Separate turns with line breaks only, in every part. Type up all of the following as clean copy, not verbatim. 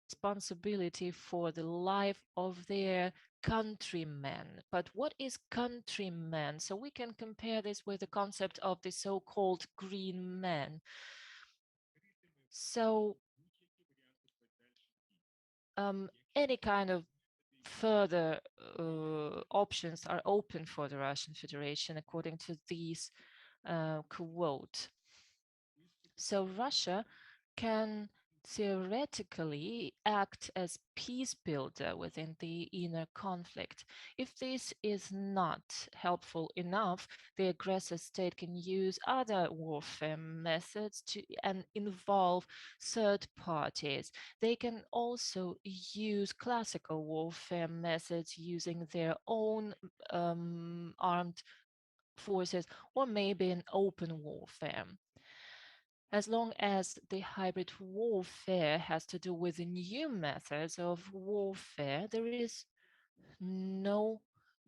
responsibility for the life of their countrymen. But what is countrymen? So we can compare this with the concept of the so-called green man. So any kind of further options are open for the Russian Federation, according to these quote. So Russia can theoretically act as peace builder within the inner conflict. If this is not helpful enough, the aggressor state can use other warfare methods to and involve third parties. They can also use classical warfare methods using their own armed forces, or maybe an open warfare. As long as the hybrid warfare has to do with the new methods of warfare, there is no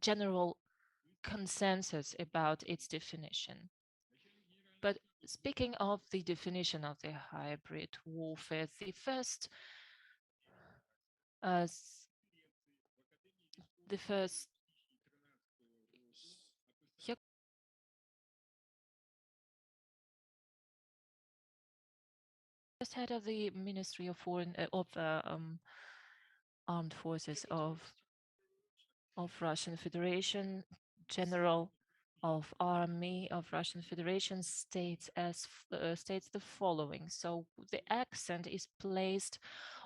general consensus about its definition. But speaking of the definition of the hybrid warfare, the first head of the Ministry of Foreign Armed Forces of Russian Federation, General of Army of Russian Federation states the following. So the accent is placed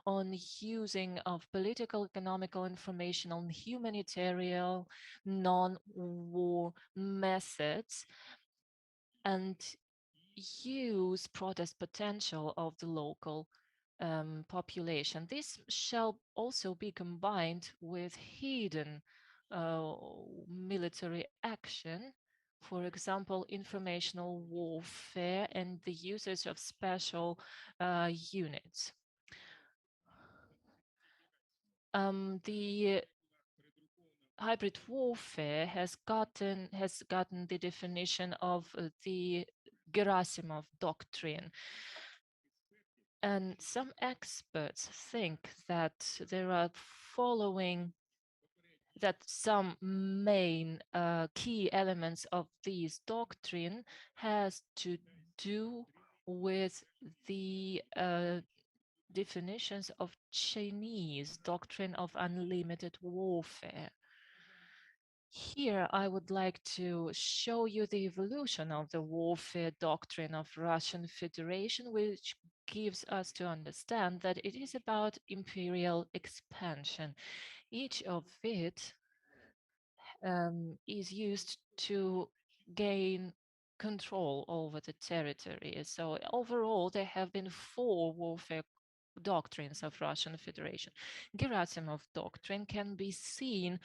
on using of political, economical, informational, and humanitarian non-war methods, and use protest potential of the local population. This shall also be combined with hidden military action, for example, informational warfare and the usage of special units. The hybrid warfare has gotten the definition of the Gerasimov doctrine. And some experts think that there are some main key elements of this doctrine has to do with the definitions of Chinese doctrine of unlimited warfare. Here, I would like to show you the evolution of the warfare doctrine of Russian Federation, which gives us to understand that it is about imperial expansion. Each of it is used to gain control over the territory. So overall, there have been 4 warfare doctrines of Russian Federation. Gerasimov doctrine can be seen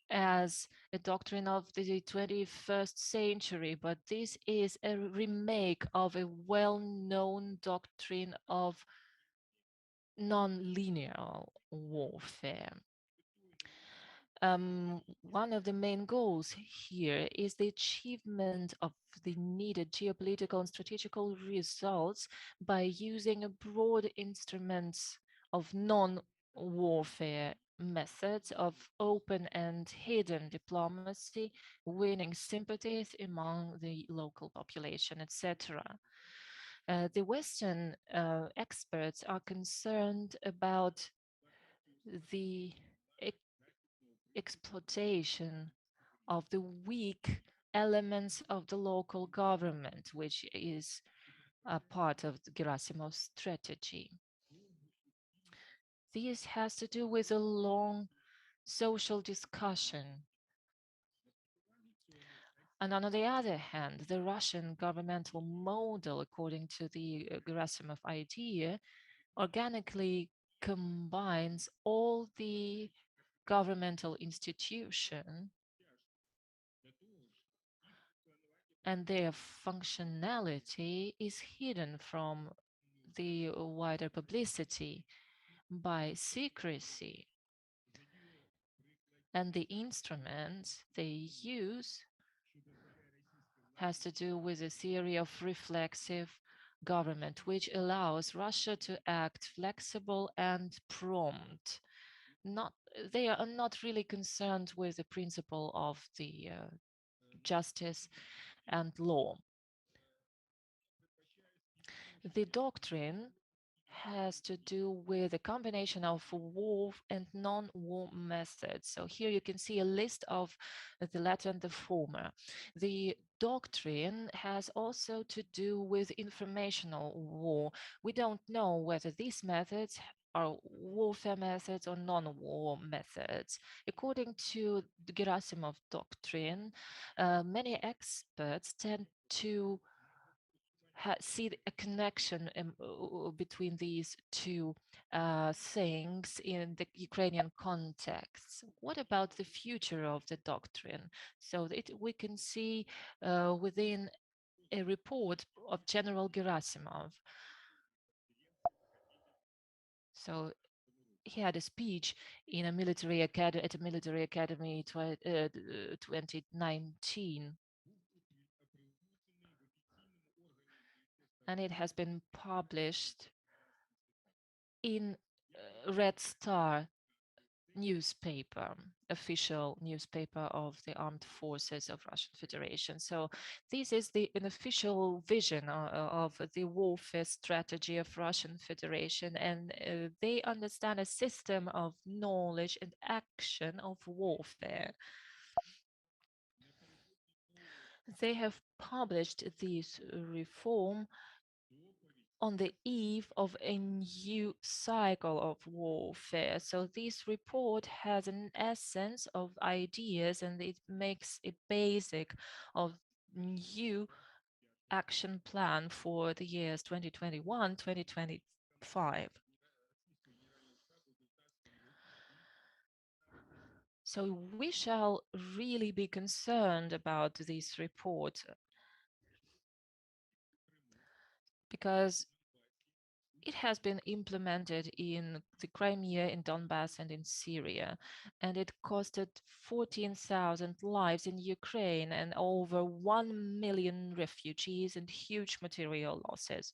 as a doctrine of the 21st century, but this is a remake of a well-known doctrine of non-linear warfare. One of the main goals here is the achievement of the needed geopolitical and strategical results by using a broad instruments of non-warfare methods of open and hidden diplomacy, winning sympathies among the local population, etc. The Western experts are concerned about the exploitation of the weak elements of the local government, which is a part of Gerasimov's strategy. This has to do with a long social discussion. And on the other hand, the Russian governmental model, according to the Gerasimov idea, organically combines all the governmental institution and their functionality is hidden from the wider publicity by secrecy. And the instruments they use has to do with a theory of reflexive government, which allows Russia to act flexible and prompt. They are not really concerned with the principle of the justice and law. The doctrine has to do with a combination of war and non-war methods. So here you can see a list of the latter and the former. The doctrine has also to do with informational war. We don't know whether these methods are warfare methods or non-war methods. According to the Gerasimov doctrine, many experts tend to see a connection between these two things in the Ukrainian context. What about the future of the doctrine? So we can see within a report of General Gerasimov. So he had a speech in a military academy at a military academy 2019. And it has been published in Red Star newspaper, official newspaper of the armed forces of Russian Federation. So this is an official vision of the warfare strategy of Russian Federation, and they understand a system of knowledge and action of warfare. They have published this reform on the eve of a new cycle of warfare. So this report has an essence of ideas, and it makes a basic of new action plan for the years 2021, 2025. So we shall really be concerned about this report, because it has been implemented in the Crimea, in Donbass, and in Syria, and it costed 14,000 lives in Ukraine and over 1 million refugees and huge material losses.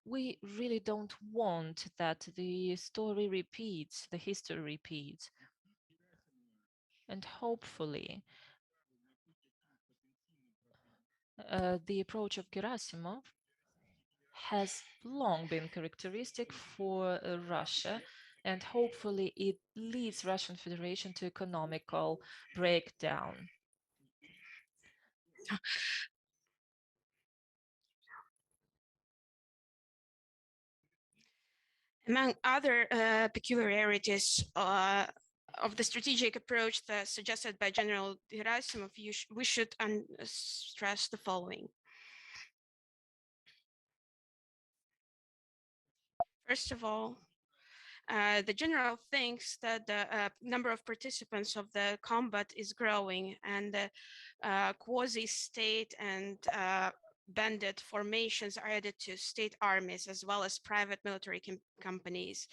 We really don't want that the story repeats, the history repeats. And hopefully, the approach of Gerasimov has long been characteristic for Russia, and hopefully it leads Russian Federation to economical breakdown.
Among other peculiarities of the strategic approach that suggested by General Gerasimov, we should stress the following. First of all, the general thinks that the number of participants of the combat is growing, and the quasi-state and bandit formations are added to state armies as well as private military companies.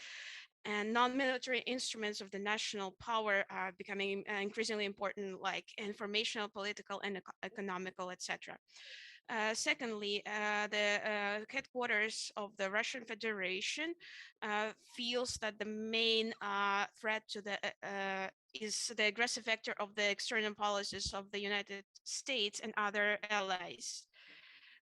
And non-military instruments of the national power are becoming increasingly important, like informational, political, and economical, etc. Secondly, the headquarters of the Russian Federation feels that the main threat to the is the aggressive vector of the external policies of the United States and other allies.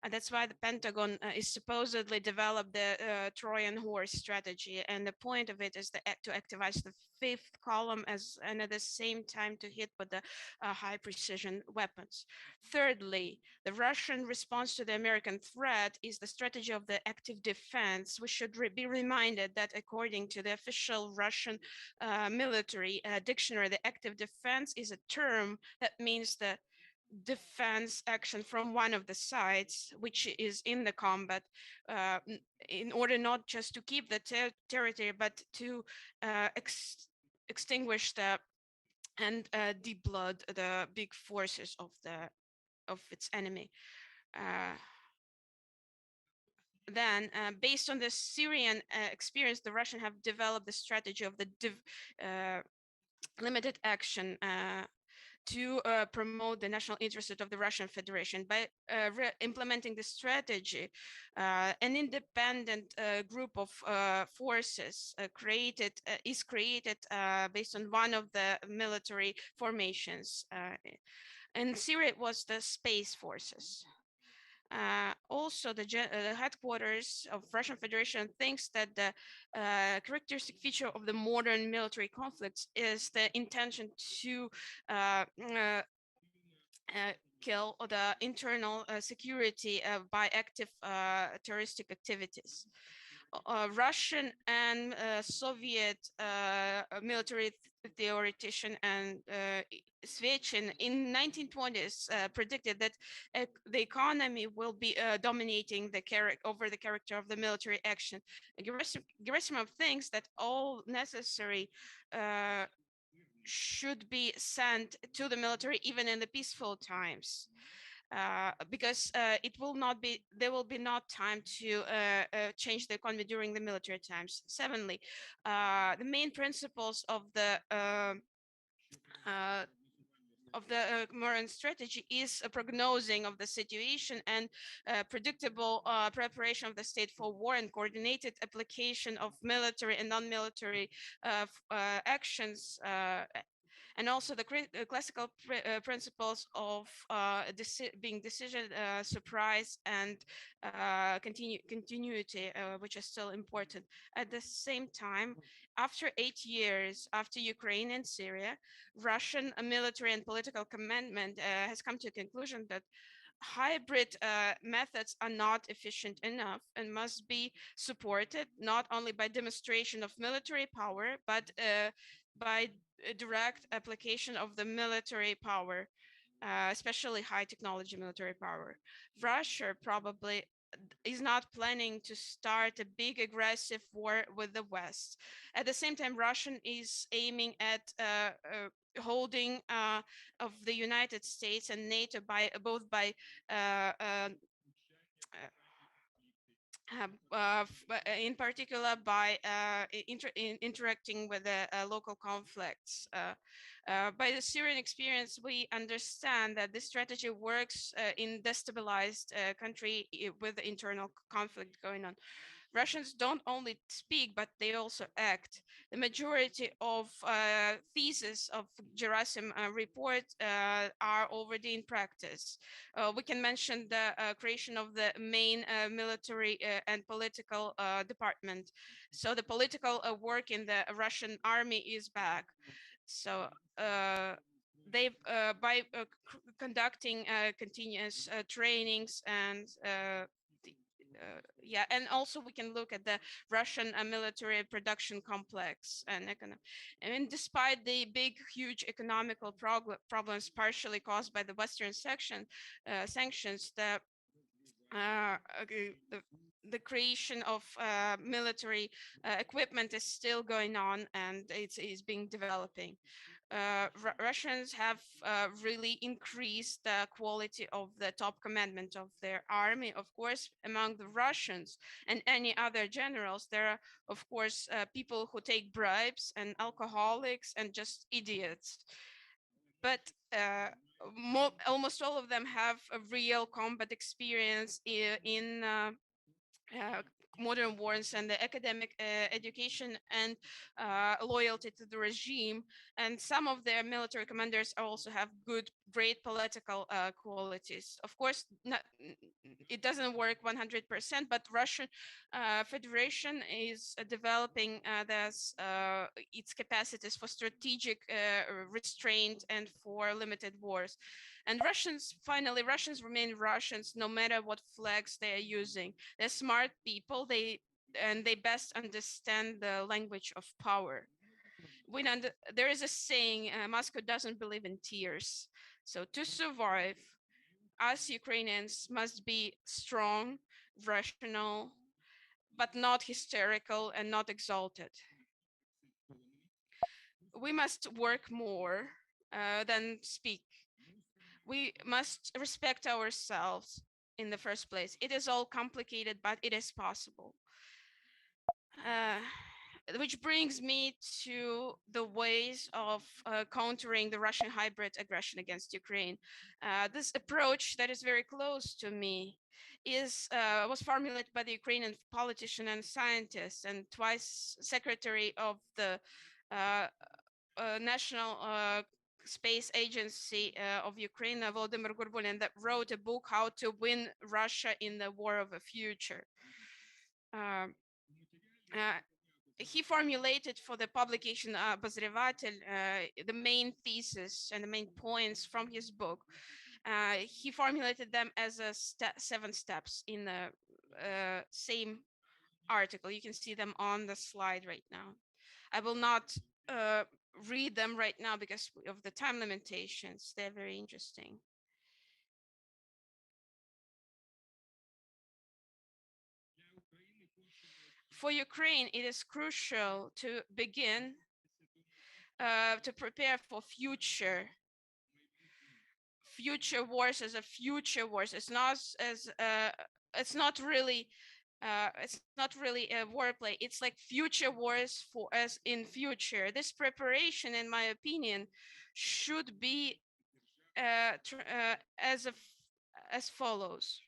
And that's why the Pentagon is supposedly developed the Trojan horse strategy. And the point of it is to activize the fifth column and at the same time to hit with the high precision weapons. Thirdly, the Russian response to the American threat is the strategy of the active defense. We should be reminded that according to the official Russian military dictionary, the active defense is a term that means the defense action from one of the sides which is in the combat, in order not just to keep the territory, but to extinguish and deblood the big forces of its enemy. Then, based on the Syrian experience, the Russian have developed the strategy of the limited action to promote the national interest of the Russian Federation. By implementing the strategy, an independent group of forces is created based on one of the military formations. In Syria, it was the space forces. Also, the headquarters of Russian Federation thinks that the characteristic feature of the modern military conflicts is the intention to kill the internal security by active terroristic activities. Russian and Soviet military theoretician and Svechin in 1920s predicted that the economy will be dominating the character of the military action. Gerasimov thinks that all necessary should be sent to the military even in the peaceful times. Because there will be not time to change the economy during the military times. Seventhly, the main principles of the modern strategy is a prognosing of the situation and predictable preparation of the state for war and coordinated application of military and non-military actions, and also the classical principles of being decision, surprise, and continuity, which is still important. At the same time, after 8 years after Ukraine and Syria, Russian military and political commandment has come to a conclusion that hybrid methods are not efficient enough and must be supported not only by demonstration of military power, but by direct application of the military power, especially high technology military power. Russia probably is not planning to start a big aggressive war with the West. At the same time, Russia is aiming at holding of the United States and NATO by in particular by interacting with the local conflicts. By the Syrian experience, we understand that this strategy works in destabilized country with internal conflict going on. Russians don't only speak, but they also act. The majority of theses of Gerasim report are already in practice. We can mention the creation of the main military and political department. So the political work in the Russian army is back. So they by conducting continuous trainings and yeah, and also we can look at the Russian military production complex and despite the big, huge economical problems partially caused by the Western sanctions, the creation of military equipment is still going on and it is being developing. Russians have really increased the quality of the top commandment of their army. Of course, among the Russians and any other generals, there are, of course, people who take bribes and alcoholics and just idiots. But almost all of them have a real combat experience in modern wars and the academic education and loyalty to the regime. And some of their military commanders also have great political qualities. Of course, it doesn't work 100%, but Russian Federation is developing its capacities for strategic restraint and for limited wars. And Russians remain Russians no matter what flags they are using. They're smart people, they best understand the language of power. There is a saying, Moscow doesn't believe in tears. So to survive, us Ukrainians must be strong, rational, but not hysterical and not exalted. We must work more than speak. We must respect ourselves in the first place. It is all complicated, but it is possible. which brings me to the ways of countering the Russian hybrid aggression against Ukraine. This approach that is very close to me was formulated by the Ukrainian politician and scientist and twice secretary of the National Space Agency of Ukraine, Volodymyr Gurbulin, that wrote a book, How to Win Russia in the War of the Future. He formulated for the publication Обозреватель the main thesis and the main points from his book. He formulated them as 7 steps in the same article. You can see them on the slide right now. I will not read them right now because of the time limitations. They're very interesting. For Ukraine, it is crucial to begin to prepare for future wars as a future wars. It's not really a warplay. It's like future wars for us in future. This preparation, in my opinion, should be as follows.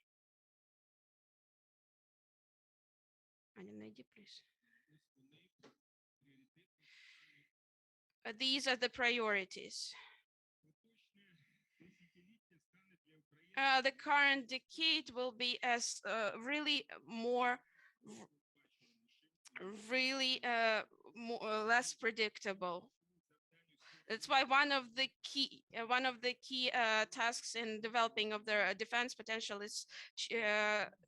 These are the priorities. The current decade will be as less predictable. That's why one of the key tasks in developing of the defense potential is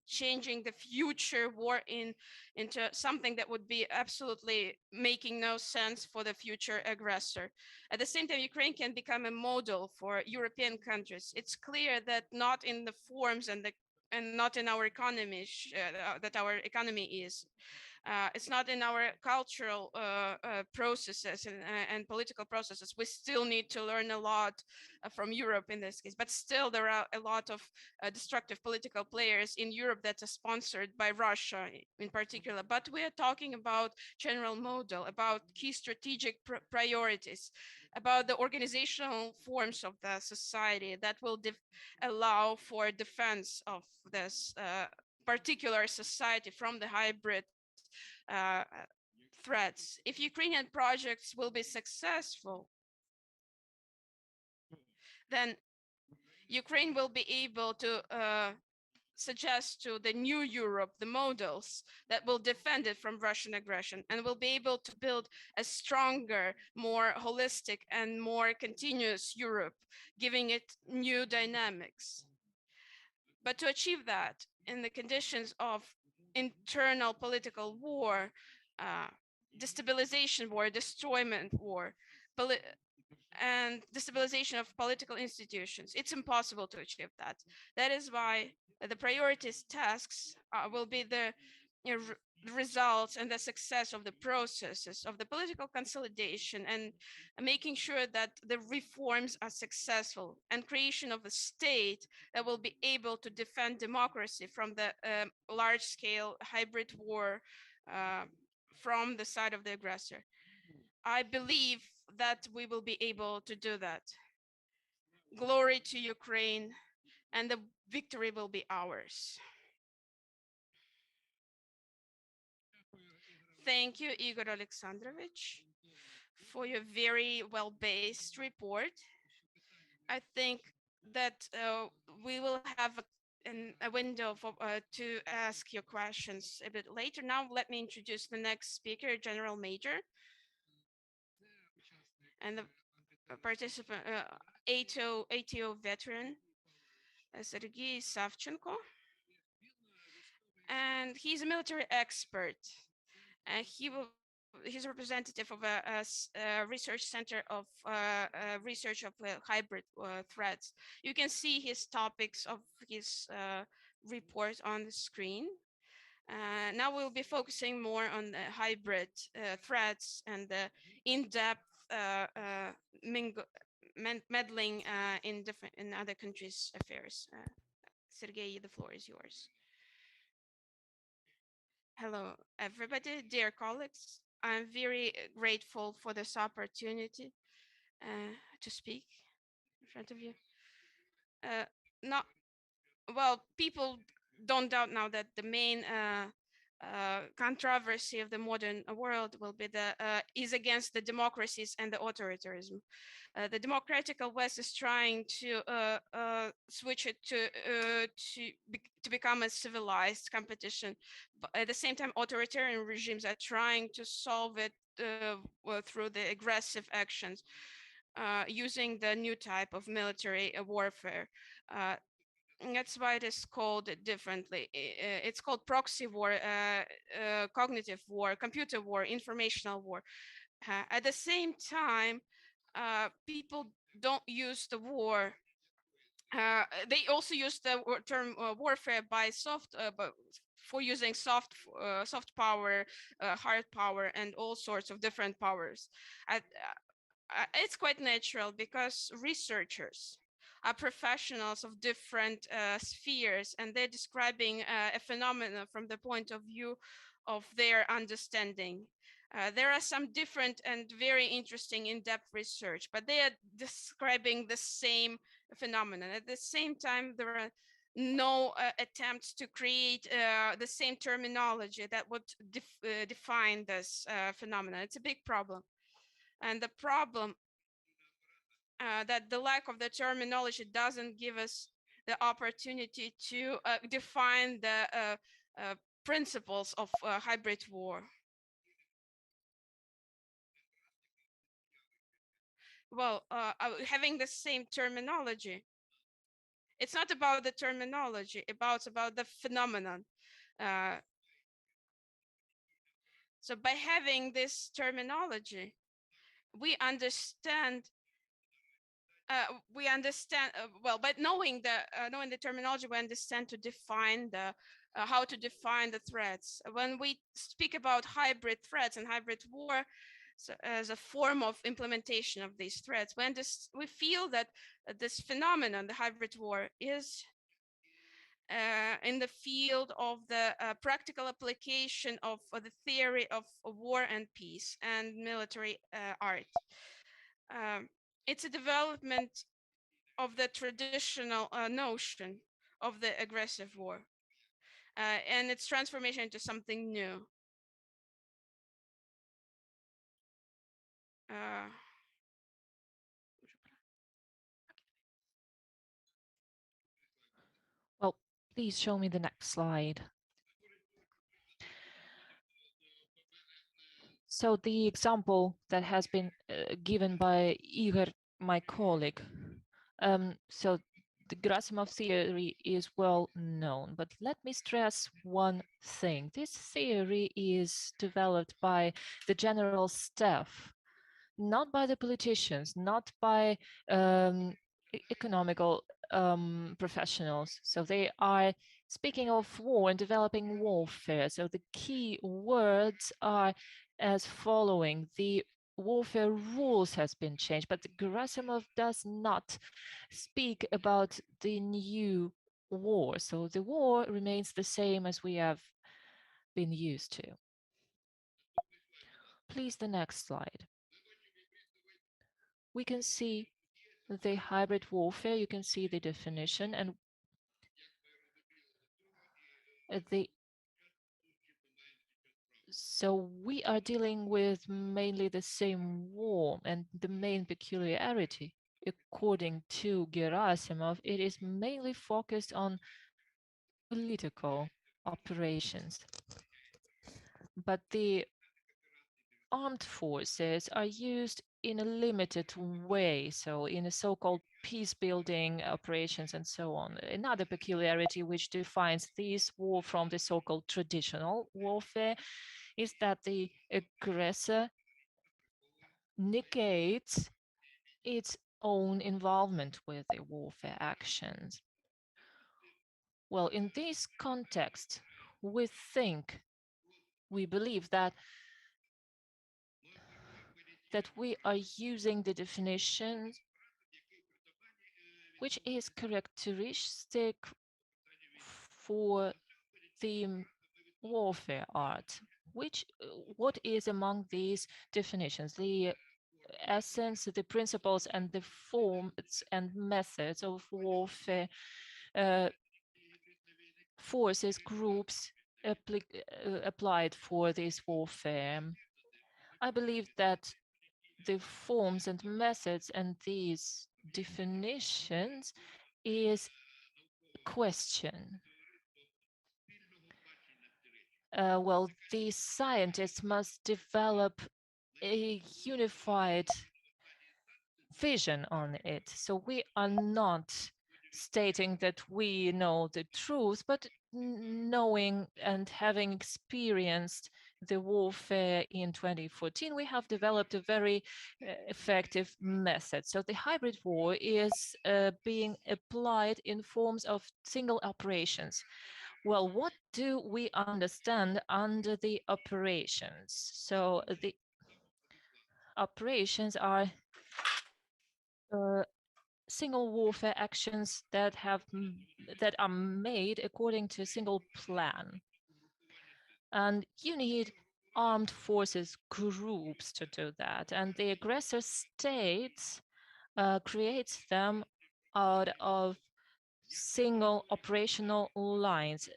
changing the future war into something that would be absolutely making no sense for the future aggressor. At the same time, Ukraine can become a model for European countries. It's clear that not in the forms and not in our economy that our economy is. It's not in our cultural processes and political processes. We still need to learn a lot from Europe in this case, but still there are a lot of destructive political players in Europe that are sponsored by Russia in particular. But we are talking about general model, about key strategic priorities, about the organizational forms of the society that will allow for defense of this particular society from the hybrid threats. If Ukrainian projects will be successful, then Ukraine will be able to suggest to the new Europe the models that will defend it from Russian aggression, and will be able to build a stronger, more holistic and more continuous Europe, giving it new dynamics. But to achieve that in the conditions of internal political war, destabilization war, destroyment war, and destabilization of political institutions, it's impossible to achieve that. That is why the priorities tasks will be the results and the success of the processes of the political consolidation, and making sure that the reforms are successful, and creation of a state that will be able to defend democracy from the large-scale hybrid war from the side of the aggressor. I believe that we will be able to do that. Glory to Ukraine, and the victory will be ours. Thank you, Igor Alexandrovich, for your very well-based report. I think that we will have a window for to ask your questions a bit later. Now, let me introduce the next speaker, General Major, and the participant, ATO veteran, Sergei Savchenko. And he's a military expert. He's a representative of a research center of research of hybrid threats. You can see his topics of his report on the screen. Now we'll be focusing more on the hybrid threats and the in-depth meddling in other countries' affairs. Sergei, the floor is yours. Hello, everybody, dear colleagues. I'm very grateful for this opportunity to speak in front of you. Not well, people don't doubt now that the main controversy of the modern world will be is against the democracies and the authoritarianism. The democratical West is trying to switch it to become a civilized competition. But at the same time, authoritarian regimes are trying to solve it through the aggressive actions, using the new type of military warfare. That's why it is called differently. It's called proxy war, cognitive war, computer war, informational war. At the same time, people don't use the war. They also use the term warfare by for using soft power, hard power, and all sorts of different powers. It's quite natural because researchers are professionals of different spheres, and they're describing a phenomenon from the point of view of their understanding. There are some different and very interesting in-depth research, but they are describing the same phenomenon. At the same time, there are no attempts to create the same terminology that would define this phenomenon. It's a big problem. And the problem that the lack of the terminology doesn't give us the opportunity to define the principles of hybrid war. Well, having the same terminology, it's not about the terminology, it's about the phenomenon. So by having this terminology, we understand well, but knowing the terminology, we understand to define how to define the threats. When we speak about hybrid threats and hybrid war, so as a form of implementation of these threats, we feel that this phenomenon, the hybrid war, is in the field of the practical application of the theory of war and peace and military art. It's a development of the traditional notion of the aggressive war and its transformation into something new.
Well, please show me the next slide. So the example that has been given by Igor, my colleague, so the Gerasimov theory is well known, but let me stress one thing. This theory is developed by the general staff, not by the politicians, not by economical professionals. So they are speaking of war and developing warfare. So the key words are as following: the warfare rules has been changed, but Gerasimov does not speak about the new war. So the war remains the same as we have been used to. Please, the next slide. We can see the hybrid warfare. You can see the definition, and so we are dealing with mainly the same war, and the main peculiarity, according to Gerasimov, it is mainly focused on political operations. But the armed forces are used in a limited way, so in a so-called peace-building operations and so on. Another peculiarity which defines this war from the so-called traditional warfare is that the aggressor negates its own involvement with the warfare actions. Well, in this context, we believe that we are using the definition which is characteristic for the warfare art. what is among these definitions? The essence, the principles, and the forms and methods of warfare, forces, groups applied for this warfare. I believe that the forms and methods and these definitions is a question. Well, these scientists must develop a unified vision on it. So we are not stating that we know the truth, but knowing and having experienced the warfare in 2014, we have developed a very effective method. So the hybrid war is being applied in forms of single operations. Well, what do we understand under the operations? So the operations are single warfare actions that are made according to a single plan. And you need armed forces groups to do that. And the aggressor states creates them out of single operational lines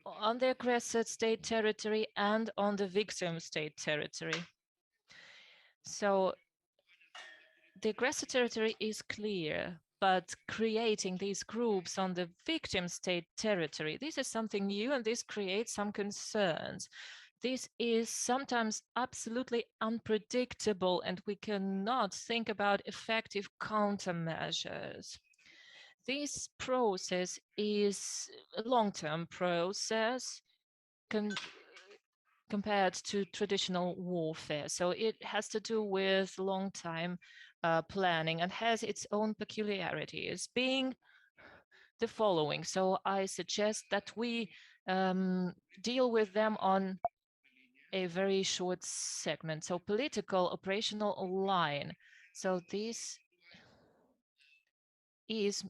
on the aggressor state territory and on the victim state territory. So the aggressor territory is clear, but creating these groups on the victim state territory, this is something new, and this creates some concerns. This is sometimes absolutely unpredictable, and we cannot think about effective countermeasures. This process is a long-term process compared to traditional warfare. So it has to do with long-time planning and has its own peculiarities, being the following. So I suggest that we deal with them on a very short segment. So political operational line. So this is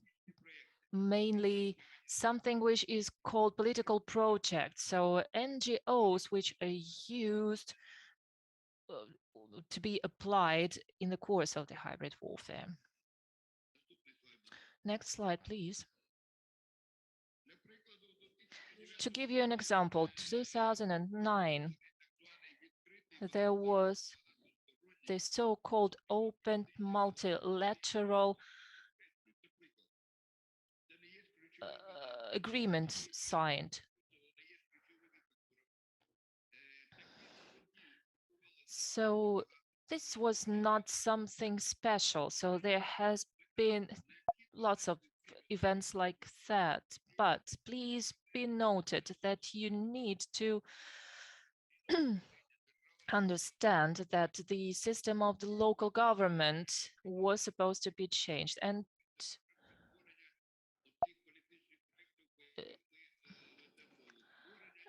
mainly something which is called political projects. So NGOs which are used to be applied in the course of the hybrid warfare. Next slide, please. To give you an example, 2009, there was the so-called open multilateral agreement signed. So this was not something special. So there has been lots of events like that, but please be noted that you need to understand that the system of the local government was supposed to be changed, and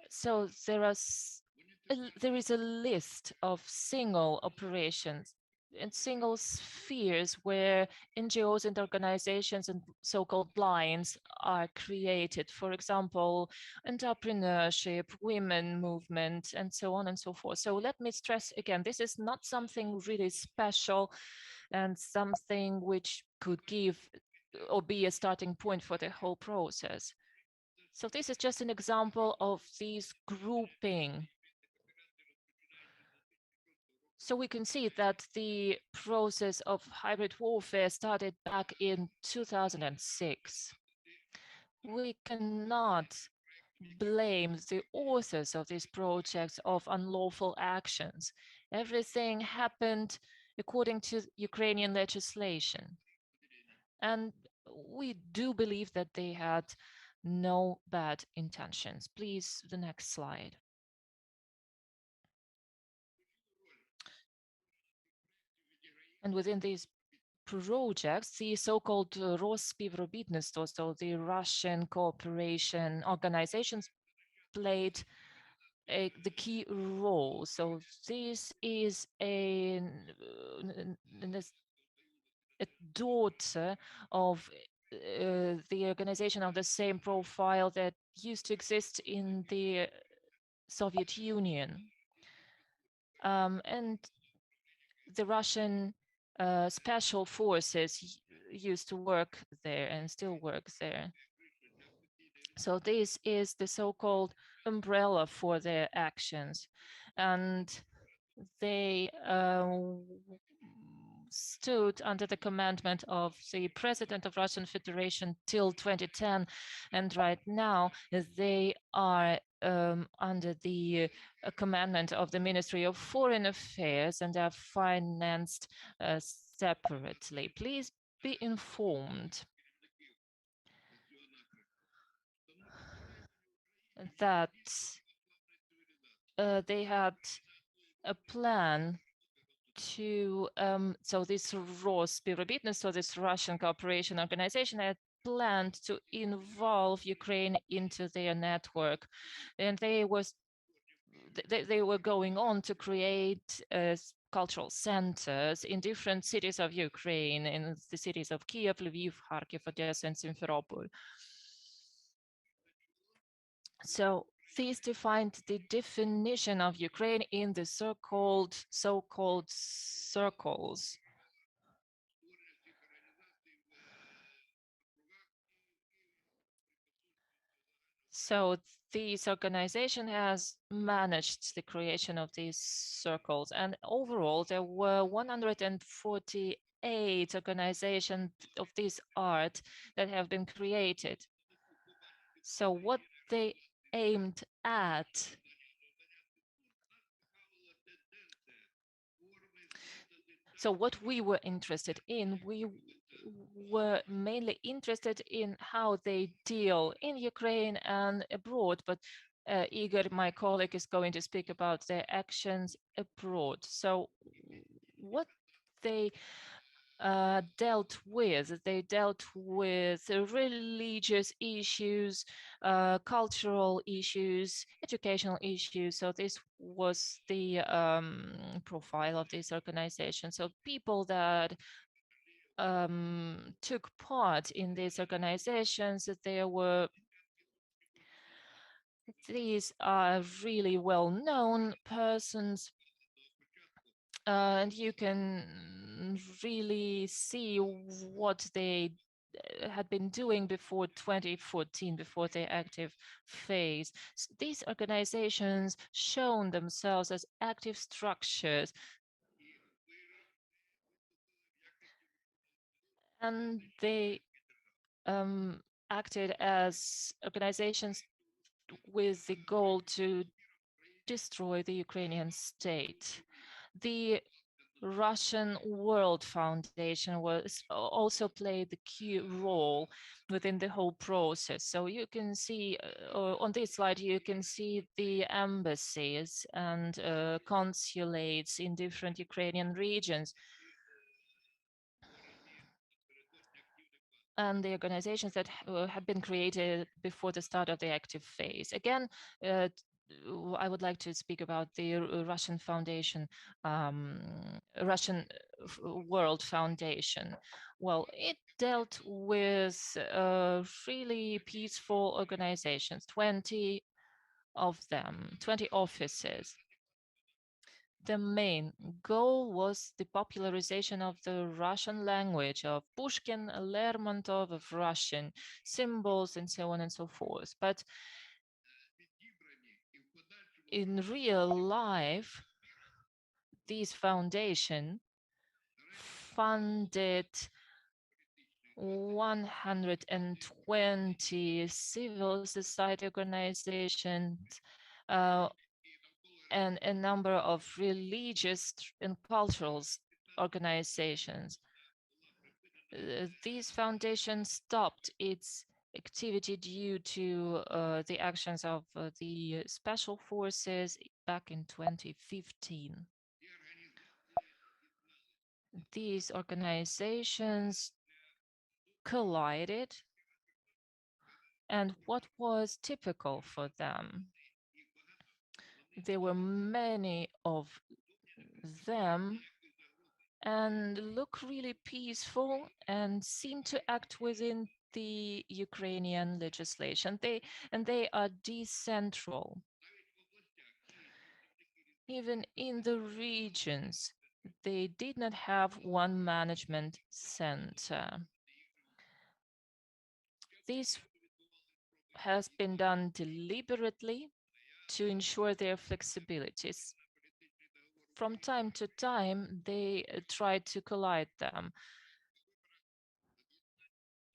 so there is a list of single operations and single spheres where NGOs and organizations and so-called lines are created. For example, entrepreneurship, women movement, and so on and so forth. So let me stress again, this is not something really special and something which could give or be a starting point for the whole process. So this is just an example of these grouping. So we can see that the process of hybrid warfare started back in 2006. We cannot blame the authors of these projects of unlawful actions. Everything happened according to Ukrainian legislation. And we do believe that they had no bad intentions. Please, the next slide. And within these projects, the so-called Розспівробітництво, so the Russian cooperation organizations played the key role. So this is a daughter of the organization of the same profile that used to exist in the Soviet Union. And the Russian special forces used to work there and still work there. So this is the so-called umbrella for their actions. And they stood under the commandment of the President of Russian Federation till 2010. And right now they are under the commandment of the Ministry of Foreign Affairs and are financed separately. Please be informed that they had a plan to, so this Rospirobitnost, so this Russian cooperation organization, had planned to involve Ukraine into their network. And they were going on to create cultural centers in different cities of Ukraine, in the cities of Kiev, Lviv, Kharkiv, Odessa, and Simferopol. So this defined the definition of Ukraine in the so-called circles. So this organization has managed the creation of these circles, and overall there were 148 organizations of this art that have been created. So what they aimed at So what we were interested in, we were mainly interested in how they deal in Ukraine and abroad, but Igor, my colleague, is going to speak about their actions abroad. So what they dealt with religious issues, cultural issues, educational issues. So this was the profile of this organization. So people that took part in these organizations, these are really well-known persons, and you can really see what they had been doing before 2014, before their active phase. So these organizations shown themselves as active structures, and they acted as organizations with the goal to destroy the Ukrainian state. The Russian World Foundation also played the key role within the whole process. So you can see on this slide, you can see the embassies and consulates in different Ukrainian regions. And the organizations that had been created before the start of the active phase. Again, I would like to speak about the Russian Foundation, Russian World Foundation. Well, it dealt with really peaceful organizations, 20 of them, 20 offices. The main goal was the popularization of the Russian language, of Pushkin, Lermontov, of Russian symbols, and so on and so forth. But in real life, this foundation funded 120 civil society organizations, and a number of religious and cultural organizations. This foundation stopped its activity due to the actions of the special forces back in 2015. These organizations collided, and what was typical for them? There were many of them and look really peaceful and seem to act within the Ukrainian legislation. They are decentral. Even in the regions, they did not have one management center. This has been done deliberately to ensure their flexibilities. From time to time, they tried to collide them.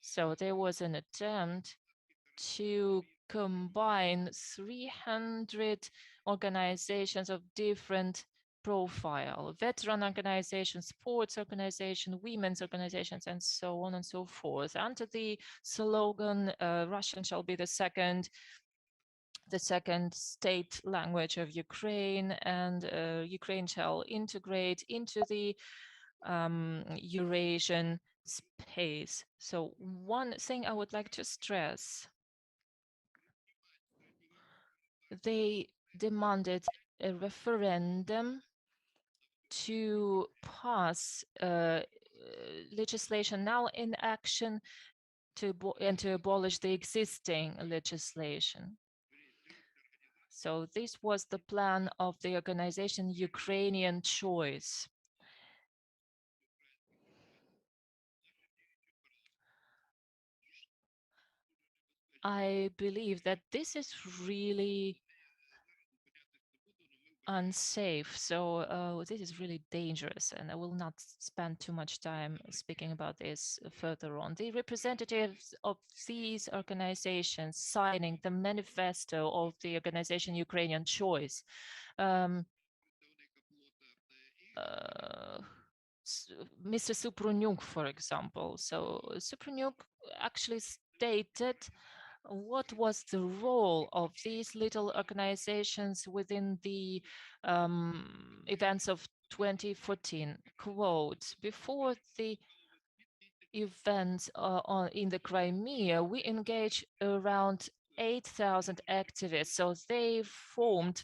So there was an attempt to combine 300 organizations of different profile, veteran organizations, sports organizations, women's organizations, and so on and so forth. Under the slogan, Russian shall be the second state language of Ukraine, and Ukraine shall integrate into the Eurasian space. So one thing I would like to stress, they demanded a referendum to pass legislation now in action and to abolish the existing legislation. So this was the plan of the organization Ukrainian Choice. I believe that this is really unsafe. So this is really dangerous, and I will not spend too much time speaking about this further on. The representatives of these organizations signing the manifesto of the organization Ukrainian Choice. Mr. Supruniuk, for example. So Supruniuk actually stated what was the role of these little organizations within the events of 2014. Quote, before the events in the Crimea, we engaged around 8,000 activists. So they formed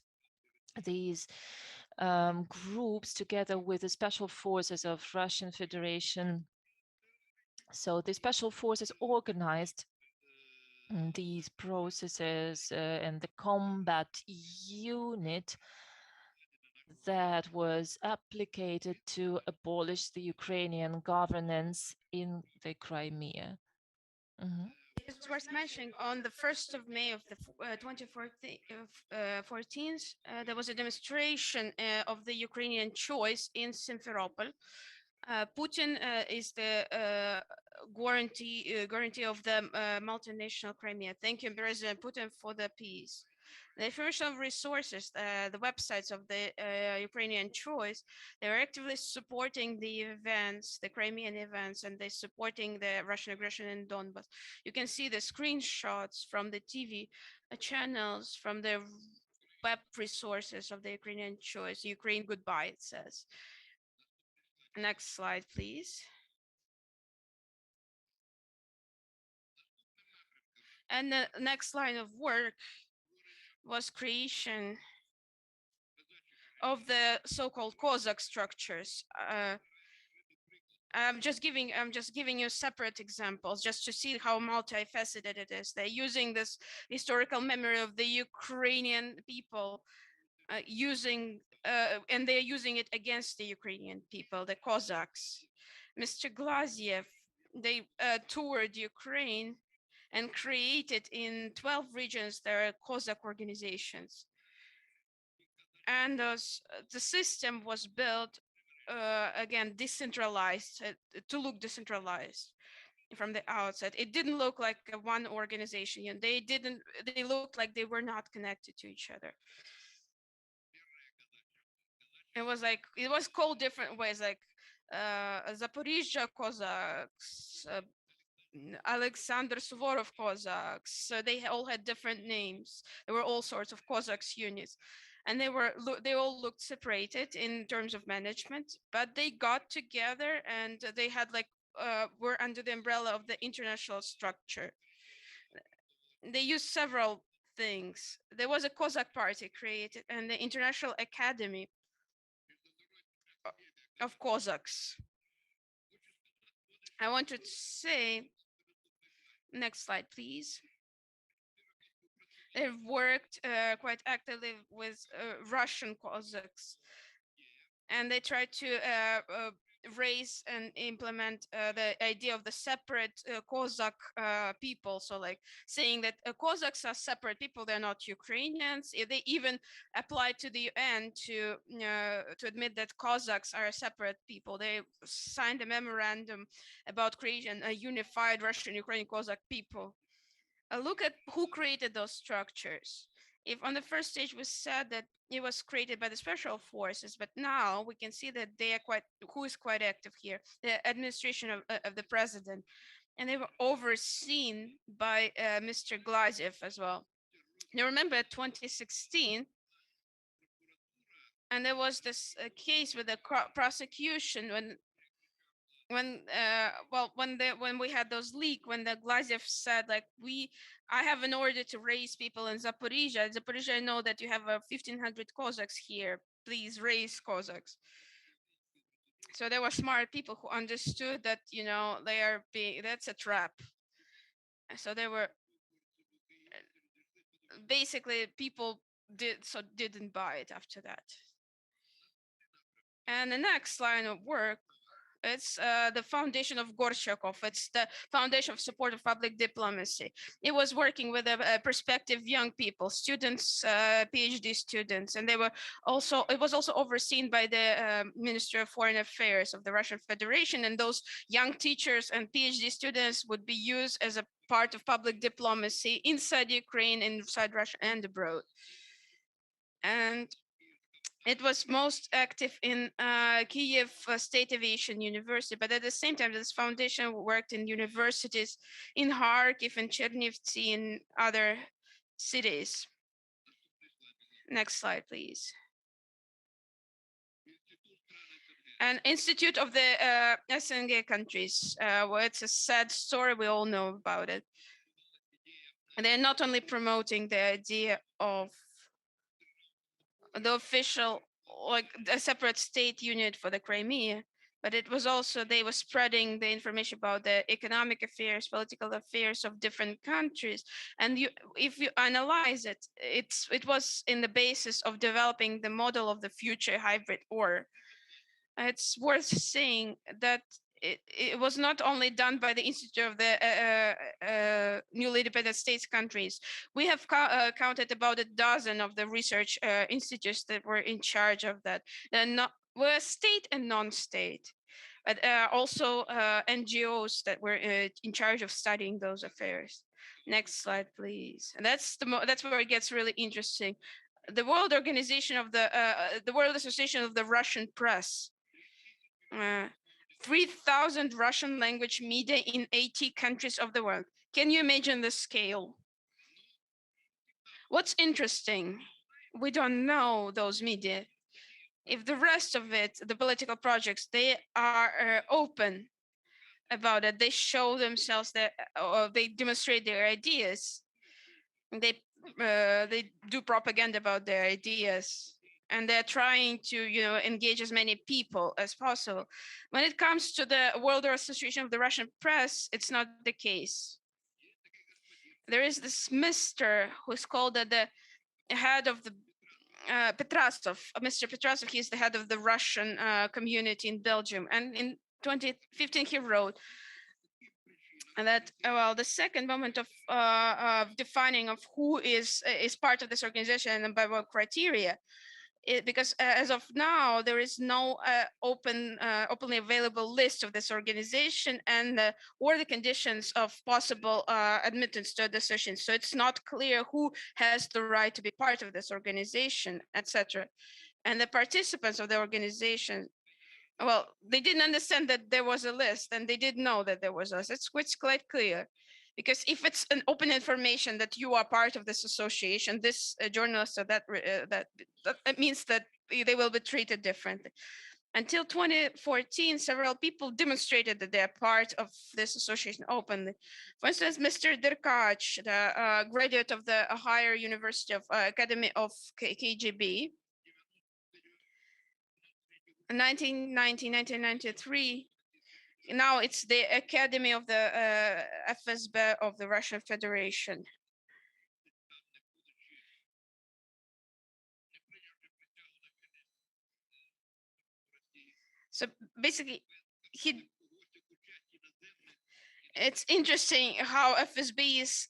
these groups together with the special forces of Russian Federation. So the special forces organized these processes and the combat unit that was applied to abolish the Ukrainian governance in the Crimea.
It's worth mentioning on the 1st of May of the 2014, there was a demonstration of the Ukrainian choice in Simferopol. Putin is the guarantee of the multinational Crimea. Thank you, President Putin, for the peace. The information resources, the websites of the Ukrainian choice, they're actively supporting the events, the Crimean events, and they're supporting the Russian aggression in Donbas. You can see the screenshots from the TV channels, from the web resources of the Ukrainian choice. Ukraine goodbye, it says. Next slide, please. And the next line of work was creation of the so-called Cossack structures. I'm just giving you separate examples just to see how multifaceted it is. They're using this historical memory of the Ukrainian people, and they're using it against the Ukrainian people, the Cossacks. Mr. Glaziev, they toured Ukraine and created in 12 regions there are Cossack organizations. And the system was built again decentralized, to look decentralized from the outset. It didn't look like one organization, and they looked like they were not connected to each other. It was called different ways, like Zaporizhzhia Cossacks, Alexander Suvorov Cossacks. So they all had different names. There were all sorts of Cossacks units, and they all looked separated in terms of management, but they got together and they had were under the umbrella of the international structure. They used several things. There was a Cossack party created and the International Academy of Cossacks. I wanted to say, next slide, please. They've worked quite actively with Russian Cossacks, and they tried to raise and implement the idea of the separate Cossack people. So like saying that Cossacks are separate people, they're not Ukrainians. They even applied to the UN to admit that Cossacks are a separate people. They signed a memorandum about creating a unified Russian-Ukrainian Cossack people. Look at who created those structures. If on the first stage we said that it was created by the special forces, but now we can see that they are who is quite active here, the administration of the president, and they were overseen by Mr. Glaziev as well. You remember 2016, and there was this case with the prosecution when we had those leaks, when the Glaziev said like I have an order to raise people in Zaporizhia. Zaporizhia, I know that you have 1,500 Cossacks here. Please raise Cossacks. So there were smart people who understood that that's a trap. So there were basically people didn't buy it after that. And the next line of work, it's the foundation of Gorchakov. It's the foundation of support of public diplomacy. It was working with prospective young people, students, PhD students, and it was also overseen by the Ministry of Foreign Affairs of the Russian Federation. And those young teachers and PhD students would be used as a part of public diplomacy inside Ukraine, inside Russia, and abroad. And it was most active in Kiev State Aviation University, but at the same time, this foundation worked in universities in Kharkiv and Chernivtsi and other cities. Next slide, please. An institute of the SNG countries, well, it's a sad story, we all know about it. And they're not only promoting the idea of the official, like a separate state unit for the Crimea, but it was also, they were spreading the information about the economic affairs, political affairs of different countries. And if you analyze it, it was in the basis of developing the model of the future hybrid war. It's worth saying that it was not only done by the Institute of the newly independent states countries. We have counted about a dozen of the research institutes that were in charge of that. Were state and non-state, but also NGOs that were in charge of studying those affairs. Next slide, please. And that's where it gets really interesting. The World Organization of the World Association of the Russian Press. 3,000 Russian language media in 80 countries of the world. Can you imagine the scale? What's interesting, we don't know those media. If the rest of it, the political projects, they are open about it, they show themselves that, or they demonstrate their ideas, they do propaganda about their ideas, and they're trying to engage as many people as possible. When it comes to the World Association of the Russian Press, it's not the case. There is this Mr. who's called the head of the Petrasov. Mr. Petrasov, he's the head of the Russian community in Belgium, and in 2015 he wrote that the second moment of defining of who is part of this organization and by what criteria, because as of now there is no openly available list of this organization and or the conditions of possible admittance to the association. So it's not clear who has the right to be part of this organization, etc. And the participants of the organization, well, they didn't understand that there was a list, and they didn't know that there was a list. It's quite clear, because if it's an open information that you are part of this association, this journalist, or that means that they will be treated differently. Until 2014, several people demonstrated that they are part of this association openly. For instance, Mr. Derkach, the graduate of the Higher University of Academy of KGB, 1993, now it's the Academy of the FSB of the Russian Federation. So basically, it's interesting how FSB is,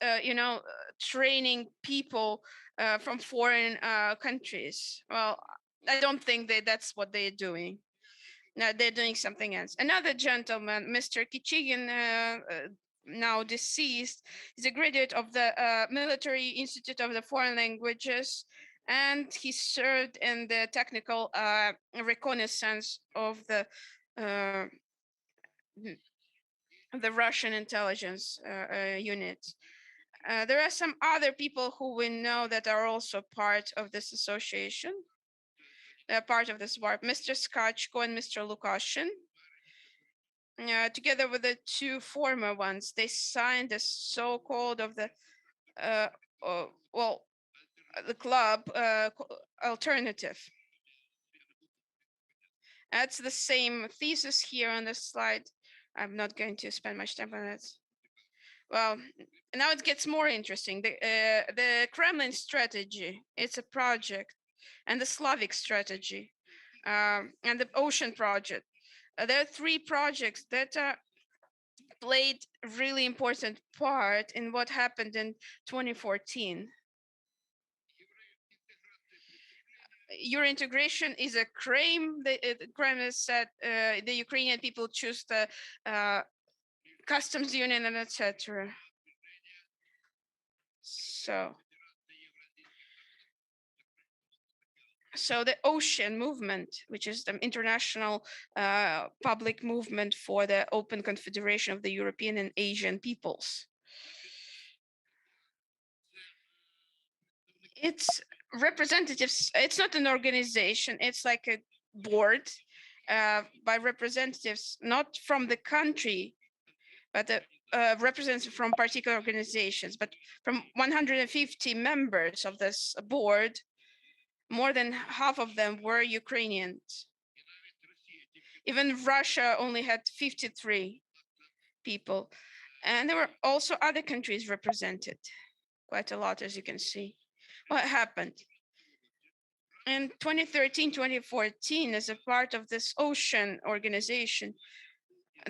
training people from foreign countries. Well, I don't think that's what they're doing. No, they're doing something else. Another gentleman, Mr. Kichigin, now deceased, is a graduate of the Military Institute of the Foreign Languages, and he served in the technical reconnaissance of the Russian intelligence unit. There are some other people who we know that are also part of this association. They're part of this WARP, Mr. Skachko and Mr. Lukashin. Together with the two former ones, they signed the so-called of the, the club alternative. That's the same thesis here on this slide. I'm not going to spend much time on it. Well, now it gets more interesting. The Kremlin strategy, it's a project, and the Slavic strategy, and the Ocean project. There are three projects that played a really important part in what happened in 2014. Your integration is a crime. The Kremlin said the Ukrainian people choose the customs union and etc. So the Ocean movement, which is the international public movement for the open confederation of the European and Asian peoples. It's representatives, it's not an organization, it's like a board by representatives, not from the country, but the representatives from particular organizations, but from 150 members of this board, more than half of them were Ukrainians. Even Russia only had 53 people. And there were also other countries represented, quite a lot, as you can see. What happened? In 2013, 2014, as a part of this Ocean organization,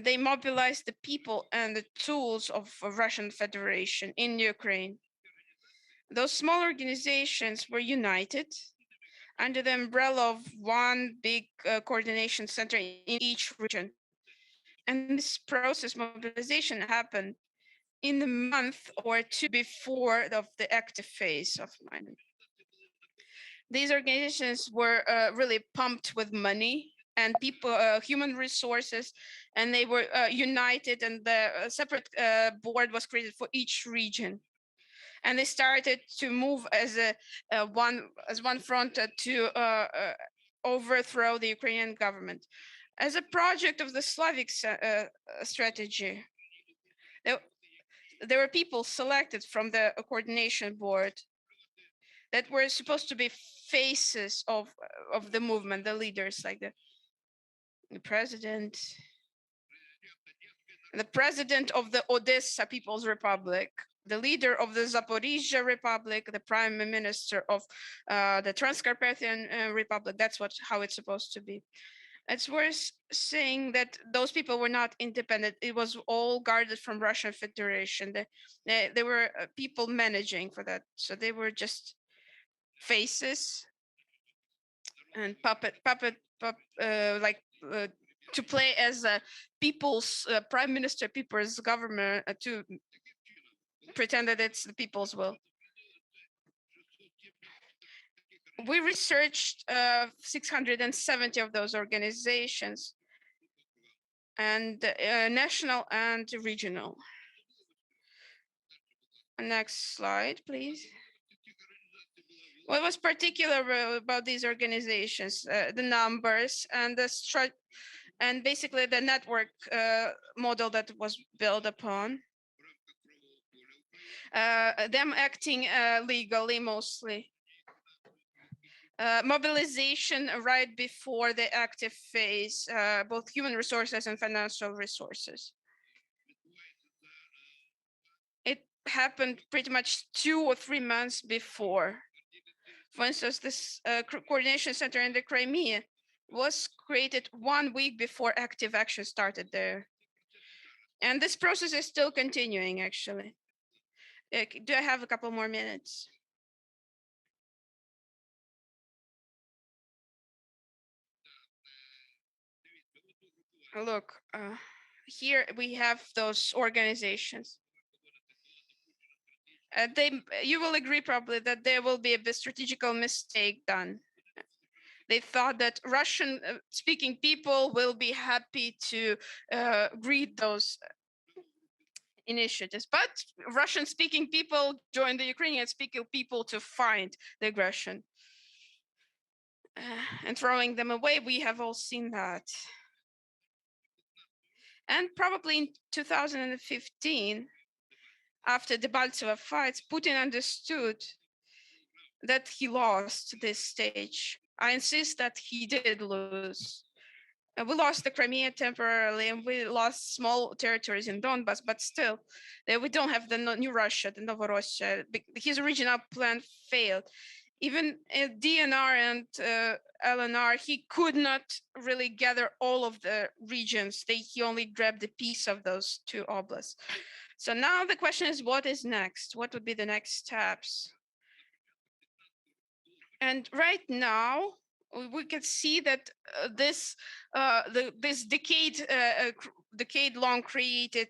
they mobilized the people and the tools of Russian Federation in Ukraine. Those small organizations were united under the umbrella of one big coordination center in each region. And this process mobilization happened in the month or two before the active phase of mining. These organizations were really pumped with money and people, human resources, and they were united, and the separate board was created for each region. And they started to move as one front to overthrow the Ukrainian government. As a project of the Slavic strategy, there were people selected from the coordination board that were supposed to be faces of the movement, the leaders, like the president of the Odessa People's Republic, the leader of the Zaporizhia Republic, the prime minister of the Transcarpathian Republic. That's how it's supposed to be. It's worth saying that those people were not independent. It was all guarded from Russian Federation. There were people managing for that. So they were just faces and to play as a people's prime minister, people's government, to pretend that it's the people's will. We researched 670 of those organizations, and national and regional. Next slide, please. What was particular about these organizations? The numbers and and basically the network model that was built upon. Them acting legally mostly. Mobilization right before the active phase, both human resources and financial resources. It happened pretty much 2 or 3 months before. For instance, this coordination center in the Crimea was created 1 week before active action started there. And this process is still continuing, actually. Do I have a couple more minutes? Look, here we have those organizations. You will agree probably that there will be a strategical mistake done. They thought that Russian-speaking people will be happy to read those initiatives, but Russian-speaking people join the Ukrainian-speaking people to find the aggression and throwing them away. We have all seen that. And probably in 2015, after the Debaltseve fights, Putin understood that he lost this stage. I insist that he did lose. We lost the Crimea temporarily, and we lost small territories in Donbass, but still, we don't have the new Russia, the Novorossiya. His original plan failed. Even DNR and LNR, he could not really gather all of the regions. He only grabbed a piece of those 2 oblasts. So now the question is, what is next? What would be the next steps? And right now, we can see that this decade-long created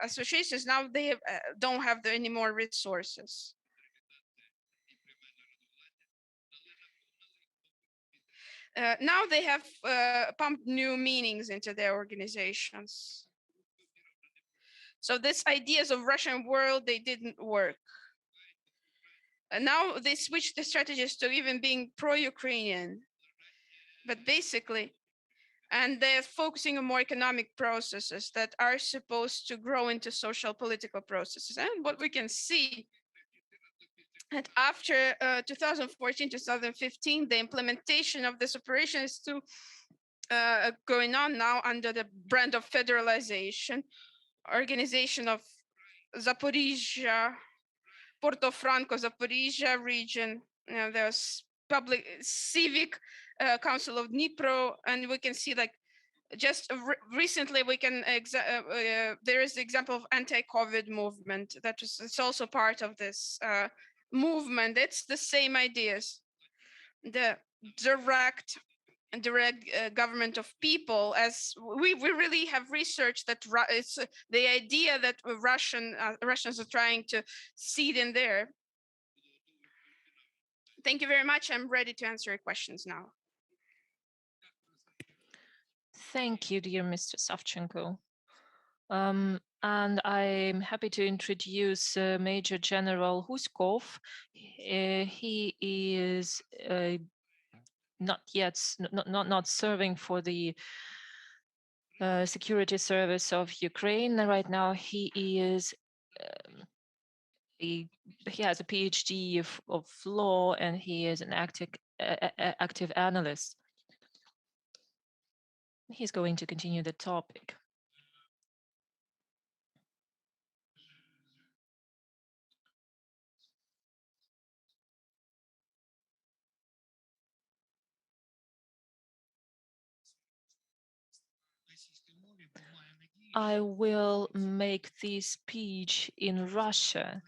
associations, now they don't have any more resources. Now they have pumped new meanings into their organizations. So these ideas of Russian world, they didn't work. And now they switched the strategies to even being pro-Ukrainian. But basically, and they're focusing on more economic processes that are supposed to grow into social political processes. And what we can see that after 2014, 2015, the implementation of this operation is still going on now under the brand of federalization, organization of Zaporizhia, Porto-Franco, Zaporizhia region. There's public civic council of Dnipro, and we can see like just recently we can there is the example of anti-COVID movement it's also part of this movement. It's the same ideas, the direct government of people, as we really have researched that it's the idea that Russians are trying to seed in there. Thank you very much. I'm ready to answer your questions now.
Thank you, dear Mr. Savchenko. And I'm happy to introduce Major General Huskov. He is not serving for the security service of Ukraine right now. He is he has a PhD of law, and he is an active analyst. He's going to continue the topic. I will make this speech in Russia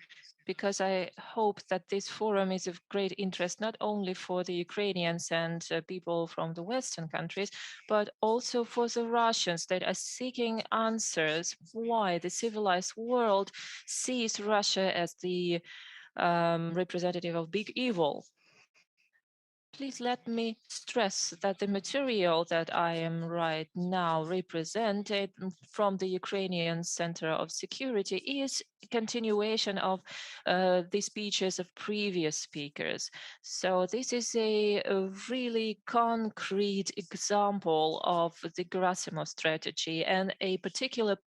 because I hope that this forum is of great interest not only for the Ukrainians and people from the Western countries, but also for the Russians that are seeking answers why the civilized world sees Russia as the representative of big evil. Please let me stress that the material that I am right now represented from the Ukrainian Center of Security is a continuation of the speeches of previous speakers. So this is a really concrete example of the Gerasimov strategy and a particular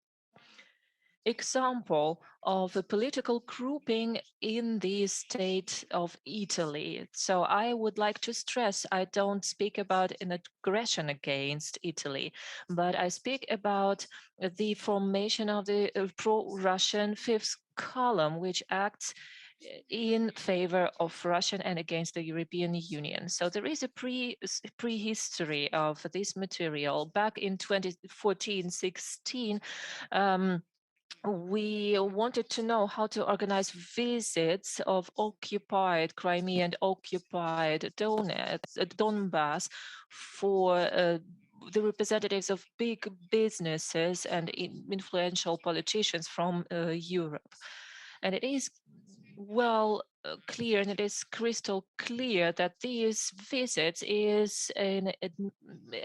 example of a political grouping in the state of Italy. So I would like to stress, I don't speak about an aggression against Italy, but I speak about the formation of the pro-Russian fifth column, which acts in favor of Russia and against the European Union. So there is a prehistory of this material. Back in 2014-16, we wanted to know how to organize visits of occupied Crimea and occupied Donbass for the representatives of big businesses and influential politicians from Europe. And it is clear, and it is crystal clear that these visits is an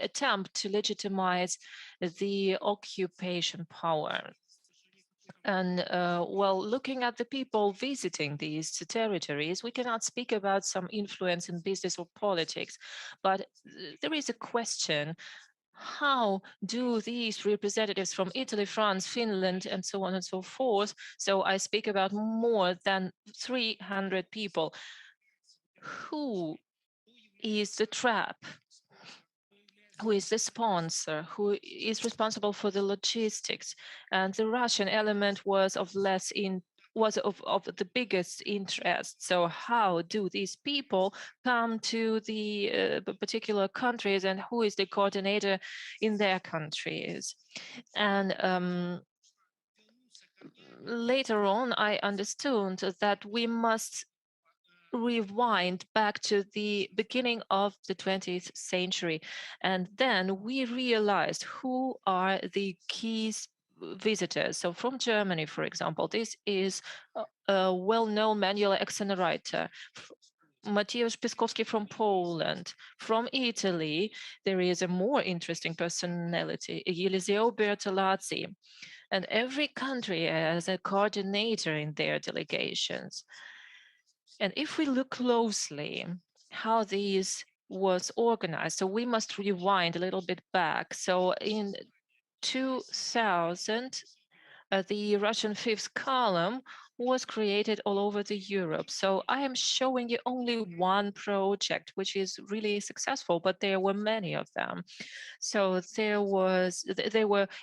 attempt to legitimize the occupation power. And looking at the people visiting these territories, we cannot speak about some influence in business or politics, but there is a question: how do these representatives from Italy, France, Finland, and so on and so forth, so I speak about more than 300 people, who is the trap? Who is the sponsor, who is responsible for the logistics? And the Russian element was of the biggest interest. So how do these people come to the particular countries, and who is the coordinator in their countries? And later on, I understood that we must rewind back to the beginning of the 20th century. And then we realized who are the key visitors. So from Germany, for example, this is a well-known manual writer. Mateusz Piskowski from Poland. From Italy, there is a more interesting personality, Eliseo Bertolazzi. And every country has a coordinator in their delegations. And if we look closely how these was organized, so we must rewind a little bit back. So in 2000, the Russian fifth column was created all over the Europe. So I am showing you only one project, which is really successful, but there were many of them. So there were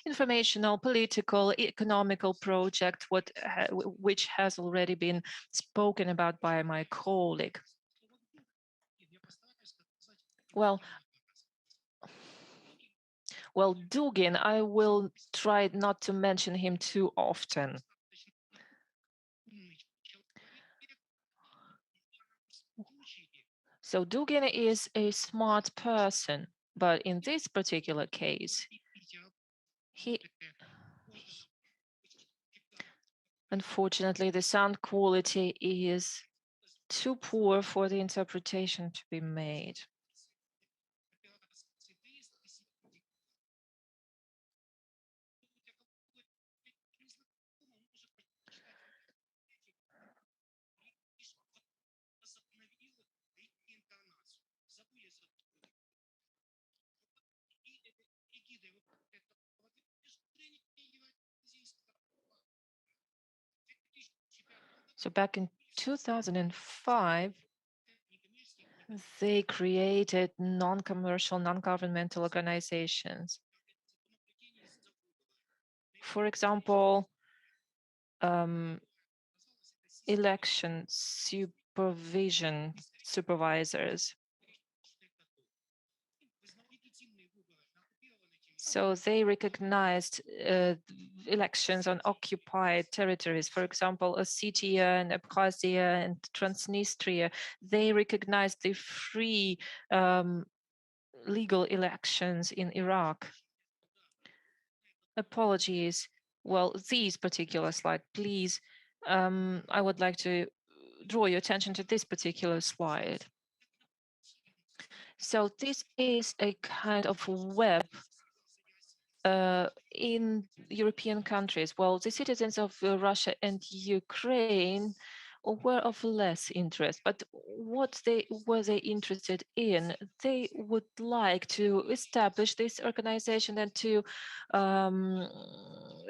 informational, political, economical project, which has already been spoken about by my colleague. Well, Dugin, I will try not to mention him too often. So Dugin is a smart person, but in this particular case, unfortunately, the sound quality is too poor for the interpretation to be made. So back in 2005, they created non-commercial, non-governmental organizations. For example, election supervisors. So they recognized elections on occupied territories, for example, Ossetia and Abkhazia and Transnistria. They recognized the free legal elections in Iraq. Apologies. Well, these particular slide, please. I would like to draw your attention to this particular slide. So this is a kind of web in European countries. Well, the citizens of Russia and Ukraine were of less interest, but what were they interested in? They would like to establish this organization and to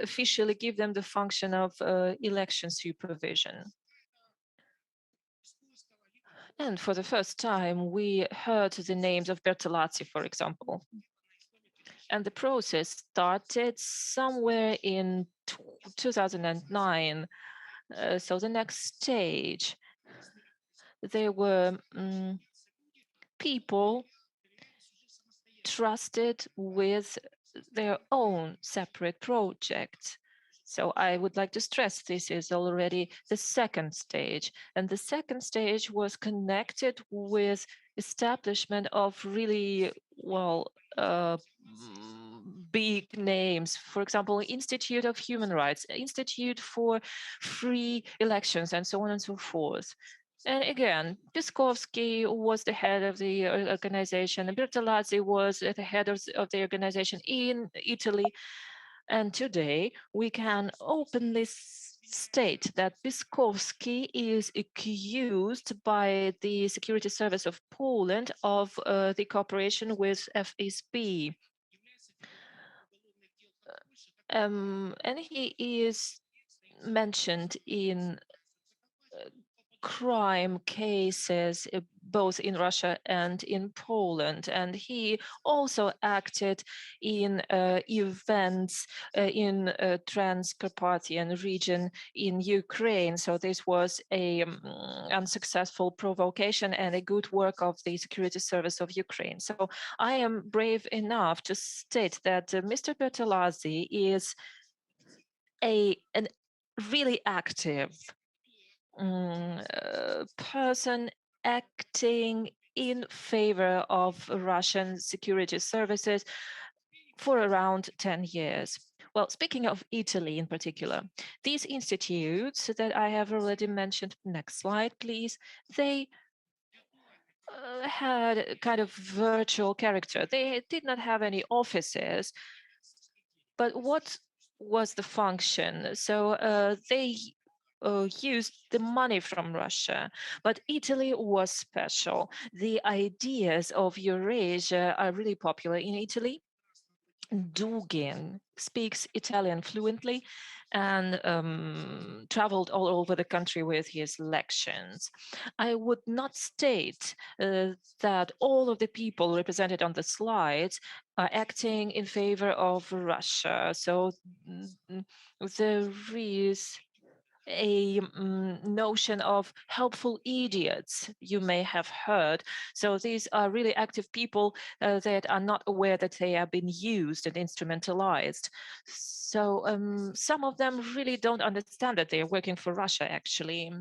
officially give them the function of election supervision. And for the first time, we heard the names of Bertolazzi, for example. And the process started somewhere in 2009. So the next stage, there were people trusted with their own separate projects. So I would like to stress this is already the second stage. And the second stage was connected with establishment of really, well, big names. For example, Institute of Human Rights, Institute for Free Elections, and so on and so forth. And again, Piskovsky was the head of the organization, and Bertolazzi was the head of the organization in Italy. And today we can openly state that Piskovsky is accused by the Security Service of Poland of the cooperation with FSB. And he is mentioned in crime cases both in Russia and in Poland, and he also acted in events in Transcarpathian region in Ukraine. So this was a unsuccessful provocation and a good work of the Security Service of Ukraine. So I am brave enough to state that Mr. Bertolazzi is an really active person acting in favor of Russian security services for around 10 years. Well, speaking of Italy in particular, these institutes that I have already mentioned, next slide, please, they had a kind of virtual character. They did not have any offices, but what was the function? So they used the money from Russia, but Italy was special. The ideas of Eurasia are really popular in Italy. Dugin speaks Italian fluently and traveled all over the country with his lections. I would not state that all of the people represented on the slides are acting in favor of Russia. So there is a notion of helpful idiots you may have heard. So these are really active people that are not aware that they are being used and instrumentalized. So some of them really don't understand that they are working for Russia, actually.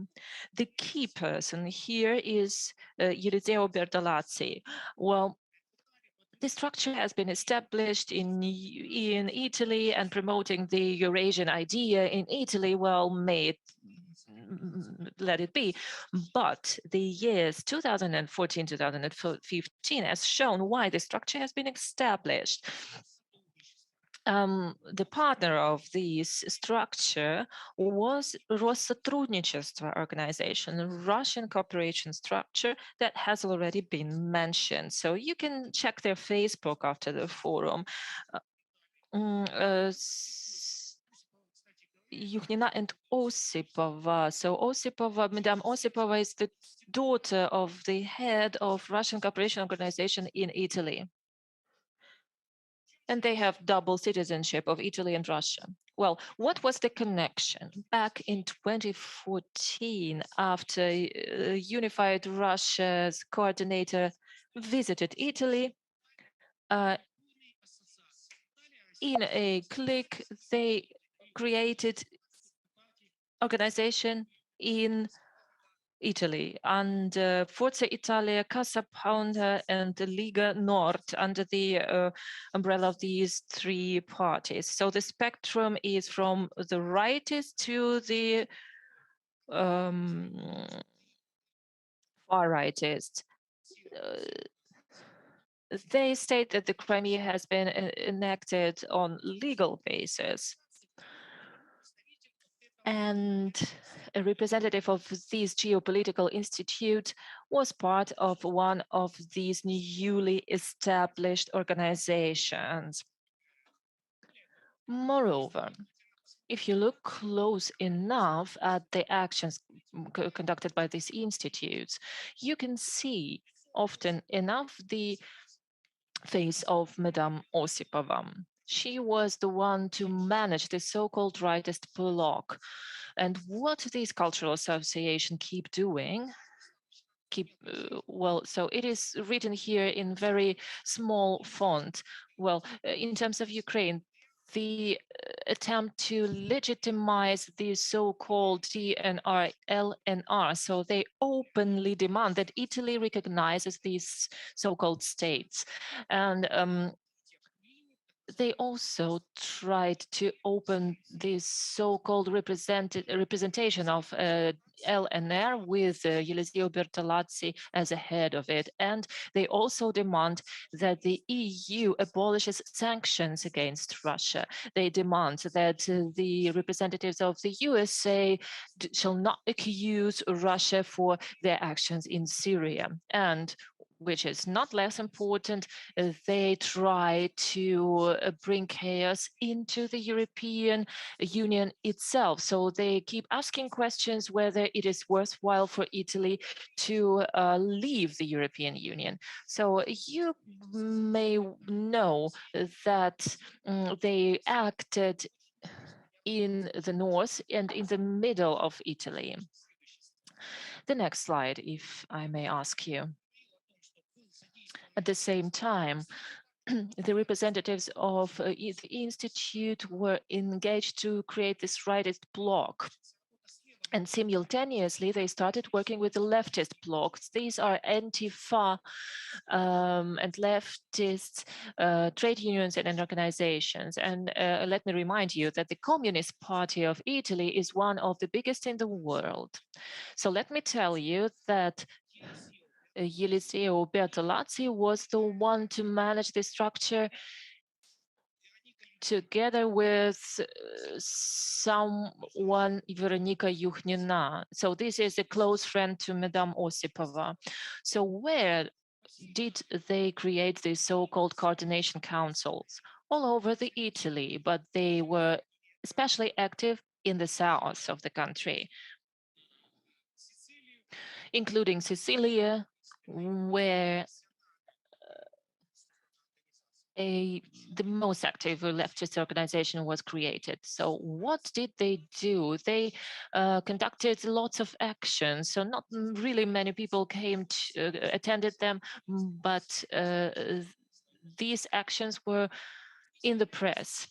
The key person here is Eliseo Bertolazzi. Well, the structure has been established in Italy, and promoting the Eurasian idea in Italy, well, let it be. But the years 2014, 2015 has shown why the structure has been established. The partner of this structure was Россотрудничество organization, a Russian cooperation structure that has already been mentioned. So you can check their Facebook after the forum. Yukhnina and Osipova. So Osipova, Madame Osipova is the daughter of the head of Russian cooperation organization in Italy. And they have double citizenship of Italy and Russia. Well, what was the connection? Back in 2014, after Unified Russia's coordinator visited Italy, in a click, they created organization in Italy under Forza Italia, Casa Pound, and the Liga Nord, under the umbrella of these three parties. So the spectrum is from the rightist to the far rightist. They state that the Crimea has been enacted on legal basis. And a representative of this geopolitical institute was part of one of these newly established organizations. Moreover, if you look close enough at the actions conducted by these institutes, you can see often enough the face of Madame Osipova. She was the one to manage the so-called rightist bloc. And what these cultural associations keep doing, so it is written here in very small font. Well, in terms of Ukraine, the attempt to legitimize the so-called DNR, LNR. So they openly demand that Italy recognizes these so-called states. And they also tried to open this so-called representation of LNR with Eliseo Bertolazzi as a head of it. And they also demand that the EU abolishes sanctions against Russia. They demand that the representatives of the USA shall not accuse Russia for their actions in Syria. And which is not less important, they try to bring chaos into the European Union itself. So they keep asking questions whether it is worthwhile for Italy to leave the European Union. So you may know that they acted in the north and in the middle of Italy. The next slide, if I may ask you. At the same time, the representatives of the institute were engaged to create this rightist bloc. And simultaneously, they started working with the leftist blocs. These are Antifa and leftist trade unions and organizations. And let me remind you that the Communist Party of Italy is one of the biggest in the world. So let me tell you that Eliseo Bertolazzi was the one to manage the structure together with someone, Veronika Yuhnina. So this is a close friend to Madame Osipova. So where did they create these so-called coordination councils? All over the Italy, but they were especially active in the south of the country, including Sicilia, where the most active leftist organization was created. So what did they do? They conducted lots of actions. So not really many people came to attended them, but these actions were in the press.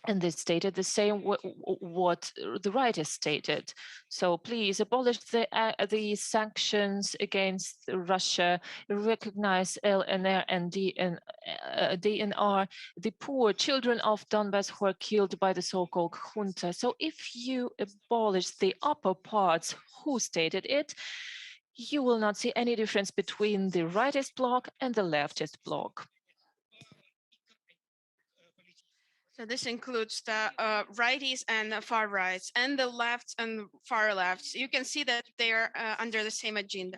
And they stated the same what the writers stated. So please abolish the sanctions against Russia, recognize LNR and DNR, the poor children of Donbass who are killed by the so-called junta. So if you abolish the upper parts who stated it, you will not see any difference between the rightist bloc and the leftist bloc.
So this includes the righties and the far rights and the lefts and far lefts. You can see that they're under the same agenda.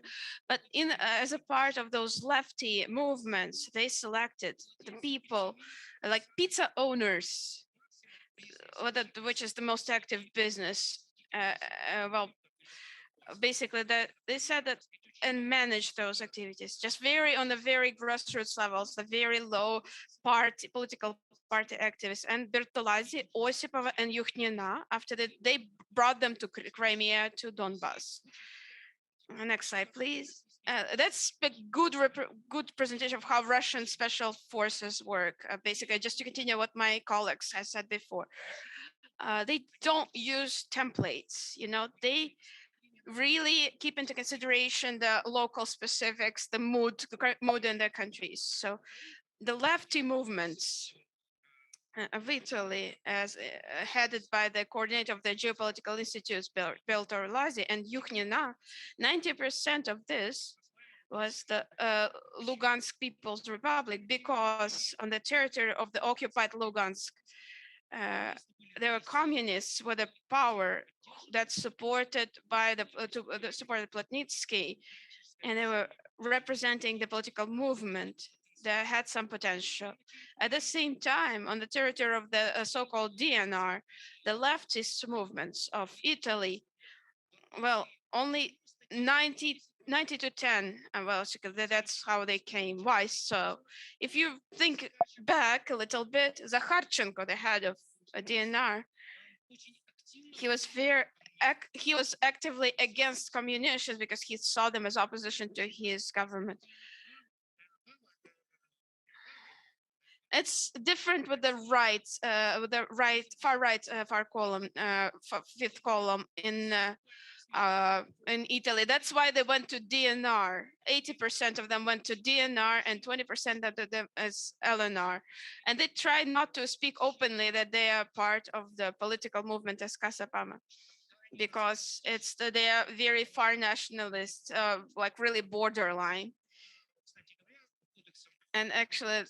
But as a part of those lefty movements, they selected the people like pizza owners, which is the most active business. Well, basically, they said that and manage those activities just on the very grassroots levels, the very low political party activists, and Bertolazzi, Osipova, and Yuhnina, after that, they brought them to Crimea, to Donbass. Next slide, please. That's a good presentation of how Russian special forces work. Basically, just to continue what my colleagues have said before, they don't use templates. They really keep into consideration the local specifics, the mood in their countries. So the lefty movements of Italy, as headed by the coordinator of the geopolitical institutes, Bertolazzi and Yuhnina, 90% of this was the Lugansk People's Republic, because on the territory of the occupied Lugansk, there were communists with a power that's supported by supported Plotnitsky, and they were representing the political movement that had some potential. At the same time, on the territory of the so-called DNR, the leftist movements of Italy, well, only 90 90 to 10. Well, that's how they came. Why so? If you think back a little bit, Zakharchenko, the head of DNR, he was actively against communists because he saw them as opposition to his government. It's different with the far column, fifth column in Italy. That's why they went to DNR. 80% of them went to DNR and 20% of them as LNR. And they try not to speak openly that they are part of the political movement as Kasapama, because they are very far nationalists, like really borderline. And actually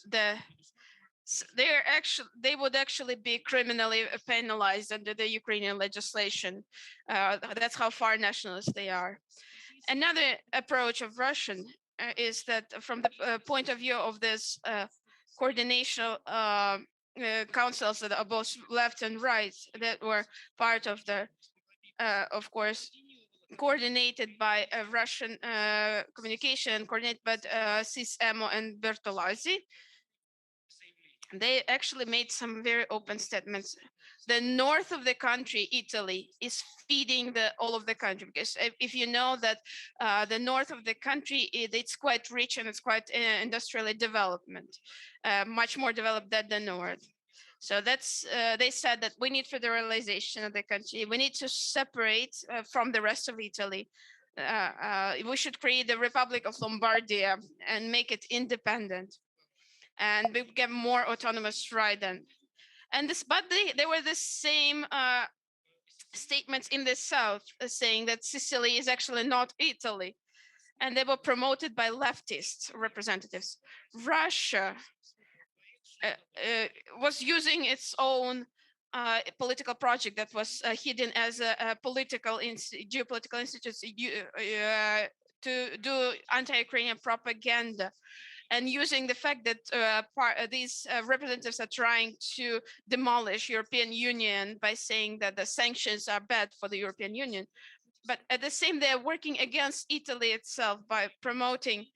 they would actually be criminally penalized under the Ukrainian legislation. That's how far nationalist they are. Another approach of Russian is that from the point of view of this coordination councils that are both left and right that were part of the, of course, coordinated by Russian communication, coordinated by Cis-Emo and Bertolazzi. They actually made some very open statements. The north of the country, Italy, is feeding all of the country, because if you know that the north of the country, it's quite rich and it's quite industrially development, much more developed than the north. So that's they said that we need federalization of the country. We need to separate from the rest of Italy. We should create the Republic of Lombardia and make it independent, and we get more autonomous right then. And but they were the same statements in the south saying that Sicily is actually not Italy, and they were promoted by leftist representatives. Russia was using its own political project that was hidden as a geopolitical institute to do anti-Ukrainian propaganda, and using the fact that these representatives are trying to demolish European Union by saying that the sanctions are bad for the European Union. But at the same, they're working against Italy itself by promoting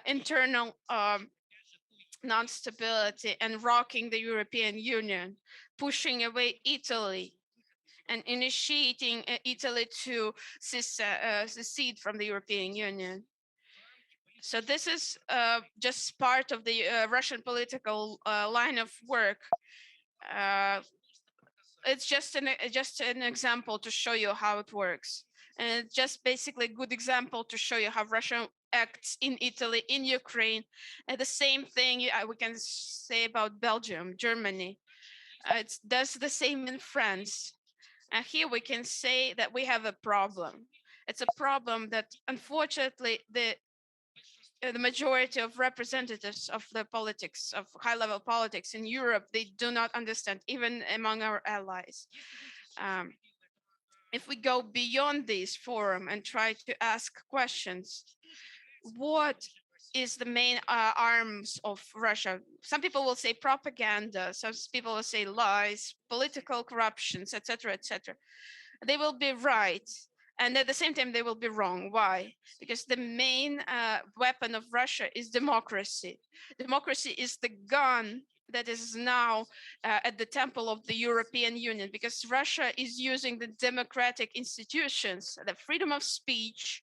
internal non-stability and rocking the European Union, pushing away Italy and initiating Italy to secede from the European Union. So this is just part of the Russian political line of work. It's just an example to show you how it works. And just basically a good example to show you how Russia acts in Italy, in Ukraine. And the same thing we can say about Belgium, Germany. It does the same in France. And here we can say that we have a problem. It's a problem that unfortunately the majority of representatives of the politics, of high-level politics in Europe, they do not understand, even among our allies. If we go beyond this forum and try to ask questions, what is the main arms of Russia? Some people will say propaganda, some people will say lies, political corruptions, etc., etc. They will be right. And at the same time, they will be wrong. Why? Because the main weapon of Russia is democracy. Democracy is the gun that is now at the temple of the European Union, because Russia is using the democratic institutions, the freedom of speech,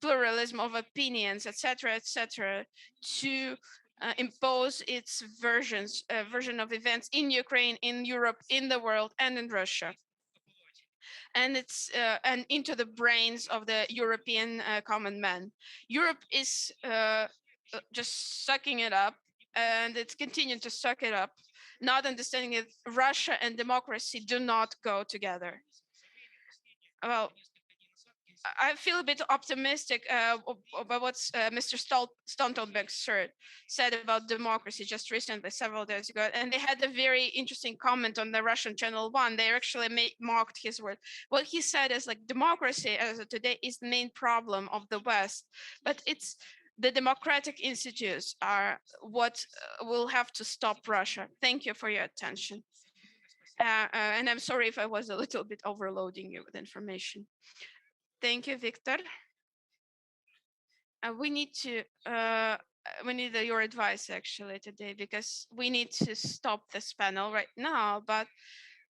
pluralism of opinions, etc., etc., to impose its version of events in Ukraine, in Europe, in the world, and in Russia. And it's and into the brains of the European common man. Europe is just sucking it up, and it's continuing to suck it up, not understanding that Russia and democracy do not go together. Well, I feel a bit optimistic about what Mr. Stoltenberg said about democracy just recently, several days ago. And they had a very interesting comment on the Russian Channel 1. They actually mocked his word. What he said is like democracy as of today is the main problem of the West, but it's the democratic institutes are what will have to stop Russia. Thank you for your attention. And I'm sorry if I was a little bit overloading you with information. Thank you, Victor. we need your advice actually today, because we need to stop this panel right now, but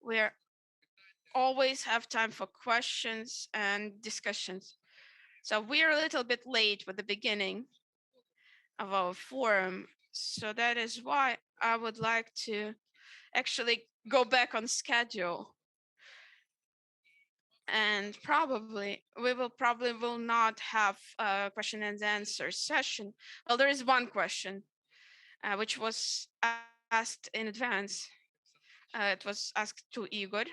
we're always have time for questions and discussions. So we're a little bit late with the beginning of our forum. So that is why I would like to actually go back on schedule. And we will not have a question and answer session. Well, there is one question which was asked in advance. It was asked to Igor.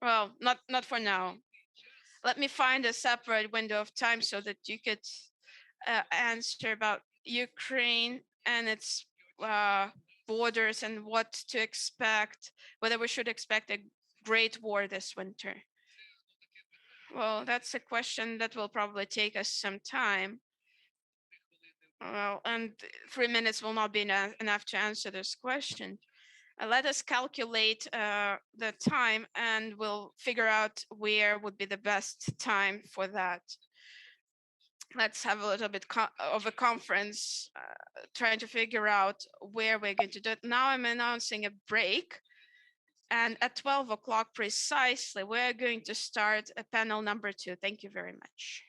Well, not for now. Let me find a separate window of time so that you could answer about Ukraine and its borders and what to expect, whether we should expect a great war this winter. Well, that's a question that will probably take us some time. Well, and 3 minutes will not be enough to answer this question. Let us calculate the time and we'll figure out where would be the best time for that. Let's have a little bit of a conference trying to figure out where we're going to do it. Now I'm announcing a break. And at 12 o'clock precisely, we're going to start panel number 2. Thank you very much.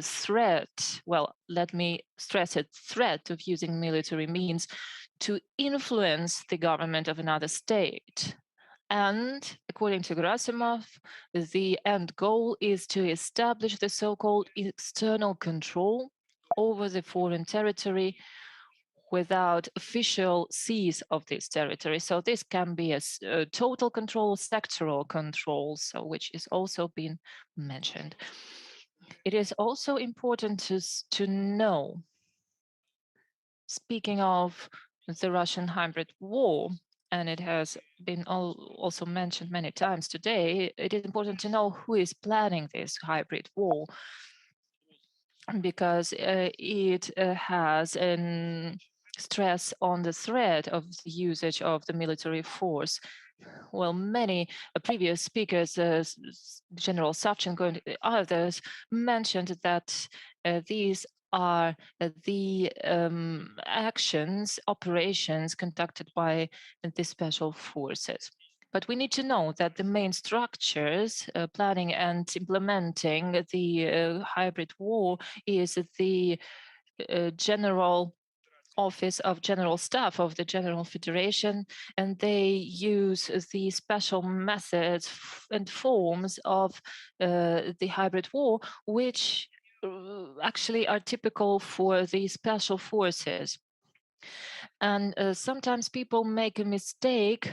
threat, well, let me stress it, threat of using military means to influence the government of another state. And according to Gerasimov, the end goal is to establish the so-called external control over the foreign territory without official seize of this territory. So this can be a total control, sectoral control, so which is also been mentioned. It is also important to know, speaking of the Russian hybrid war, and it has been also mentioned many times today, it is important to know who is planning this hybrid war, because it has a stress on the threat of the usage of the military force. Well, many previous speakers, General Savchenko and others, mentioned that these are the actions, operations conducted by the special forces. But we need to know that the main structures, planning and implementing the hybrid war is the General Office of General Staff of the General Federation, and they use the special methods and forms of the hybrid war, which actually are typical for the special forces. And sometimes people make a mistake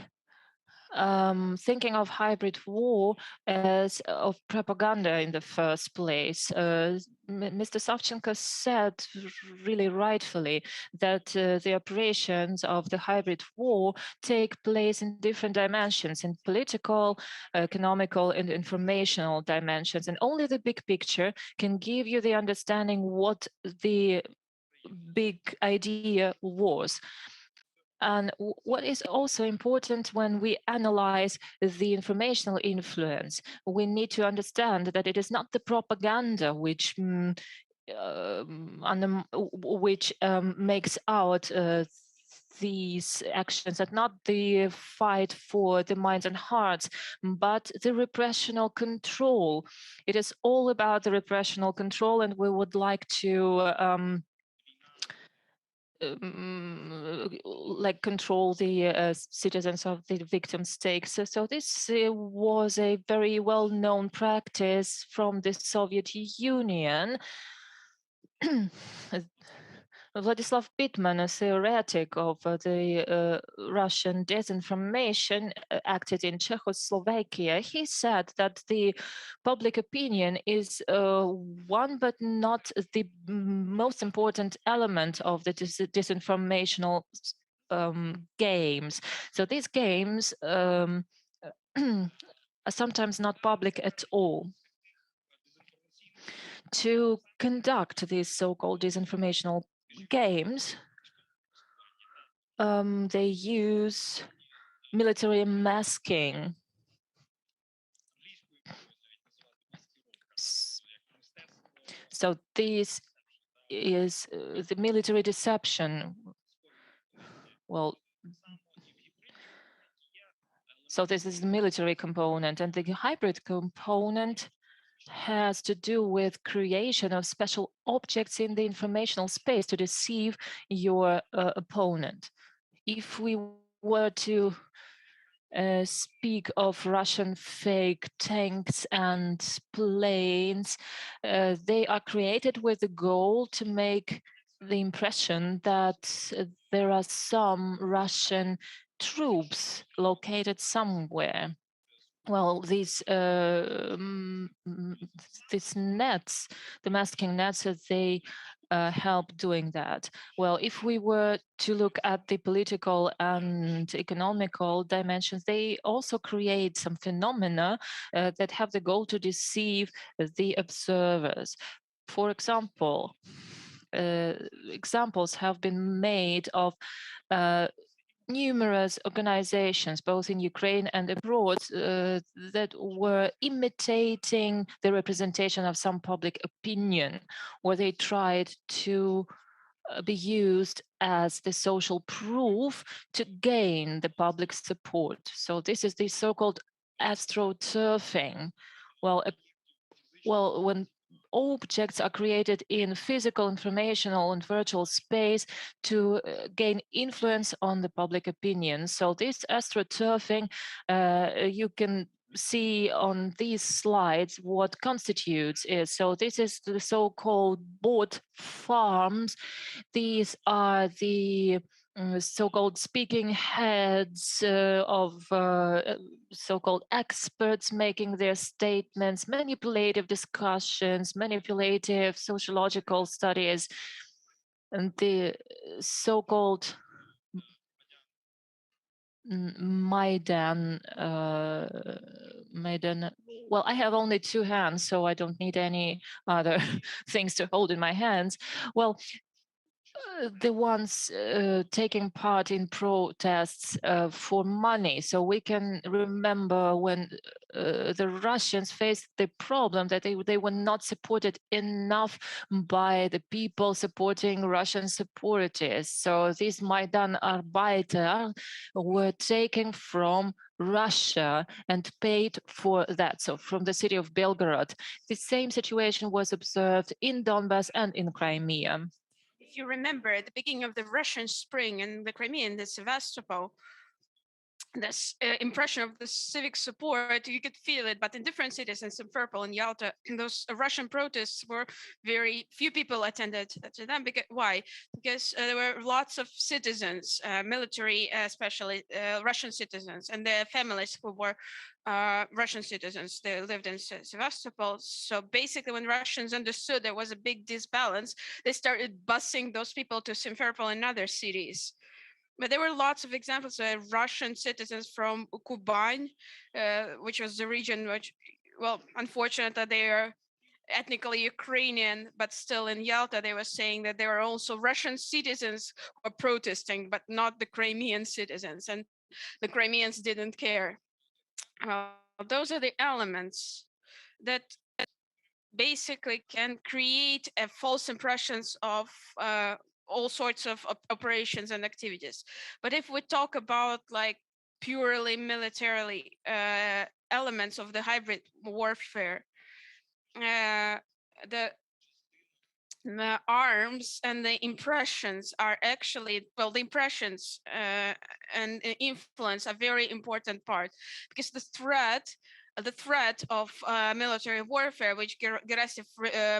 thinking of hybrid war as of propaganda in the first place. Mr. Savchenko said really rightfully that the operations of the hybrid war take place in different dimensions, in political, economical, and informational dimensions. And only the big picture can give you the understanding what the big idea was. And what is also important when we analyze the informational influence, we need to understand that it is not the propaganda which makes out these actions, and not the fight for the minds and hearts, but the repressional control. It is all about the repressional control, and we would like to like control the citizens of the victim states. So this was a very well-known practice from the Soviet Union. Vladislav Bittman, a theoretic of the Russian disinformation, acted in Czechoslovakia. He said that the public opinion is one, but not the most important element of the disinformational games. So these games are sometimes not public at all. To conduct these so-called disinformational games, they use military masking. So this is the military deception. Well, so this is the military component, and the hybrid component has to do with creation of special objects in the informational space to deceive your opponent. If we were to speak of Russian fake tanks and planes, they are created with the goal to make the impression that there are some Russian troops located somewhere. Well, these nets, the masking nets, they help doing that. Well, if we were to look at the political and economical dimensions, they also create some phenomena that have the goal to deceive the observers. For example, examples have been made of numerous organizations, both in Ukraine and abroad, that were imitating the representation of some public opinion, where they tried to be used as the social proof to gain the public support. So this is the so-called astroturfing. Well, when objects are created in physical, informational, and virtual space to gain influence on the public opinion. So this astroturfing, you can see on these slides what constitutes it. So this is the so-called bot farms. These are the so-called speaking heads of so-called experts making their statements, manipulative discussions, manipulative sociological studies, and the so-called Maidan. Well, I have only two hands, so I don't need any other things to hold in my hands. Well, the ones taking part in protests for money. So we can remember when the Russians faced the problem that they were not supported enough by the people supporting Russian separatists. So these Maidan Arbeiter were taken from Russia and paid for that. So from the city of Belgorod, the same situation was observed in Donbass and in Crimea.
If you remember at the beginning of the Russian spring in the Crimea and the Sevastopol, this impression of the civic support, you could feel it, but in different cities, in Simferopol and Yalta, those Russian protests were very few people attended to them. Because why? Because there were lots of citizens, military, especially Russian citizens, and their families who were Russian citizens. They lived in Sevastopol. So basically, when Russians understood there was a big disbalance, they started busing those people to Simferopol and other cities. But there were lots of examples of Russian citizens from Kuban, which was the region which, well, unfortunately, they are ethnically Ukrainian, but still in Yalta, they were saying that there are also Russian citizens who are protesting, but not the Crimean citizens, and the Crimeans didn't care. Those are the elements that basically can create false impressions of all sorts of operations and activities. But if we talk about like purely militarily elements of the hybrid warfare, the arms and the impressions are actually, well, the impressions and influence are very important part, because the threat of military warfare, which Gerasim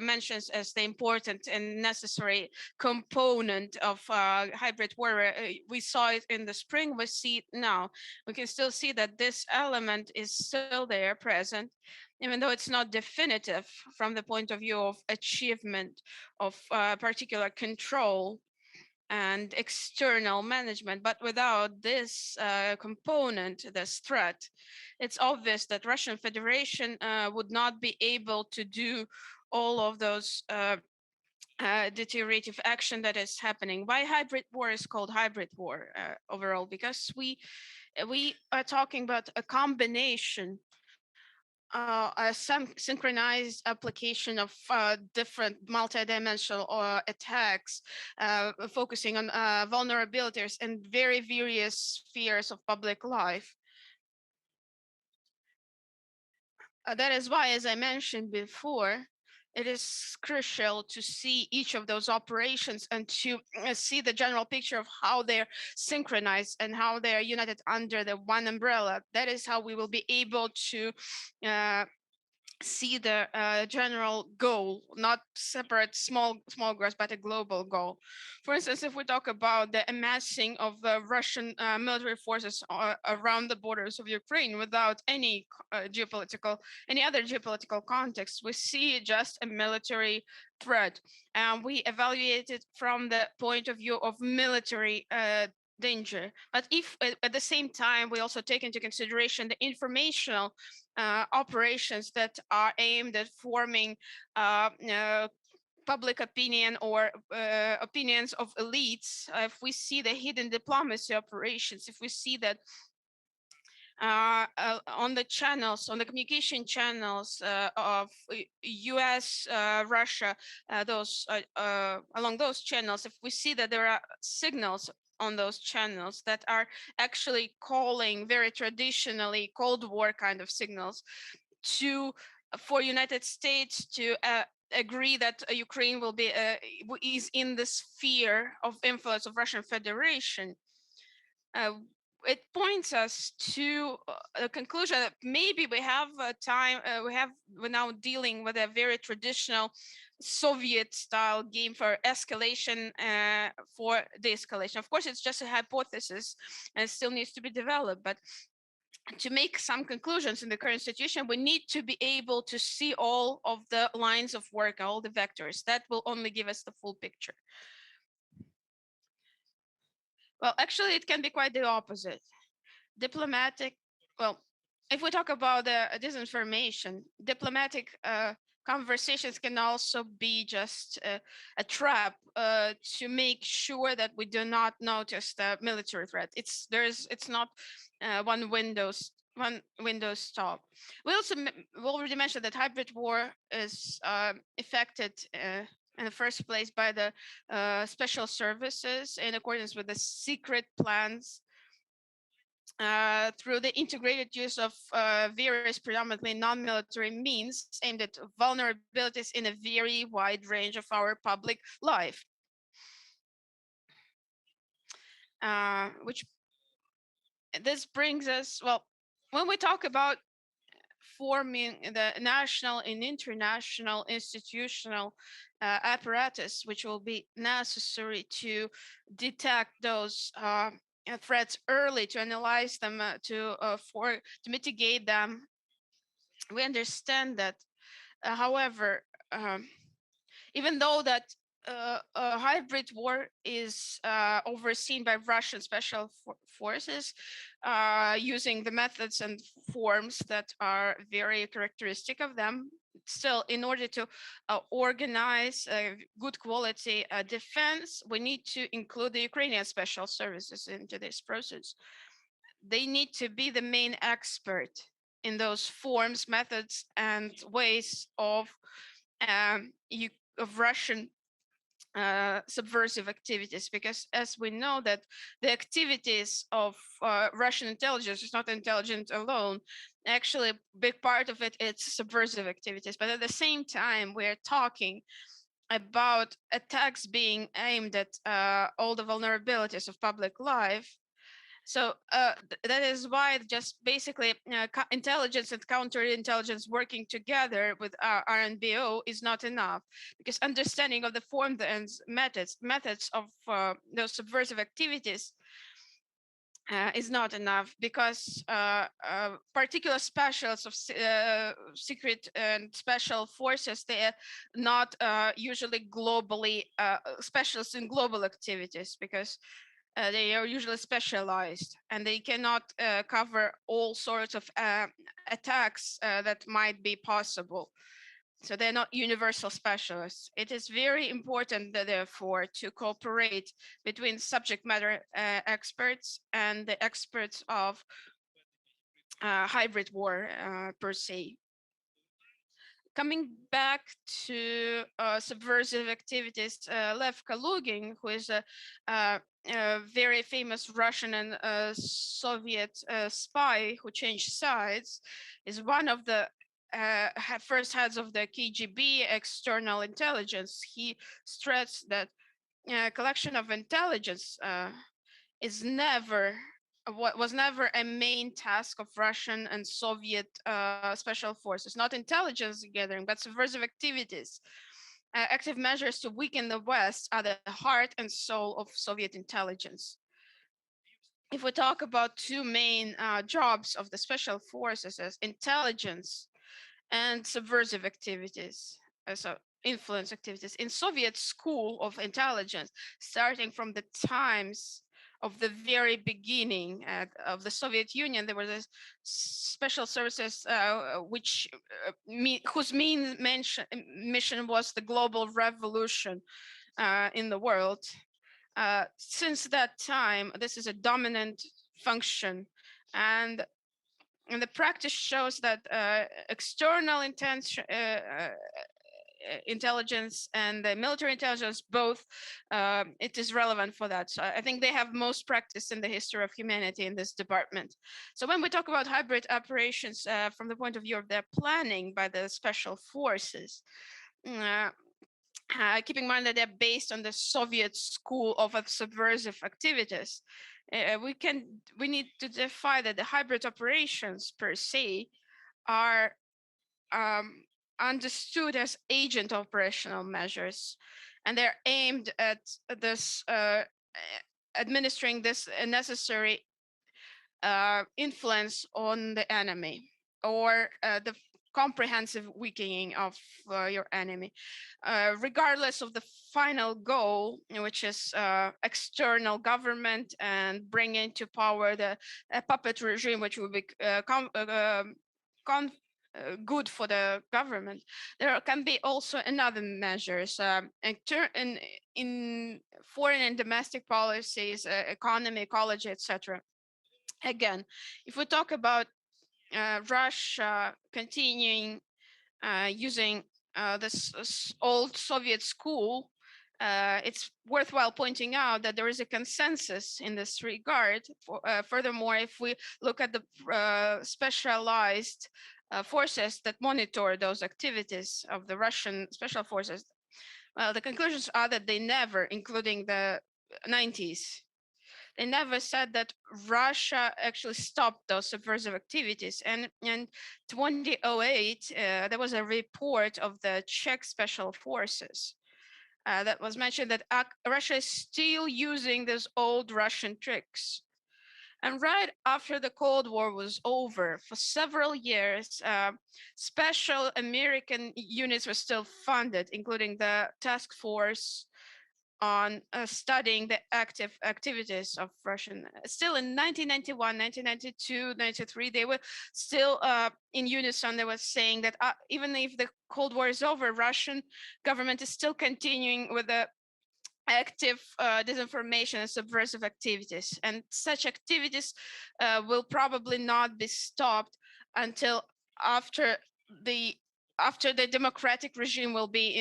mentions as the important and necessary component of hybrid warfare, we saw it in the spring, we see it now. We can still see that this element is still there, present, even though it's not definitive from the point of view of achievement of particular control and external management. But without this component, this threat, it's obvious that Russian Federation would not be able to do all of those deteriorative action that is happening. Why hybrid war is called hybrid war overall? Because we are talking about a combination, some synchronized application of different multidimensional attacks, focusing on vulnerabilities in very various spheres of public life. That is why, as I mentioned before, it is crucial to see each of those operations and to see the general picture of how they're synchronized and how they're united under the one umbrella. That is how we will be able to see the general goal, not separate small goals, but a global goal. For instance, if we talk about the amassing of the Russian military forces around the borders of Ukraine without any any other geopolitical context, we see just a military threat. And we evaluate it from the point of view of military danger. But if at the same time we also take into consideration the informational operations that are aimed at forming public opinion or opinions of elites, if we see the hidden diplomacy operations, if we see that on the channels, on the communication channels of US, Russia, along those channels, if we see that there are signals on those channels that are actually calling very traditionally Cold War kind of signals for United States to agree that Ukraine will be is in the sphere of influence of Russian Federation, it points us to a conclusion that maybe we have we're now dealing with a very traditional Soviet-style game for escalation, for de-escalation. Of course, it's just a hypothesis and it still needs to be developed, but to make some conclusions in the current situation, we need to be able to see all of the lines of work, all the vectors. That will only give us the full picture. Well, actually, it can be quite the opposite. Diplomatic, well, if we talk about disinformation, diplomatic conversations can also be just a trap to make sure that we do not notice the military threat. It's not one window stop. We already mentioned that hybrid war is affected in the first place by the special services in accordance with the secret plans through the integrated use of various predominantly non-military means aimed at vulnerabilities in a very wide range of our public life. Which this brings us, well, when we talk about forming the national and international institutional apparatus, which will be necessary to detect those threats early, to analyze them, to mitigate them. We understand that, however, even though that a hybrid war is overseen by Russian special forces using the methods and forms that are very characteristic of them. Still, in order to organize a good quality defense, we need to include the Ukrainian special services into this process. They need to be the main expert in those forms, methods, and ways of Russian subversive activities, because as we know that the activities of Russian intelligence is not intelligence alone. Actually, a big part of it is subversive activities, but at the same time we're talking about attacks being aimed at all the vulnerabilities of public life. So that is why just basically intelligence and counterintelligence working together with RNBO is not enough, because understanding of the forms and methods of those subversive activities is not enough, because particular specialists of secret and special forces, they are not usually globally specialists in global activities, because they are usually specialized and they cannot cover all sorts of attacks that might be possible. So they're not universal specialists. It is very important, therefore, to cooperate between subject matter experts and the experts of hybrid war per se. Coming back to subversive activities, Lev Kalugin, who is a very famous Russian and Soviet spy who changed sides, is one of the first heads of the KGB external intelligence. He stressed that collection of intelligence is was never a main task of Russian and Soviet special forces, not intelligence gathering, but subversive activities. Active measures to weaken the West are the heart and soul of Soviet intelligence. If we talk about two main jobs of the special forces as intelligence and subversive activities, so influence activities, in Soviet school of intelligence, starting from the times of the very beginning of the Soviet Union, there were the special services whose main mission was the global revolution in the world. Since that time, this is a dominant function, and the practice shows that external intelligence and the military intelligence, both, it is relevant for that. So I think they have most practice in the history of humanity in this department. So when we talk about hybrid operations from the point of view of their planning by the special forces, keeping in mind that they're based on the Soviet school of subversive activities, we need to define that the hybrid operations per se are understood as agent operational measures, and they're aimed at this administering this necessary influence on the enemy, or the comprehensive weakening of your enemy, regardless of the final goal, which is external government and bringing to power the puppet regime, which will be good for the government. There can be also another measures in foreign and domestic policies, economy, ecology, etc. Again, if we talk about Russia continuing using this old Soviet school, it's worthwhile pointing out that there is a consensus in this regard. Furthermore, if we look at the specialized forces that monitor those activities of the Russian special forces, well, the conclusions are that they never, including the 90s, they never said that Russia actually stopped those subversive activities. And in 2008, there was a report of the Czech special forces that was mentioned that Russia is still using those old Russian tricks. And right after the Cold War was over, for several years, special American units were still funded, including the task force on studying the active activities of Russian. Still in 1991, 1992, 93, they were still in unison. They were saying that even if the Cold War is over, Russian government is still continuing with the active disinformation and subversive activities. And such activities will probably not be stopped until after the democratic regime will be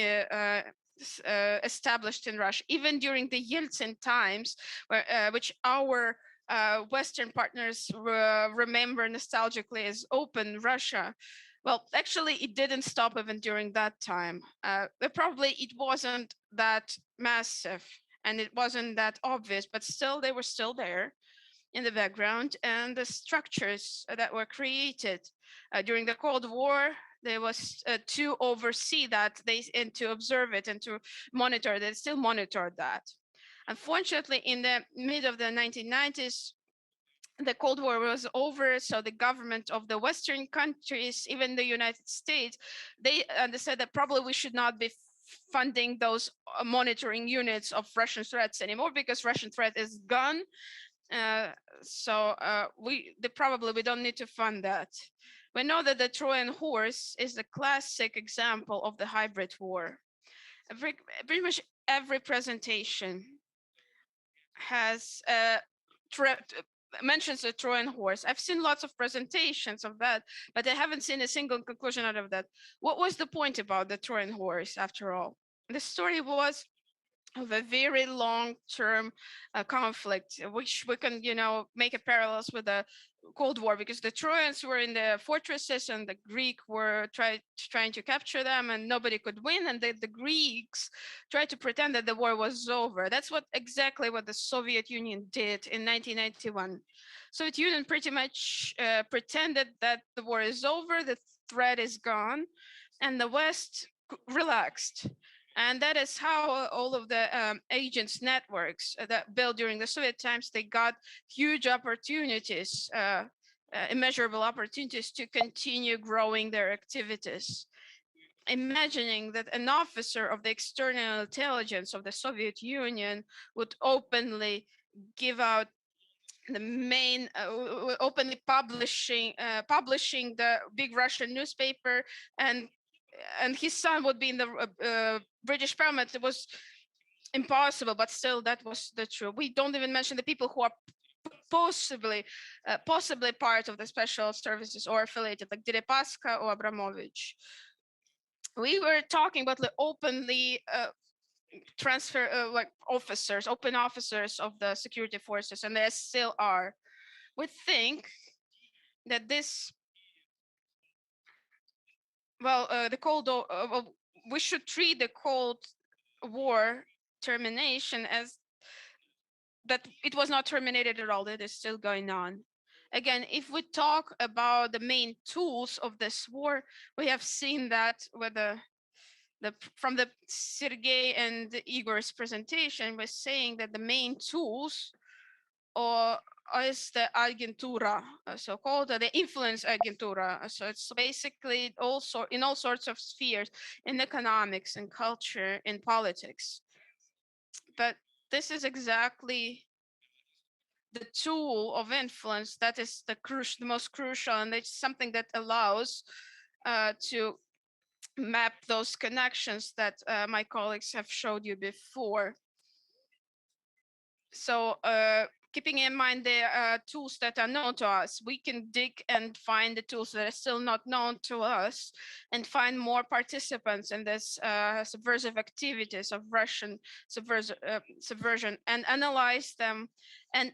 established in Russia. Even during the Yeltsin times, which our Western partners remember nostalgically as open Russia. Well, actually, it didn't stop even during that time. Probably it wasn't that massive and it wasn't that obvious, but still, they were still there in the background. And the structures that were created during the Cold War, there was to oversee that, and to observe it and to monitor. They still monitored that. Unfortunately, in the mid of the 1990s, the Cold War was over, so the government of the Western countries, even the United States, they understood that probably we should not be funding those monitoring units of Russian threats anymore, because Russian threat is gone. We don't need to fund that. We know that the Trojan horse is the classic example of the hybrid war. Pretty much every presentation has mentions a Trojan horse. I've seen lots of presentations of that, but I haven't seen a single conclusion out of that. What was the point about the Trojan horse, after all? The story was of a very long-term conflict, which we can, make a parallels with the Cold War, because the Trojans were in the fortresses and the Greek were trying to capture them, and nobody could win. And the Greeks tried to pretend that the war was over. That's exactly what the Soviet Union did in 1991. Soviet Union pretty much pretended that the war is over, the threat is gone, and the West relaxed. And that is how all of the agents networks that built during the Soviet times, they got huge opportunities, immeasurable opportunities to continue growing their activities. Imagining that an officer of the external intelligence of the Soviet Union would openly give out the main openly publishing the big Russian newspaper, and his son would be in the British Parliament. It was impossible, but still that was the truth. We don't even mention the people who are possibly part of the special services or affiliated, like Deripaska or Abramovich. We were talking about the openly transfer like open officers of the security forces, and there still are. We think that this, the Cold we should treat the Cold War termination as that it was not terminated at all, that is still going on. Again, if we talk about the main tools of this war, we have seen that with from the Sergei and Igor's presentation was saying that the main tools is the agentura, so-called the influence agentura. So it's basically also in all sorts of spheres, in economics and culture, in politics. But this is exactly the tool of influence that is the most crucial, and it's something that allows to map those connections that my colleagues have showed you before. So keeping in mind the tools that are known to us, we can dig and find the tools that are still not known to us and find more participants in this subversive activities of Russian subversion and analyze them and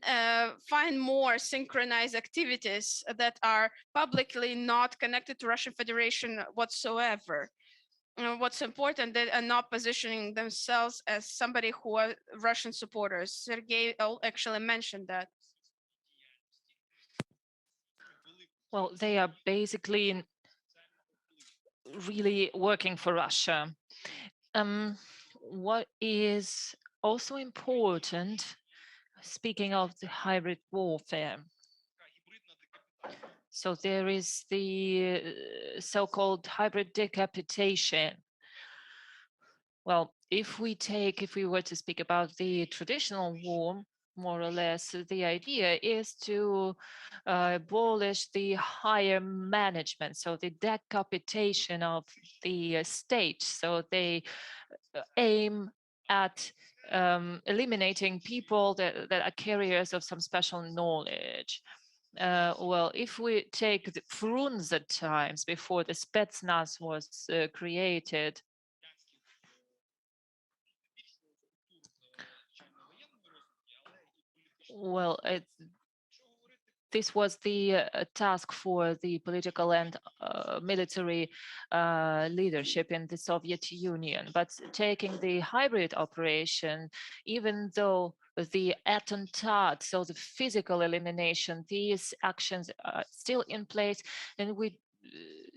find more synchronized activities that are publicly not connected to Russian Federation whatsoever. What's important, they are not positioning themselves as somebody who are Russian supporters. Sergei actually mentioned that.
Well, they are basically really working for Russia. What is also important, speaking of the hybrid warfare, so there is the so-called hybrid decapitation. Well, if we were to speak about the traditional war, more or less, the idea is to abolish the higher management, so the decapitation of the state. So they aim at eliminating people that are carriers of some special knowledge. Well, if we take the Frunze times before the Spetsnaz was created, well, this was the task for the political and military leadership in the Soviet Union. But taking the hybrid operation, even though the attentat, so the physical elimination, these actions are still in place, and we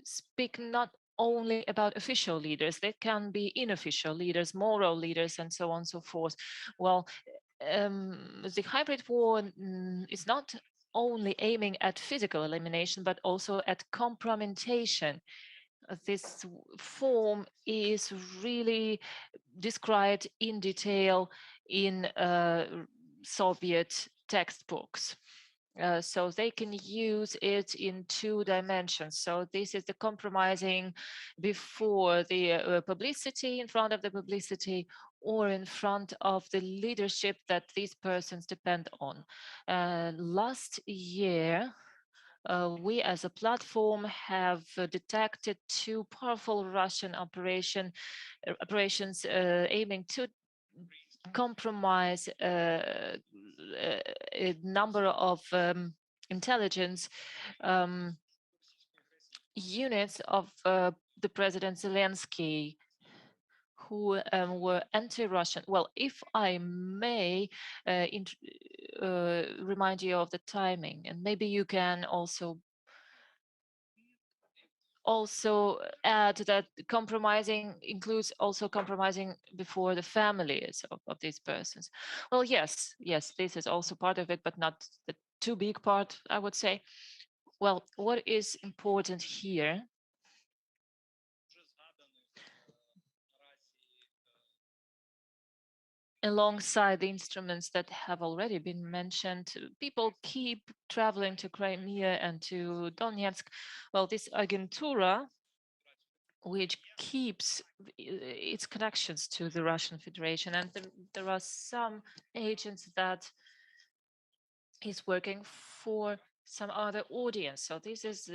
speak not only about official leaders, they can be unofficial leaders, moral leaders, and so on and so forth. Well, the hybrid war is not only aiming at physical elimination, but also at compromitation. This form is really described in detail in Soviet textbooks. So they can use it in 2 dimensions. So this is the compromising before the publicity, in front of the publicity, or in front of the leadership that these persons depend on. Last year, we as a platform have detected 2 powerful Russian operations aiming to compromise a number of intelligence units of the President Zelensky, who were anti-Russian. Well, if I may remind you of the timing, and maybe you can also add that compromising includes also compromising before the families of these persons. Well, yes, this is also part of it, but not the too big part, I would say. Well, what is important here alongside the instruments that have already been mentioned, people keep traveling to Crimea and to Donetsk. Well, this agentura, which keeps its connections to the Russian Federation, and there are some agents that is working for some other audience. So this is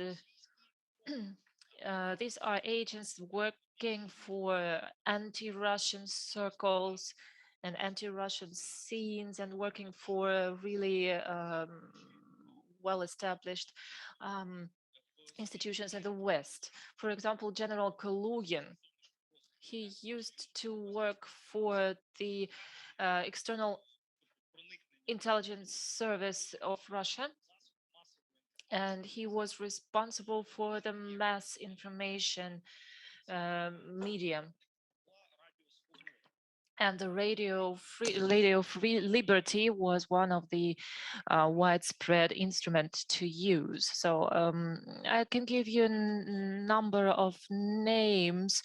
these are agents working for anti-Russian circles and anti-Russian scenes, and working for really well-established institutions in the West. For example, General Kalugin, He used to work for the external intelligence service of Russia, and he was responsible for the mass information media. And the Radio Free Liberty was one of the widespread instruments to use. So I can give you a number of names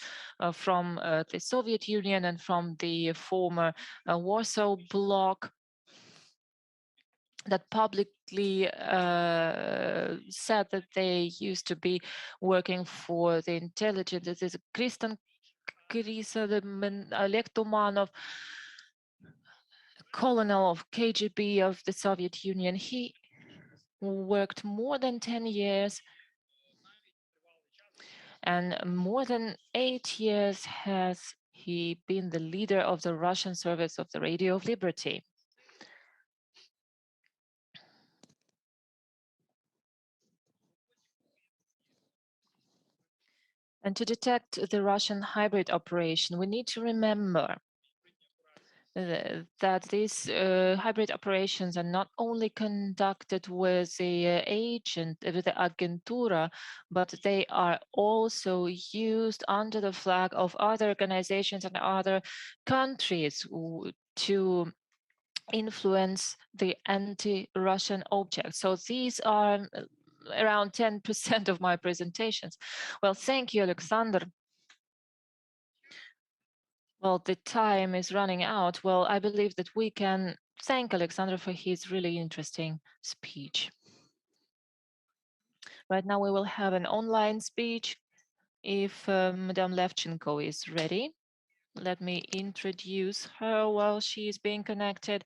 from the Soviet Union and from the former Warsaw Bloc that publicly said that they used to be working for the intelligence. This is Kristan Krisa, Oleg Tumanov, colonel of KGB of the Soviet Union. He worked more than 10 years, and more than 8 years has he been the leader of the Russian service of the Radio of Liberty. And to detect the Russian hybrid operation, we need to remember that these hybrid operations are not only conducted with the agent, with the agentura, but they are also used under the flag of other organizations and other countries to influence the anti-Russian objects. So these are around 10% of my presentations. Well, thank you, Alexander. Well, the time is running out. Well, I believe that we can thank Alexander for his really interesting speech. Right now, we will have an online speech. If Madame Levchenko is ready, let me introduce her while she is being connected.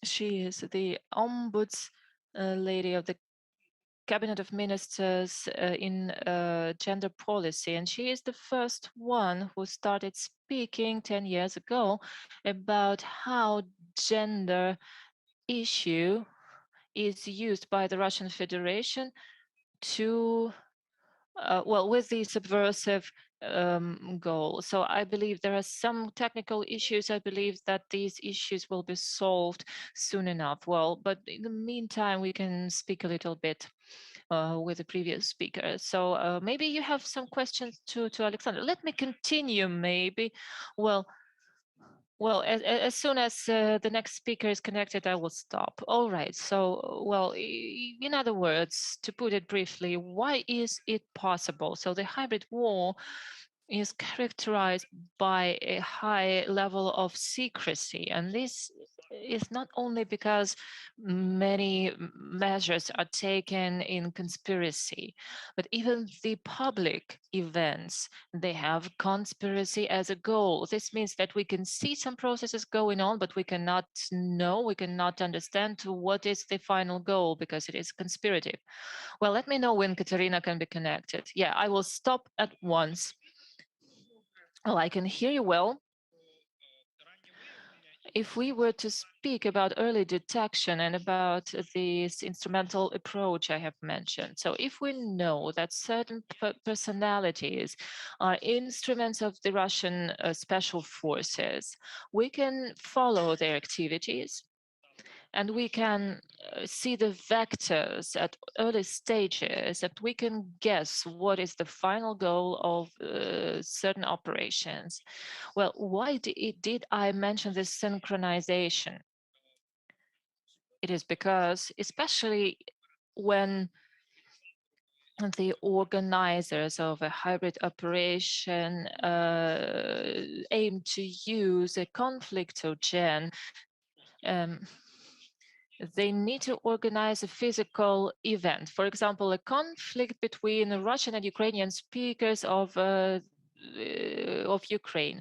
She is the Ombuds lady of the Cabinet of Ministers in gender policy, and she is the first one who started speaking 10 years ago about how gender issue is used by the Russian Federation to, well, with the subversive goal. So I believe there are some technical issues. I believe that these issues will be solved soon enough. Well, but in the meantime, we can speak a little bit with the previous speaker. So maybe you have some questions to Alexander. Let me continue maybe. Well, as soon as the next speaker is connected, I will stop. All right. So, well, in other words, to put it briefly, why is it possible? So the hybrid war is characterized by a high level of secrecy, and this is not only because many measures are taken in conspiracy, but even the public events, they have conspiracy as a goal. This means that we can see some processes going on, but we cannot know, we cannot understand what is the final goal because it is conspirative. Well, let me know when Katerina can be connected. Yeah, I will stop at once. Well, I can hear you well. If we were to speak about early detection and about this instrumental approach I have mentioned, so if we know that certain personalities are instruments of the Russian special forces, we can follow their activities and we can see the vectors at early stages, and we can guess what is the final goal of certain operations. Well, why did I mention this synchronization? It is because, especially when the organizers of a hybrid operation aim to use a conflictogen, they need to organize a physical event. For example, a conflict between Russian and Ukrainian speakers of Ukraine.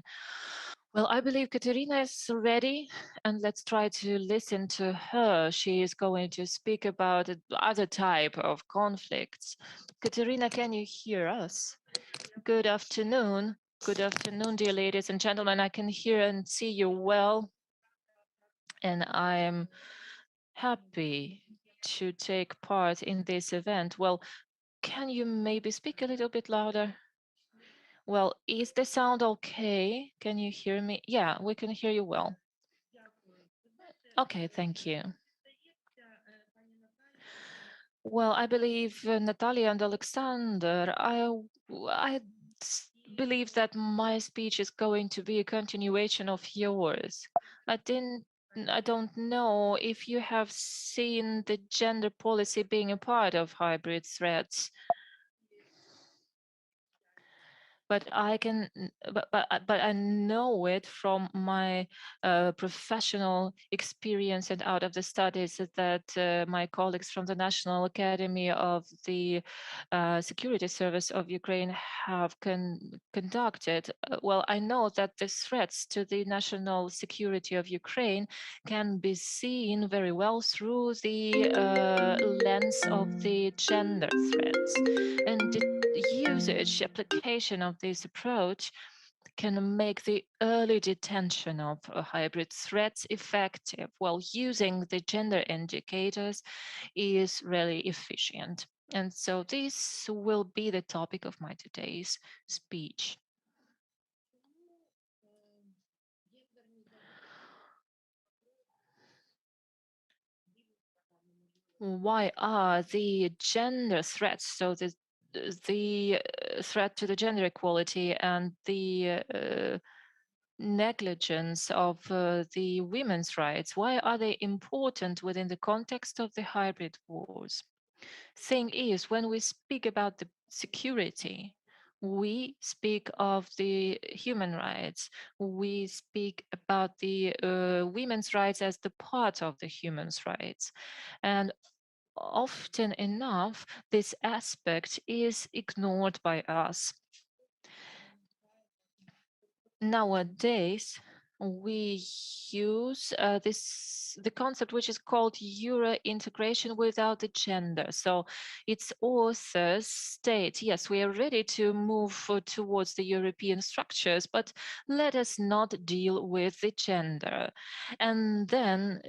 Well, I believe Katerina is ready, and let's try to listen to her. She is going to speak about other type of conflicts. Katerina, can you hear us? Good afternoon. Good afternoon, dear ladies and gentlemen. I can hear and see you well, and I am happy to take part in this event. Well, can you maybe speak a little bit louder? Well, is the sound okay? Can you hear me? Yeah, we can hear you well. Okay, thank you. Well, I believe Natalia and Alexander, believe that my speech is going to be a continuation of yours. I don't know if you have seen the gender policy being a part of hybrid threats. But I can, but I know it from my professional experience and out of the studies that my colleagues from the National Academy of the Security Service of Ukraine have conducted. Well, I know that the threats to the national security of Ukraine can be seen very well through the lens of the gender threats, and the usage application of this approach can make the early detection of hybrid threats effective, while using the gender indicators is really efficient. And so this will be the topic of my today's speech. Why are the gender threats, so the threat to the gender equality and the negligence of the women's rights, why are they important within the context of the hybrid wars? Thing is, when we speak about the security, we speak of the human rights. We speak about the women's rights as the part of the human's rights. And often enough, this aspect is ignored by us. Nowadays, we use the concept which is called Euro integration without the gender. So its authors state, yes, we are ready to move towards the European structures, but let us not deal with the gender. And then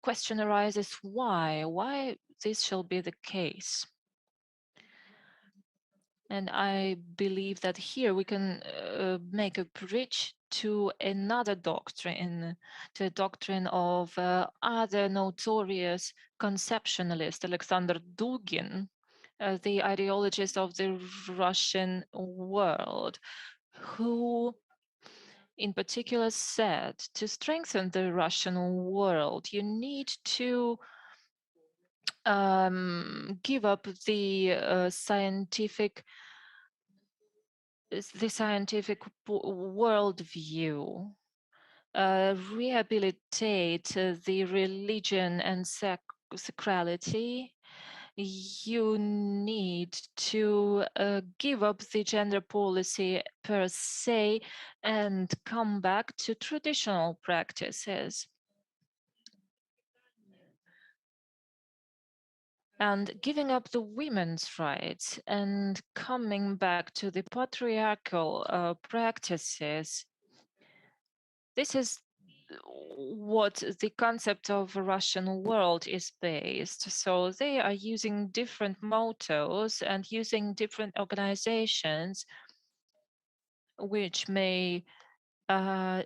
question arises, why this shall be the case? And I believe that here we can make a bridge to another doctrine, to a doctrine of other notorious conceptualist, Alexander Dugin, the ideologist of the Russian world, who in particular said to strengthen the Russian world, you need to give up the scientific worldview, rehabilitate the religion and sacrality. You need to give up the gender policy per se and come back to traditional practices. And giving up the women's rights and coming back to the patriarchal practices, this is what the concept of a Russian world is based. So they are using different mottos and using different organizations, which may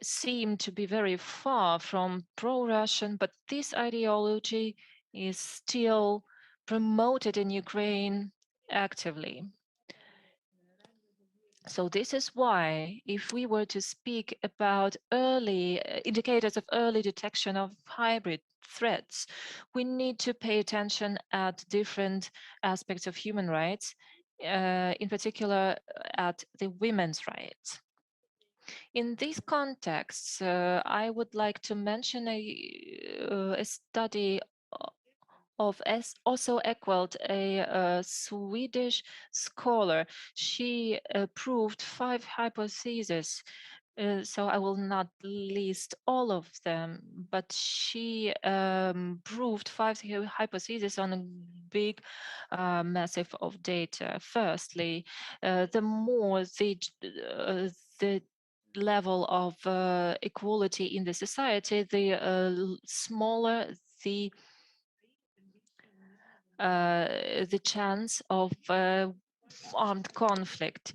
seem to be very far from pro-Russian, but this ideology is still promoted in Ukraine actively. So this is why, if we were to speak about early indicators of early detection of hybrid threats, we need to pay attention at different aspects of human rights, in particular at the women's rights. In these contexts, I would like to mention a study of also Equalt, a Swedish scholar. She proved 5 hypotheses. So I will not list all of them, but she proved 5 hypotheses on a big massive of data. Firstly, the more the level of equality in the society, the smaller the chance of armed conflict.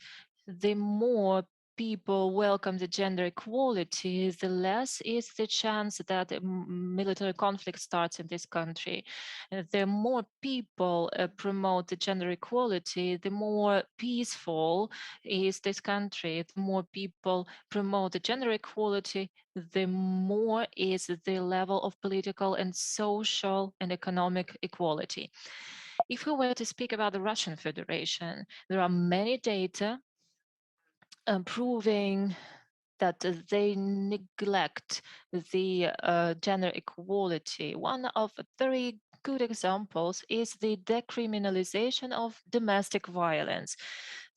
the more people welcome the gender equality, the less is the chance that military conflict starts in this country. The more people promote the gender equality, the more peaceful is this country. The more people promote the gender equality, the more is the level of political and social and economic equality. If we were to speak about the Russian Federation, there are many data proving that they neglect the gender equality. One of very good examples is the decriminalization of domestic violence.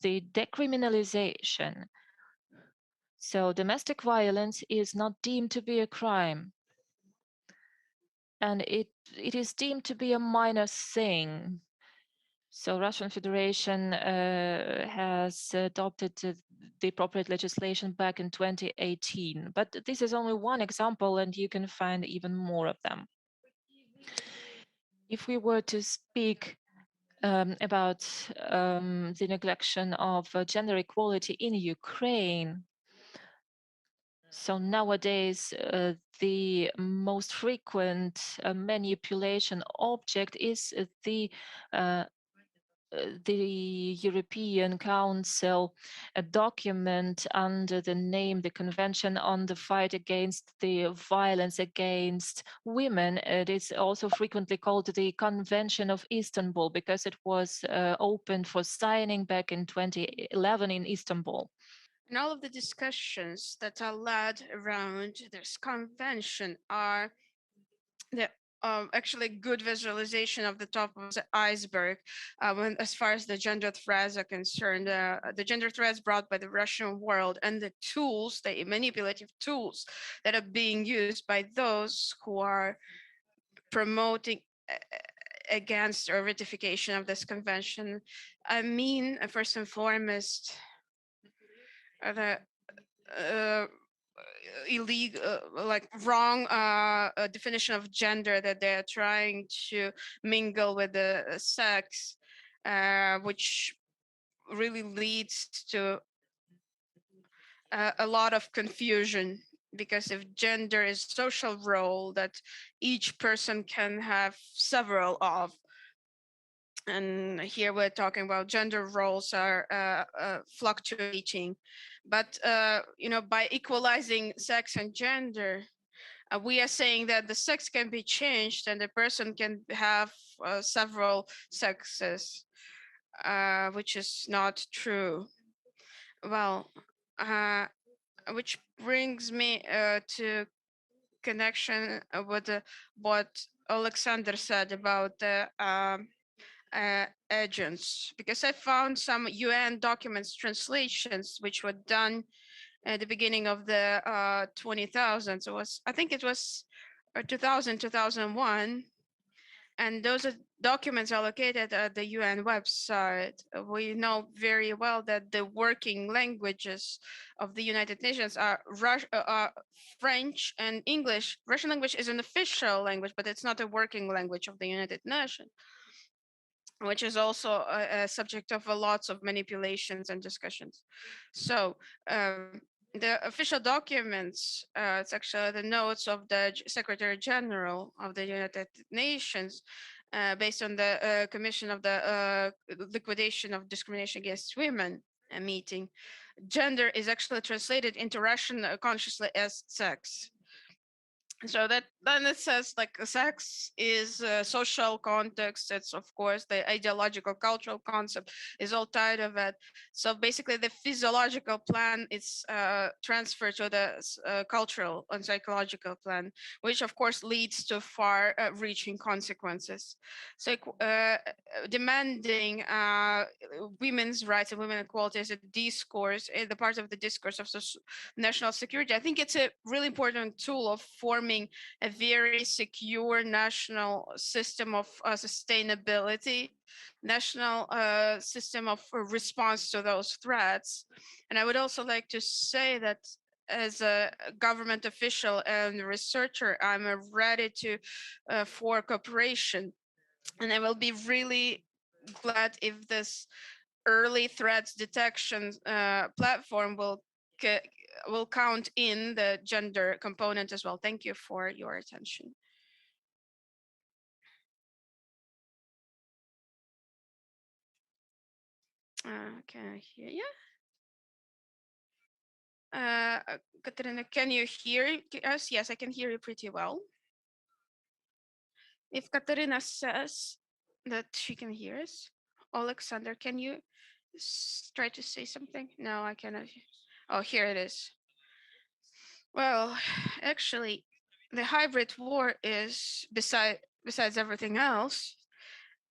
The decriminalization. So domestic violence is not deemed to be a crime. And it is deemed to be a minor thing. So Russian Federation has adopted the appropriate legislation back in 2018. But this is only one example, and you can find even more of them. If we were to speak about the neglection of gender equality in Ukraine, so nowadays, the most frequent manipulation object is the European Council a document under the name the Convention on the Fight Against the Violence Against Women. It is also frequently called the Convention of Istanbul because it was opened for signing back in 2011 in Istanbul.
And all of the discussions that are led around this convention are the actually good visualization of the top of the iceberg as far as the gender threats are concerned. The gender threats brought by the Russian world and the tools, the manipulative tools that are being used by those who are promoting against or ratification of this convention. I mean, first and foremost, the illegal, like wrong definition of gender that they're trying to mingle with the sex, which really leads to a lot of confusion. Because if gender is social role that each person can have several of, and here we're talking about gender roles are fluctuating, but by equalizing sex and gender, we are saying that the sex can be changed and the person can have several sexes, which is not true. Well, which brings me to connection with what Alexander said about the agents, because I found some UN documents translations which were done at the beginning of the 2000s. I think it was 2000, 2001. And those are documents are located at the UN website. We know very well that the working languages of the United Nations are French and English. Russian language is an official language, but it's not a working language of the United Nations, which is also a subject of lots of manipulations and discussions. So the official documents, it's actually the notes of the Secretary General of the United Nations, based on the Commission of the Liquidation of Discrimination Against Women meeting. Gender is actually translated into Russian consciously as sex. So that then it says like sex is a social context. It's of course the ideological cultural concept is all tied of it. So basically the physiological plan is transferred to the cultural and psychological plan, which of course leads to far reaching consequences. So demanding women's rights and women equality as a discourse, the part of the discourse of national security. I think it's a really important tool of forming a very secure national system of sustainability, national system of response to those threats. And I would also like to say that as a government official and researcher, I'm ready to for cooperation. And I will be really glad if this early threats detection platform will count in the gender component as well. Thank you for your attention. Can I hear you? Katerina, can you hear us? Yes, I can hear you pretty well. If Katerina says that she can hear us, Alexander, can you try to say something? No, I cannot. Oh, here it is. Well, actually, the hybrid war is besides everything else,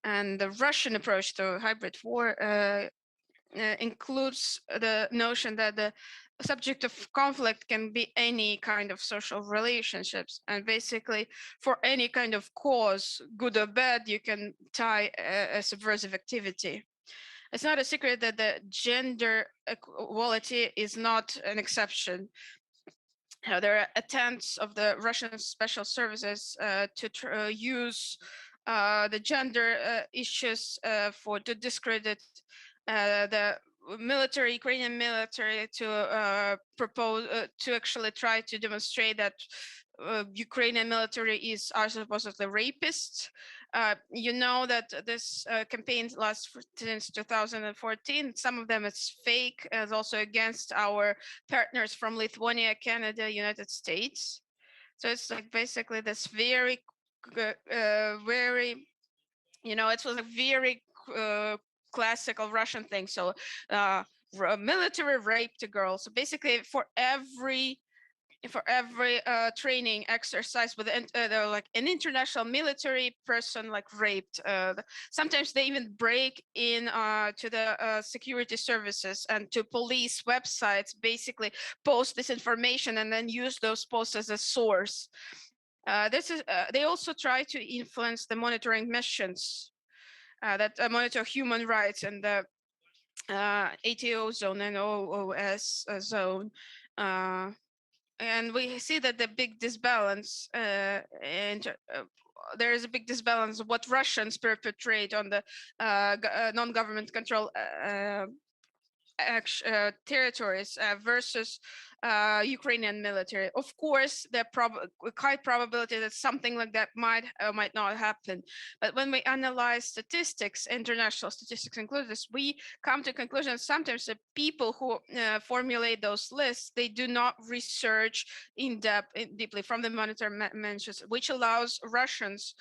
and the Russian approach to hybrid war includes the notion that the subject of conflict can be any kind of social relationships, and basically for any kind of cause, good or bad, you can tie a subversive activity. It's not a secret that the gender equality is not an exception. There are attempts of the Russian special services to use the gender issues to discredit the military, Ukrainian military, to propose to actually try to demonstrate that Ukrainian military are supposedly rapists. You know that this campaign lasts since 2014. Some of them is fake, as also against our partners from Lithuania, Canada, United States. So it's like basically this very, very, you know, it was a very classical Russian thing. So military rape to girls. So basically for every training exercise with like an international military person like raped, sometimes they even break in to the security services and to police websites, basically post this information and then use those posts as a source. They also try to influence the monitoring missions that monitor human rights in the ATO zone and OOS zone. And we see that the big disbalance there is a big disbalance of what Russians perpetrate on the non-government control territories versus Ukrainian military. Of course, there high probability that something like that might not happen. But when we analyze statistics, international statistics include this, we come to conclusions sometimes that people who formulate those lists, they do not research in depth, deeply from the monetary mentions, which allows Russians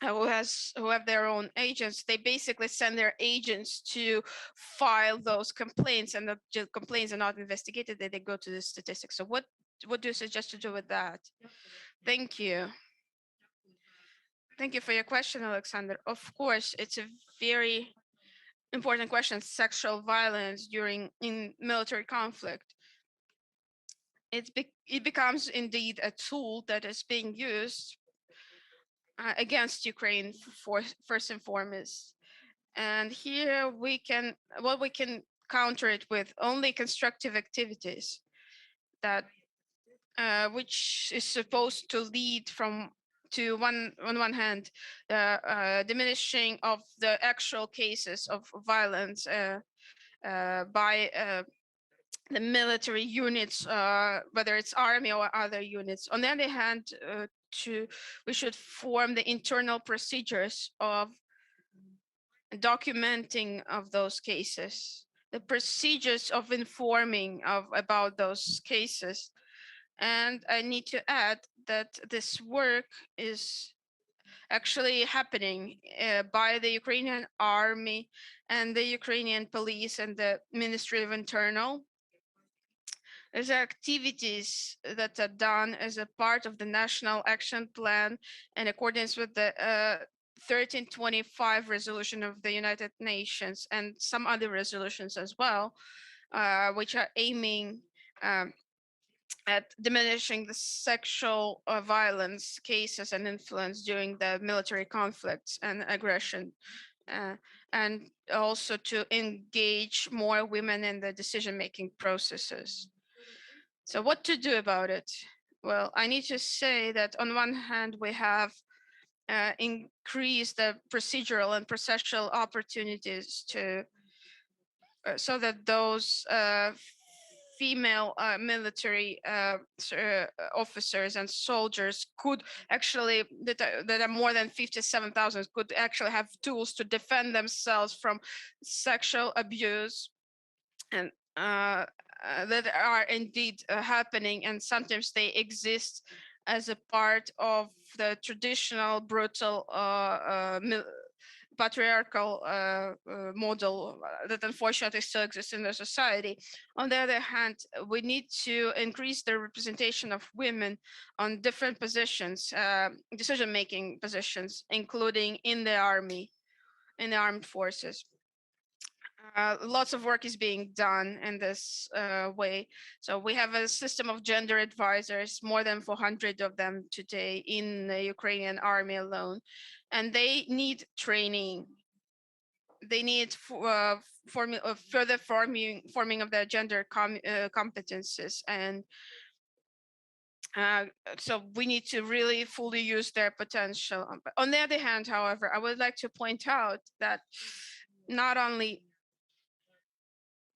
who have their own agents, they basically send their agents to file those complaints, and the complaints are not investigated, they go to the statistics. So what do you suggest to do with that? Thank you. Thank you for your question, Alexander. Of course, it's a very important question, sexual violence in military conflict. It becomes indeed a tool that is being used against Ukraine first and foremost. And here we can counter it with only constructive activities that which is supposed to lead on one hand, diminishing of the actual cases of violence by the military units, whether it's army or other units. On the other hand, we should form the internal procedures of documenting of those cases, the procedures of informing about those cases. And I need to add that this work is actually happening by the Ukrainian army and the Ukrainian police and the Ministry of Internal. There's activities that are done as a part of the National Action Plan in accordance with the 1325 resolution of the United Nations and some other resolutions as well, which are aiming at diminishing the sexual violence cases and influence during the military conflicts and aggression, and also to engage more women in the decision-making processes. So what to do about it? Well, I need to say that on one hand, we have increase the procedural and processual opportunities to so that those female military officers and soldiers could actually, that are more than 57,000, could actually have tools to defend themselves from sexual abuse, and that are indeed happening, and sometimes they exist as a part of the traditional brutal patriarchal model that unfortunately still exists in the society. On the other hand, we need to increase the representation of women on different positions, decision-making positions, including in the army, in the armed forces. Lots of work is being done in this way. So we have a system of gender advisors, more than 400 of them today in the Ukrainian army alone, and they need training. They need further forming of their gender competences, and so we need to really fully use their potential. On the other hand, however, I would like to point out that not only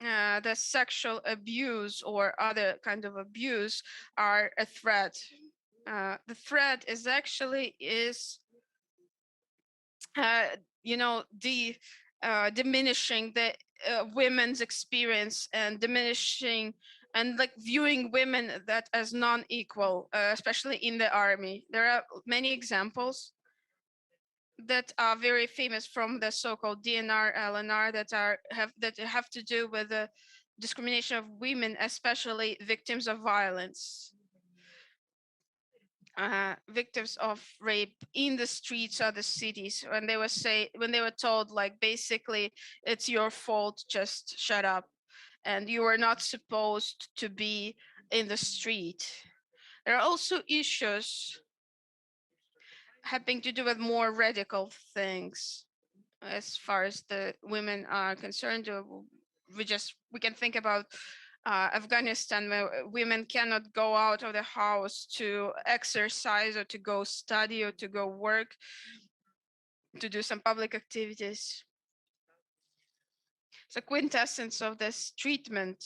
the sexual abuse or other kind of abuse are a threat. The threat is actually diminishing the women's experience and diminishing and like viewing women that as non-equal, especially in the army. There are many examples that are very famous from the so-called DNR, LNR that have to do with the discrimination of women, especially victims of violence, victims of rape in the streets of the cities, when they were told, like, basically it's your fault, just shut up, and you are not supposed to be in the street. There are also issues having to do with more radical things as far as the women are concerned. We can think about Afghanistan, where women cannot go out of the house to exercise or to go study or to go work, to do some public activities. So quintessence of this treatment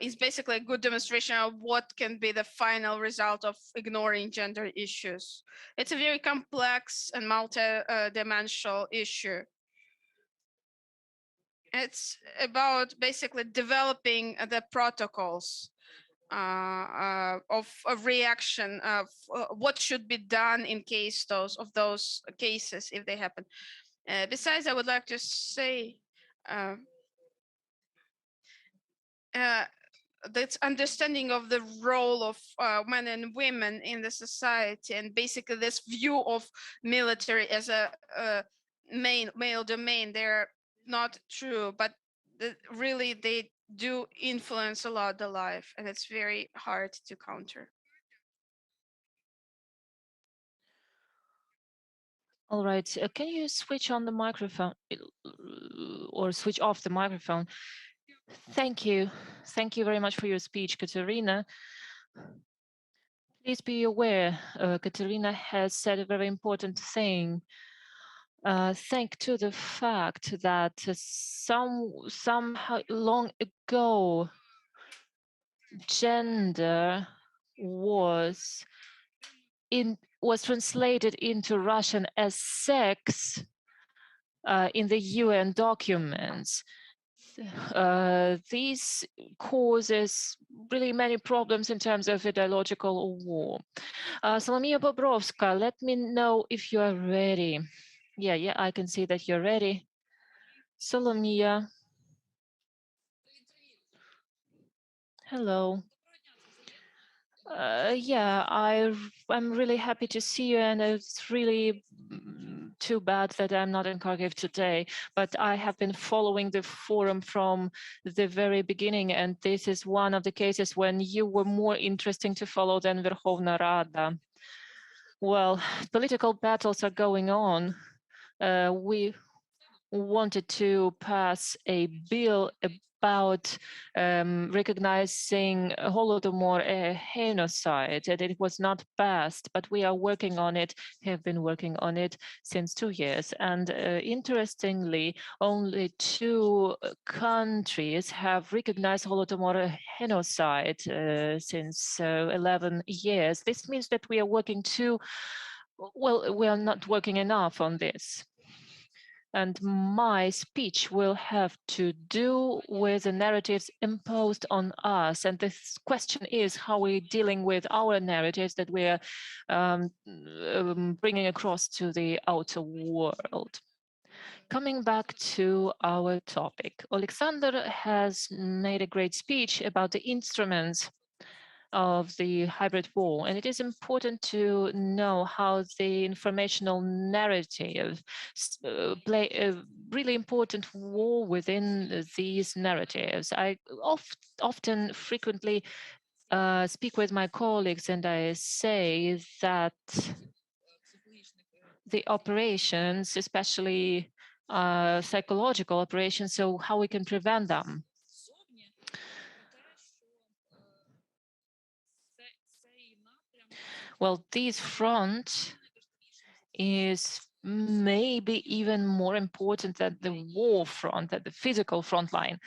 is basically a good demonstration of what can be the final result of ignoring gender issues. It's a very complex and multi-dimensional issue. It's about basically developing the protocols of reaction of what should be done in case of those cases if they happen. Besides, I would like to say that's understanding of the role of men and women in the society, and basically this view of military as a male domain, they're not true, but really they do influence a lot the life, and it's very hard to counter.
All right, can you switch on the microphone or switch off the microphone? Thank you. Thank you very much for your speech, Katerina. Please be aware, Katerina has said a very important thing. Thanks to the fact that somehow long ago, gender was translated into Russian as sex in the UN documents. This causes really many problems in terms of ideological war. Solomia Bobrovska, let me know if you are ready. Yeah, I can see that you're ready. Solomia. Hello. Yeah, I'm really happy to see you, and it's really too bad that I'm not in Kharkiv today, but I have been following the forum from the very beginning, and this is one of the cases when you were more interesting to follow than Verkhovna Rada. Well, political battles are going on. We wanted to pass a bill about recognizing Holodomor genocide, and it was not passed, but we are working on it, have been working on it since 2 years. And interestingly, only 2 countries have recognized Holodomor genocide since 11 years. This means that we are working well, we are not working enough on this. And my speech will have to do with the narratives imposed on us. And this question is how we're dealing with our narratives that we're bringing across to the outer world. Coming back to our topic, Alexander has made a great speech about the instruments of the hybrid war. And it is important to know how the informational narrative play a really important role within these narratives. I often frequently speak with my colleagues and I say that the operations, especially psychological operations, so how we can prevent them. Well, this front is maybe even more important than the war front, than the physical front line.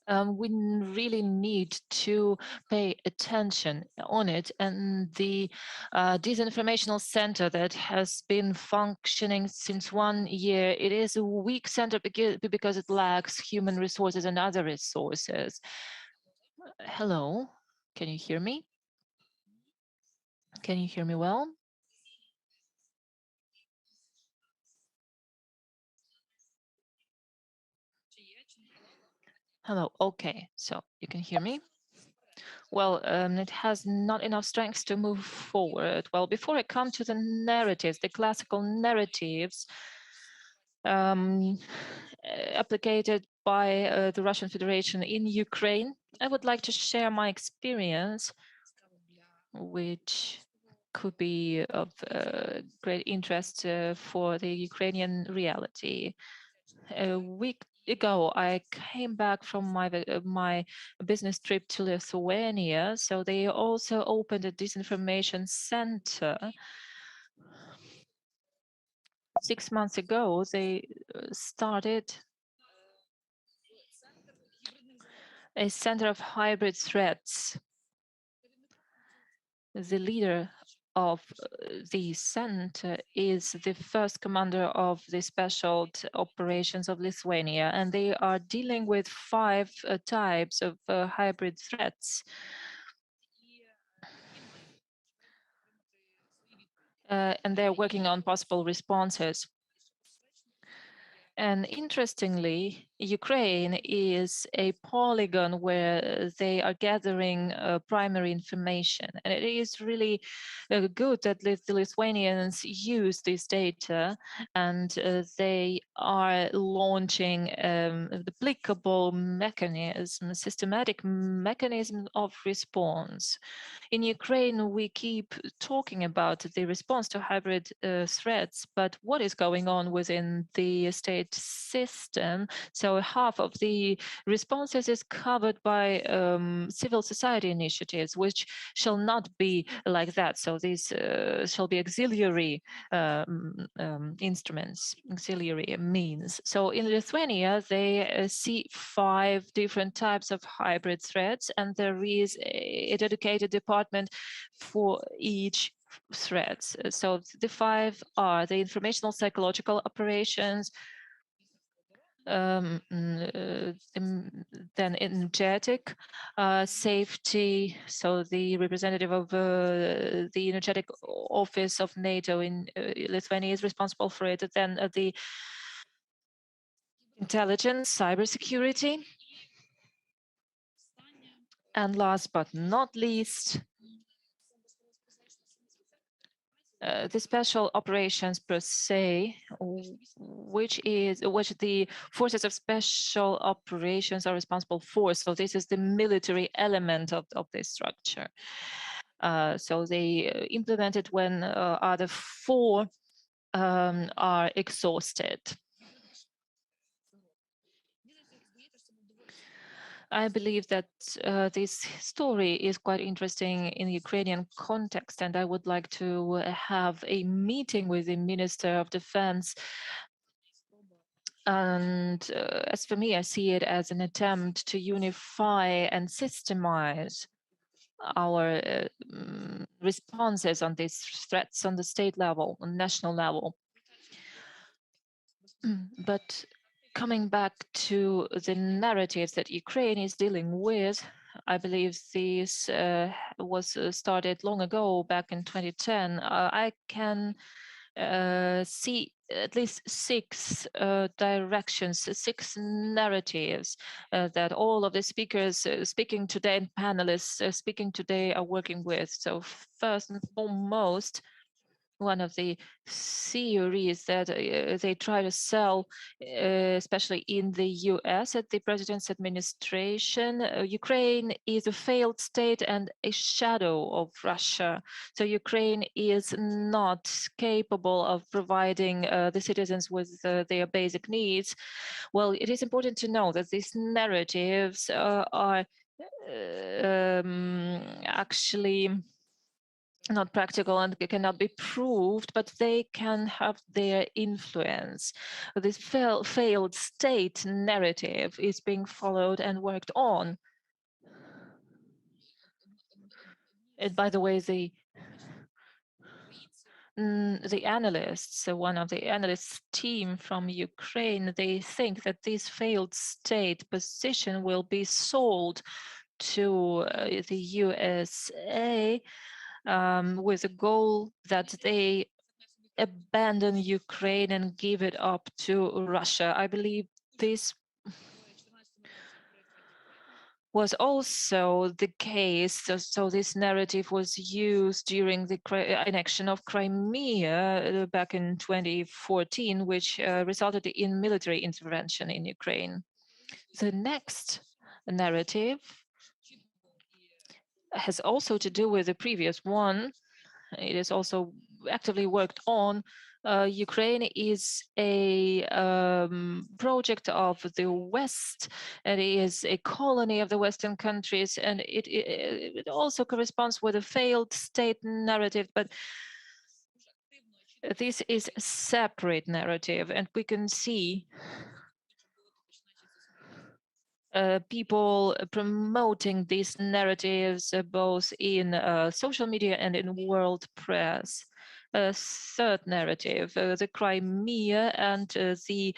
We really need to pay attention on it. And the disinformational center that has been functioning since 1 year, it is a weak center because it lacks human resources and other resources. Hello, can you hear me? Can you hear me well? Hello, okay, so you can hear me? Well, it has not enough strength to move forward. Well, before I come to the narratives, the classical narratives applied by the Russian Federation in Ukraine, I would like to share my experience, which could be of great interest for the Ukrainian reality. A week ago, I came back from my business trip to Lithuania. So they also opened a disinformation center. 6 months ago, they started a center of hybrid threats. The leader of the center is the first commander of the special operations of Lithuania, and they are dealing with 5 types of hybrid threats. And they're working on possible responses. And interestingly, Ukraine is a polygon where they are gathering primary information. And it is really good that the Lithuanians use this data and they are launching the applicable mechanism, systematic mechanism of response. In Ukraine, we keep talking about the response to hybrid threats, but what is going on within the state system? So half of the responses is covered by civil society initiatives, which shall not be like that. So these shall be auxiliary instruments, auxiliary means. So in Lithuania, they see 5 different types of hybrid threats, and there is a dedicated department for each threat. So the 5 are the informational psychological operations, then energetic safety, so the representative of the energetic office of NATO in Lithuania is responsible for it. Then the intelligence, cybersecurity, and last but not least, the special operations per se, which the forces of special operations are responsible for. So this is the military element of this structure. So they implement it when other 4 are exhausted. I believe that this story is quite interesting in the Ukrainian context, and I would like to have a meeting with the Minister of Defense. And as for me, I see it as an attempt to unify and systemize our responses on these threats on the state level, on national level. But coming back to the narratives that Ukraine is dealing with, I believe this was started long ago, back in 2010. I can see at least 6 directions, 6 narratives that all of the speakers speaking today and panelists speaking today are working with. So first and foremost, one of the theories that they try to sell, especially in the US at the president's administration, Ukraine is a failed state and a shadow of Russia. So Ukraine is not capable of providing the citizens with their basic needs. Well, it is important to know that these narratives are actually not practical and cannot be proved, but they can have their influence. This failed state narrative is being followed and worked on. And by the way, the analysts, one of the analysts team from Ukraine, they think that this failed state position will be sold to the USA with a goal that they abandon Ukraine and give it up to Russia. I believe this was also the case. So this narrative was used during the annexion of Crimea back in 2014, which resulted in military intervention in Ukraine. The next narrative has also to do with the previous one. It is also actively worked on. Ukraine is a project of the West. It is a colony of the Western countries, and it also corresponds with a failed state narrative. But this is a separate narrative, and we can see people promoting these narratives both in social media and in world press. Third narrative, the Crimea and the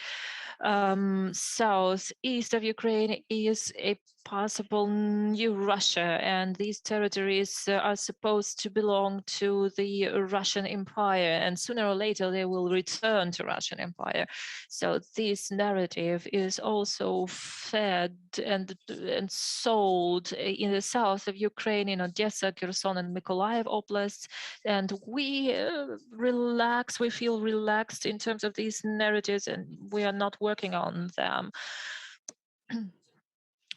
southeast of Ukraine is a possible new Russia, and these territories are supposed to belong to the Russian Empire, and sooner or later they will return to Russian Empire. So this narrative is also fed and sold in the south of Ukraine, in Odessa, Kherson, and Mykolaiv oblasts, and we feel relaxed in terms of these narratives, and we are not working on them.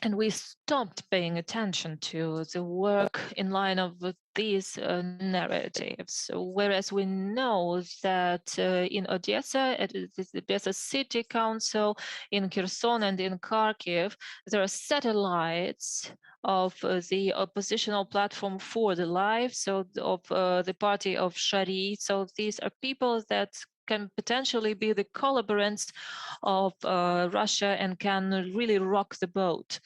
And we stopped paying attention to the work in line of these narratives. So whereas we know that in Odessa, at the Odessa City Council, in Kherson and in Kharkiv, there are satellites of the oppositional platform for the life, so of the party of Shari. So these are people that can potentially be the collaborants of Russia and can really rock the boat.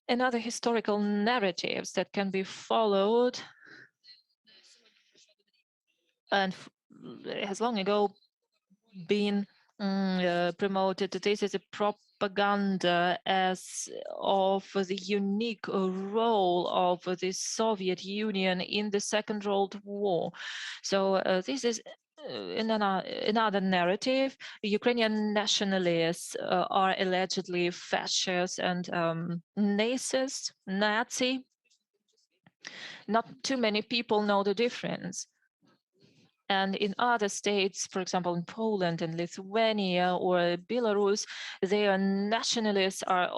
And other historical narratives that can be followed and has long ago been promoted. This is a propaganda as of the unique role of the Soviet Union in the Second World War. So this is another narrative. Ukrainian nationalists are allegedly fascist and Nazi. Not too many people know the difference. And in other states, for example, in Poland and Lithuania or Belarus, their nationalists are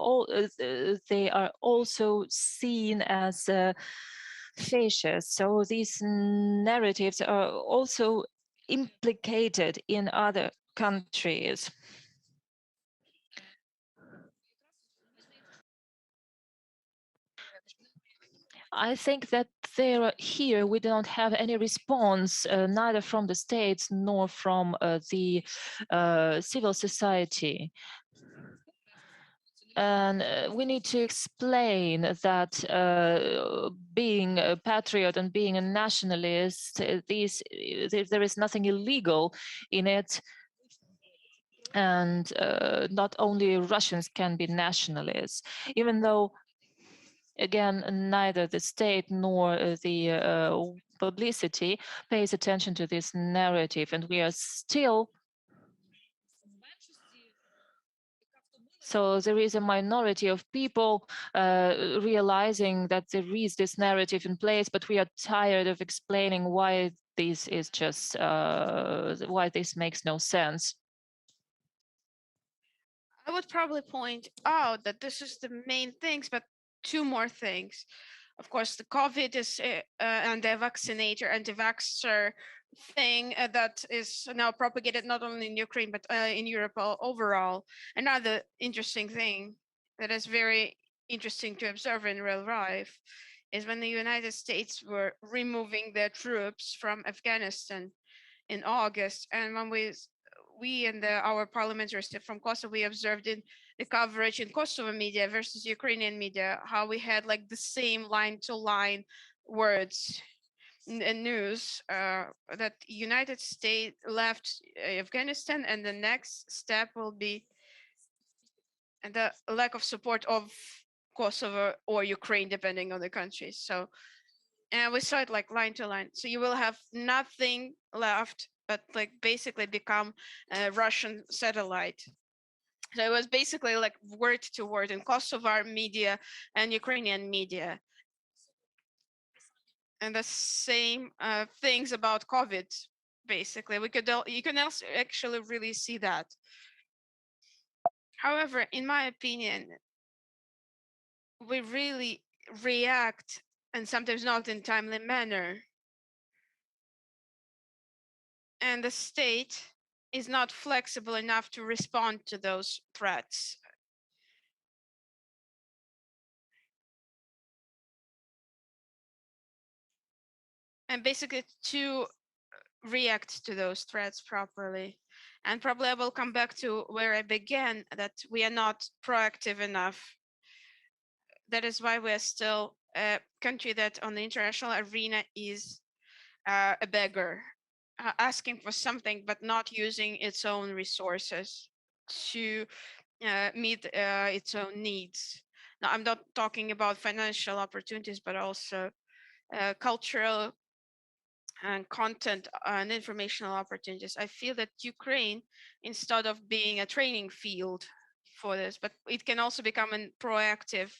they are also seen as fascist. So these narratives are also implicated in other countries. I think that here we don't have any response, neither from the states nor from the civil society. And we need to explain that being a patriot and being a nationalist, there is nothing illegal in it. And not only Russians can be nationalists, even though, again, neither the state nor the publicity pays attention to this narrative. And we are still, so there is a minority of people realizing that there is this narrative in place, but we are tired of explaining why this is just, why this makes no sense.
I would probably point out that this is the main things, but two more things. Of course, the COVID is and the vaccinator, anti-vaxxer thing that is now propagated not only in Ukraine, but in Europe overall. Another interesting thing that is very interesting to observe in real life is when the United States were removing their troops from Afghanistan in August, and when we and our parliamentarians from Kosovo, we observed in the coverage in Kosovo media versus Ukrainian media, how we had like the same line-to-line words in news that United States left Afghanistan, and the next step will be the lack of support of Kosovo or Ukraine, depending on the country. So, and we saw it like line to line. So you will have nothing left but like basically become a Russian satellite. So it was basically like word to word in Kosovar media and Ukrainian media. And the same things about COVID, basically. You can also actually really see that. However, in my opinion, we really react, and sometimes not in timely manner. And the state is not flexible enough to respond to those threats. And basically to react to those threats properly. And probably I will come back to where I began, that we are not proactive enough. That is why we are still a country that on the international arena is a beggar, asking for something, but not using its own resources to meet its own needs. Now, I'm not talking about financial opportunities, but also cultural and content and informational opportunities. I feel that Ukraine, instead of being a training field for this, but it can also become a proactive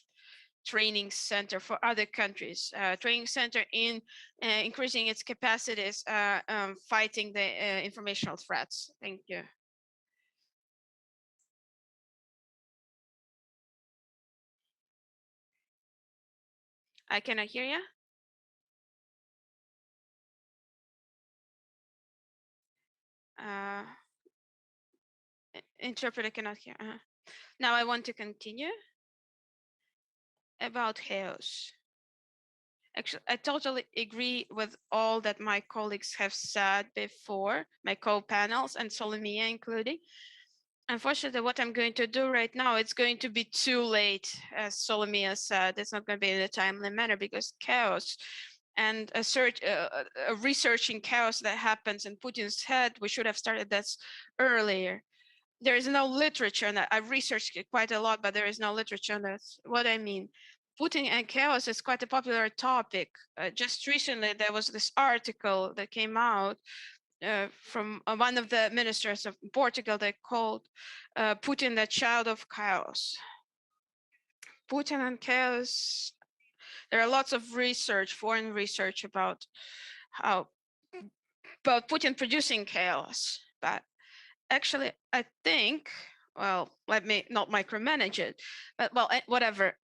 training center for other countries, training center in increasing its capacities, fighting the informational threats. Thank you. I cannot hear you. Interpreter cannot hear. Now I want to continue about chaos. Actually, I totally agree with all that my colleagues have said before, my co-panels and Solomia including. Unfortunately, what I'm going to do right now, it's going to be too late, as Solomia said. It's not going to be in a timely manner because chaos and researching chaos that happens in Putin's head, we should have started this earlier. There is no literature on that. I've researched it quite a lot, but there is no literature on that. What I mean, Putin and chaos is quite a popular topic. Just recently, there was this article that came out from one of the ministers of Portugal that called Putin the child of chaos. Putin and chaos, there are lots of research, foreign research about Putin producing chaos. But actually, I think, well, let me not micromanage it, but well, whatever.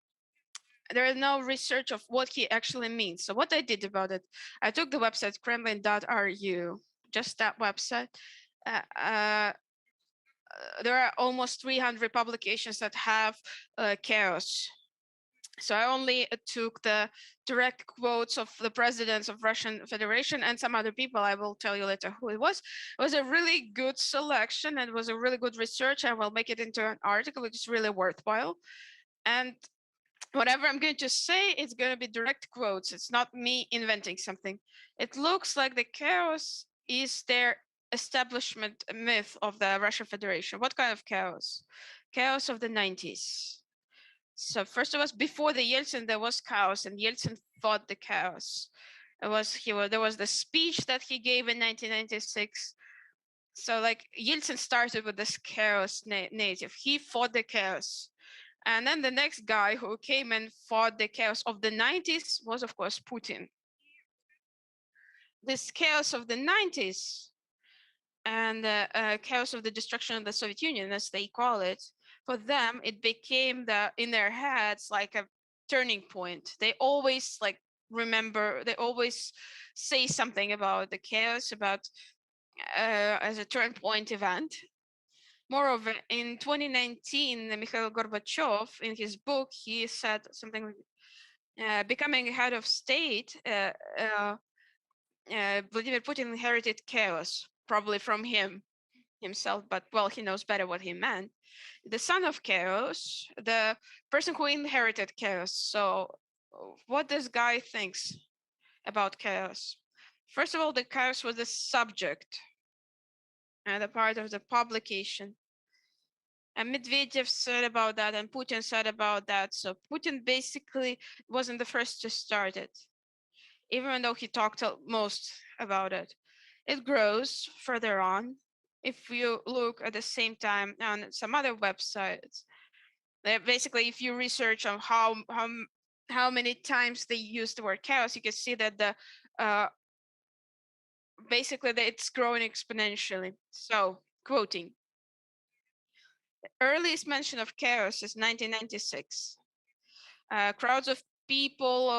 There is no research of what he actually means. So what I did about it, I took the website kremlin.ru, just that website. There are almost 300 publications that have chaos So I only took the direct quotes of the presidents of Russian Federation and some other people. I will tell you later who it was. It was a really good selection and it was a really good research. I will make it into an article. It's really worthwhile. And whatever I'm going to say, it's going to be direct quotes. It's not me inventing something. It looks like the chaos is their establishment myth of the Russian Federation. What kind of chaos? Chaos of the 90s. So first of all, before the Yeltsin, there was chaos, and Yeltsin fought the chaos. There was the speech that he gave in 1996. So like Yeltsin started with this chaos narrative. He fought the chaos. And then the next guy who came and fought the chaos of the 90s was, of course, Putin. This chaos of the 90s and the chaos of the destruction of the Soviet Union, as they call it, for them, it became in their heads like a turning point. They always remember, they always say something about the chaos, about as a turn point event. Moreover, in 2019, Mikhail Gorbachev, in his book, he said something like, becoming head of state, Vladimir Putin inherited chaos, probably from himself, but well, he knows better what he meant. The son of chaos, the person who inherited chaos. So what this guy thinks about chaos? First of all, the chaos was the subject and the part of the publication. And Medvedev said about that, and Putin said about that. So Putin basically wasn't the first to start it, even though he talked most about it. It grows further on. If you look at the same time on some other websites, basically, if you research on how many times they use the word chaos, you can see that basically it's growing exponentially. So, quoting, the earliest mention of chaos is 1996. Crowds of people,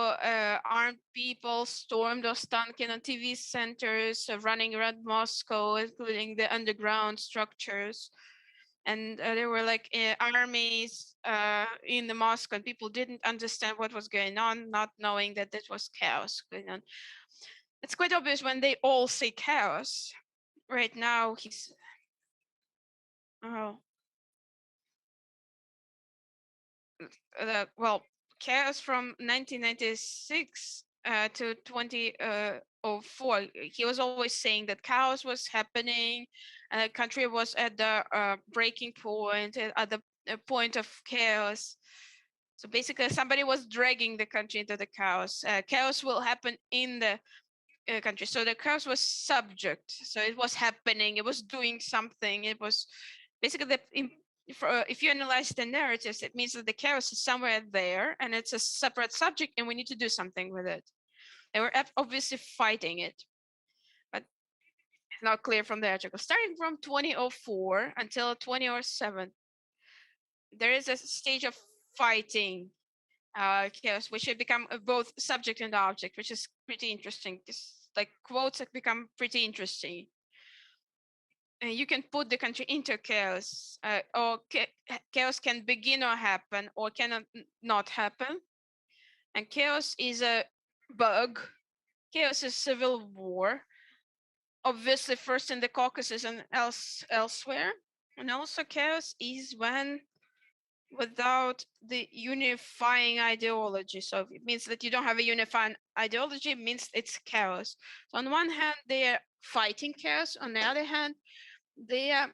armed people, stormed Ostankino on TV centers, running around Moscow, including the underground structures. And there were armies in the Moscow, and people didn't understand what was going on, not knowing that this was chaos going on. It's quite obvious when they all say chaos. Right now, chaos from 1996 to 2004. He was always saying that chaos was happening, and the country was at the breaking point, at the point of chaos. So basically, somebody was dragging the country into the chaos. Chaos will happen in the country. So the chaos was subject. So it was happening. It was doing something. It was basically if you analyze the narratives, it means that the chaos is somewhere there and it's a separate subject and we need to do something with it. They were obviously fighting it, but it's not clear from the article. Starting from 2004 until 2007, there is a stage of fighting chaos, which should become both subject and object, which is pretty interesting. Like quotes have become pretty interesting. You can put the country into chaos, or chaos can begin or happen, or cannot not happen. And chaos is a bug. Chaos is civil war. Obviously, first in the Caucasus and elsewhere. And also, chaos is when without the unifying ideology. So it means that you don't have a unifying ideology, it means it's chaos. So on one hand, they are fighting chaos. On the other hand, they are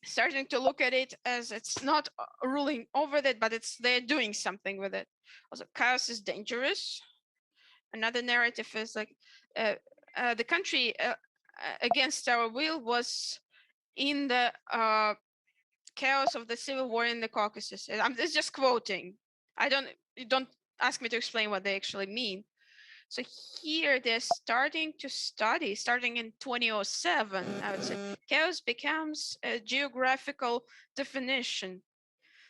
starting to look at it as it's not ruling over it, but they're doing something with it. Also, chaos is dangerous. Another narrative is like the country against our will was in the chaos of the civil war in the Caucasus. It's just quoting. Don't ask me to explain what they actually mean. So here they're starting to study, starting in 2007, I would say, chaos becomes a geographical definition.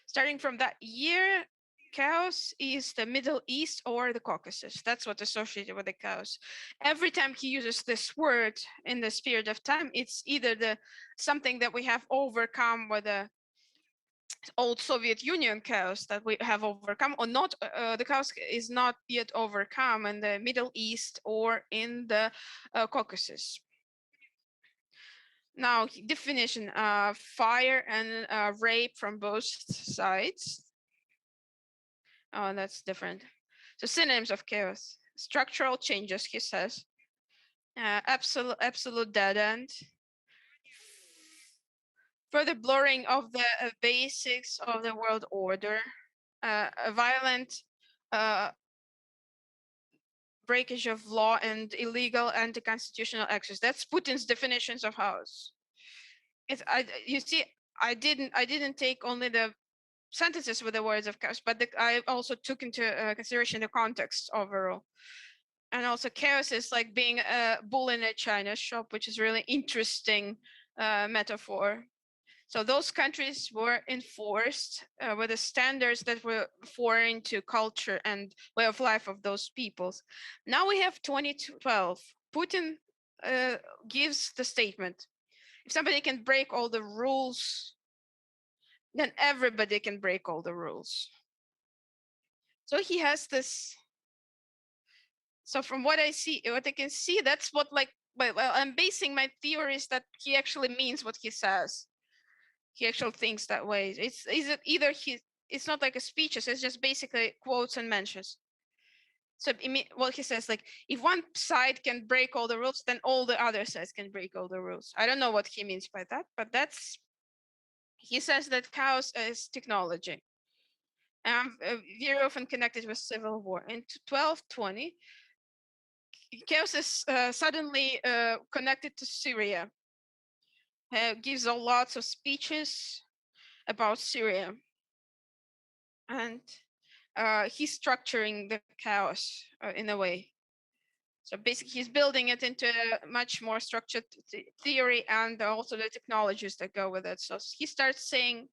Starting from that year, chaos is the Middle East or the Caucasus. That's what's associated with the chaos. Every time he uses this word in this period of time, it's either something that we have overcome with old Soviet Union chaos that we have overcome, or not. The chaos is not yet overcome in the Middle East or in the Caucasus. Now, definition: fire and rape from both sides. Oh, that's different. So synonyms of chaos: structural changes, he says, absolute dead end, further blurring of the basics of the world order, a violent breakage of law and illegal anti-constitutional actions. That's Putin's definitions of chaos. You see, I didn't take only the sentences with the words of chaos, but I also took into consideration the context overall. And also chaos is like being a bull in a china shop, which is really interesting metaphor. So those countries were enforced with the standards that were foreign to culture and way of life of those peoples. Now we have 2012. Putin gives the statement: if somebody can break all the rules, then everybody can break all the rules. So he has this. So from what I can see, that's what well, I'm basing my theories that he actually means what he says. He actually thinks that way. It's not like a speeches, it's just basically quotes and mentions. So what he says, like, if one side can break all the rules, then all the other sides can break all the rules. I don't know what he means by that, but he says that chaos is technology. And very often connected with civil war. In 1220, chaos is suddenly connected to Syria. Gives lots of speeches about Syria. And he's structuring the chaos in a way. So basically, he's building it into a much more structured theory and also the technologies that go with it. So he starts saying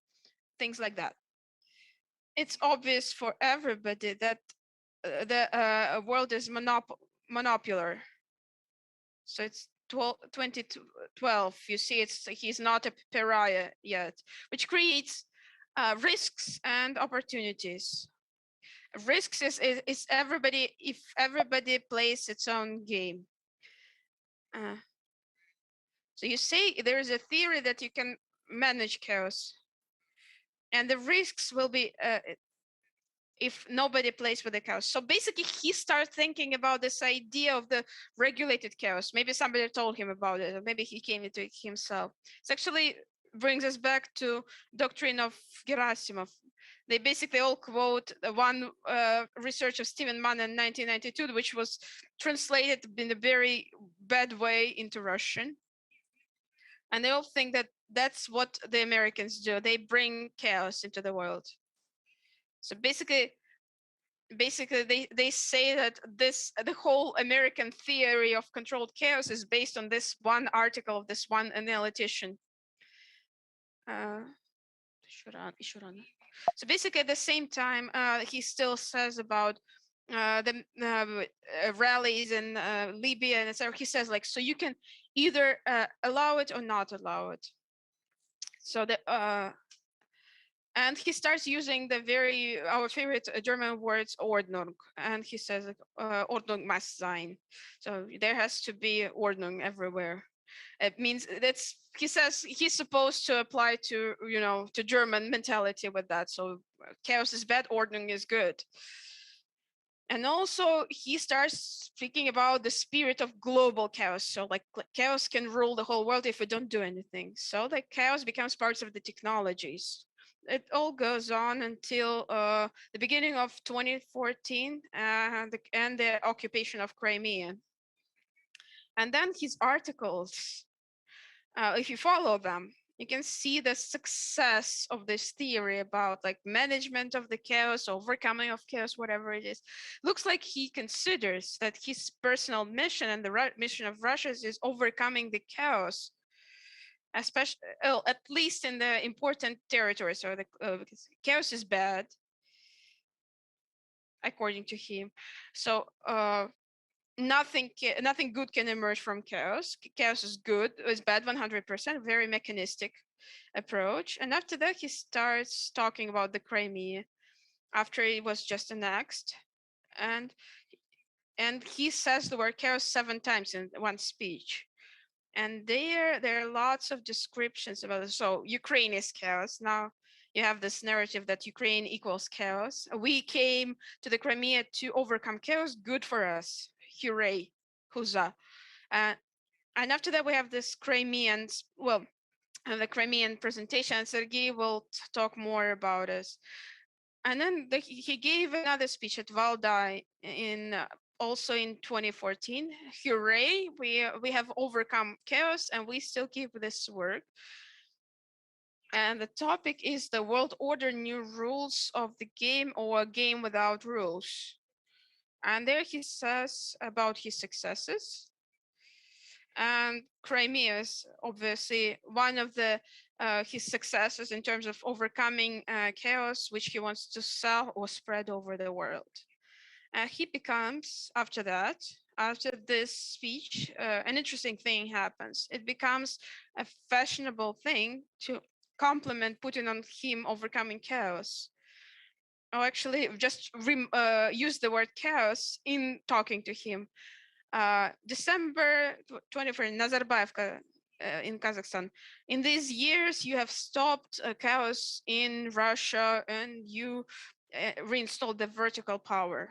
things like that. It's obvious for everybody that the world is monopolar. So it's 2012. You see, he's not a pariah yet, which creates risks and opportunities. Risks is everybody, if everybody plays its own game. So you say there is a theory that you can manage chaos, and the risks will be if nobody plays with the chaos. So basically, he starts thinking about this idea of the regulated chaos. Maybe somebody told him about it, or maybe he came into it himself. It actually brings us back to doctrine of Gerasimov. They basically all quote the one research of Stephen Mann in 1992, which was translated in a very bad way into Russian. And they all think that that's what the Americans do. They bring chaos into the world. So basically they say that the whole American theory of controlled chaos is based on this one article of this one analytician. So basically, at the same time, he still says about the rallies in Libya, and so he says, like, so you can either allow it or not allow it. So and he starts using our favorite German words, Ordnung, and he says, Ordnung must sein. So there has to be Ordnung everywhere. It means he says he's supposed to apply to German mentality with that. So chaos is bad, Ordnung is good. And also he starts speaking about the spirit of global chaos. So like chaos can rule the whole world if we don't do anything. So the chaos becomes part of the technologies. It all goes on until the beginning of 2014 and the occupation of Crimea. And then his articles, if you follow them, you can see the success of this theory about like management of the chaos, overcoming of chaos, whatever it is. Looks like he considers that his personal mission and the mission of Russia is overcoming the chaos, especially at least in the important territories. So because chaos is bad, according to him. So nothing good can emerge from chaos. Chaos is good, is bad 100%, very mechanistic approach. And after that, he starts talking about the Crimea after it was just annexed. And he says the word chaos 7 times in one speech. And there are lots of descriptions about it. So Ukraine is chaos. Now you have this narrative that Ukraine equals chaos. We came to the Crimea to overcome chaos. Good for us. Hooray. Huzzah. And after that, we have this Crimean, well, the Crimean presentation. Sergei will talk more about it. And then he gave another speech at Valdai in also in 2014. Hooray, we have overcome chaos and we still keep this work. And the topic is the world order, new rules of the game, or a game without rules. And there he says about his successes. And Crimea is obviously one of the his successes in terms of overcoming chaos, which he wants to sell or spread over the world. He becomes, after this speech, an interesting thing happens. It becomes a fashionable thing to compliment Putin on him overcoming chaos. Or actually just use the word chaos in talking to him. December 24th, Nazarbaevka in Kazakhstan. In these years, you have stopped chaos in Russia and you reinstalled the vertical power.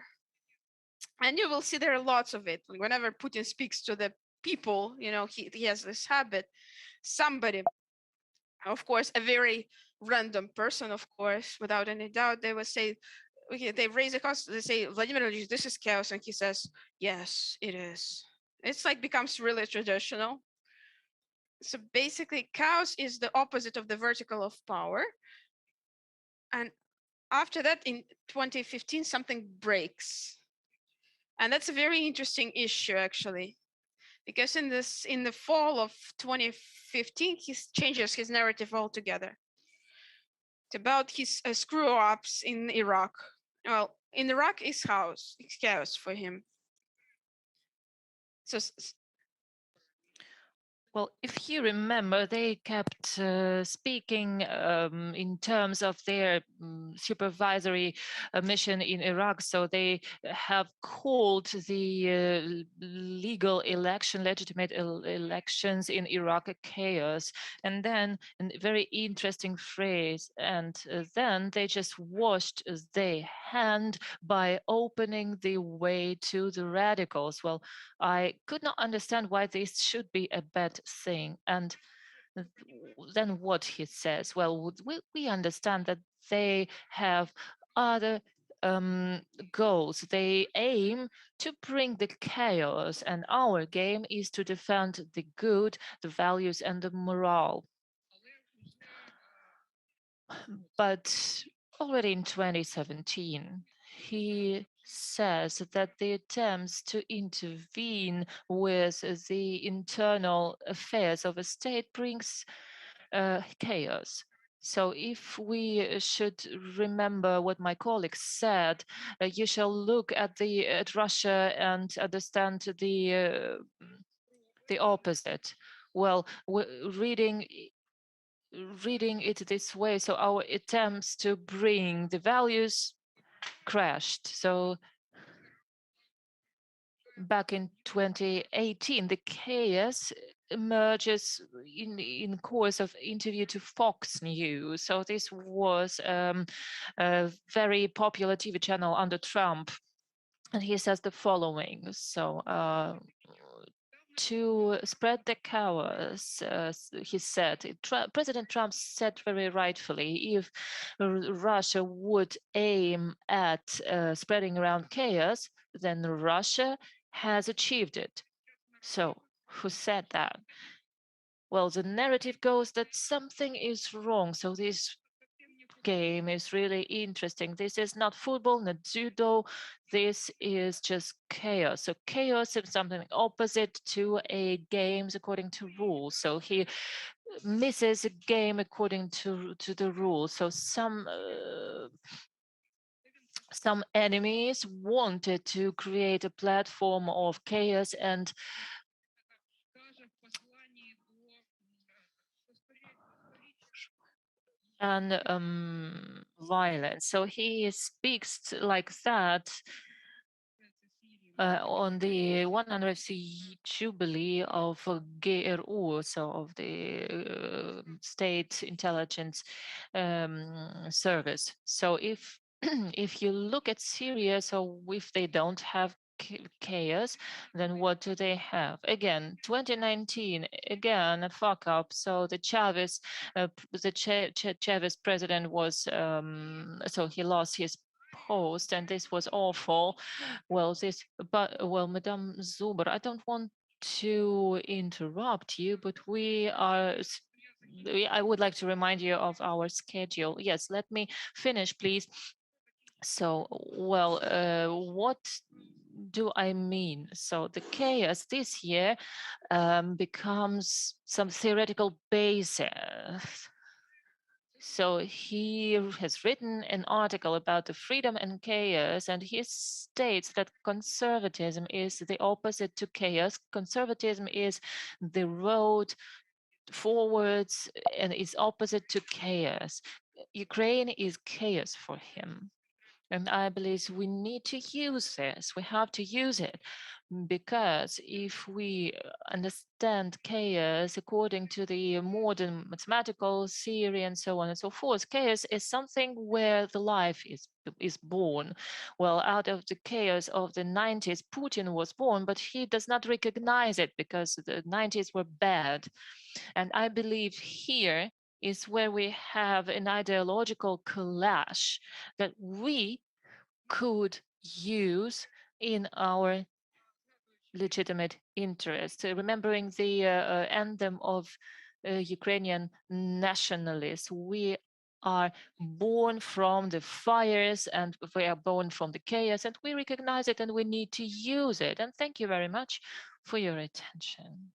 And you will see there are lots of it. Whenever Putin speaks to the people, you know, he has this habit. Somebody, of course, a very random person, of course, without any doubt, they will say, okay, they raise a cost, they say, Vladimir Ilyich, this is chaos. And he says, yes, it is. It's like becomes really traditional. So basically, chaos is the opposite of the vertical of power. And after that, in 2015, something breaks. And that's a very interesting issue, actually, because in the fall of 2015, he changes his narrative altogether. It's about his screw-ups in Iraq. Well, in Iraq is chaos for him. So
well, if you remember, they kept speaking in terms of their supervisory mission in Iraq. So they have called the legitimate elections in Iraq a chaos. And then a very interesting phrase. And then they just washed their hand by opening the way to the radicals. Well, I could not understand why this should be a bad thing. And then what he says, well, we understand that they have other goals. They aim to bring the chaos, and our game is to defend the good, the values, and the morale. But already in 2017, he says that the attempts to intervene with the internal affairs of a state brings chaos. So if we should remember what my colleague said, you shall look at Russia and understand the opposite. Well, reading it this way, so our attempts to bring the values crashed. So back in 2018, the chaos emerges in course of interview to Fox News. So this was a very popular TV channel under Trump. And he says the following. So to spread the chaos, he said, President Trump said very rightfully, if Russia would aim at spreading around chaos, then Russia has achieved it. So who said that? Well, the narrative goes that something is wrong. So this game is really interesting. This is not football, not judo. This is just chaos. So chaos is something opposite to a games according to rules. So he misses a game according to the rules. So some some enemies wanted to create a platform of chaos and violence. So he speaks like that on the 100th jubilee of GRU, so of the State Intelligence Service. So if if you look at Syria, so if they don't have chaos, then what do they have? Again, 2019, again, a fuck up. So the Chavez, Chavez president was, so he lost his post, and this was awful. Well, Madame Zuber, I don't want to interrupt you, but I would like to remind you of our schedule. Yes, let me finish, please. So, well, what do I mean? So the chaos this year becomes some theoretical basis. So he has written an article about the freedom and chaos, and he states that conservatism is the opposite to chaos. Conservatism is the road forwards and is opposite to chaos. Ukraine is chaos for him. And I believe we need to use this. We have to use it, because if we understand chaos according to the modern mathematical theory and so on and so forth, chaos is something where the life is born. Well, out of the chaos of the 90s, Putin was born, but he does not recognize it because the 90s were bad. And I believe here is where we have an ideological clash that we could use in our legitimate interest. Remembering the anthem of Ukrainian nationalists, we are born from the fires and we are born from the chaos, and we recognize it and we need to use it. And thank you very much for your attention.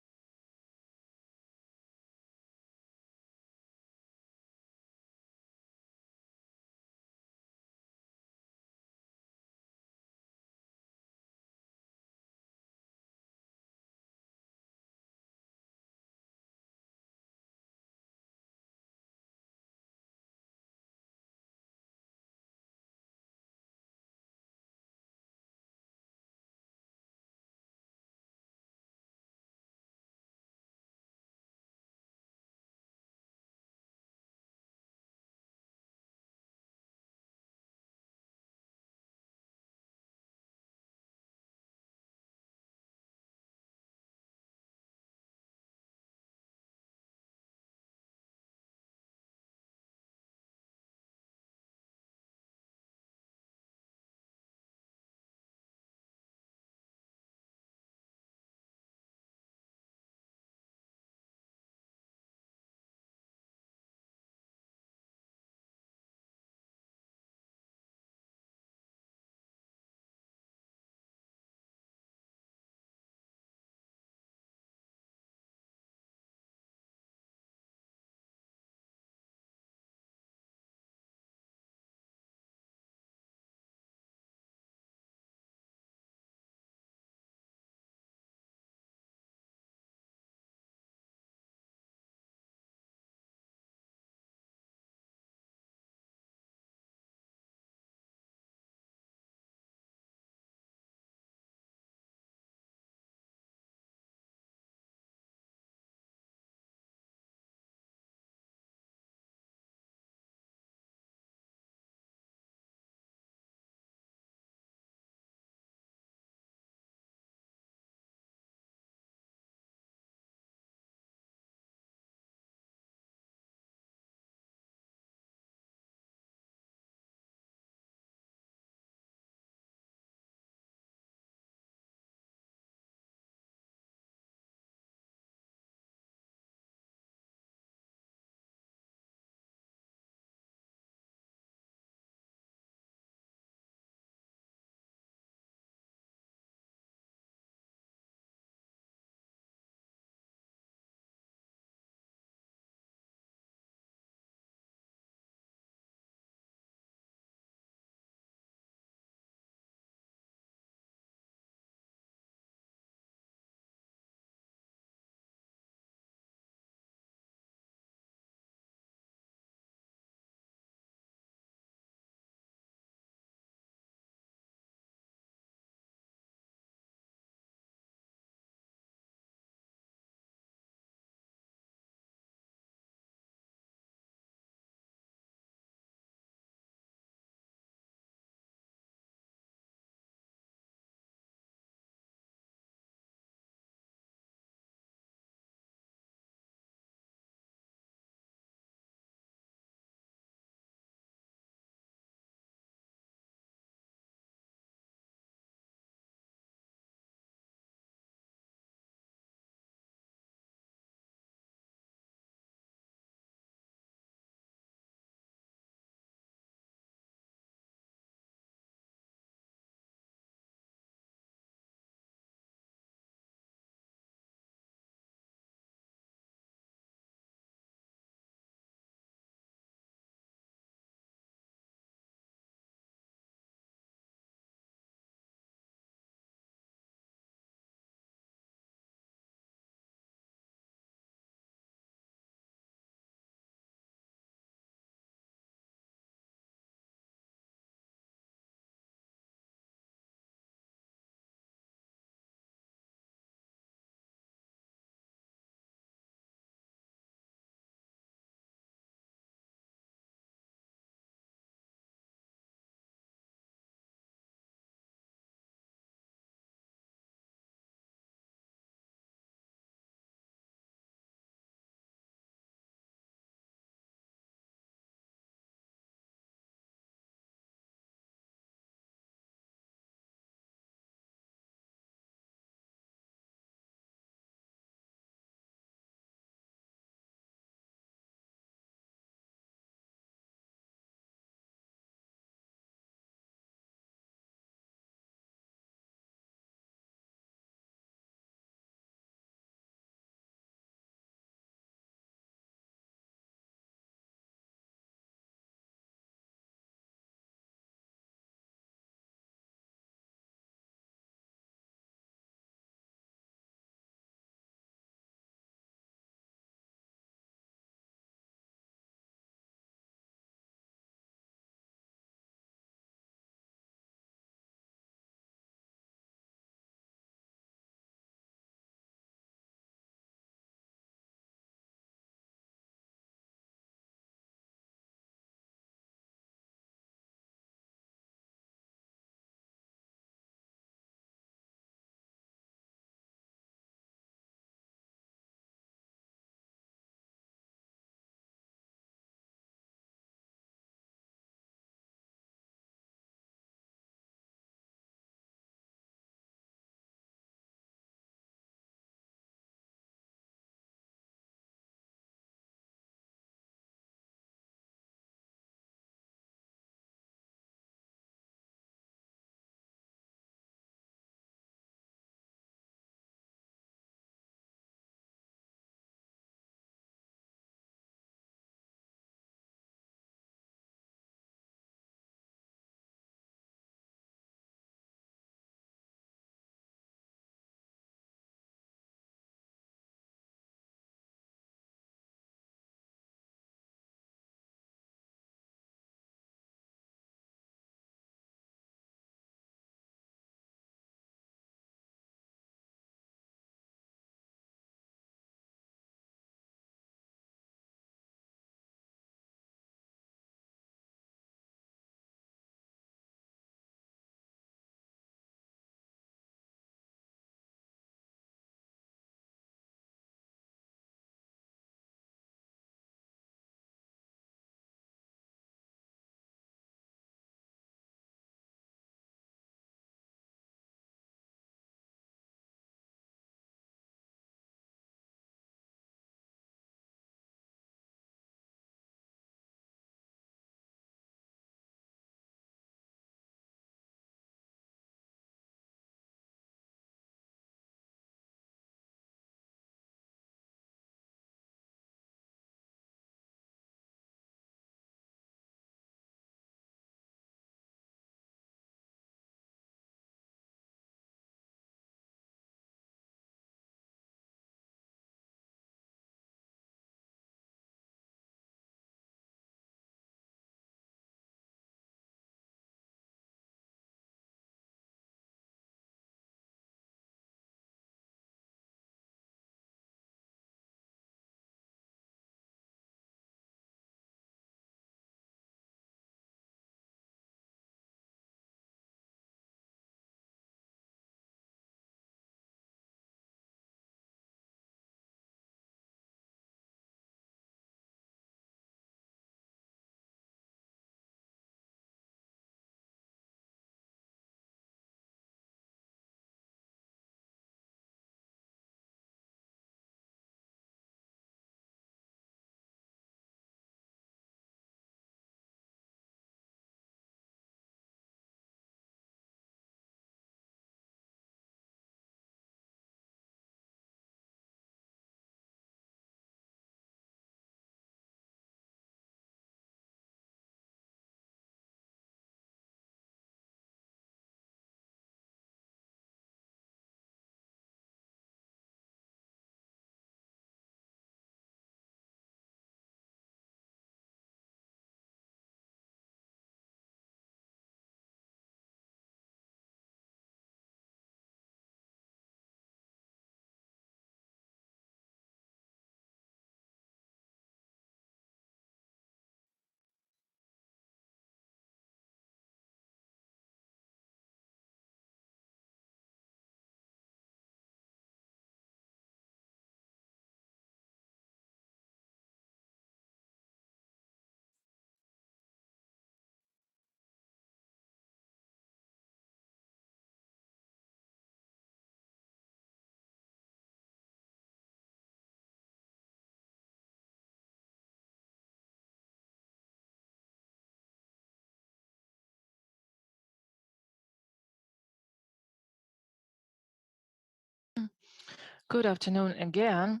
Good afternoon again.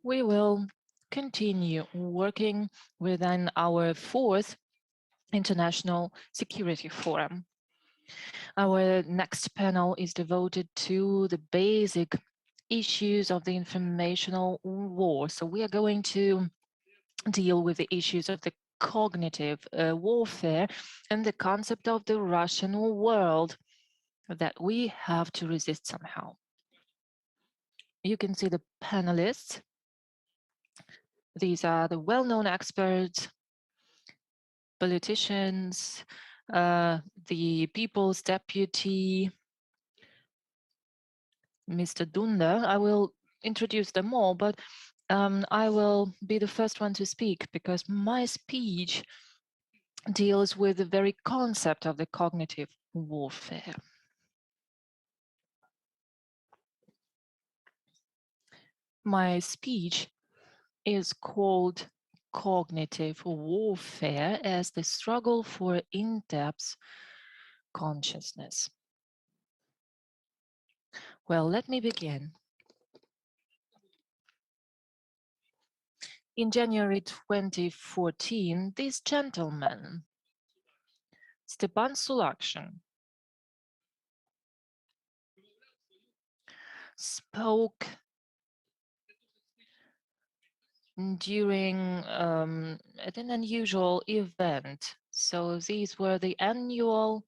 We will continue working within our fourth International Security Forum. Our next panel is devoted to the basic issues of the informational war. So we are going to deal with the issues of the cognitive warfare and the concept of the Russian world that we have to resist somehow. You can see the panelists. These are the well-known experts, politicians, the People's Deputy, Mr. Dunda. I will introduce them all, but I will be the first one to speak because my speech deals with the very concept of the cognitive warfare. My speech is called Cognitive Warfare as the Struggle for In-Depth Consciousness. Well, let me begin. In January 2014, this gentleman, Stepan Sulakshin, spoke during at an unusual event. So these were the annual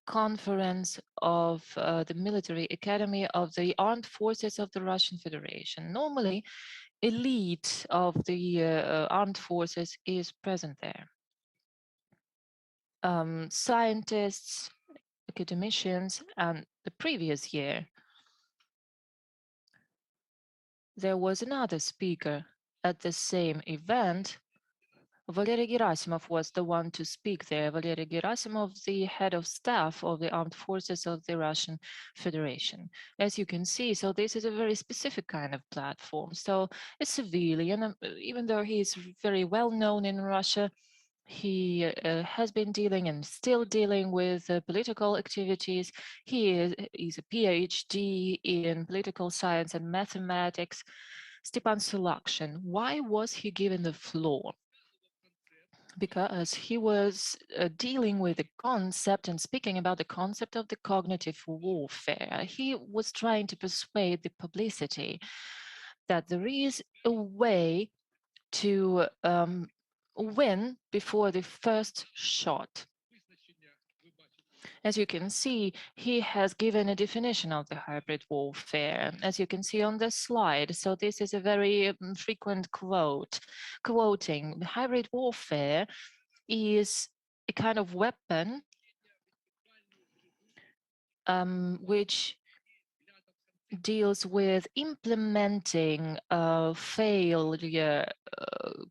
conference of the military academy of the armed forces of the Russian Federation. Normally, elite of the armed forces is present there. Scientists, academicians, and the previous year, there was another speaker at the same event. Valery Gerasimov was the one to speak there. Valery Gerasimov, the head of staff of the armed forces of the Russian Federation. As you can see, so this is a very specific kind of platform. So a civilian, even though he is very well known in Russia, he has been dealing and still dealing with political activities. He is a PhD in political science and mathematics. Stepan Sulakshin, why was he given the floor? Because he was dealing with the concept and speaking about the concept of the cognitive warfare. He was trying to persuade the publicity that there is a way to win before the first shot. As you can see, he has given a definition of the hybrid warfare, as you can see on the slide. So this is a very frequent quote, quoting, the hybrid warfare is a kind of weapon which deals with implementing failure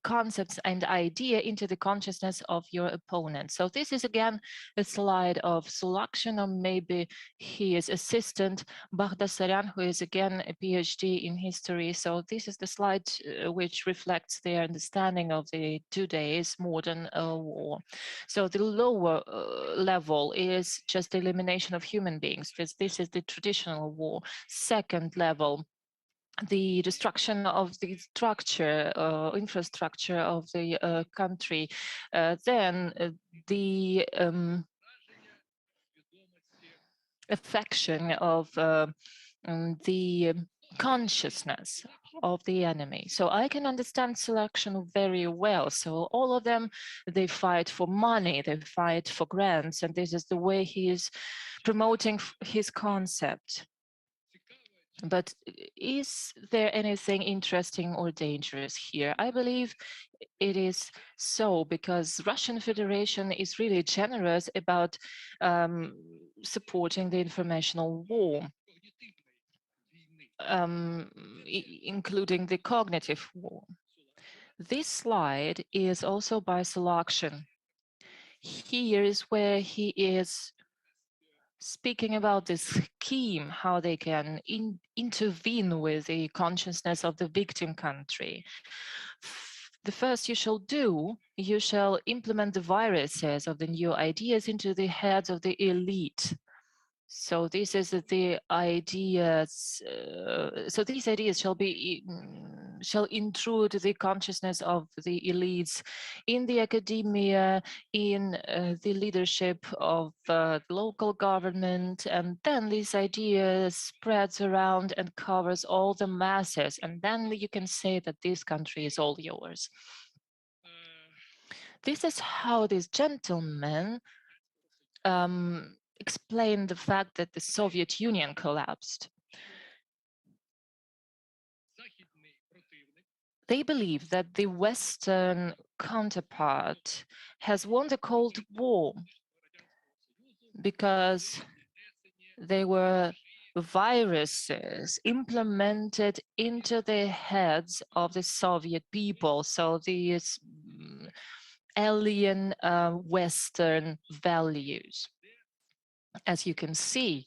concepts and idea into the consciousness of your opponent. So this is again a slide of Sulakshin, or maybe his assistant Baghdasaryan, who is again a PhD in history. So this is the slide which reflects their understanding of the today's modern war. So the lower level is just the elimination of human beings. This is the traditional war. Second level, the destruction of the structure, infrastructure of the country. Then the affection of the consciousness of the enemy. So I can understand Sulakshin very well. So all of them, they fight for money, they fight for grants, and this is the way he is promoting his concept. But is there anything interesting or dangerous here? I believe it is so, because Russian Federation is really generous about supporting the informational war, including the cognitive war. This slide is also by Sulakshin. Here is where he is speaking about this scheme, how they can intervene with the consciousness of the victim country. The first you shall do, you shall implement the viruses of the new ideas into the heads of the elite. So this is the ideas. So these ideas shall intrude the consciousness of the elites in the academia, in the leadership of local government, and then these ideas spreads around and covers all the masses, and then you can say that this country is all yours. This is how this gentleman explain the fact that the Soviet Union collapsed. They believe that the Western counterpart has won the Cold War because they were viruses implemented into the heads of the Soviet people. So these alien Western values. As you can see,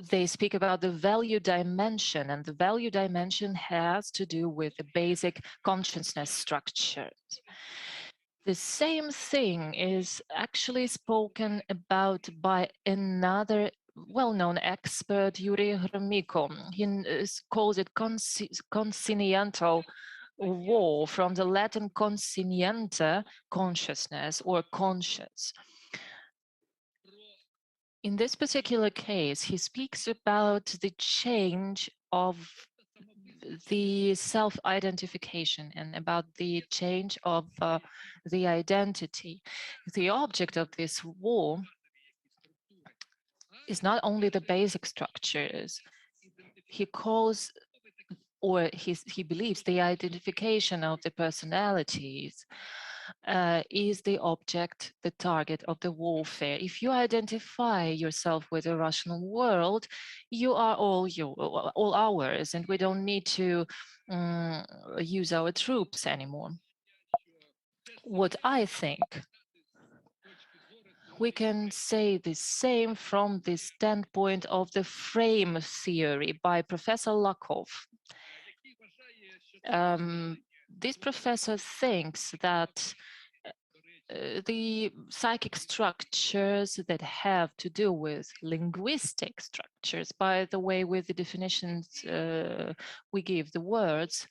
they speak about the value dimension, and the value dimension has to do with the basic consciousness structures. The same thing is actually spoken about by another well-known expert, Yuri Gromyko. He calls it consciential war, from the Latin conscientia, consciousness or conscious. In this particular case, he speaks about the change of the self-identification and about the change of the identity. The object of this war is not only the basic structures. He calls, or he believes, the identification of the personalities is the object, the target of the warfare. If you identify yourself with the Russian world, you are all ours, and we don't need to use our troops anymore. What I think, we can say the same from the standpoint of the frame theory by Professor Lakov. This professor thinks that the psychic structures that have to do with linguistic structures, by the way, with the definitions we give the words,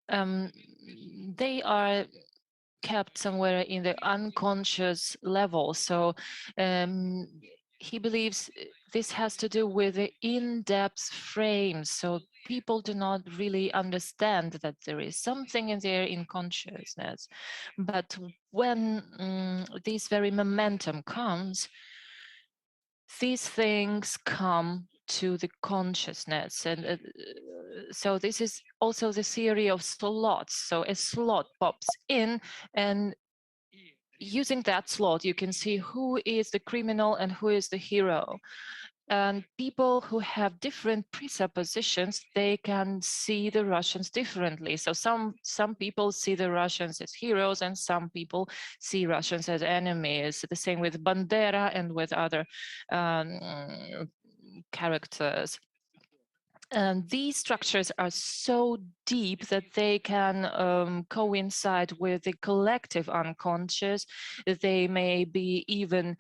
they are kept somewhere in the unconscious level. So he believes this has to do with the in-depth frames. So people do not really understand that there is something in there in consciousness. But when this very momentum comes, these things come to the consciousness. And so this is also the theory of slots. So a slot pops in, and using that slot, you can see who is the criminal and who is the hero. And people who have different presuppositions, they can see the Russians differently. So some people see the Russians as heroes, and some people see Russians as enemies. The same with Bandera and with other characters. And these structures are so deep that they can coincide with the collective unconscious. They may be even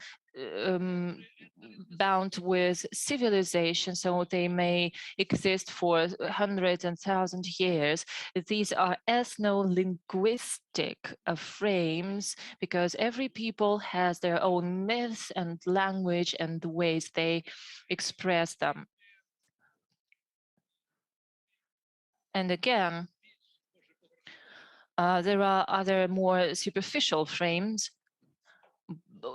bound with civilization, so they may exist for hundreds and thousands of years. These are ethno-linguistic frames, because every people has their own myths and language and the ways they express them. And again, there are other more superficial frames.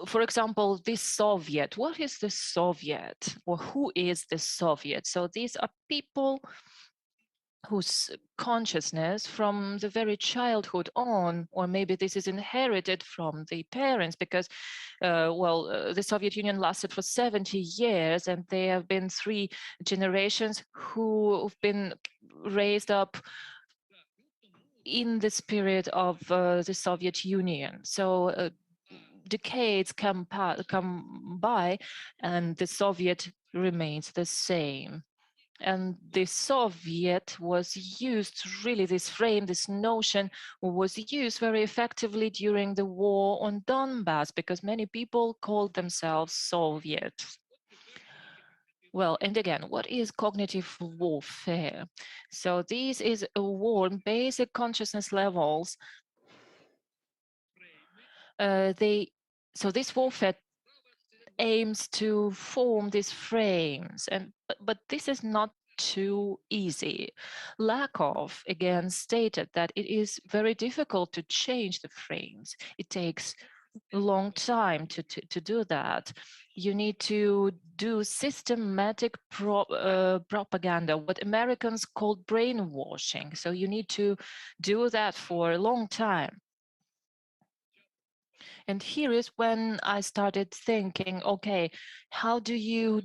For example, this Soviet. What is the Soviet? Or who is the Soviet? So these are people whose consciousness from the very childhood on, or maybe this is inherited from the parents, because, the Soviet Union lasted for 70 years, and there have been 3 generations who've been raised up in the spirit of the Soviet Union. So decades come by, and the Soviet remains the same. And the Soviet was used, really this frame, this notion was used very effectively during the war on Donbass, because many people called themselves Soviets. Well, and again, what is cognitive warfare? So this is a war on basic consciousness levels. So this warfare aims to form these frames, but this is not too easy. Lakoff again stated that it is very difficult to change the frames. It takes a long time to do that. You need to do systematic propaganda, what Americans call brainwashing. So you need to do that for a long time. And here is when I started thinking, okay, how do you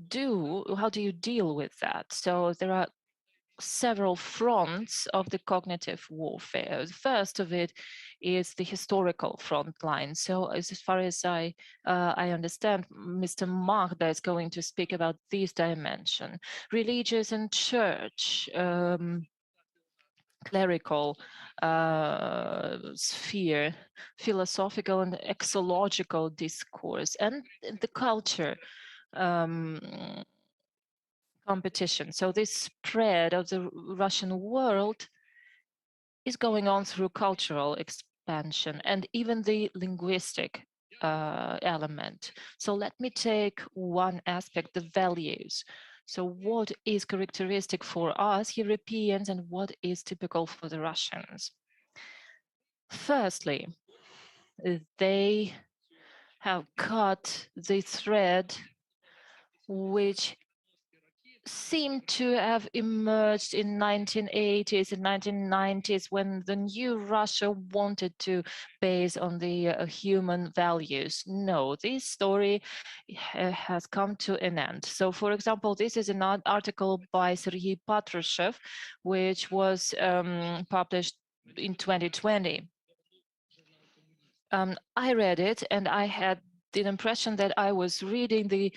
deal with that? So there are several fronts of the cognitive warfare. The first of it is the historical front line. So as far as I understand, Mr. Magda is going to speak about this dimension. Religious and church, clerical sphere, philosophical and exological discourse, and the culture competition. So this spread of the Russian world is going on through cultural expansion and even the linguistic element. So let me take one aspect, the values. So what is characteristic for us Europeans and what is typical for the Russians? Firstly, they have cut the thread which seemed to have emerged in 1980s and 1990s when the new Russia wanted to base on the human values. No, this story has come to an end. So, for example, this is an article by Sergei Patrushev, which was published in 2020. I read it and I had the impression that I was reading the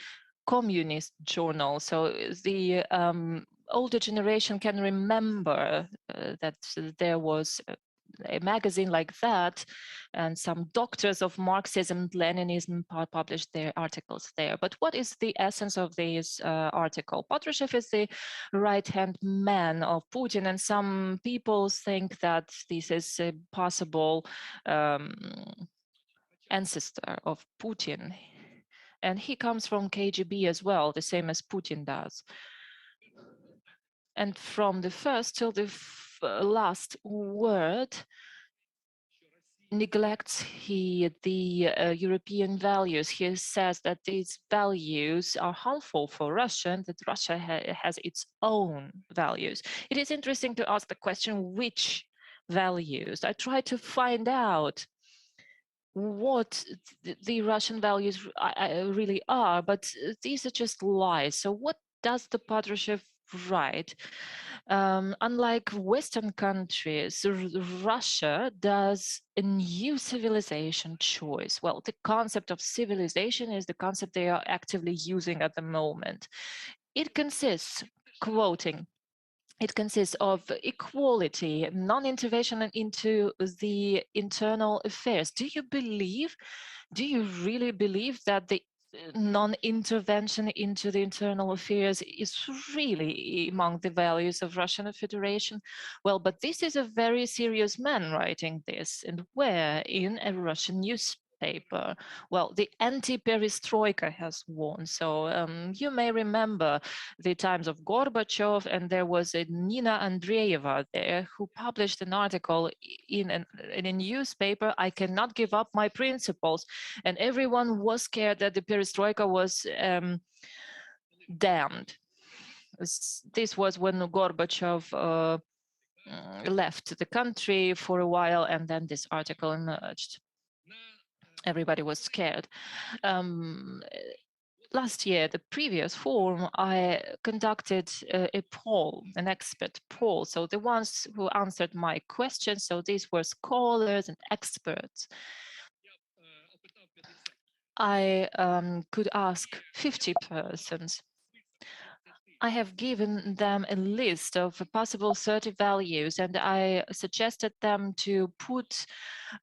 communist journal. So the older generation can remember that there was a magazine like that, and some doctors of Marxism and Leninism published their articles there. But what is the essence of this article? Patrushev is the right-hand man of Putin, and some people think that this is a possible ancestor of Putin. And he comes from KGB as well, the same as Putin does. And from the first till the last word, neglects the European values. He says that these values are harmful for Russia and that Russia has its own values. It is interesting to ask the question, which values? I try to find out what the Russian values really are, but these are just lies. So what does the Patrushev write? Unlike Western countries, Russia does a new civilization choice. Well, the concept of civilization is the concept they are actively using at the moment. It consists, quoting, it consists of equality, non-intervention into the internal affairs. Do you really believe that the non-intervention into the internal affairs is really among the values of Russian Federation? Well, but this is a very serious man writing this, and where? In a Russian newspaper. Well, the anti-perestroika has won. So you may remember the times of Gorbachev, and there was a Nina Andreeva there who published an article in a newspaper, I cannot give up my principles. And everyone was scared that the perestroika was damned. This was when Gorbachev left the country for a while, and then this article emerged. Everybody was scared. Last year, the previous forum, I conducted a poll, an expert poll. So the ones who answered my questions, so these were scholars and experts. I could ask 50 persons. I have given them a list of possible 30 values, and I suggested them to put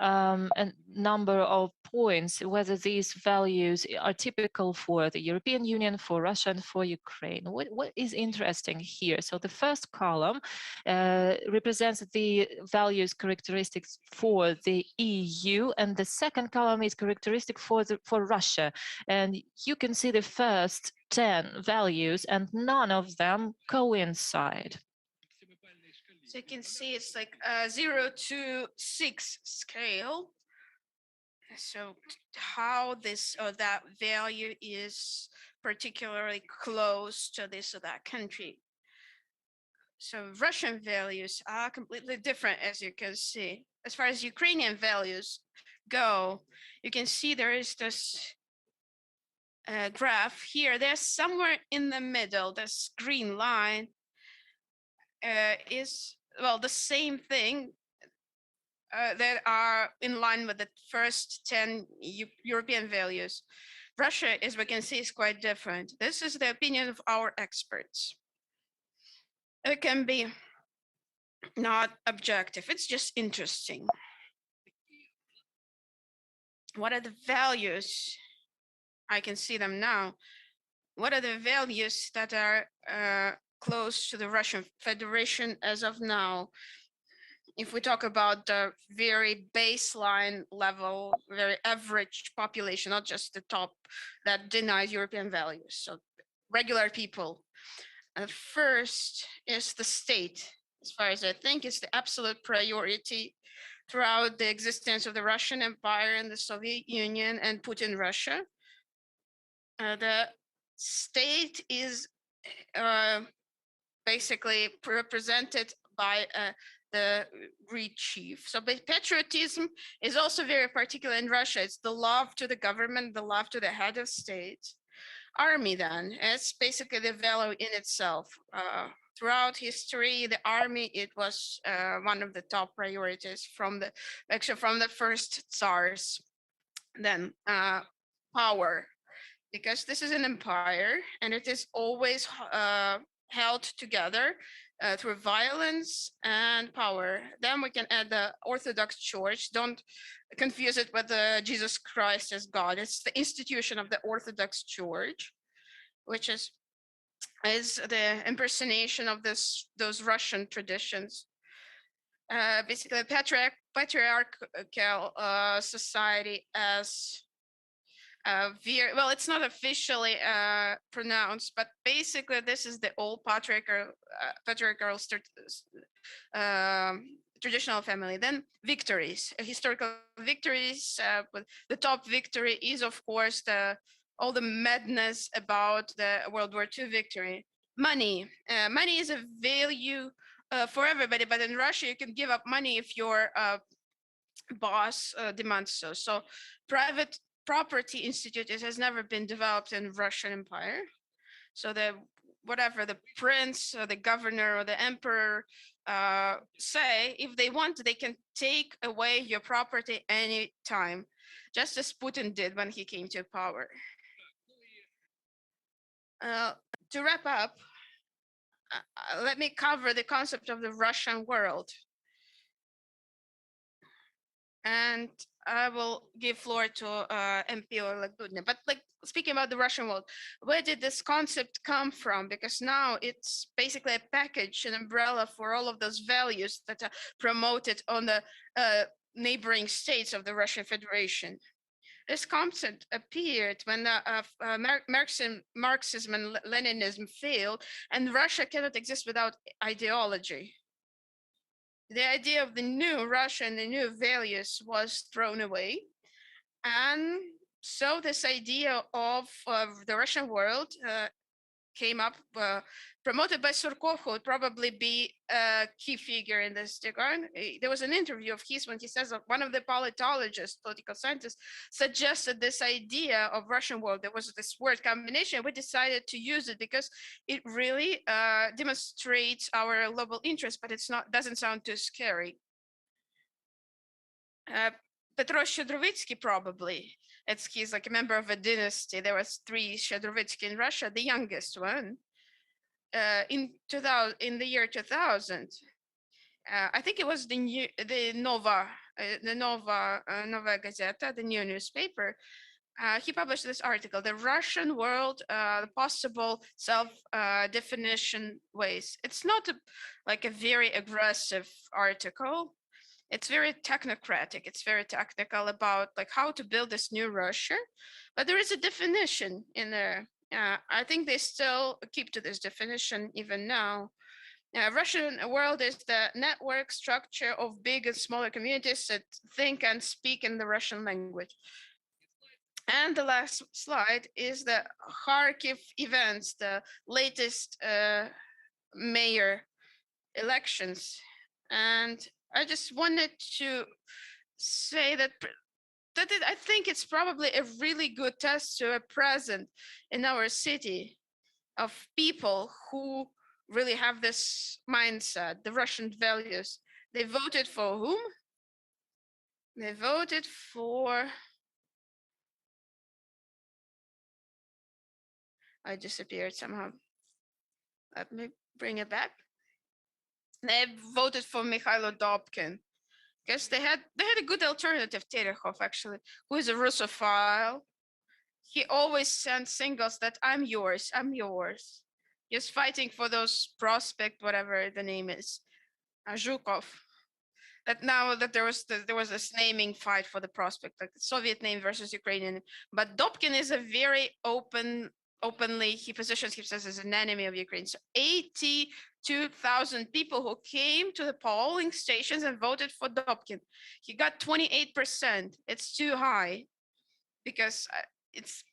a number of points, whether these values are typical for the European Union, for Russia, and for Ukraine. What is interesting here? So the first column represents the values characteristics for the EU, and the second column is characteristic for Russia. And you can see the first 10 values, and none of them coincide.
So you can see it's like a 0 to 6 scale. So how this or that value is particularly close to this or that country. So Russian values are completely different, as you can see. As far as Ukrainian values go, you can see there is this graph here. There's somewhere in the middle, this green line is, well, the same thing that are in line with the first 10 European values. Russia, as we can see, is quite different. This is the opinion of our experts. It can be not objective, it's just interesting. What are the values? I can see them now. What are the values that are close to the Russian Federation as of now? If we talk about the very baseline level, very average population, not just the top that denies European values, so regular people. First is the state, as far as I think, is the absolute priority throughout the existence of the Russian Empire and the Soviet Union and Putin Russia. The state is basically represented by the Greek chief. So patriotism is also very particular in Russia. It's the love to the government, the love to the head of state. Army then, it's basically the value in itself. Throughout history, the army, it was one of the top priorities from the first Tsars. Then power, because this is an empire and it is always held together through violence and power. Then we can add the Orthodox Church. Don't confuse it with Jesus Christ as God. It's the institution of the Orthodox Church, which is the impersonation of those Russian traditions. Basically, patriarchal society as well, it's not officially pronounced, but basically this is the old patriarchal traditional family. Then victories, historical victories. The top victory is, of course, all the madness about the World War II victory. Money. Money is a value for everybody, but in Russia, you can give up money if your boss demands so. So private property institute, it has never been developed in Russian Empire. So whatever the prince or the governor or the emperor say, if they want, they can take away your property anytime, just as Putin did when he came to power. To wrap up, let me cover the concept of the Russian world. And I will give floor to MP or Grudnya. But like speaking about the Russian world, where did this concept come from? Because now it's basically a package, an umbrella for all of those values that are promoted on the neighboring states of the Russian Federation. This concept appeared when Marxism and Leninism failed, and Russia cannot exist without ideology. The idea of the new Russia and the new values was thrown away. And so this idea of the Russian world came up, promoted by Surkov, who would probably be a key figure in this regard. There was an interview of his when he says that one of the politologists, political scientists, suggested this idea of Russian world. There was this word combination. We decided to use it because it really demonstrates our global interest, but it's not, doesn't sound too scary. Petro Shchedrovitsky, probably. He's like a member of a dynasty. There was 3 Shchedrovitsky in Russia, the youngest one. in the year 2000, I think it was the Nova Gazeta, the new newspaper. He published this article, "The Russian World, the Possible Self-Definition Ways." It's not like a very aggressive article. It's very technocratic. It's very technical about like how to build this new Russia, but there is a definition in there. I think they still keep to this definition even now. Russian world is the network structure of big and smaller communities that think and speak in the Russian language. And the last slide is the Kharkiv events, the latest mayor elections. And I just wanted to say that I think it's probably a really good test to a present in our city of people who really have this mindset, the Russian values. They voted for whom? They voted for... I disappeared somehow. Let me bring it back. They voted for Mikhailo Dobkin because they had a good alternative, Terehov, actually, who is a Russophile. He always sent singles that I'm yours, just fighting for those prospect, whatever the name is, Zhukov. That now that there was this naming fight for the prospect, like the Soviet name versus Ukrainian. But Dobkin is a very openly, he positions himself as an enemy of Ukraine. So 82,000 people who came to the polling stations and voted for Dobkin. He got 28%. It's too high because it's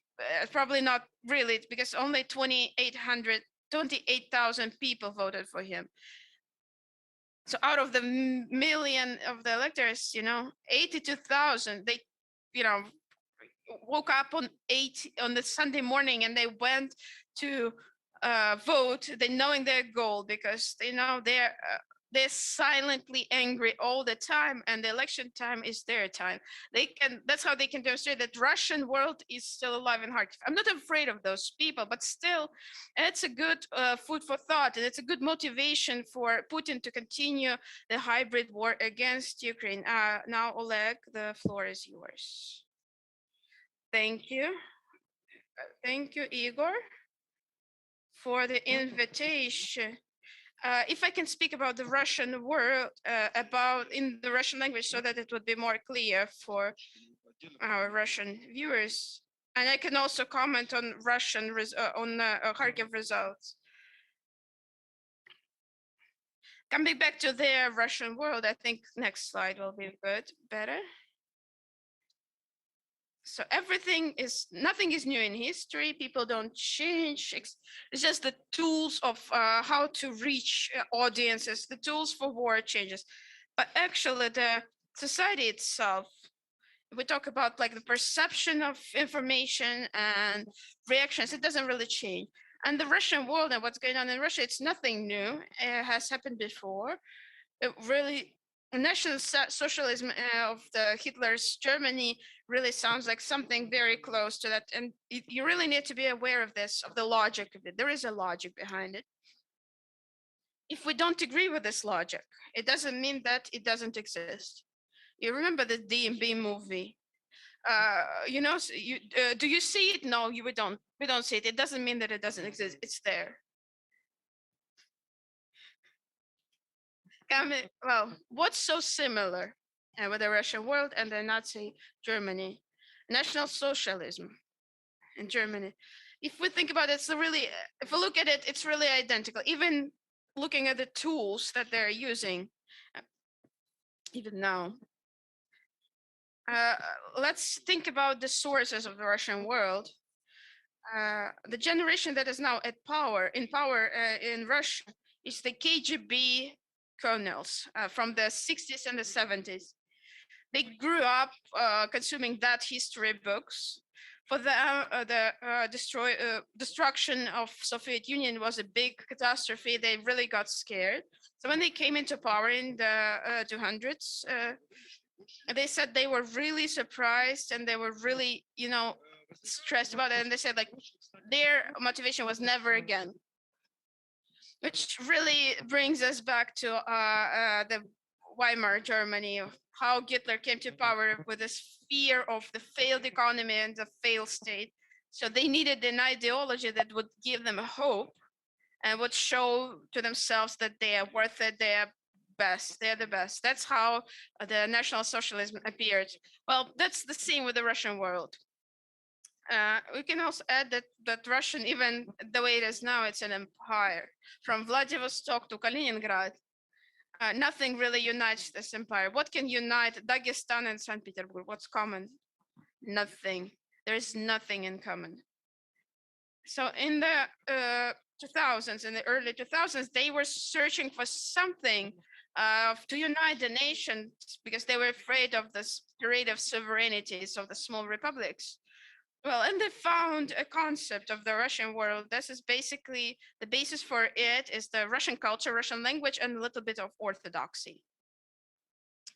probably not really, because only 28,000 people voted for him. So out of the million of the electors, 82,000, they, woke up on the Sunday morning and they went to vote, they knowing their goal, because they know they're silently angry all the time, and the election time is their time. That's how they can demonstrate that Russian world is still alive in Kharkiv. I'm not afraid of those people, but still, it's a good food for thought, and it's a good motivation for Putin to continue the hybrid war against Ukraine. Now, Oleg, the floor is yours. Thank you. Thank you, Igor, for the invitation. If I can speak about the Russian world, in the Russian language, so that it would be more clear for our Russian viewers, and I can also comment on Kharkiv results. Coming back to the Russian world, I think next slide will be better. So nothing is new in history. People don't change. It's just the tools of how to reach audiences, the tools for war changes. But actually the society itself, we talk about like the perception of information and reactions, it doesn't really change. And the Russian world and what's going on in Russia, it's nothing new. It has happened before. It really, National Socialism of the Hitler's Germany really sounds like something very close to that. And you really need to be aware of this, of the logic of it. There is a logic behind it. If we don't agree with this logic, it doesn't mean that it doesn't exist. You remember the DMB movie? Do you see it? No, we don't see it. It doesn't mean that it doesn't exist. It's there. Well, what's so similar with the Russian world and the Nazi Germany? National Socialism in Germany. If we think about it, if we look at it, it's really identical. Even looking at the tools that they're using, even now. Let's think about the sources of the Russian world. The generation that is now in power in Russia is the KGB colonels from the 60s and the 70s. They grew up consuming that history books. For them, the destruction of Soviet Union was a big catastrophe. They really got scared. So when they came into power in the 200s, they said they were really surprised and they were really, stressed about it. And they said like their motivation was never again. which really brings us back to the Weimar Germany, of how Hitler came to power with this fear of the failed economy and the failed state. So they needed an ideology that would give them a hope and would show to themselves that they are worth it, they are best, they're the best. That's how the National Socialism appeared. Well, that's the same with the Russian world. We can also add that Russian, even the way it is now, it's an empire. From Vladivostok to Kaliningrad, nothing really unites this empire. What can unite Dagestan and St. Petersburg? What's common? Nothing. There's nothing in common. So in the 2000s, in the early 2000s, they were searching for something to unite the nation because they were afraid of the parade of sovereignties of the small republics. Well, and they found a concept of the Russian world. This is basically the basis for it is the Russian culture, Russian language, and a little bit of orthodoxy,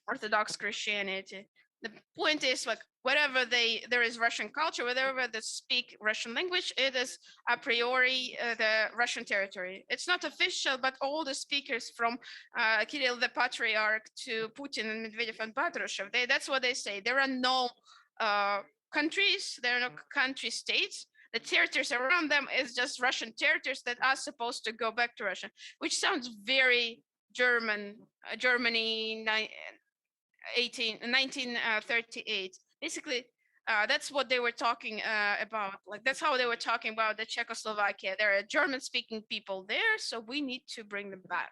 Orthodox Christianity. The point is, like, wherever there is Russian culture, wherever they speak Russian language, it is a priori the Russian territory. It's not official, but all the speakers from Kirill the Patriarch to Putin and Medvedev and Patrushev, that's what they say. There are no countries, there are no country states. The territories around them is just Russian territories that are supposed to go back to Russia, which sounds very German, Germany 1938. Basically, that's what they were talking about. Like, that's how they were talking about the Czechoslovakia. There are German-speaking people there, so we need to bring them back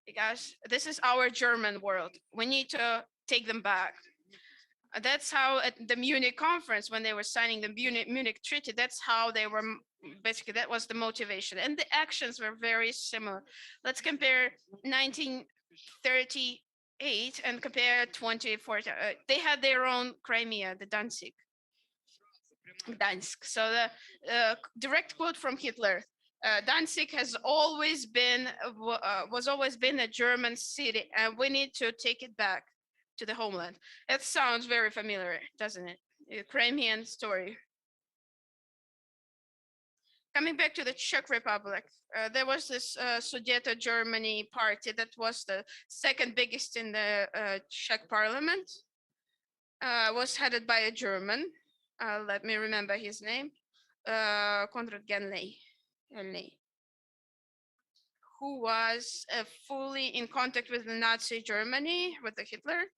because this is our German world. We need to take them back. That's how at the Munich conference, when they were signing the Munich Treaty, that's how they were, basically, that was the motivation. And the actions were very similar. Let's compare 1938 and compare 2040. They had their own Crimea, the Danzig. Gdansk. So the direct quote from Hitler, Danzig has always been, was always been a German city, and we need to take it back to the homeland. It sounds very familiar, doesn't it? A Crimean story. Coming back to the Czech Republic, there was this Sudeto Germany party that was the second biggest in the Czech parliament. Was headed by a German. Let me remember his name. Konrad Genley, who was fully in contact with the Nazi Germany, with the Hitler.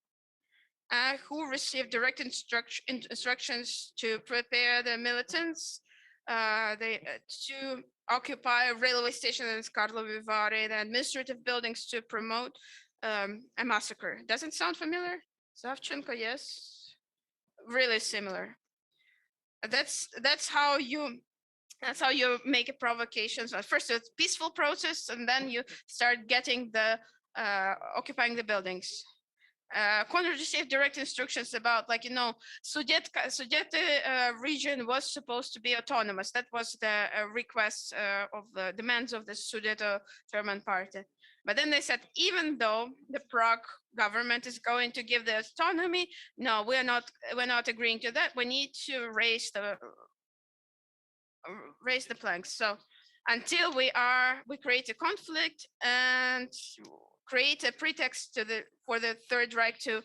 Who received direct instructions to prepare the militants to occupy a railway station in Karlovy Vary, the administrative buildings to promote a massacre. Doesn't sound familiar? Savchenko, yes. Really similar. That's how you make a provocations. First it's peaceful protests, and then you start getting the occupying the buildings. Konrad received direct instructions about, like, Sudete region was supposed to be autonomous. That was the request of the demands of the Sudeto German party. But then they said, even though the Prague government is going to give the autonomy, no, we're not agreeing to that. We need to raise the planks. So until we create a conflict and create a pretext for the Third Reich to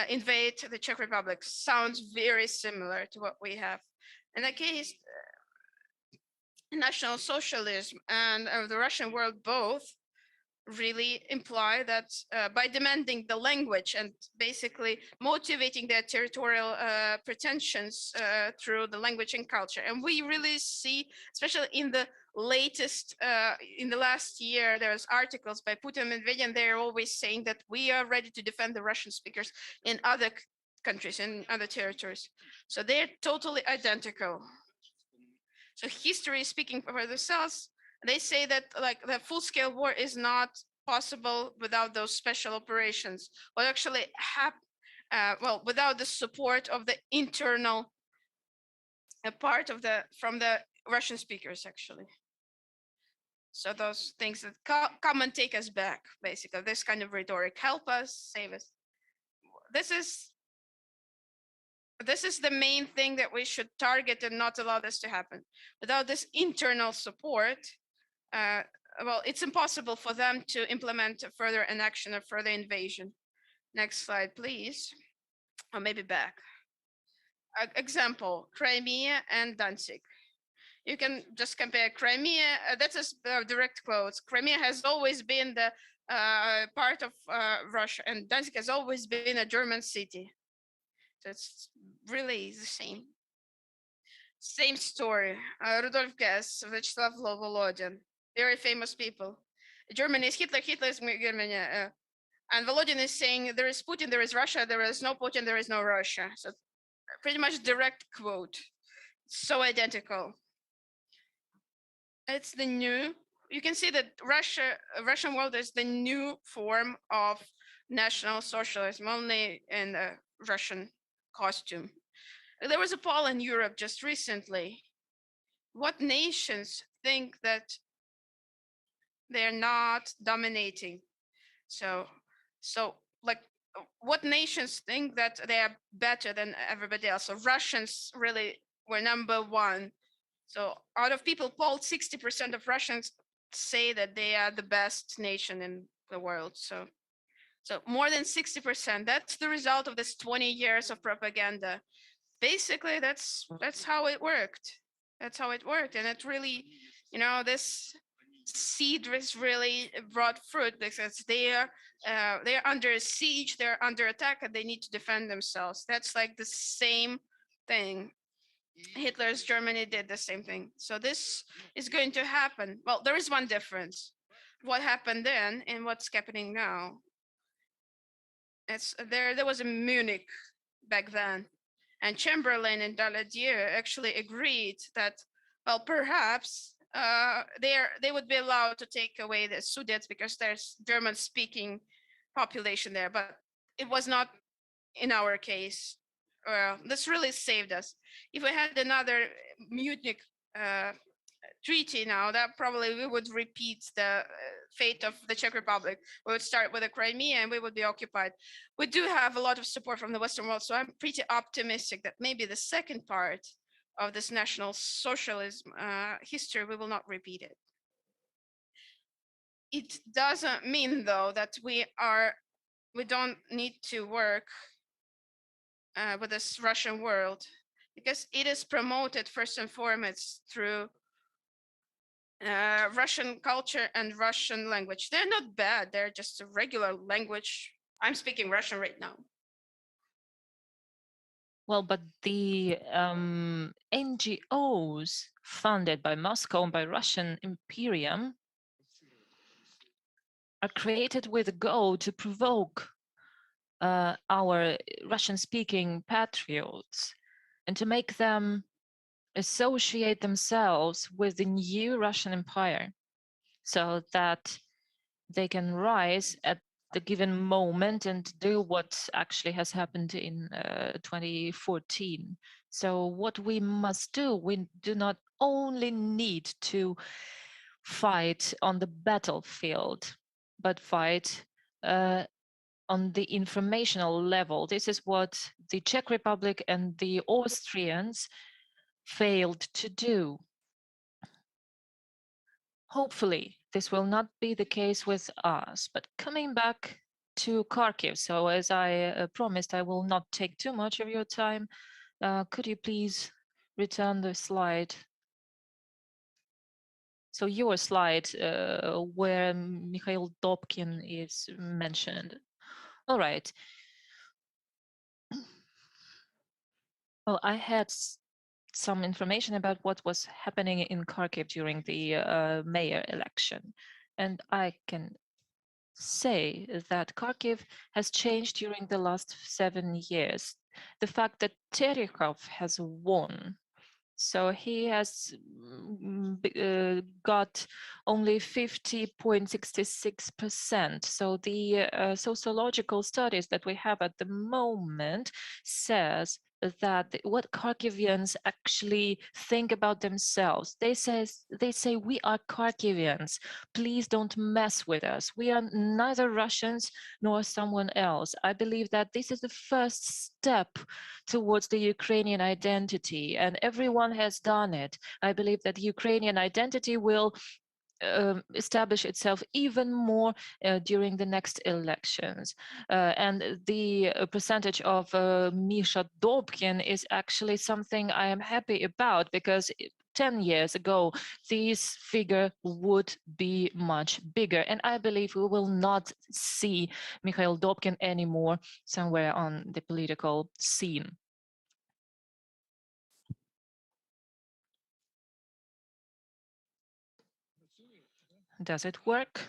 invade the Czech Republic. Sounds very similar to what we have. In that case, National Socialism and the Russian world both really imply that by demanding the language and basically motivating their territorial pretensions through the language and culture. And we really see, especially in the latest, in the last year, there's articles by Putin and Medvedev, and they're always saying that we are ready to defend the Russian speakers in other countries, in other territories. So they're totally identical. So history is speaking for themselves. They say that, like, the full-scale war is not possible without those special operations. What actually happened, without the support of the internal part of from the Russian speakers, actually. So those things that come and take us back, basically, this kind of rhetoric, help us, save us. This is the main thing that we should target and not allow this to happen. Without this internal support, well, it's impossible for them to implement a further annexion or further invasion. Next slide, please. Or maybe back. Example, Crimea and Danzig. You can just compare Crimea, that's a direct quotes. Crimea has always been the part of Russia, and Danzig has always been a German city. So it's really the same. Same story. Rudolf Hess, Vyacheslav Volodin, very famous people. Germany is Hitler, Hitler is Germany. And Volodin is saying, there is Putin, there is Russia, there is no Putin, there is no Russia. So pretty much direct quote. So identical. It's the new, you can see that Russian world is the new form of National Socialism, only in a Russian costume. There was a poll in Europe just recently. What nations think that they're not dominating? So like, what nations think that they are better than everybody else? So Russians really were number one. So out of people polled, 60% of Russians say that they are the best nation in the world. So more than 60%. That's the result of this 20 years of propaganda. Basically, that's how it worked. That's how it worked, and it really, this seed was really brought fruit because they're under siege, they're under attack, and they need to defend themselves. That's like the same thing. Hitler's Germany did the same thing. So this is going to happen. Well, there is one difference. What happened then and what's happening now? It's there was a Munich back then, and Chamberlain and Daladier actually agreed that, well, perhaps they would be allowed to take away the Sudets because there's German-speaking population there, but it was not in our case. This really saved us. If we had another Munich treaty now, that probably we would repeat the fate of the Czech Republic. We would start with the Crimea and we would be occupied. We do have a lot of support from the Western world, so I'm pretty optimistic that maybe the second part of this National Socialism history, we will not repeat it. It doesn't mean, though, that we don't need to work with this Russian world, because it is promoted first and foremost through Russian culture and Russian language. They're not bad, they're just a regular language. I'm speaking Russian right now.
Well, but the NGOs funded by Moscow and by Russian Imperium are created with a goal to provoke our Russian-speaking patriots and to make them associate themselves with the new Russian Empire so that they can rise at the given moment and do what actually has happened in 2014. So what we must do, we do not only need to fight on the battlefield, but fight on the informational level. This is what the Czech Republic and the Austrians failed to do. Hopefully, this will not be the case with us. But coming back to Kharkiv, so as I promised, I will not take too much of your time. Could you please return the slide? So your slide where Mikhail Dobkin is mentioned. All right. Well, I had some information about what was happening in Kharkiv during the mayor election. And I can say that Kharkiv has changed during the last 7 years. The fact that Terikov has won, so he has got only 50.66%. So the sociological studies that we have at the moment says that what Kharkivians actually think about themselves. They say we are Kharkivians. Please don't mess with us. We are neither Russians nor someone else. I believe that this is the first step towards the Ukrainian identity, and everyone has done it. I believe that Ukrainian identity will establish itself even more during the next elections. And the percentage of Misha Dobkin is actually something I am happy about, because 10 years ago, this figure would be much bigger. And I believe we will not see Mikhail Dobkin anymore somewhere on the political scene. Does it work?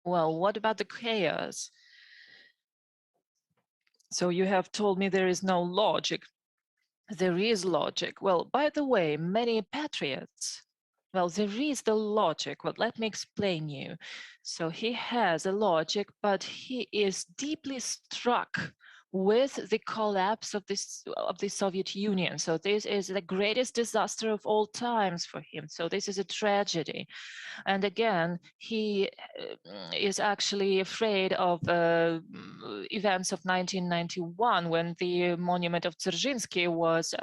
Well, what about the chaos? So you have told me there is no logic. There is logic. Well, by the way, many patriots, well, there is the logic. Well, let me explain you. So he has a logic, but he is deeply struck with the collapse of the Soviet Union. So this is the greatest disaster of all times for him. So this is a tragedy. And again, he is actually afraid of events of 1991, when the monument of Dzerzhinsky was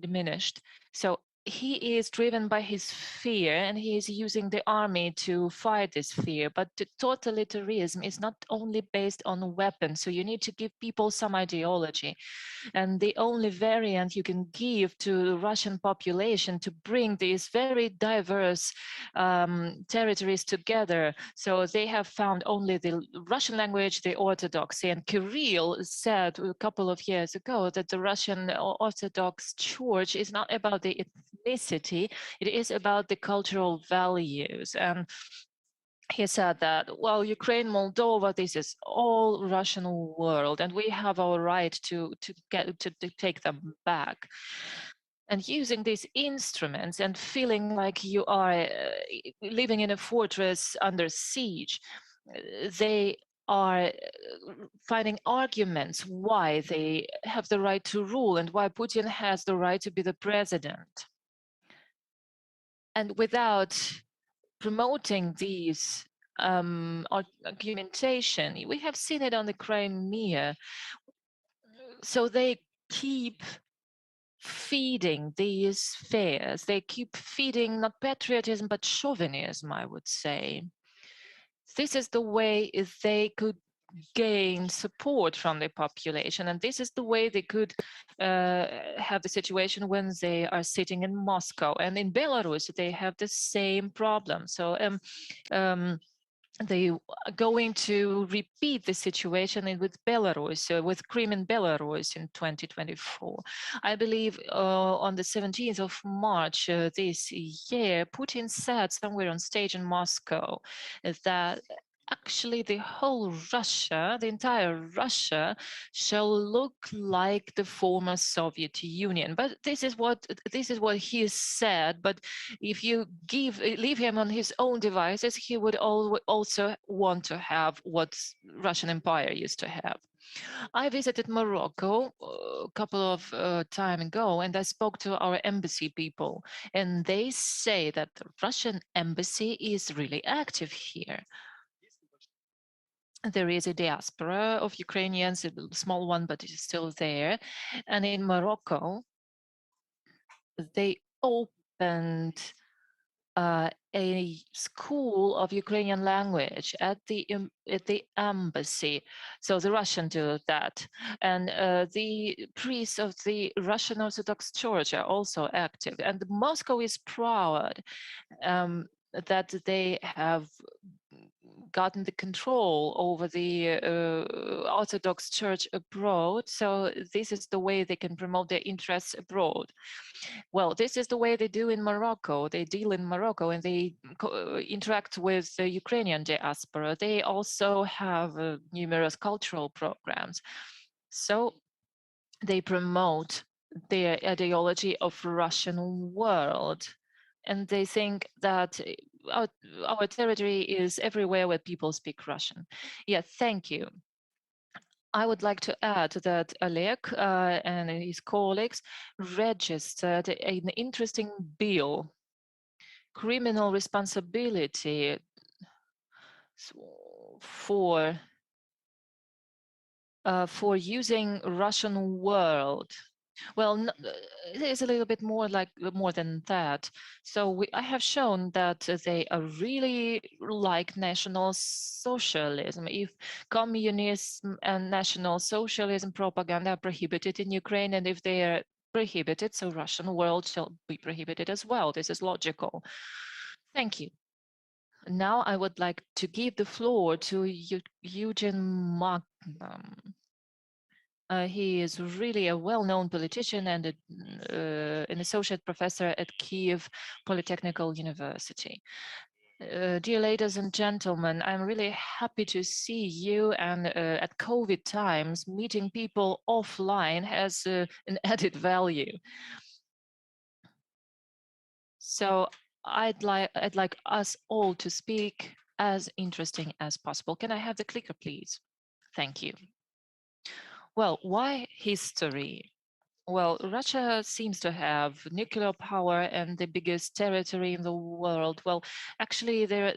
diminished. So he is driven by his fear, and he is using the army to fight this fear. But the totalitarianism is not only based on weapons, so you need to give people some ideology. And the only variant you can give to the Russian population to bring these very diverse territories together. So they have found only the Russian language, the Orthodoxy. And Kirill said a couple of years ago that the Russian Orthodox Church is not about the ethnicity, it is about the cultural values. And he said that, well, Ukraine, Moldova, this is all Russian world, and we have our right to take them back. And using these instruments and feeling like you are living in a fortress under siege, they are finding arguments why they have the right to rule and why Putin has the right to be the president. And without promoting these argumentation, we have seen it on the Crimea. So they keep feeding these fears. They keep feeding not patriotism, but chauvinism, I would say. This is the way they could gain support from the population, and this is the way they could have the situation when they are sitting in Moscow. And in Belarus, they have the same problem. So they are going to repeat the situation with Belarus, with Crimea in Belarus in 2024. I believe on the 17th of March this year, Putin said somewhere on stage in Moscow that actually the whole Russia, the entire Russia, shall look like the former Soviet Union. But this is what he said. But if you leave him on his own devices, he would also want to have what Russian Empire used to have. I visited Morocco a couple of time ago, and I spoke to our embassy people, and they say that the Russian embassy is really active here. There is a diaspora of Ukrainians, a small one, but it's still there. And in Morocco, they opened a school of Ukrainian language at the embassy. So the Russian do that. And the priests of the Russian Orthodox Church are also active. And Moscow is proud that they have gotten the control over the Orthodox Church abroad. So this is the way they can promote their interests abroad. Well, this is the way they do in Morocco. They deal in Morocco, and they interact with the Ukrainian diaspora. They also have numerous cultural programs. So they promote their ideology of Russian world. And they think that our territory is everywhere where people speak Russian. Yeah, thank you. I would like to add that Oleg and his colleagues registered an interesting bill, criminal responsibility for using Russian world Well, it is a little bit more than that. So I have shown that they are really like National Socialism. If communism and National Socialism propaganda are prohibited in Ukraine, and if they are prohibited, so Russian world shall be prohibited as well. This is logical. Thank you. Now I would like to give the floor to Eugen Magnum. He is really a well-known politician and an associate professor at Kiev Polytechnical University. Dear ladies and gentlemen, I'm really happy to see you, and at COVID times, meeting people offline has an added value. So I'd like us all to speak as interesting as possible. Can I have the clicker, please? Thank you. Well, why history? Well, Russia seems to have nuclear power and the biggest territory in the world. Well, actually, there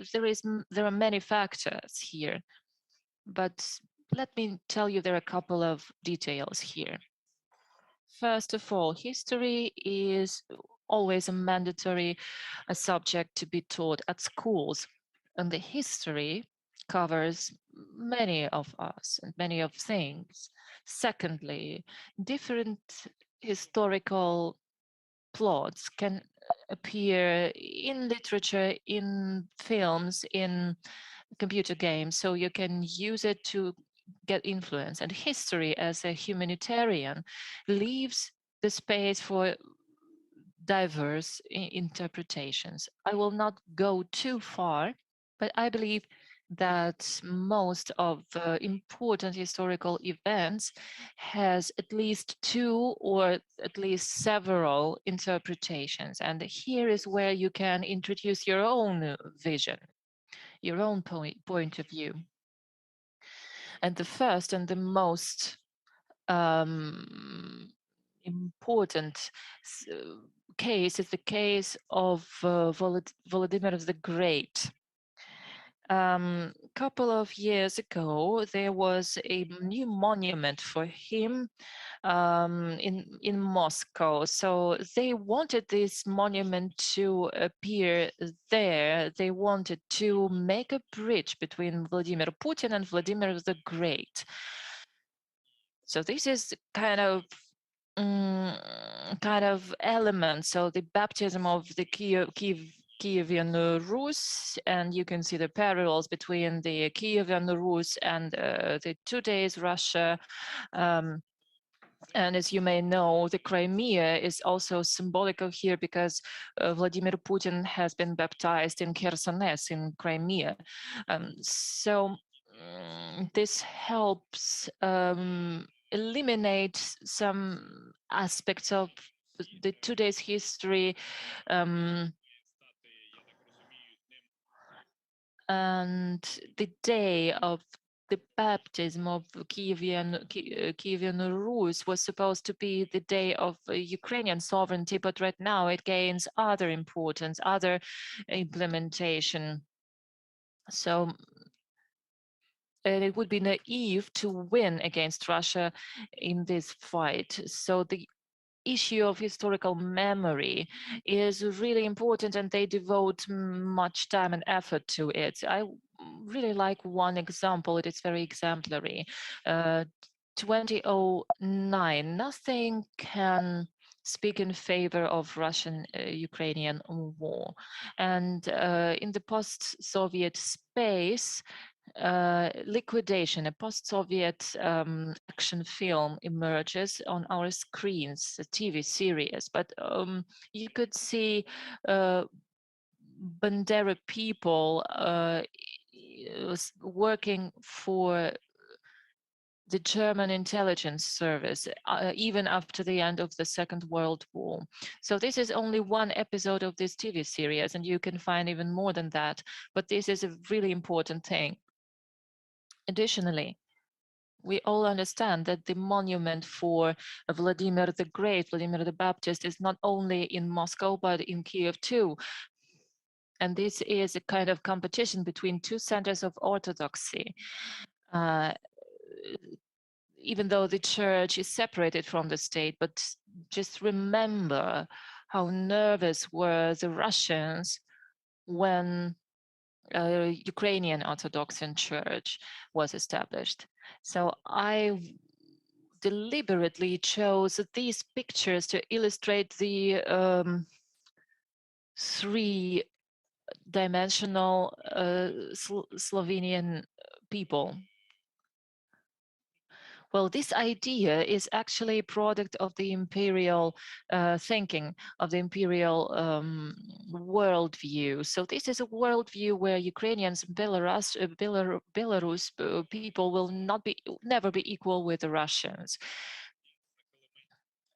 are many factors here, but let me tell you there are a couple of details here. First of all, history is always a mandatory subject to be taught at schools, and the history covers many of us and many of things. Secondly, different historical plots can appear in literature, in films, in computer games, so you can use it to get influence. And history, as a humanitarian, leaves the space for diverse interpretations. I will not go too far, but I believe that most of important historical events has at least two or at least several interpretations. And here is where you can introduce your own vision, your own point of view. And the first and the most important case is the case of Volodymyr the Great. Couple of years ago, there was a new monument for him in Moscow. So they wanted this monument to appear there. They wanted to make a bridge between Vladimir Putin and Vladimir the Great. So this is kind of element. So the baptism of the Kievan Rus, and you can see the parallels between the Kievan Rus and the today's Russia. And as you may know, the Crimea is also symbolical here because Vladimir Putin has been baptized in Khersones in Crimea. So this helps eliminate some aspects of the today's history, and the day of the baptism of Kievan Rus was supposed to be the day of Ukrainian sovereignty, but right now it gains other importance, other implementation. So it would be naive to win against Russia in this fight. So the issue of historical memory is really important, and they devote much time and effort to it. I really like one example. It is very exemplary. 2009, nothing can speak in favor of Russian-Ukrainian war. And in the post-Soviet space, liquidation, a post-Soviet action film emerges on our screens, a TV series, but you could see Bandera people working for the German intelligence service, even after the end of the Second World War. So this is only one episode of this TV series, and you can find even more than that, but this is a really important thing. Additionally, we all understand that the monument for Vladimir the Great, Vladimir the Baptist, is not only in Moscow, but in Kiev too. And this is a kind of competition between two centers of orthodoxy. Even though the church is separated from the state, but just remember how nervous were the Russians when Ukrainian Orthodox Church was established. So I deliberately chose these pictures to illustrate the three-dimensional Slovenian people. Well, this idea is actually a product of the imperial thinking, of the imperial worldview. So this is a worldview where Ukrainians and Belarus people will never be equal with the Russians.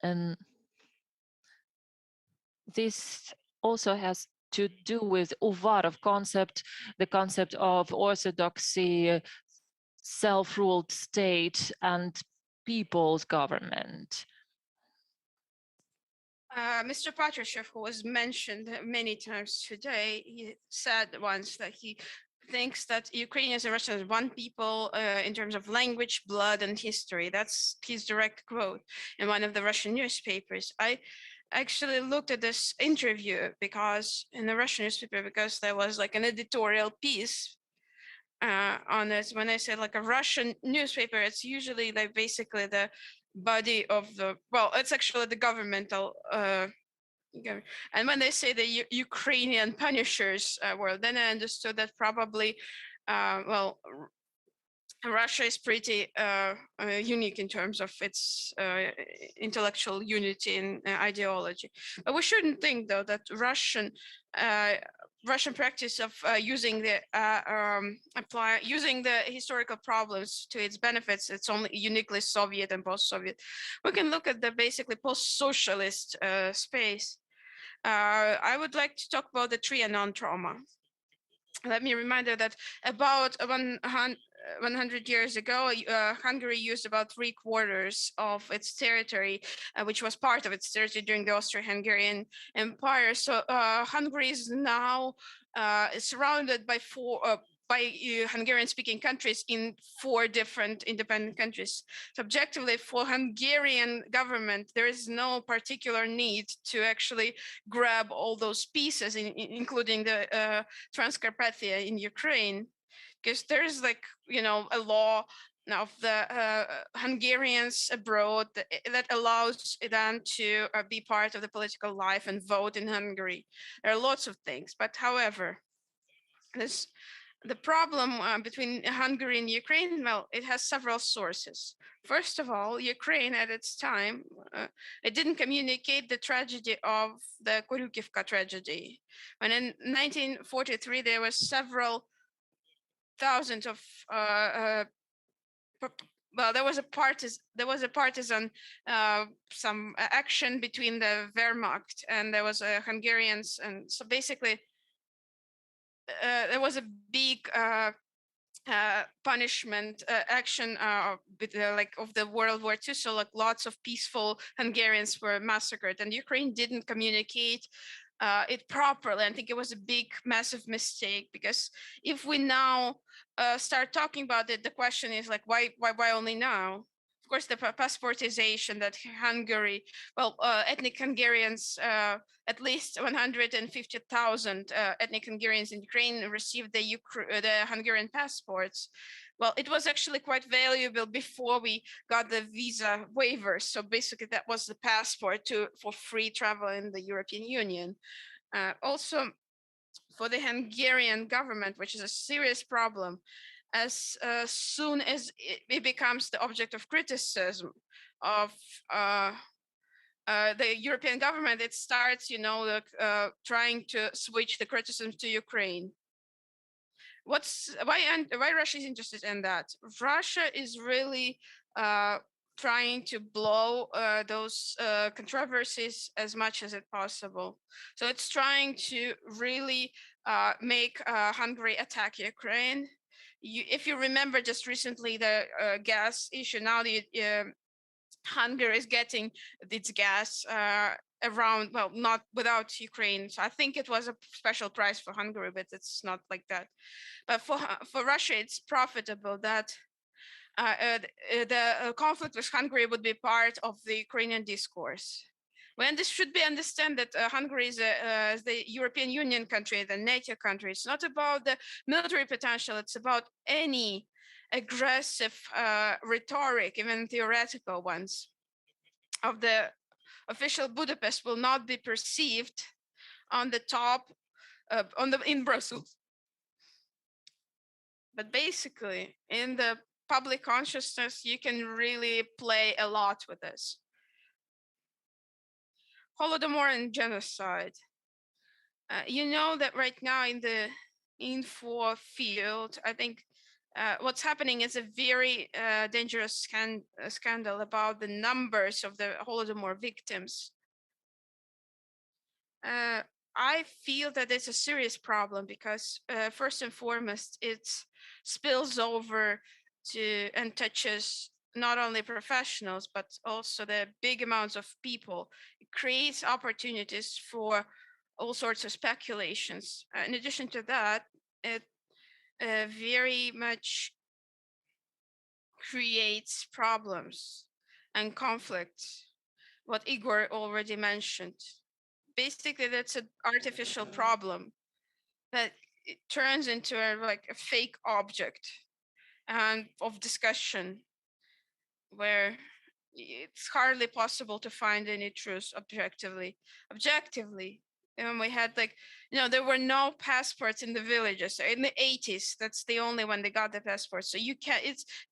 And this also has to do with Uvarov concept, the concept of orthodoxy, self-ruled state, and people's government.
Mr. Patrushev, who was mentioned many times today, he said once that he thinks that Ukrainians and Russians are one people in terms of language, blood, and history. That's his direct quote in one of the Russian newspapers. I actually looked at this interview because in the Russian newspaper, because there was like an editorial piece on this. When I say like a Russian newspaper, it's usually like basically the body of the, well, it's actually the governmental and when they say the Ukrainian punishers world, then I understood that probably well, Russia is pretty unique in terms of its intellectual unity and ideology. But we shouldn't think, though, that Russian practice of using the historical problems to its benefits, it's only uniquely Soviet and post-Soviet. We can look at the basically post-socialist space. I would like to talk about the Trianon trauma. Let me remind you that about 100 years ago, Hungary used about 3/4 of its territory, which was part of its territory during the Austro-Hungarian Empire. So Hungary is now surrounded by Hungarian-speaking countries in 4 different independent countries. So objectively, for Hungarian government, there is no particular need to actually grab all those pieces, including the Transcarpathia in Ukraine, because there's like, you know, a law of the Hungarians abroad that allows them to be part of the political life and vote in Hungary. There are lots of things, but however, the problem between Hungary and Ukraine, well, it has several sources. First of all, Ukraine at its time, it didn't communicate the tragedy of the Koryukivka tragedy. When in 1943, there was several thousands of well, there was a partisan some action between the Wehrmacht and there was Hungarians, and so basically there was a big punishment action like of the World War II. So like lots of peaceful Hungarians were massacred, and Ukraine didn't communicate it properly. I think it was a big, massive mistake, because if we now start talking about it, the question is like, why only now? Of course, the passportization that Hungary, well, ethnic Hungarians, at least 150,000 ethnic Hungarians in Ukraine received the Hungarian passports. Well, it was actually quite valuable before we got the visa waivers. So basically, that was the passport for free travel in the European Union. Also, for the Hungarian government, which is a serious problem, as soon as it becomes the object of criticism of the European government, it starts, you know, trying to switch the criticism to Ukraine. Why Russia is interested in that? Russia is really trying to blow those controversies as much as it possible. So it's trying to really make Hungary attack Ukraine. If you remember just recently the gas issue, now the Hungary is getting its gas around, well, not without Ukraine. So I think it was a special price for Hungary, but it's not like that. But for Russia, it's profitable that the conflict with Hungary would be part of the Ukrainian discourse. When this should be understand that Hungary is the European Union country, the NATO country. It's not about the military potential. It's about any aggressive rhetoric, even theoretical ones, of the official Budapest will not be perceived on the top, in Brussels. But basically, in the public consciousness, you can really play a lot with this. Holodomor and genocide. You know that right now in the info field, I think what's happening is a very dangerous scandal about the numbers of the Holodomor victims. I feel that it's a serious problem because first and foremost, it spills over to and touches not only professionals, but also the big amounts of people. It creates opportunities for all sorts of speculations. In addition to that, it very much creates problems and conflicts, what Igor already mentioned. Basically, that's an artificial problem that it turns into like a fake object and of discussion where it's hardly possible to find any truth objectively. And we had like, there were no passports in the villages in the 80s. That's the only when they got the passports. So you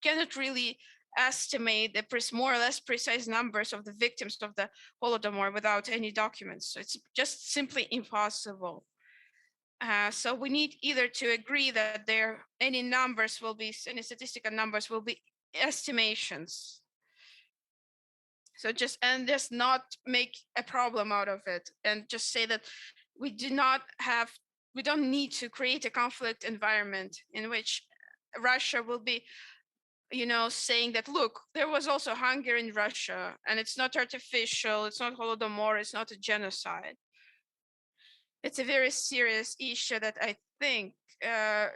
cannot really estimate the more or less precise numbers of the victims of the Holodomor without any documents. So it's just simply impossible. So we need either to agree that any statistical numbers will be estimations. So just not make a problem out of it and just say that we don't need to create a conflict environment in which Russia will be, saying that, look, there was also hunger in Russia and it's not artificial, it's not Holodomor, it's not a genocide. It's a very serious issue that I think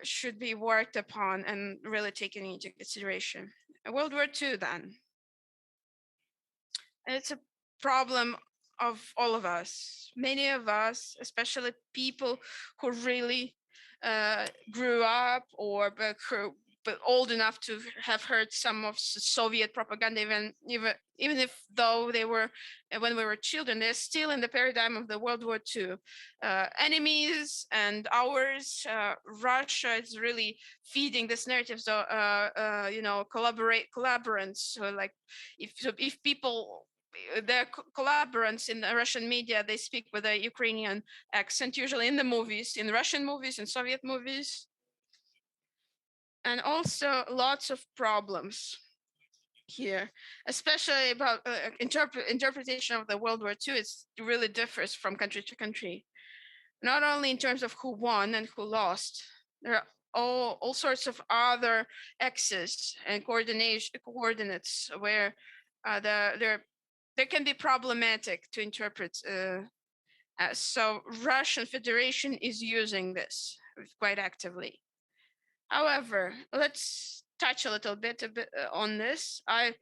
should be worked upon and really taken into consideration. World War II then. It's a problem of all of us. Many of us, especially people who really grew up or but old enough to have heard some of Soviet propaganda, even if though they were when we were children, they're still in the paradigm of the World War II. Enemies and ours. Russia is really feeding this narrative. So collaborants. So like if people. The collaborants in the Russian media, they speak with a Ukrainian accent, usually in the movies, in Russian movies, in Soviet movies. And also lots of problems here, especially about interpretation of the World War II. It really differs from country to country, not only in terms of who won and who lost. There are all sorts of other axes and coordinates where there can be problematic to interpret. So Russian Federation is using this quite actively. However, let's touch a little bit on this. I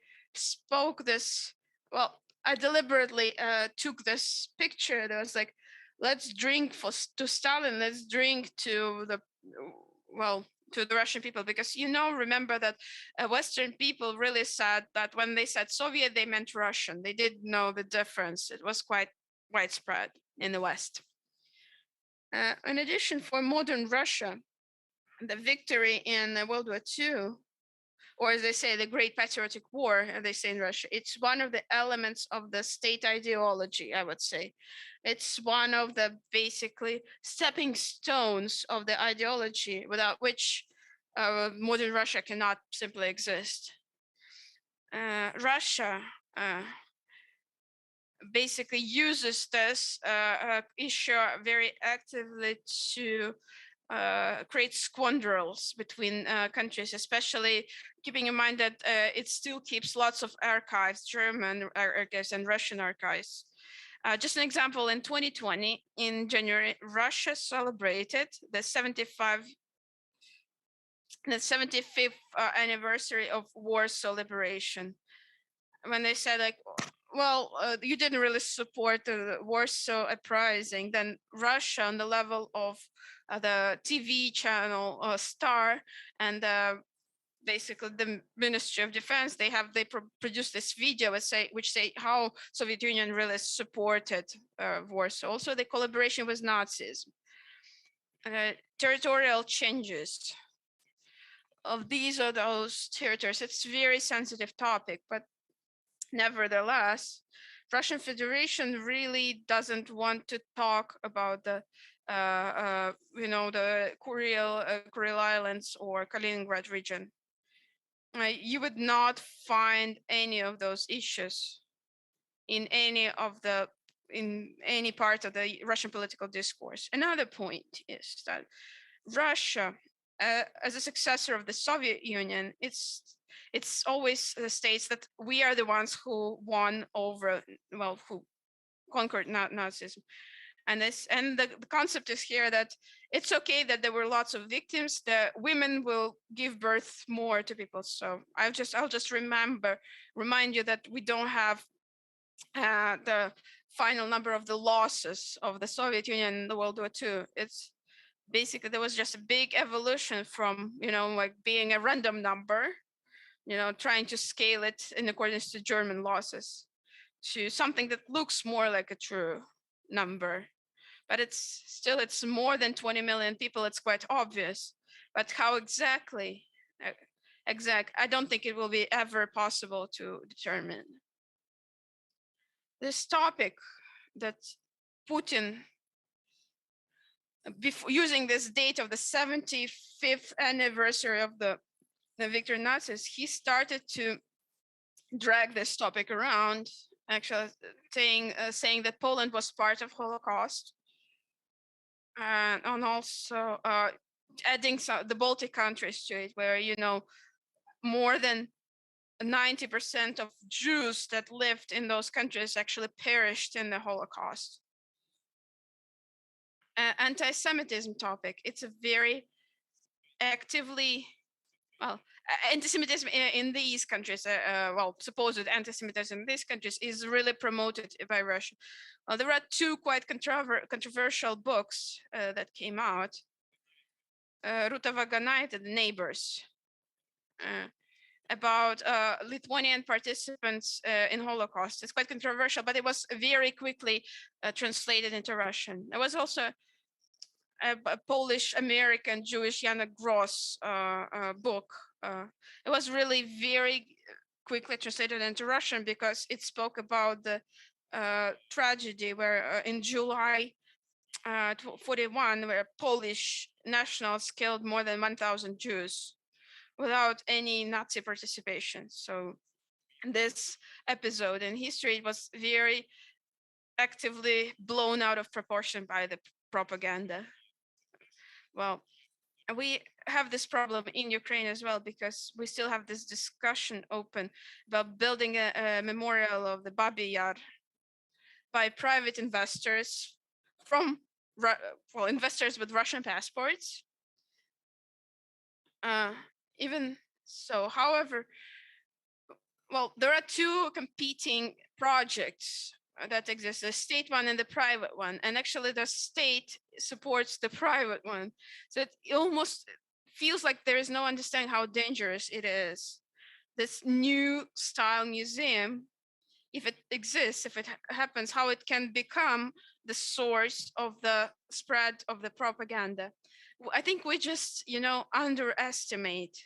deliberately took this picture that was like, let's drink to Stalin, let's drink to the Russian people, because remember that Western people really said that when they said Soviet, they meant Russian. They didn't know the difference. It was quite widespread in the West. In addition, for modern Russia, the victory in World War II, or as they say, the Great Patriotic War, as they say in Russia, it's one of the elements of the state ideology, I would say. It's one of the basically stepping stones of the ideology without which modern Russia cannot simply exist. Russia basically uses this issue very actively to create squandrels between countries, especially keeping in mind that it still keeps lots of archives, German archives and Russian archives. Just an example, in 2020, in January, Russia celebrated the 75 the 75th anniversary of Warsaw liberation, when they said like, well, you didn't really support the Warsaw uprising, then Russia on the level of the TV channel Star and basically the Ministry of Defense, they produced this video which say how Soviet Union really supported Warsaw. Also the collaboration with Nazis. Territorial changes of these or those territories. It's a very sensitive topic, but nevertheless, Russian Federation really doesn't want to talk about the the Kuril Islands or Kaliningrad region. You would not find any of those issues in any part of the Russian political discourse. Another point is that Russia, as a successor of the Soviet Union, it's always states that we are the ones who won over, well, who conquered Nazism. And the concept is here that it's okay that there were lots of victims, that women will give birth more to people. So I'll just remind you that we don't have the final number of the losses of the Soviet Union in the World War II. It's basically, there was just a big evolution from, like being a random number, trying to scale it in accordance to German losses, to something that looks more like a true number. But it's more than 20 million people. It's quite obvious. But how exactly, I don't think it will be ever possible to determine. This topic that Putin, using this date of the 75th anniversary of the victory Nazis, he started to drag this topic around, actually saying that Poland was part of Holocaust, and also adding the Baltic countries to it, where more than 90% of Jews that lived in those countries actually perished in the Holocaust. Anti-Semitism topic, it's a very actively, well, anti-Semitism in these countries, supposed anti-Semitism in these countries is really promoted by Russia. There are two quite controversial books that came out. Ruta Vaganite and The Neighbors, about Lithuanian participants in Holocaust. It's quite controversial, but it was very quickly translated into Russian. There was also a Polish-American Jewish Jana Gross book. It was really very quickly translated into Russian because it spoke about the tragedy where in July 41, where Polish nationals killed more than 1,000 Jews without any Nazi participation. So this episode in history was very actively blown out of proportion by the propaganda. Well, we have this problem in Ukraine as well, because we still have this discussion open about building a memorial of the Babi Yar by private investors from, investors with Russian passports. Even so, however, there are two competing projects that exist, the state one and the private one. And actually the state supports the private one. So it almost feels like there is no understanding how dangerous it is. This new style museum, if it exists, if it happens, how it can become the source of the spread of the propaganda. I think we just, underestimate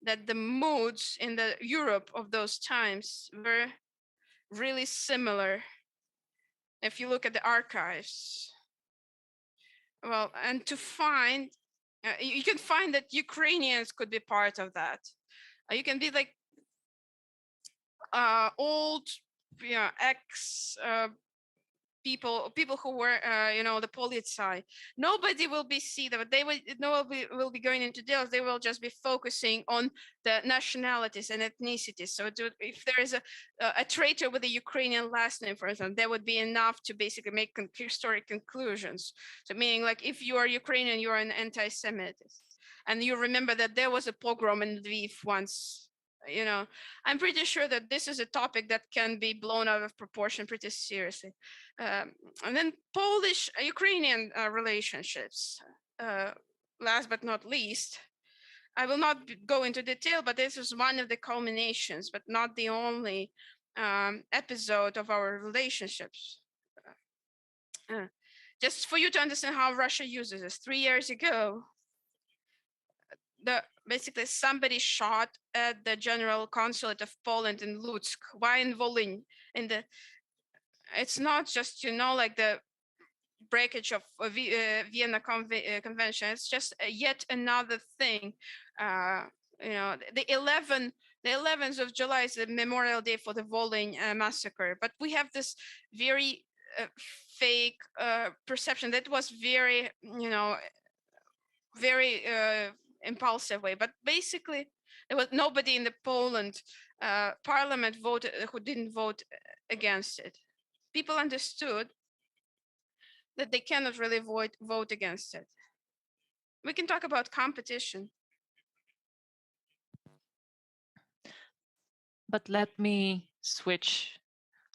that the moods in the Europe of those times were really similar. If you look at the archives, and to find, you can find that Ukrainians could be part of that. You can be like old, ex people who were, the policy. Nobody will be see that nobody will be going into details. They will just be focusing on the nationalities and ethnicities. So if there is a traitor with a Ukrainian last name, for example, that would be enough to basically make historic conclusions. So meaning, like, if you are Ukrainian, you are an anti-Semite. and you remember that there was a pogrom in Lviv once, you know, I'm pretty sure that this is a topic that can be blown out of proportion pretty seriously. And then Polish-Ukrainian relationships. Last but not least, I will not go into detail, but this is one of the culminations, but not the only episode of our relationships. Just for you to understand how Russia uses this, 3 years ago, basically somebody shot at the general consulate of Poland in Lutsk. Why in Volyn? It's not just, you know, like the breakage of Vienna Convention. It's just yet another thing. You know, the 11th of July is the Memorial Day for the Volyn massacre, but we have this very fake perception that was very, you know, very impulsive way. But basically, there was nobody in the Poland parliament voted who didn't vote against it. People understood that they cannot really vote against it. We can talk about competition.
But let me switch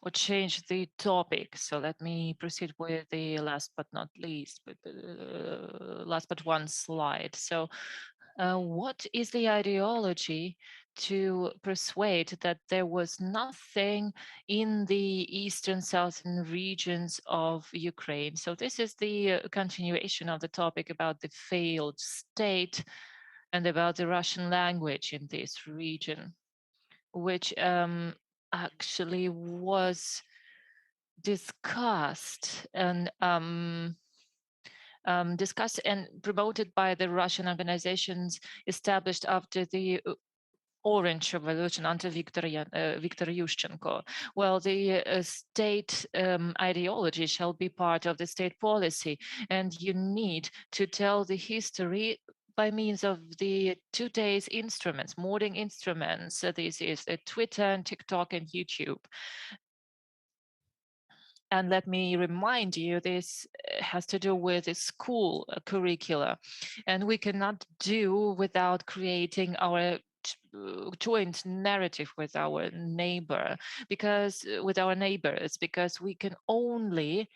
or change the topic. So let me proceed with the last but not least, last but one slide. So what is the ideology to persuade that there was nothing in the eastern southern regions of Ukraine? So this is the continuation of the topic about the failed state and about the Russian language in this region, which actually was discussed and discussed and promoted by the Russian organizations established after the Orange Revolution under Viktor Yushchenko. Well, the state ideology shall be part of the state policy, and you need to tell the history by means of the today's instruments, modern instruments. This is Twitter and TikTok and YouTube. And let me remind you, this has to do with the school curricula. And we cannot do without creating our joint narrative with our neighbor, because with our neighbors, because we can only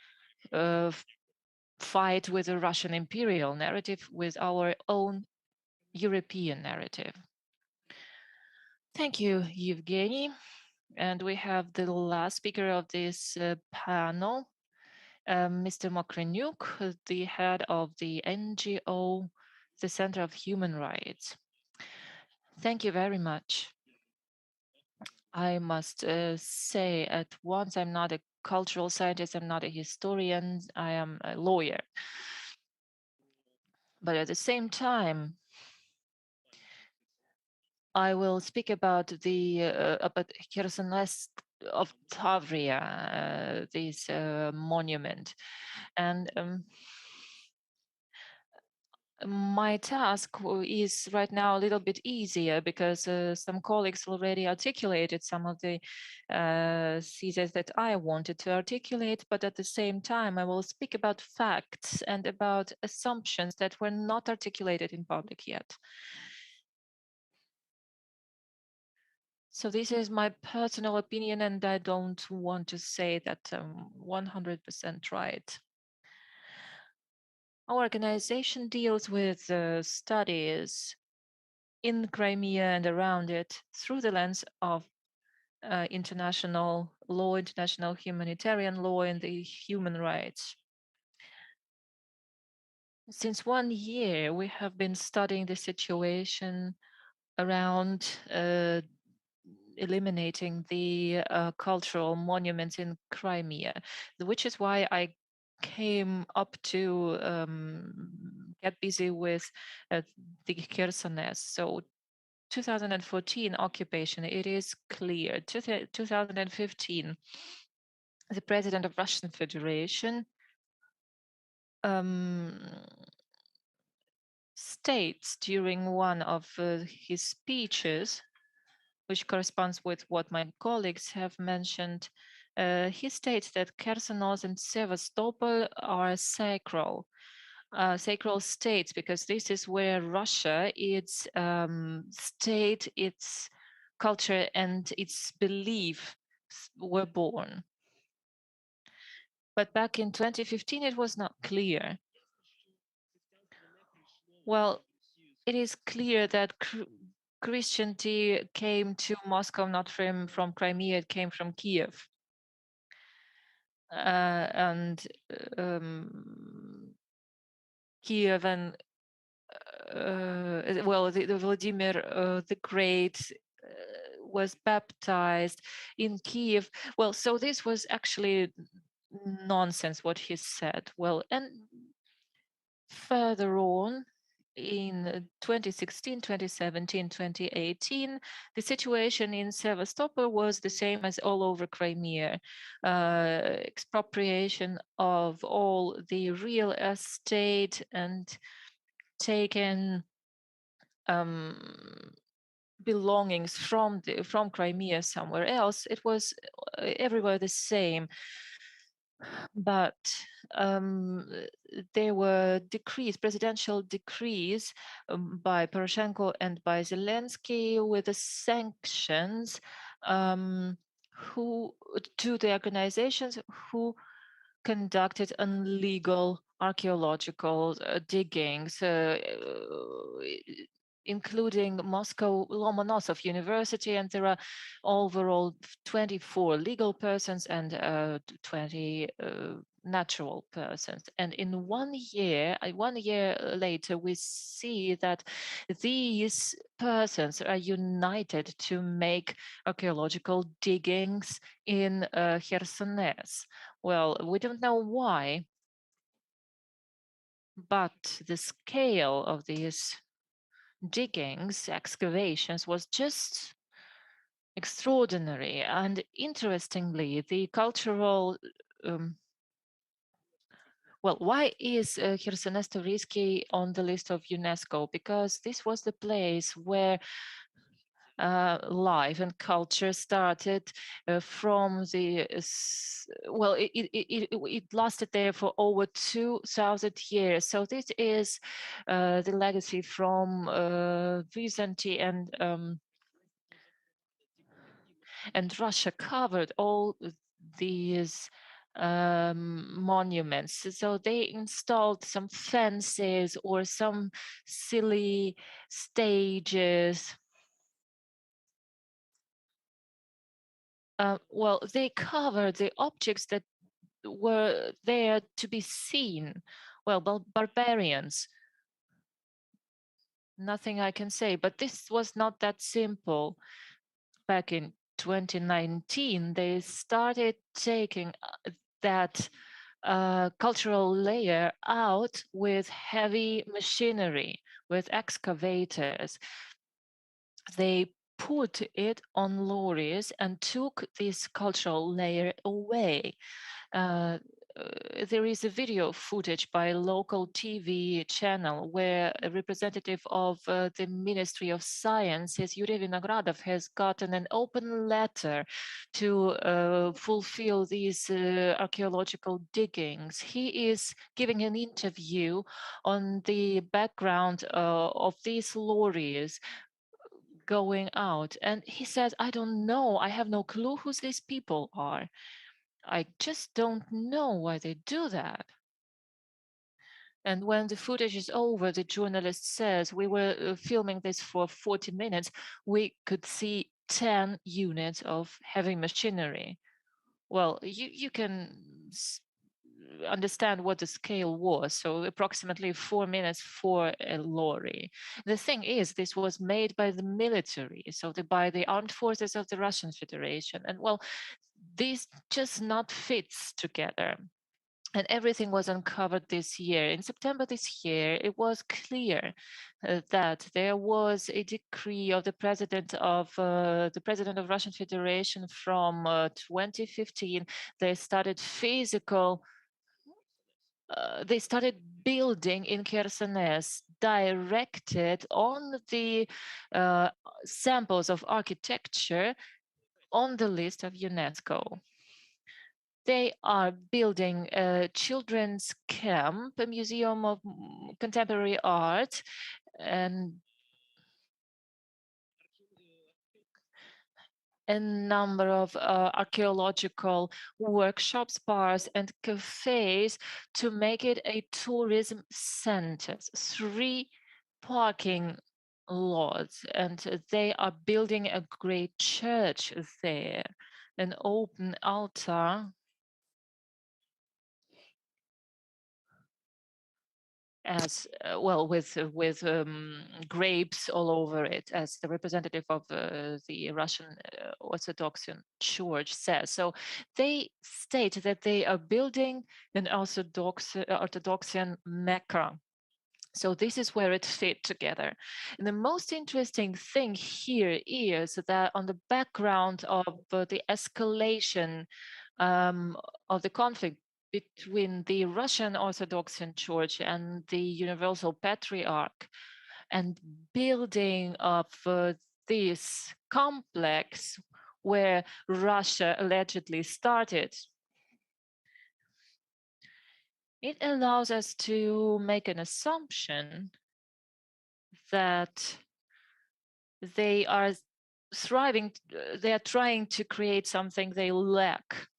fight with the Russian imperial narrative with our own European narrative. Thank you, Evgeny. And we have the last speaker of this panel, Mr. Mokrenyuk, the head of the NGO, the Center of Human Rights. Thank you very much. I must say at once, I'm not a cultural scientist, I'm not a historian, I am a lawyer. But at the same time, I will speak about the about Khersonesk of Tavria, this monument. And my task is right now a little bit easier because some colleagues already articulated some of the theses that I wanted to articulate, but at the same time, I will speak about facts and about assumptions that were not articulated in public yet. So this is my personal opinion, and I don't want to say that I'm 100% right. Our organization deals with studies in Crimea and around it through the lens of international law, international humanitarian law, and the human rights. Since 1 year, we have been studying the situation around eliminating the cultural monuments in Crimea, which is why I came up to get busy with the Khersonesk. So 2014 occupation, it is clear. 2015, the president of Russian Federation states during one of his speeches, which corresponds with what my colleagues have mentioned, he states that Khersonos and Sevastopol are sacral. sacred states, because this is where Russia, its state, its culture, and its beliefs were born. But back in 2015, it was not clear. Well, it is clear that Christianity came to Moscow not from Crimea, it came from Kiev. And Kiev and well, the Vladimir the Great was baptized in Kiev. Well, so this was actually nonsense what he said. Well, and further on, in 2016, 2017, 2018, the situation in Sevastopol was the same as all over Crimea. Expropriation of all the real estate and taken belongings from Crimea somewhere else. It was everywhere the same. But there were presidential decrees by Poroshenko and by Zelensky with the sanctions to the organizations who conducted illegal archaeological diggings, including Moscow Lomonosov University, and there are overall 24 legal persons and 20 natural persons. And in 1 year later, we see that these persons are united to make archaeological diggings in Khersones. Well, we don't know why, but the scale of these diggings, excavations, was just extraordinary. And interestingly, the cultural well, why is Khersones Taurisky on the list of UNESCO? Because this was the place where life and culture started from the well, it lasted there for over 2,000 years. So this is the legacy from Byzantine and Russia covered all these monuments. So they installed some fences or some silly stages. Well, they covered the objects that were there to be seen. Well, barbarians. Nothing I can say, but this was not that simple. Back in 2019, they started taking that cultural layer out with heavy machinery, with excavators. They put it on lorries and took this cultural layer away. There is a video footage by a local TV channel where a representative of the Ministry of Science, Yuri Vinogradov, has gotten an open letter to fulfill these archaeological diggings. He is giving an interview on the background of these lorries going out, and he says, I don't know, I have no clue who these people are. I just don't know why they do that. And when the footage is over, the journalist says, we were filming this for 40 minutes. We could see 10 units of heavy machinery. Well, you can understand what the scale was. So approximately 4 minutes for a lorry. The thing is, this was made by the military, so by the armed forces of the Russian Federation. And well, this just not fits together. And everything was uncovered this year. In September this year, it was clear that there was a decree of the president of Russian Federation from 2015. They started they started building in Khersones, directed on the samples of architecture on the list of UNESCO. They are building a children's camp, a museum of contemporary art, and a number of archaeological workshops, bars, and cafes to make it a tourism center. 3 parking lots, and they are building a great church there, an open altar. As well, with grapes all over it, as the representative of the Russian Orthodox Church says. So they state that they are building an Orthodoxian Mecca. So this is where it fit together. And the most interesting thing here is that on the background of the escalation of the conflict between the Russian Orthodox Church and the Universal Patriarch, and building of this complex where Russia allegedly started, it allows us to make an assumption that they are thriving, they are trying to create something they lack.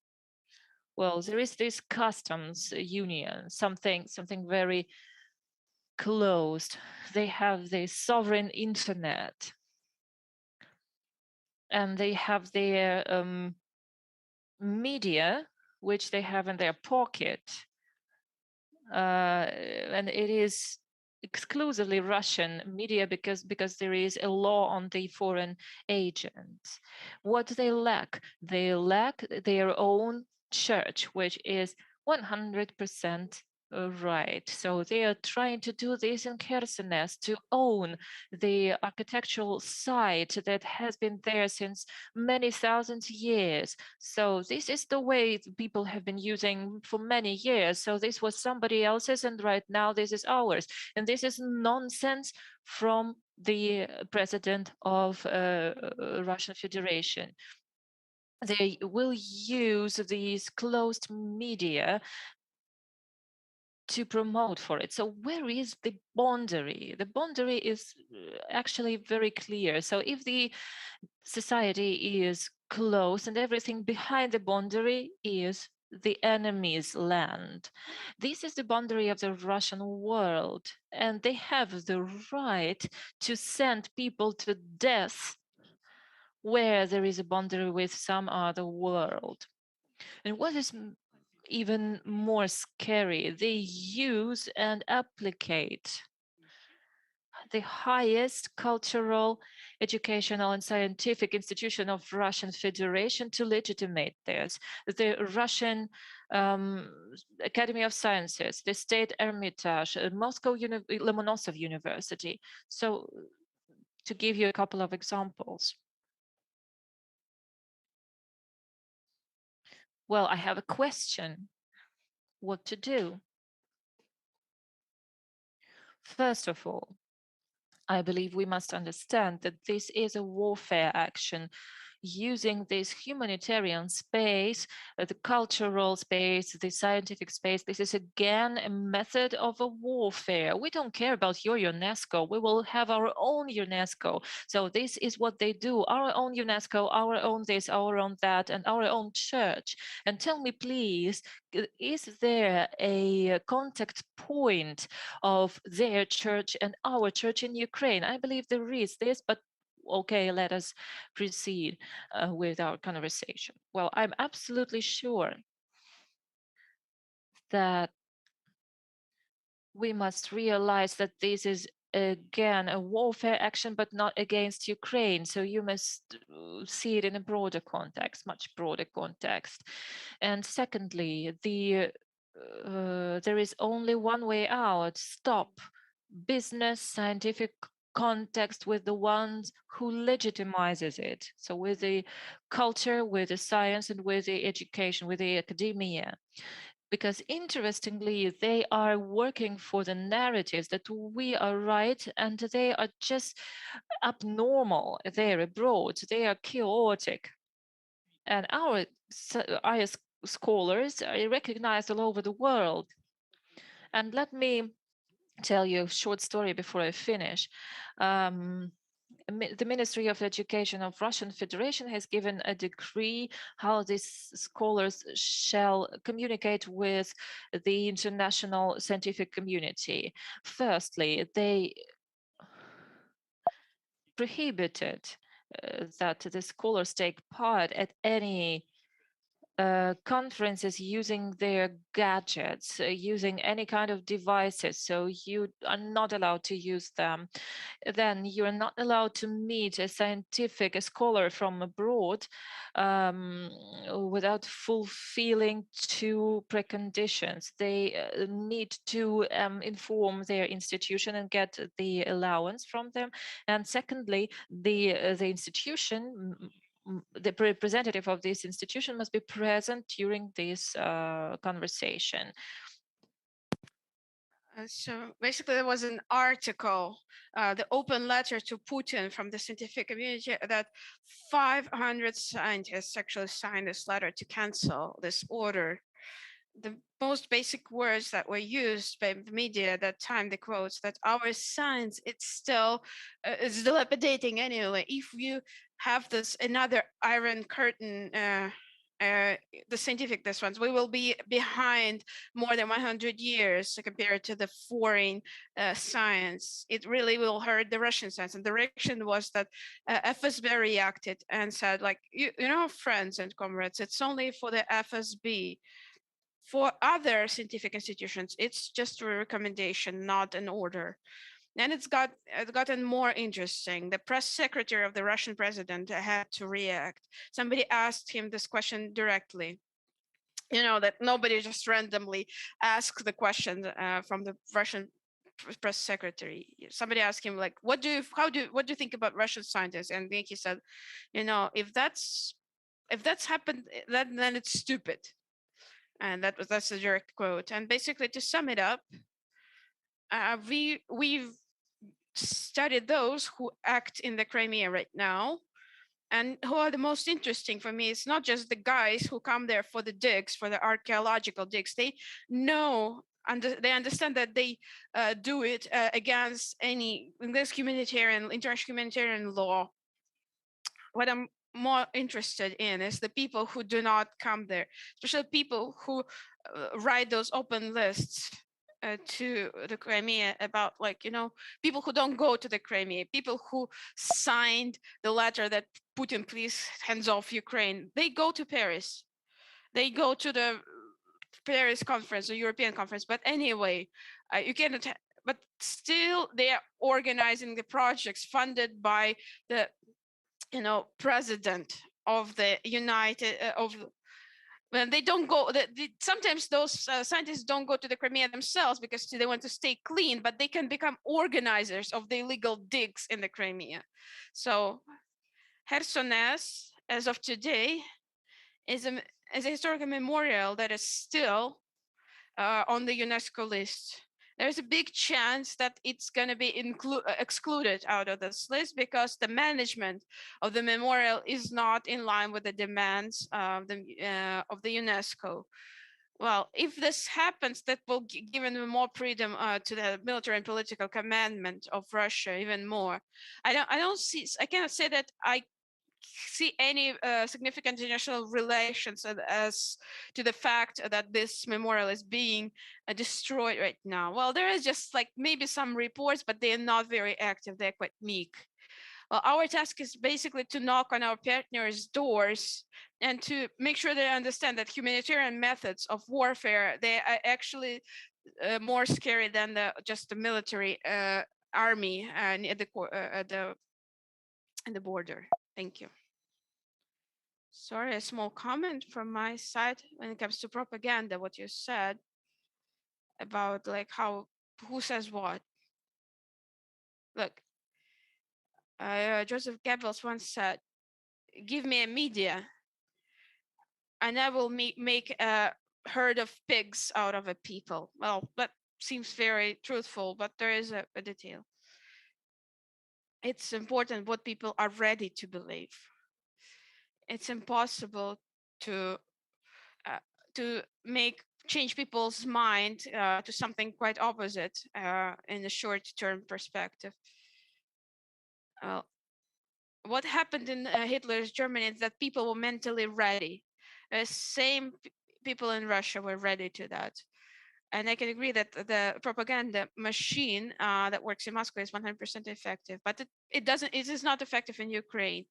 Well, there is this customs union, something very closed. They have the sovereign internet, and they have their media, which they have in their pocket, and it is exclusively Russian media because there is a law on the foreign agents. What do they lack? They lack their own church, which is 100% right. So they are trying to do this in Khersones, to own the architectural site that has been there since many thousands years. So this is the way people have been using for many years. So this was somebody else's, and right now this is ours. And this is nonsense from the president of Russian Federation. They will use these closed media to promote for it. So where is the boundary? The boundary is actually very clear. So if the society is closed and everything behind the boundary is the enemy's land, this is the boundary of the Russian world, and they have the right to send people to death where there is a boundary with some other world. And what is even more scary, they use and applicate the highest cultural, educational, and scientific institution of Russian Federation to legitimate this. The Russian Academy of Sciences, the State Hermitage, Moscow Lomonosov University. So to give you a couple of examples. Well, I have a question. What to do? First of all, I believe we must understand that this is a warfare action using this humanitarian space, the cultural space, the scientific space. This is again a method of a warfare. We don't care about your UNESCO. We will have our own UNESCO. So this is what they do, our own UNESCO, our own this, our own that, and our own church. And tell me, please, is there a contact point of their church and our church in Ukraine? I believe there is this, but okay, let us proceed with our conversation. Well, I'm absolutely sure that we must realize that this is again a warfare action, but not against Ukraine. So you must see it in a broader context, much broader context. And secondly, there is only one way out. Stop business, scientific context with the ones who legitimizes it. So with the culture, with the science, and with the education, with the academia. Because interestingly, they are working for the narratives that we are right and they are just abnormal. They're abroad, they are chaotic. And our scholars are recognized all over the world. And let me tell you a short story before I finish. The Ministry of Education of Russian Federation has given a decree how these scholars shall communicate with the international scientific community. Firstly, they prohibited that the scholars take part at any conferences using their gadgets, using any kind of devices, so you are not allowed to use them. Then you're not allowed to meet a scholar from abroad without fulfilling two preconditions. They need to inform their institution and get the allowance from them. And secondly, the institution, the representative of this institution must be present during this conversation.
So basically, there was an article, the open letter to Putin from the scientific community, that 500 scientists actually signed this letter to cancel this order. The most basic words that were used by the media at that time, the quotes that our science, it's still is dilapidating anyway. If you have this another Iron Curtain, the scientific this ones, we will be behind more than 100 years compared to the foreign science. It really will hurt the Russian science. And the reaction was that FSB reacted and said, like, you know, friends and comrades, it's only for the FSB. For other scientific institutions, it's just a recommendation, not an order. And it's gotten more interesting. The press secretary of the Russian president had to react. Somebody asked him this question directly. You know, that nobody just randomly asked the question from the Russian press secretary. Somebody asked him, like, what do you think about Russian scientists? And he said, you know, if that's happened, then it's stupid. And that's a direct quote. And basically, to sum it up, we've studied those who act in the Crimea right now, and who are the most interesting for me. It's not just the guys who come there for the digs, for the archaeological digs. They know they understand that they do it against international humanitarian law. What I'm more interested in is the people who do not come there, especially people who write those open lists to the Crimea about, like, you know, people who don't go to the Crimea, people who signed the letter that Putin, please hands off Ukraine. They go to Paris. They go to the Paris conference, the European conference. But anyway, you cannot, but still they are organizing the projects funded by the, you know, president of the United when they don't go, sometimes those scientists don't go to the Crimea themselves because they want to stay clean, but they can become organizers of the illegal digs in the Crimea. So Hersoness, as of today, is a historical memorial that is still on the UNESCO list. There's a big chance that it's going to be excluded out of this list because the management of the memorial is not in line with the demands of the UNESCO. Well, if this happens, that will give even more freedom to the military and political commandment of Russia, even more. I cannot say that I see any significant international relations as to the fact that this memorial is being destroyed right now. Well, there is just like maybe some reports, but they are not very active. They're quite meek. Well, our task is basically to knock on our partners' doors and to make sure they understand that humanitarian methods of warfare, they are actually more scary than just the military army at the border. Thank you. Sorry, a small comment from my side when it comes to propaganda, what you said about like who says what. Look, Joseph Goebbels once said, give me a media and I will make a herd of pigs out of a people. Well, that seems very truthful, but there is a detail. It's important what people are ready to believe. It's impossible to to change people's mind to something quite opposite in the short-term perspective. What happened in Hitler's Germany is that people were mentally ready. Same people in Russia were ready to that. And I can agree that the propaganda machine that works in Moscow is 100% effective, but it is not effective in Ukraine.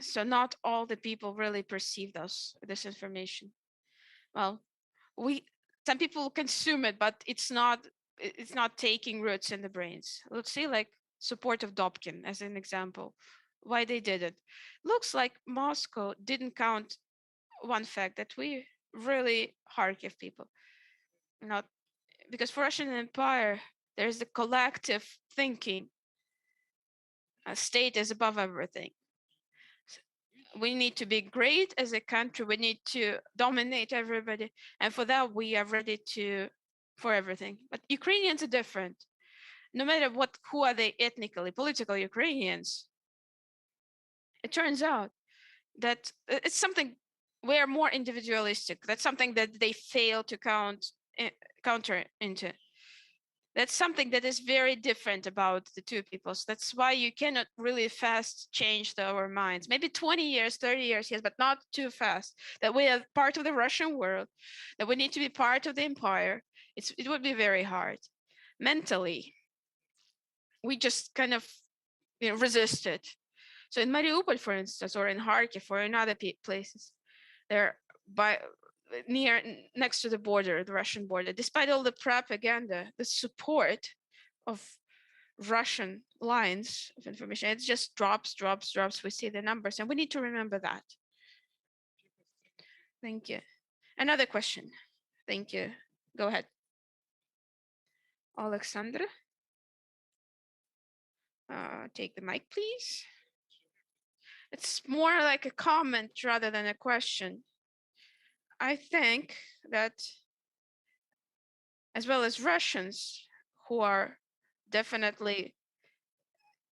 So not all the people really perceive this information. Well, some people consume it, but it's not taking roots in the brains. Let's see, like support of Dobkin as an example. Why they did it. Looks like Moscow didn't count one fact, that we really Kharkiv people. Not because for Russian Empire, there's the collective thinking. A state is above everything. We need to be great as a country. We need to dominate everybody. And for that, we are ready for everything. But Ukrainians are different. No matter who are they ethnically, political Ukrainians, it turns out that it's something we're more individualistic. That's something that they fail to counter into. That's something that is very different about the two peoples. That's why you cannot really fast change our minds. Maybe 20 years, 30 years, yes, but not too fast. That we are part of the Russian world, that we need to be part of the empire. It would be very hard. Mentally, we just kind of resist it. So in Mariupol, for instance, or in Kharkiv, or in other places, they're next to the border, the Russian border, despite all the propaganda, the support of Russian lines of information, it just drops. We see the numbers, and we need to remember that. Thank you. Another question. Thank you. Go ahead. Alexandra. Take the mic, please. It's more like a comment rather than a question. I think that as well as Russians who are definitely,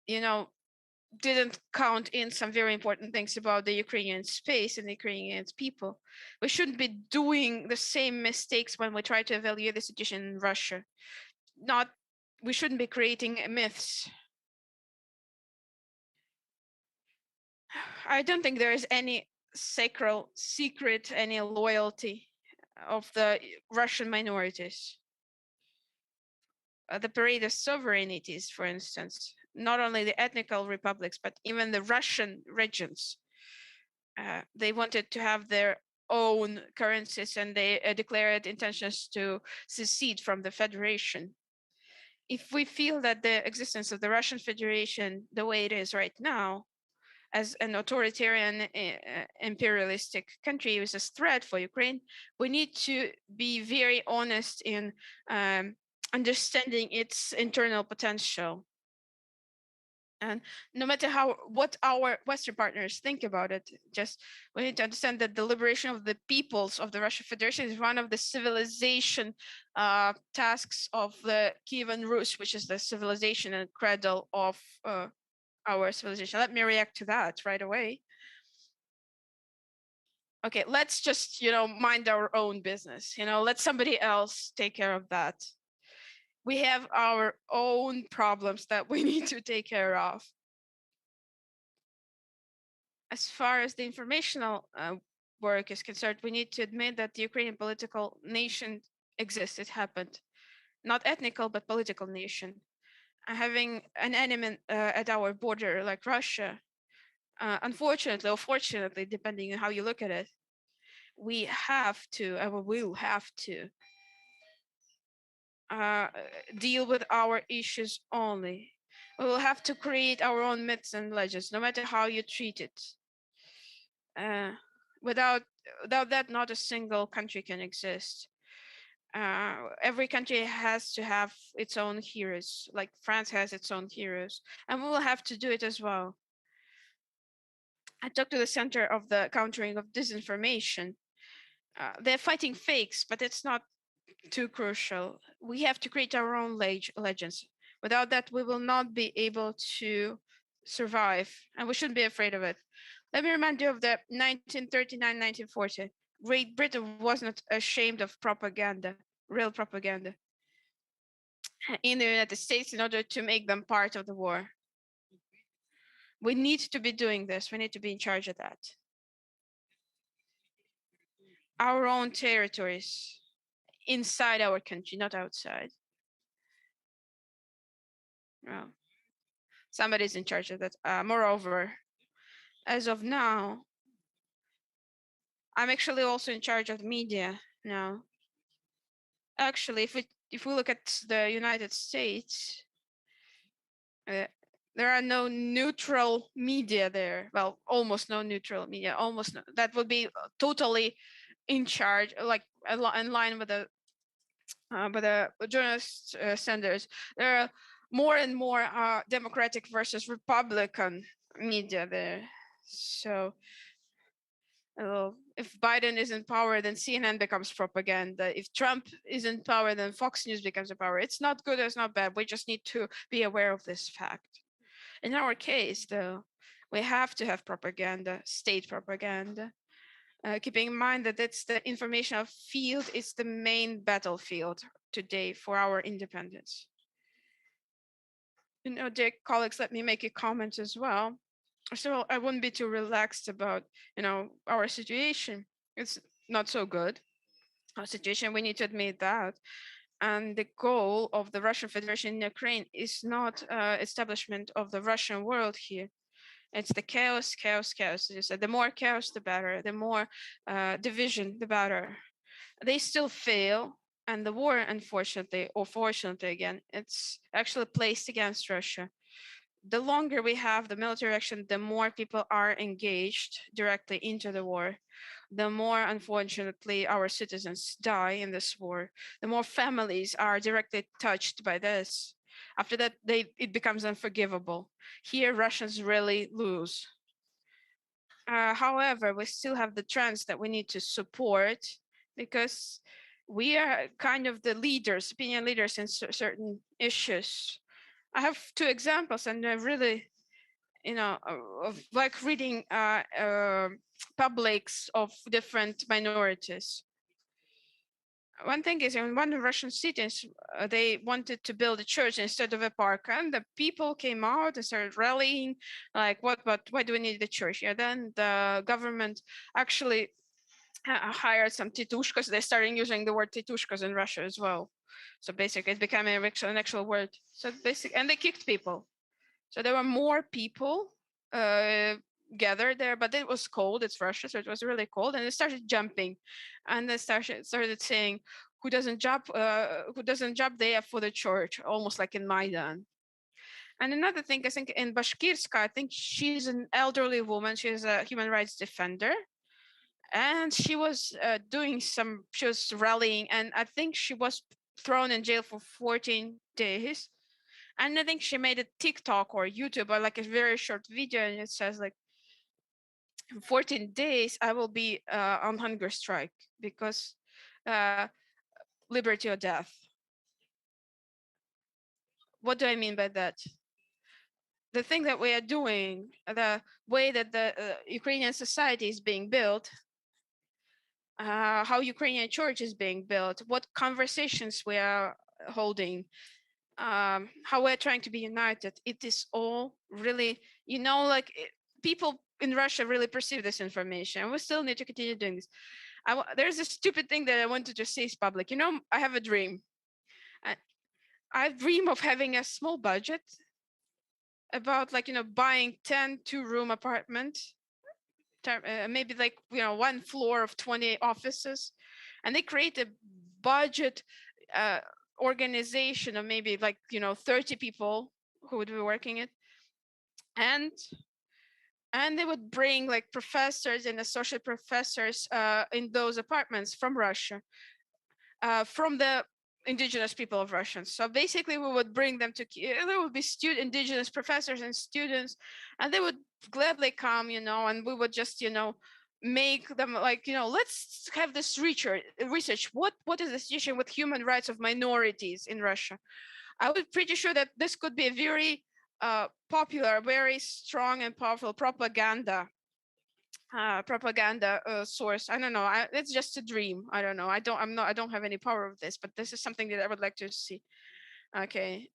didn't count in some very important things about the Ukrainian space and the Ukrainian people. We shouldn't be doing the same mistakes when we try to evaluate the situation in Russia. We shouldn't be creating myths. I don't think there is any sacred secret, any loyalty of the Russian minorities. The parade of sovereignties, for instance, not only the ethnical republics, but even the Russian regions. They wanted to have their own currencies, and they declared intentions to secede from the federation. If we feel that the existence of the Russian Federation, the way it is right now, as an authoritarian imperialistic country, is a threat for Ukraine, we need to be very honest in understanding its internal potential. And no matter what our Western partners think about it, we need to understand that the liberation of the peoples of the Russian Federation is one of the civilization tasks of the Kievan Rus, which is the civilization and cradle of our civilization. Let me react to that right away. Okay, let's just, mind our own business. Let somebody else take care of that. We have our own problems that we need to take care of. As far as the informational work is concerned, we need to admit that the Ukrainian political nation exists. It happened. Not ethnical, but political nation. Having an enemy at our border like Russia, unfortunately or fortunately, depending on how you look at it, we have to, and we will have to, deal with our issues only. We will have to create our own myths and legends, no matter how you treat it. Without that, not a single country can exist. Every country has to have its own heroes, like France has its own heroes, and we will have to do it as well. I talked to the Center of the Countering of Disinformation. They're fighting fakes, but it's not too crucial. We have to create our own legends. Without that, we will not be able to survive, and we shouldn't be afraid of it. Let me remind you of the 1939-1940. Great Britain was not ashamed of propaganda, real propaganda, in the United States in order to make them part of the war. We need to be doing this. We need to be in charge of that. Our own territories, inside our country, not outside. No. Somebody's in charge of that. Moreover, as of now, I'm actually also in charge of the media now. Actually, if we look at the United States, there are no neutral media there. Well, almost no neutral media. Almost no, that would be totally in charge, like in line with the journalist standards. There are more and more Democratic versus Republican media there. So if Biden is in power, then CNN becomes propaganda. If Trump is in power, then Fox News becomes in power. It's not good, it's not bad. We just need to be aware of this fact. In our case, though, we have to have propaganda, state propaganda, keeping in mind that it's the informational field is the main battlefield today for our independence. You know, dear colleagues, let me make a comment as well. So I wouldn't be too relaxed about, you know, our situation. It's not so good. Our situation, we need to admit that. And the goal of the Russian Federation in Ukraine is not establishment of the Russian world here. It's the chaos, chaos, chaos. As you said, the more chaos, the better. The more division, the better. They still fail. And the war, unfortunately, or fortunately again, it's actually placed against Russia. The longer we have the military action, the more people are engaged directly into the war. The more, unfortunately, our citizens die in this war. The more families are directly touched by this. After that, it becomes unforgivable. Here, Russians really lose. However, we still have the trends that we need to support because we are kind of the leaders, opinion leaders in certain issues. I have two examples, and I really, you know, of like reading publics of different minorities. One thing is, in one Russian cities, they wanted to build a church instead of a park, and the people came out and started rallying, like, why do we need the church? Yeah, then the government actually hired some titushkas. They started using the word titushkas in Russia as well. So basically, it became an actual word. So basically, and they kicked people. So there were more people gathered there, but it was cold. It's Russia, so it was really cold, and they started jumping, and they started saying, "Who doesn't jump? Who doesn't jump there for the church?" Almost like in Maidan. And another thing, I think in Bashkirska, I think she's an elderly woman. She's a human rights defender, and she was she was rallying, and I think she was thrown in jail for 14 days. And I think she made a TikTok or YouTube or like a very short video, and it says like, 14 days I will be on hunger strike because liberty or death. What do I mean by that? The thing that we are doing, the way that the Ukrainian society is being built, how Ukrainian church is being built, what conversations we are holding, how we're trying to be united, it is all really, you know, like people in Russia really perceive this information, and we still need to continue doing this. There's a stupid thing that I wanted to say is public. You know, I have a dream. I dream of having a small budget about, like, you know, buying 10 two-room apartment, maybe like, you know, one floor of 20 offices, and they create a budget organization of maybe like, you know, 30 people who would be working it, and they would bring like professors and associate professors in those apartments from Russia, from the indigenous people of Russia. So basically we would bring them to, there would be indigenous professors and students, and they would gladly come, you know, and we would just, you know, make them like, you know, let's have this research. What is the situation with human rights of minorities in Russia? I was pretty sure that this could be a very popular, very strong and powerful propaganda propaganda source. I don't know. It's just a dream. I don't know. I don't have any power of this, but this is something that I would like to see. Okay.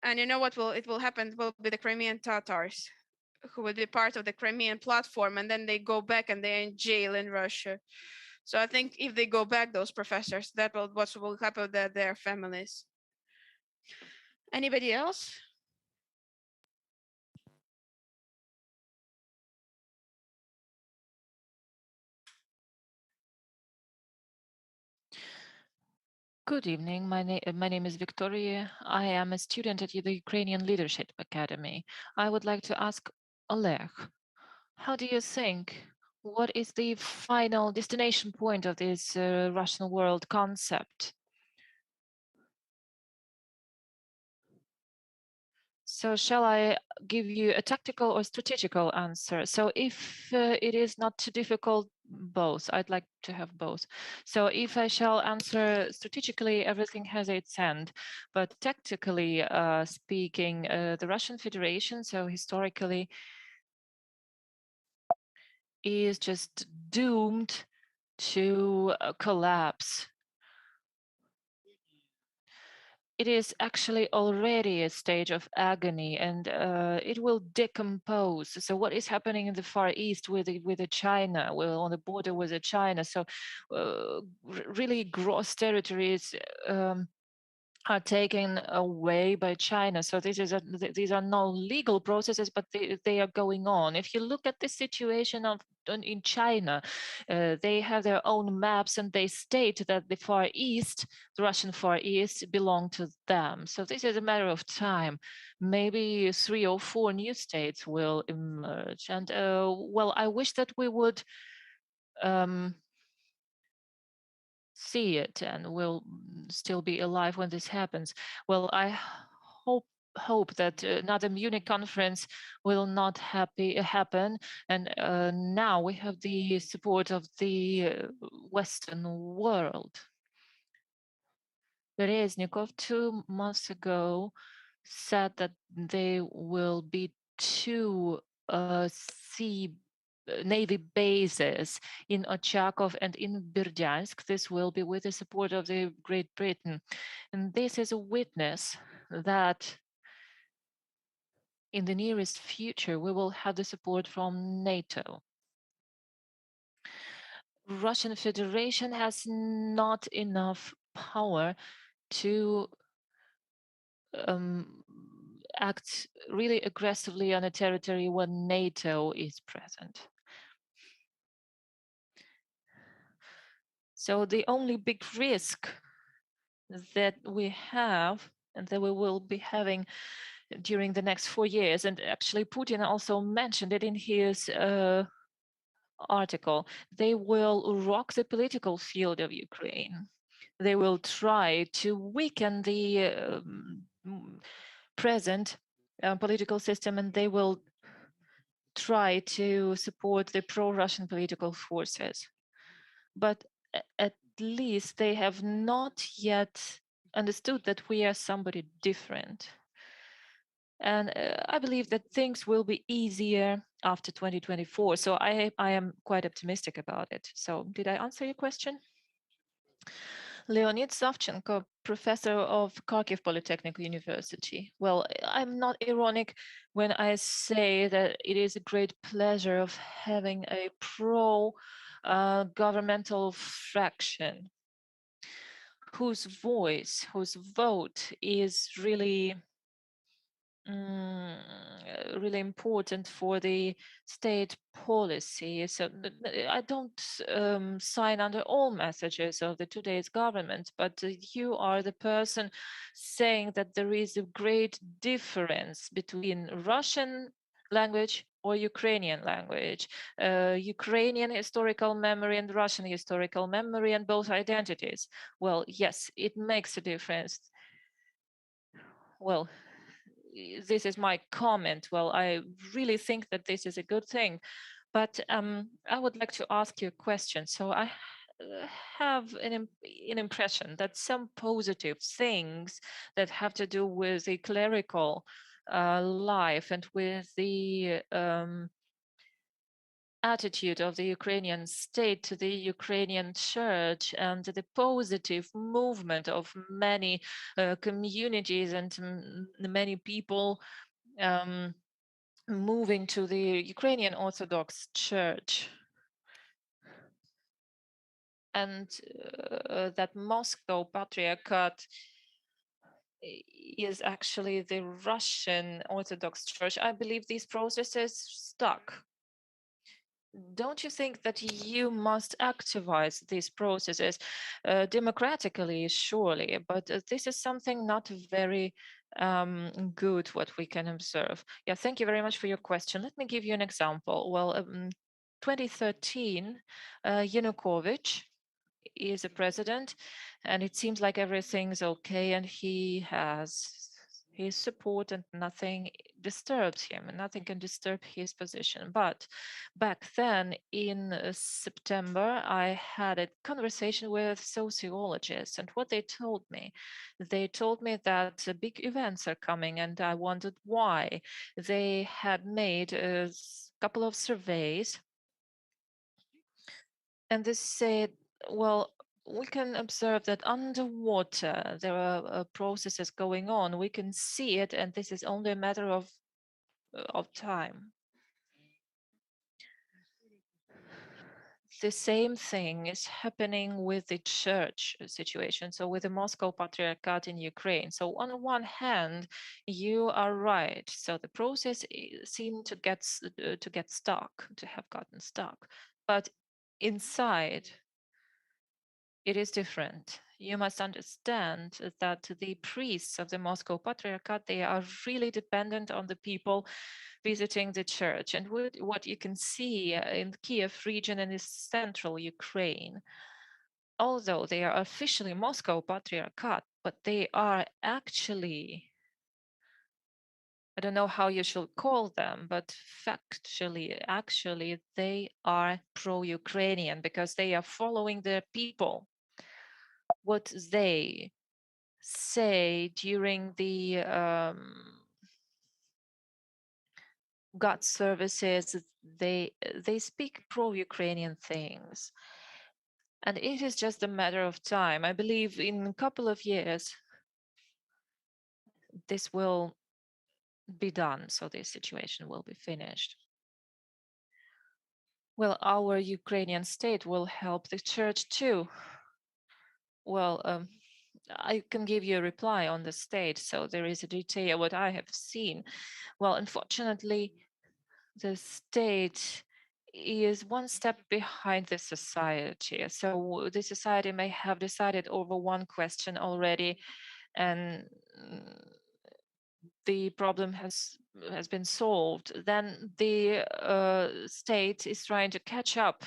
And you know what will happen? Will be the Crimean Tatars, who will be part of the Crimean platform, and then they go back and they're in jail in Russia. So I think if they go back, those professors, that will what will happen to their families. Anybody else?
Good evening. My name is Victoria. I am a student at the Ukrainian Leadership Academy. I would like to ask Oleg, how do you think? What is the final destination point of this Russian world concept? So shall I give you a tactical or strategical answer? So if it is not too difficult, both. I'd like to have both. So if I shall answer strategically, everything has its end. But tactically speaking, the Russian Federation, so historically, is just doomed to collapse. It is actually already a stage of agony, and it will decompose. So what is happening in the Far East with China, well, on the border with China? So really gross territories are taken away by China. So these are no legal processes, but they are going on. If you look at the situation in China, they have their own maps, and they state that the Far East, the Russian Far East, belong to them. So this is a matter of time. Maybe 3 or 4 new states will emerge. And well, I wish that we would see it and will still be alive when this happens. Well, I hope that another Munich conference will not happen. And now we have the support of the Western world. Reznikov 2 months ago said that there will be 2 Navy bases in Ochakov and in Berdyansk. This will be with the support of the Great Britain. And this is a witness that in the nearest future, we will have the support from NATO. Russian Federation has not enough power to act really aggressively on a territory when NATO is present. So the only big risk that we have and that we will be having during the next 4 years, and actually Putin also mentioned it in his article, they will rock the political field of Ukraine. They will try to weaken the present political system, and they will try to support the pro-Russian political forces. But at least they have not yet understood that we are somebody different. And I believe that things will be easier after 2024. So I am quite optimistic about it. So did I answer your question? Leonid Savchenko, professor of Kharkiv Polytechnic University. Well, I'm not ironic when I say that it is a great pleasure of having a pro-governmental fraction whose voice, whose vote is really really important for the state policy. So I don't sign under all messages of the today's government, but you are the person saying that there is a great difference between Russian language or Ukrainian language, Ukrainian historical memory and Russian historical memory, and both identities. Well, yes, it makes a difference. Well, this is my comment. Well, I really think that this is a good thing, but I would like to ask you a question. So I have an impression that some positive things that have to do with the clerical life and with the attitude of the Ukrainian state to the Ukrainian church and the positive movement of many communities and many people moving to the Ukrainian Orthodox Church. And that Moscow Patriarchate is actually the Russian Orthodox Church. I believe these processes stuck. Don't you think that you must activize these processes democratically, surely, but this is something not very good what we can observe. Yeah, thank you very much for your question. Let me give you an example. Well, 2013, Yanukovych is a president, and it seems like everything's okay, and he has his support and nothing disturbs him, and nothing can disturb his position. But back then in September, I had a conversation with sociologists, and what they told me that big events are coming, and I wondered why. They had made a couple of surveys, and they said, well, we can observe that underwater there are processes going on. We can see it, and this is only a matter of time. The same thing is happening with the church situation, so with the Moscow Patriarchate in Ukraine. So on one hand, you are right. So the process seemed to get stuck, to have gotten stuck. But inside, it is different. You must understand that the priests of the Moscow Patriarchate, they are really dependent on the people visiting the church. And what you can see in the Kiev region and in central Ukraine, although they are officially Moscow Patriarchate, but they are actually, I don't know how you should call them, but factually, actually, they are pro-Ukrainian because they are following their people. What they say during the God services, they speak pro-Ukrainian things, and it is just a matter of time. I believe in a couple of years this will be done, so this situation will be finished. Well, our Ukrainian state will help the church too. Well, I can give you a reply on the state, so there is a detail what I have seen. Well, unfortunately, the state is one step behind the society. So the society may have decided over one question already, and the problem has been solved. Then the state is trying to catch up.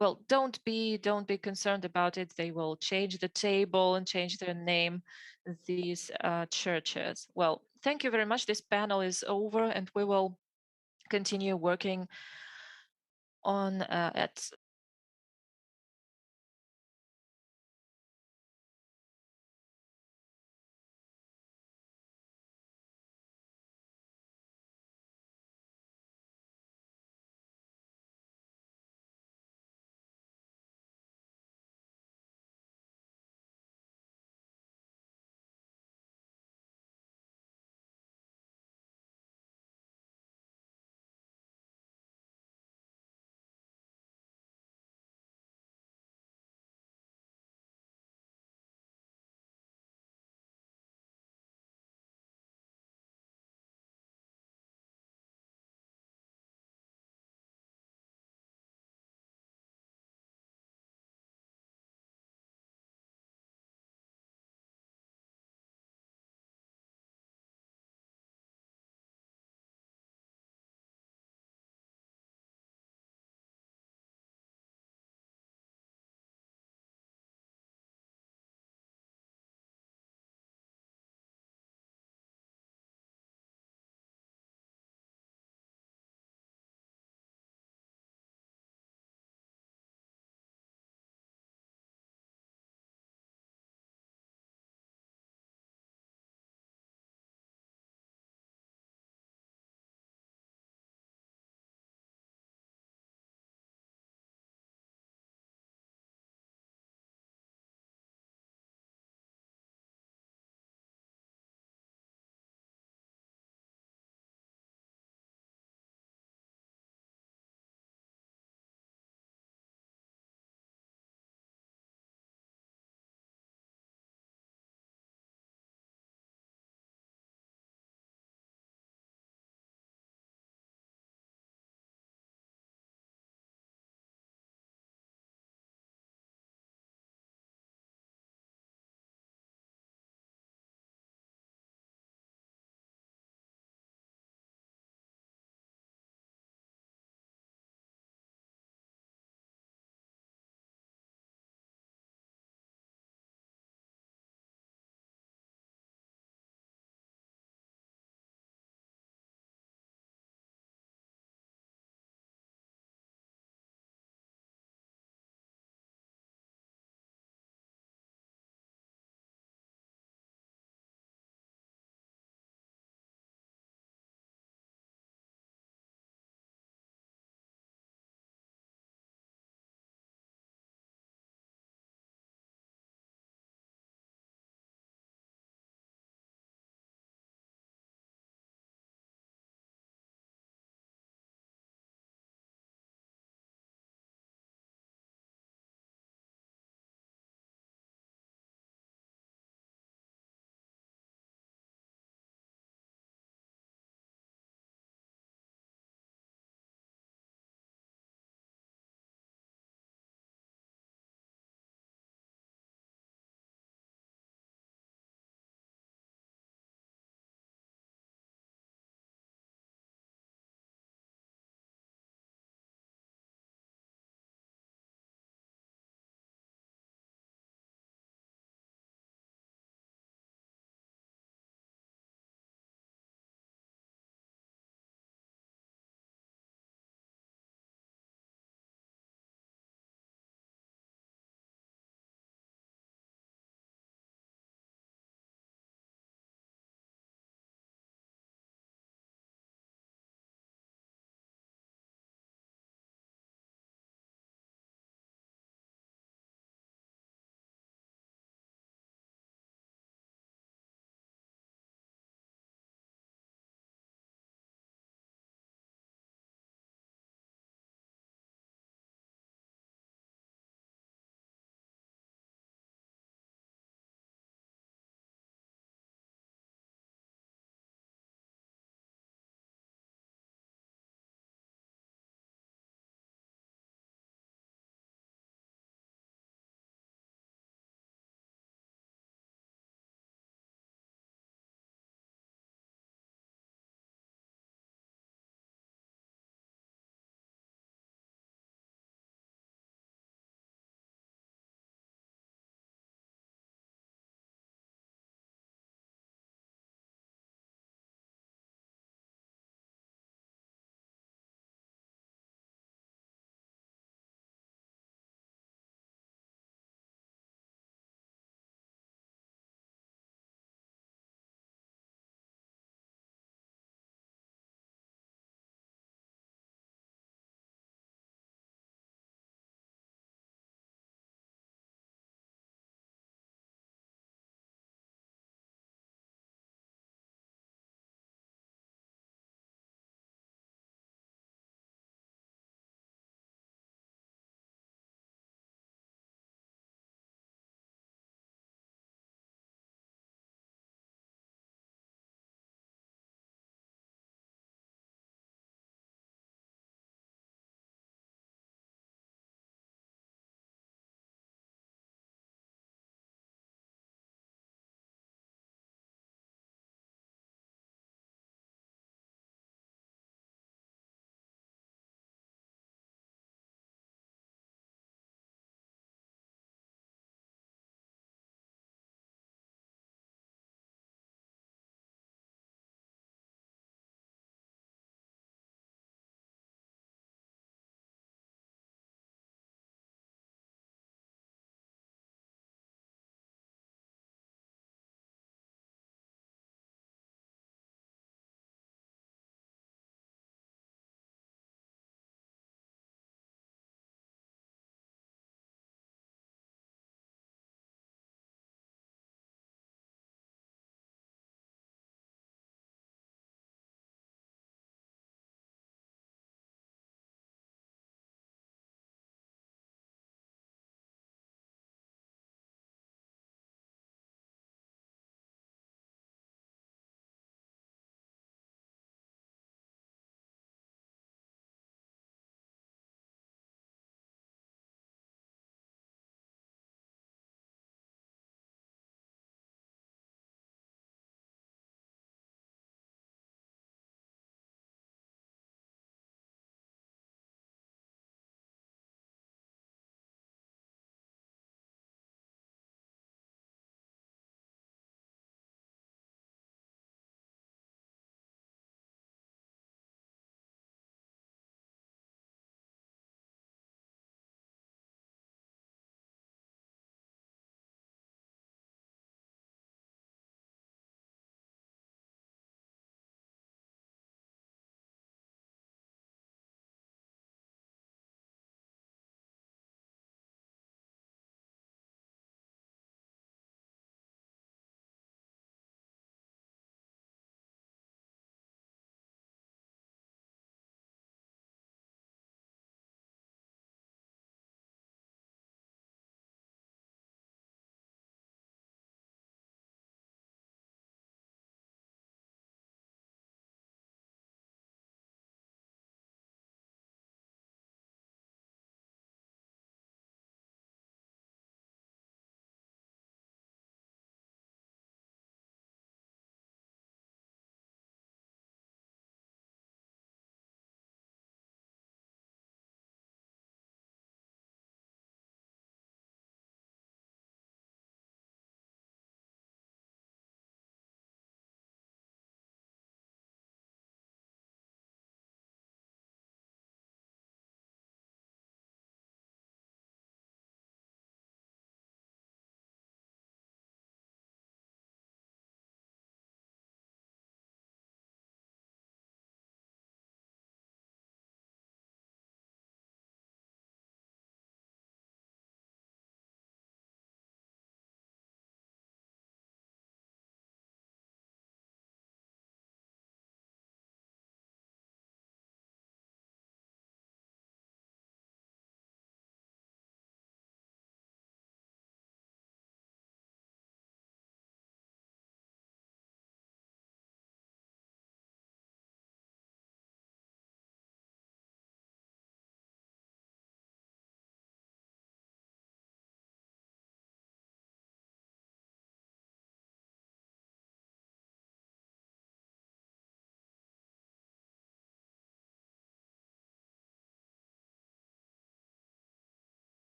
Well, don't be concerned about it. They will change the table and change their name, these churches. Well, thank you very much. This panel is over, and we will continue working on at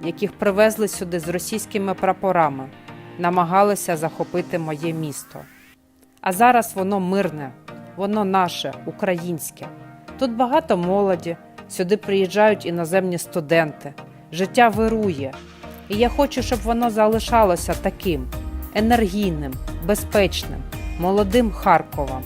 яких привезли сюди з російськими прапорами, намагалися захопити моє місто. А зараз воно мирне, воно наше, українське. Тут багато молоді, сюди приїжджають іноземні студенти. Життя вирує. І я хочу, щоб воно залишалося таким енергійним, безпечним, молодим Харковом.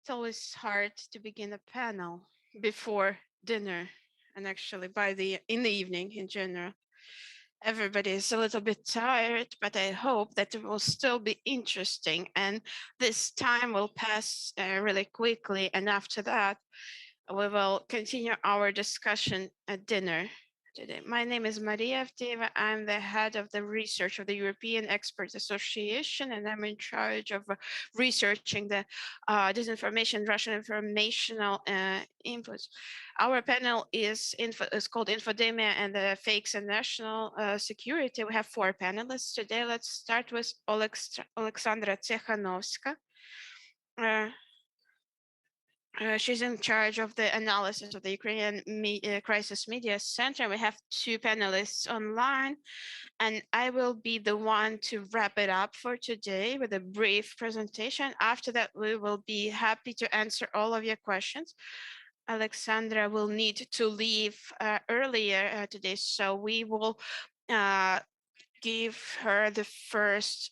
It's always hard to begin a panel before dinner, and actually in the evening in general. Everybody is a little bit tired, but I hope that it will still be interesting, and this time will pass really quickly, and after that we will continue our discussion at dinner today. My name is Maria Avdeeva. I'm the head of the research of the European Experts Association, and I'm in charge of researching the disinformation, Russian informational inputs. Our panel is called Infodemia and the Fakes and National Security. We have 4 panelists today. Let's start with Alexandra Tsekhanovska. She's in charge of the analysis of the Ukrainian Crisis Media Center. We have 2 panelists online, and I will be the one to wrap it up for today with a brief presentation. After that, we will be happy to answer all of your questions. Alexandra will need to leave earlier today, so we will give her the first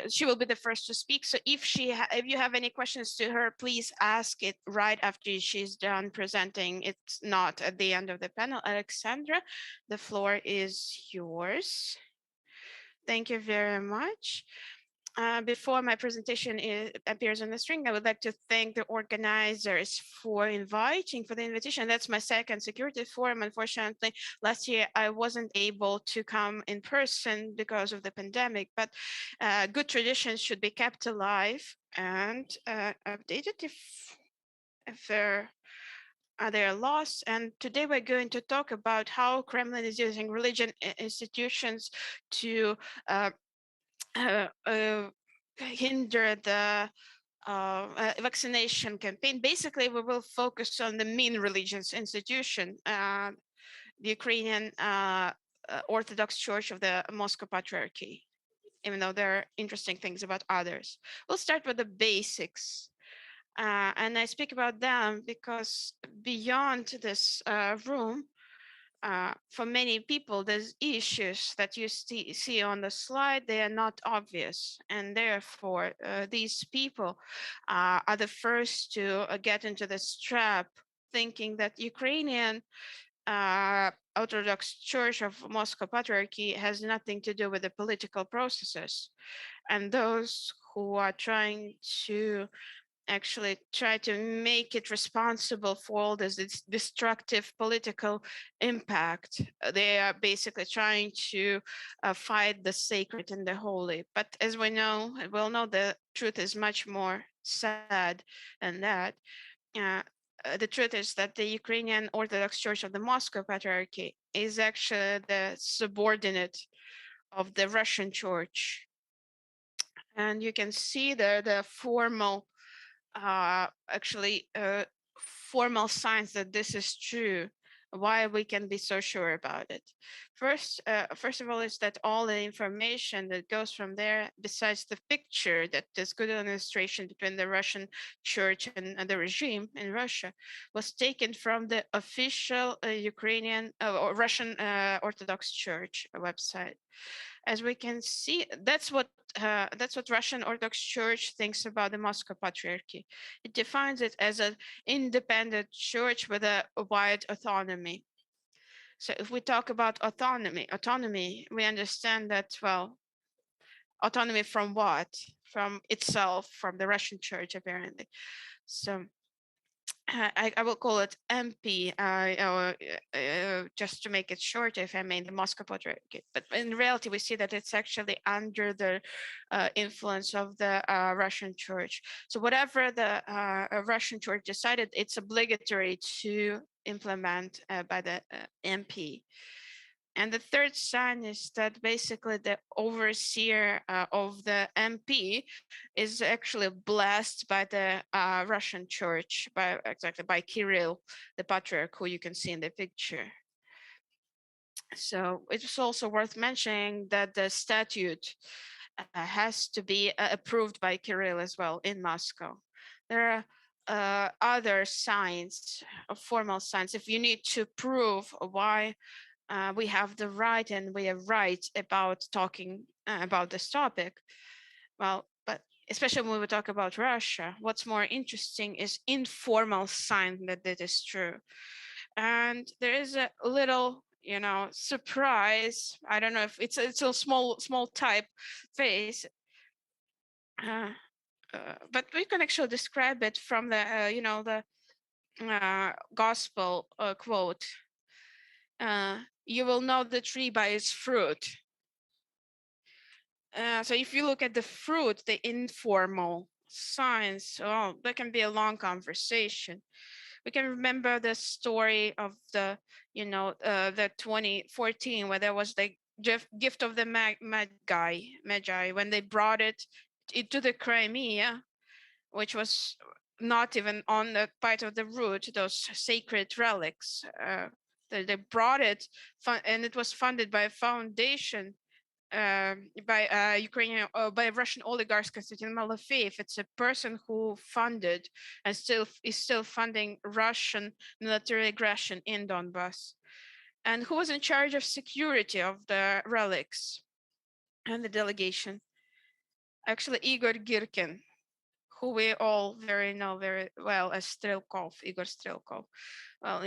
she will be the first to speak. So if you have any questions to her, please ask it right after she's done presenting. It's not at the end of the panel. Alexandra, the floor is yours. Thank you very much. Before my presentation appears on the screen, I would like to thank the organizers for the invitation. That's my second security forum. Unfortunately, last year I wasn't able to come in person because of the pandemic, but good traditions should be kept alive and updated if they're lost. And today we're going to talk about how Kremlin is using religion institutions to hinder the vaccination campaign. Basically, we will focus on the main religious institution, the Ukrainian Orthodox Church of the Moscow Patriarchy, even though there are interesting things about others. We'll start with the basics. And I speak about them because beyond this room, for many people, there's issues that you see on the slide, they are not obvious. And therefore, these people are the first to get into this trap, thinking that Ukrainian Orthodox Church of Moscow Patriarchy has nothing to do with the political processes. And those who are trying to actually try to make it responsible for all this destructive political impact. They are basically trying to fight the sacred and the holy. But as we know, the truth is much more sad than that. The truth is that the Ukrainian Orthodox Church of the Moscow Patriarchy is actually the subordinate of the Russian Church. And you can see the formal formal signs that this is true. why we can be so sure about it. First of all, is that all the information that goes from there, besides the picture that there's good illustration between the Russian church and the regime in Russia, was taken from the official Ukrainian or Russian Orthodox Church website. As we can see, that's what Russian Orthodox Church thinks about the Moscow Patriarchy. It defines it as an independent church with a wide autonomy. So if we talk about autonomy, we understand that, well, autonomy from what? From itself, from the Russian church, apparently. So I will call it MP, just to make it short, if I may, the Moscow Patriarchate. But in reality, we see that it's actually under the influence of the Russian church. So whatever the Russian church decided, it's obligatory to implement by the MP. And the third sign is that basically the overseer of the MP is actually blessed by the Russian church, by Kirill, the patriarch, who you can see in the picture. So it's also worth mentioning that the statute has to be approved by Kirill as well in Moscow. There are other signs, formal signs, if you need to prove why we have the right and we are right about talking about this topic. Well, but especially when we talk about Russia, what's more interesting is informal sign that that is true. And there is a little, surprise. I don't know if it's a small type face, but we can actually describe it from the gospel quote. You will know the tree by its fruit. So if you look at the fruit, the informal signs, that can be a long conversation. We can remember the story of the 2014, where there was the gift of the Magi, when they brought it to the Crimea, which was not even on the part of the root, those sacred relics. They brought it, and it was funded by a foundation by Ukrainian, by Russian oligarchs, Konstantin Malafeyev. It's a person who funded and is still funding Russian military aggression in Donbass, and who was in charge of security of the relics and the delegation. Actually, Igor Girkin, who we all know very well as Strelkov, Igor Strelkov. Well,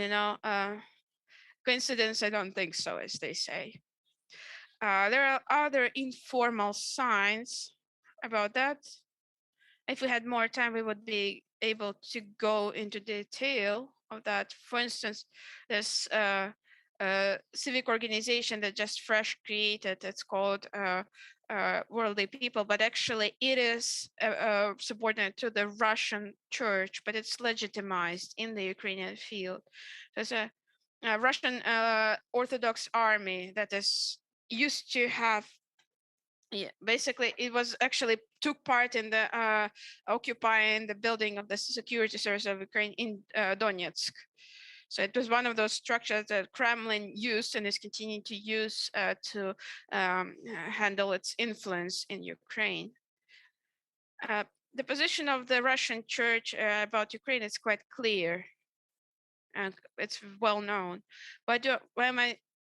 coincidence? I don't think so, as they say. There are other informal signs about that. If we had more time, we would be able to go into detail of that. For instance, there's a civic organization that just fresh created. It's called Worldly People, but actually it is subordinate to the Russian church, but it's legitimized in the Ukrainian field. There's a Russian Orthodox army that is used to have, basically it was actually took part in the occupying the building of the security service of Ukraine in Donetsk. So it was one of those structures that Kremlin used and is continuing to use to handle its influence in Ukraine. The position of the Russian church about Ukraine is quite clear, and it's well known. Why am I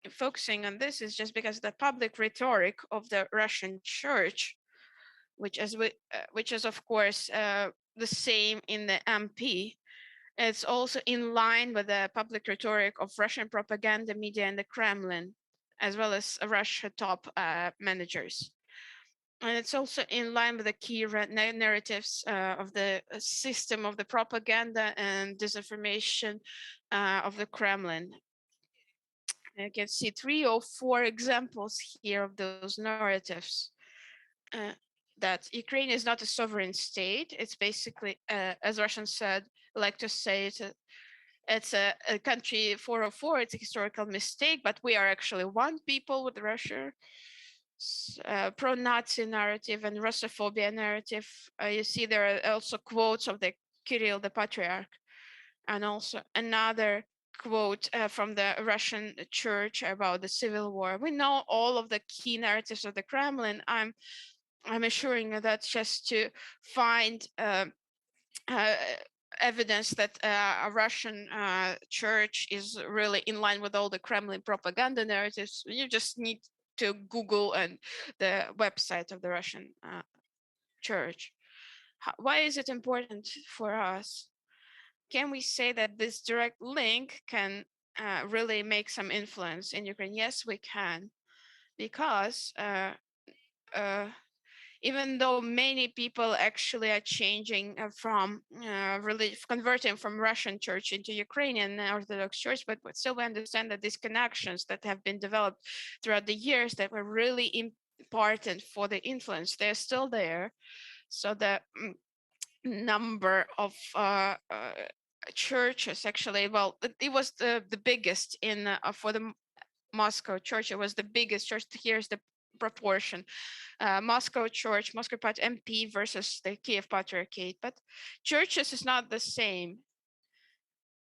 focusing on this? Is just because the public rhetoric of the Russian church, which is of course the same in the MP, it's also in line with the public rhetoric of Russian propaganda media and the Kremlin, as well as Russia top managers. And it's also in line with the key narratives of the system of the propaganda and disinformation of the Kremlin. You can see 3 or 4 examples here of those narratives. That Ukraine is not a sovereign state. It's basically, as Russians said, like to say it's a country 404. It's a historical mistake, but we are actually one people with Russia. Pro-Nazi narrative and Russophobia narrative. You see there are also quotes of the Kirill, the Patriarch, and also another quote from the Russian church about the civil war. We know all of the key narratives of the Kremlin. I'm assuring that just to find evidence that a Russian church is really in line with all the Kremlin propaganda narratives, you just need to Google and the website of the Russian church. Why is it important for us? Can we say that this direct link can really make some influence in Ukraine? Yes, we can, because even though many people actually are changing from converting from Russian church into Ukrainian Orthodox Church, but still we understand that these connections that have been developed throughout the years that were really important for the influence, they're still there. So the number of churches actually, well, it was the biggest in for the Moscow church. It was the biggest church. Here's the proportion: Moscow church, Moscow MP versus the Kiev Patriarchate. But churches is not the same.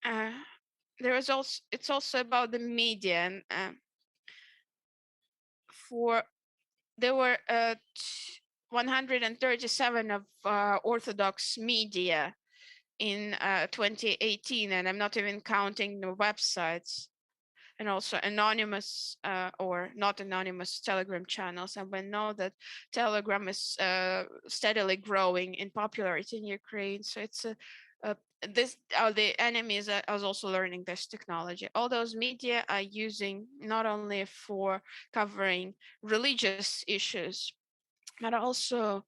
There is also, it's also about the media, and there were 137 of Orthodox media in 2018, and I'm not even counting the websites, and also anonymous or not anonymous Telegram channels. And we know that Telegram is steadily growing in popularity in Ukraine. So it's the enemies are also learning this technology. All those media are using not only for covering religious issues, but also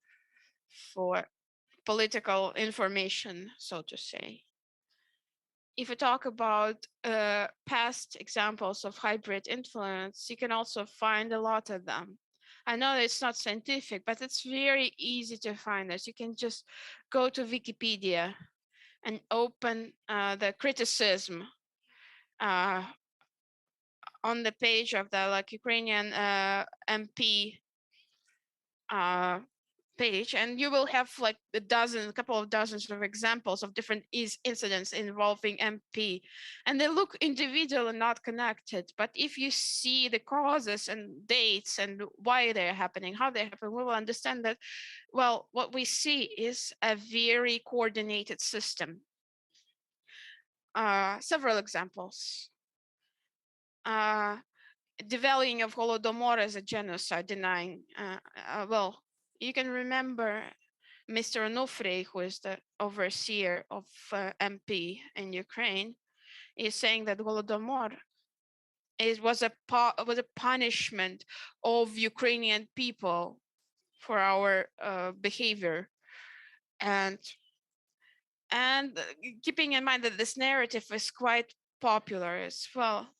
for political information, so to say. If we talk about past examples of hybrid influence, you can also find a lot of them. I know it's not scientific, but it's very easy to find this. You can just go to Wikipedia and open the criticism on the page of the Ukrainian MP page, and you will have like a couple of dozens of examples of different incidents involving MP, and they look individual and not connected. But if you see the causes and dates and why they're happening, how they happen, we will understand that, well, what we see is a very coordinated system. Several examples. Devaluing of Holodomor as a genocide, denying, well, you can remember Mr. Onufriy, who is the overseer of MP in Ukraine, is saying that Holodomor was a punishment of Ukrainian people for our behavior, and keeping in mind that this narrative is quite popular as well.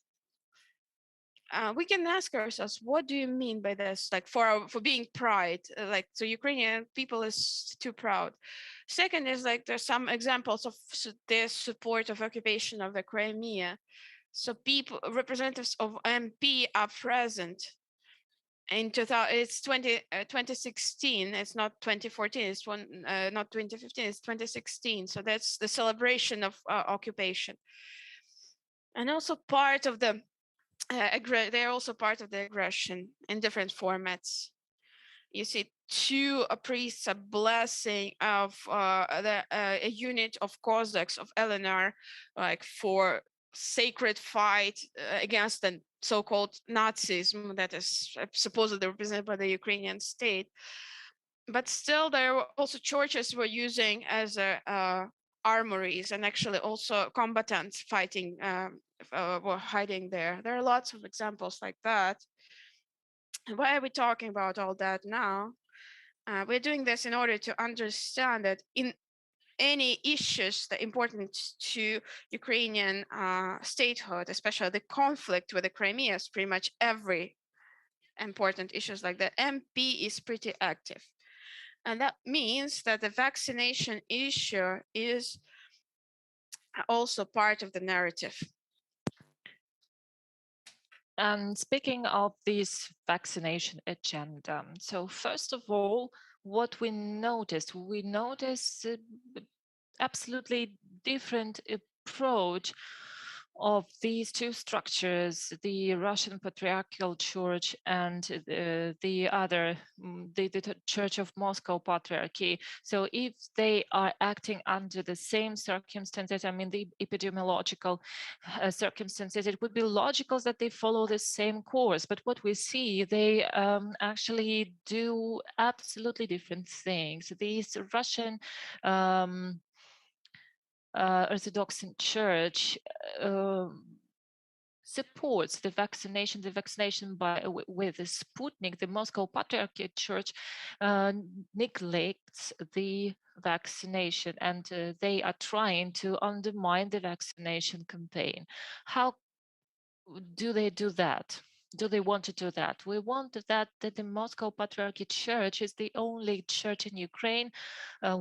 We can ask ourselves, what do you mean by this? Like for being pride, like so Ukrainian people is too proud. Second is like there's some examples of their support of occupation of the Crimea. So people, representatives of MP are present in 2016. It's not 2014. It's not 2015. It's 2016. So that's the celebration of occupation, and also part of the. They're also part of the aggression in different formats. You see two priests are blessing of a unit of Cossacks of Eleanor, like for sacred fight against the so-called Nazism that is supposedly represented by the Ukrainian state. But still, there were also churches were using as armories, and actually also combatants fighting were hiding there. There are lots of examples like that. Why are we talking about all that now? We're doing this in order to understand that in any issues that are important to Ukrainian statehood, especially the conflict with the Crimea, is pretty much every important issues like that, MP is pretty active. And that means that the vaccination issue is also part of the narrative.
And speaking of this vaccination agenda, so first of all, what we noticed absolutely different approach of these two structures, the Russian Patriarchal Church and the other, the Church of Moscow Patriarchy. So if they are acting under the same circumstances, I mean, the epidemiological circumstances, it would be logical that they follow the same course. But what we see, they actually do absolutely different things. These Russian Orthodox Church supports the vaccination by with the Sputnik. The Moscow Patriarchate Church neglects the vaccination, and they are trying to undermine the vaccination campaign. How do they do that? Do they want to do that? We want that the Moscow Patriarchate Church is the only church in Ukraine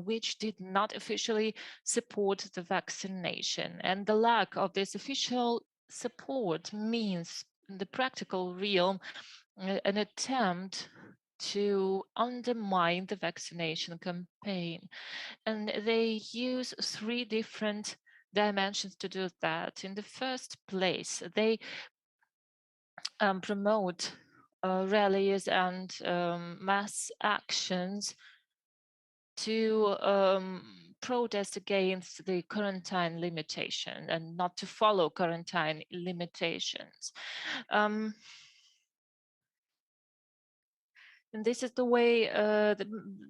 which did not officially support the vaccination. And the lack of this official support means in the practical realm an attempt to undermine the vaccination campaign. And they use 3 different dimensions to do that. In the first place, they promote rallies and mass actions to protest against the quarantine limitation and not to follow quarantine limitations. And this is the way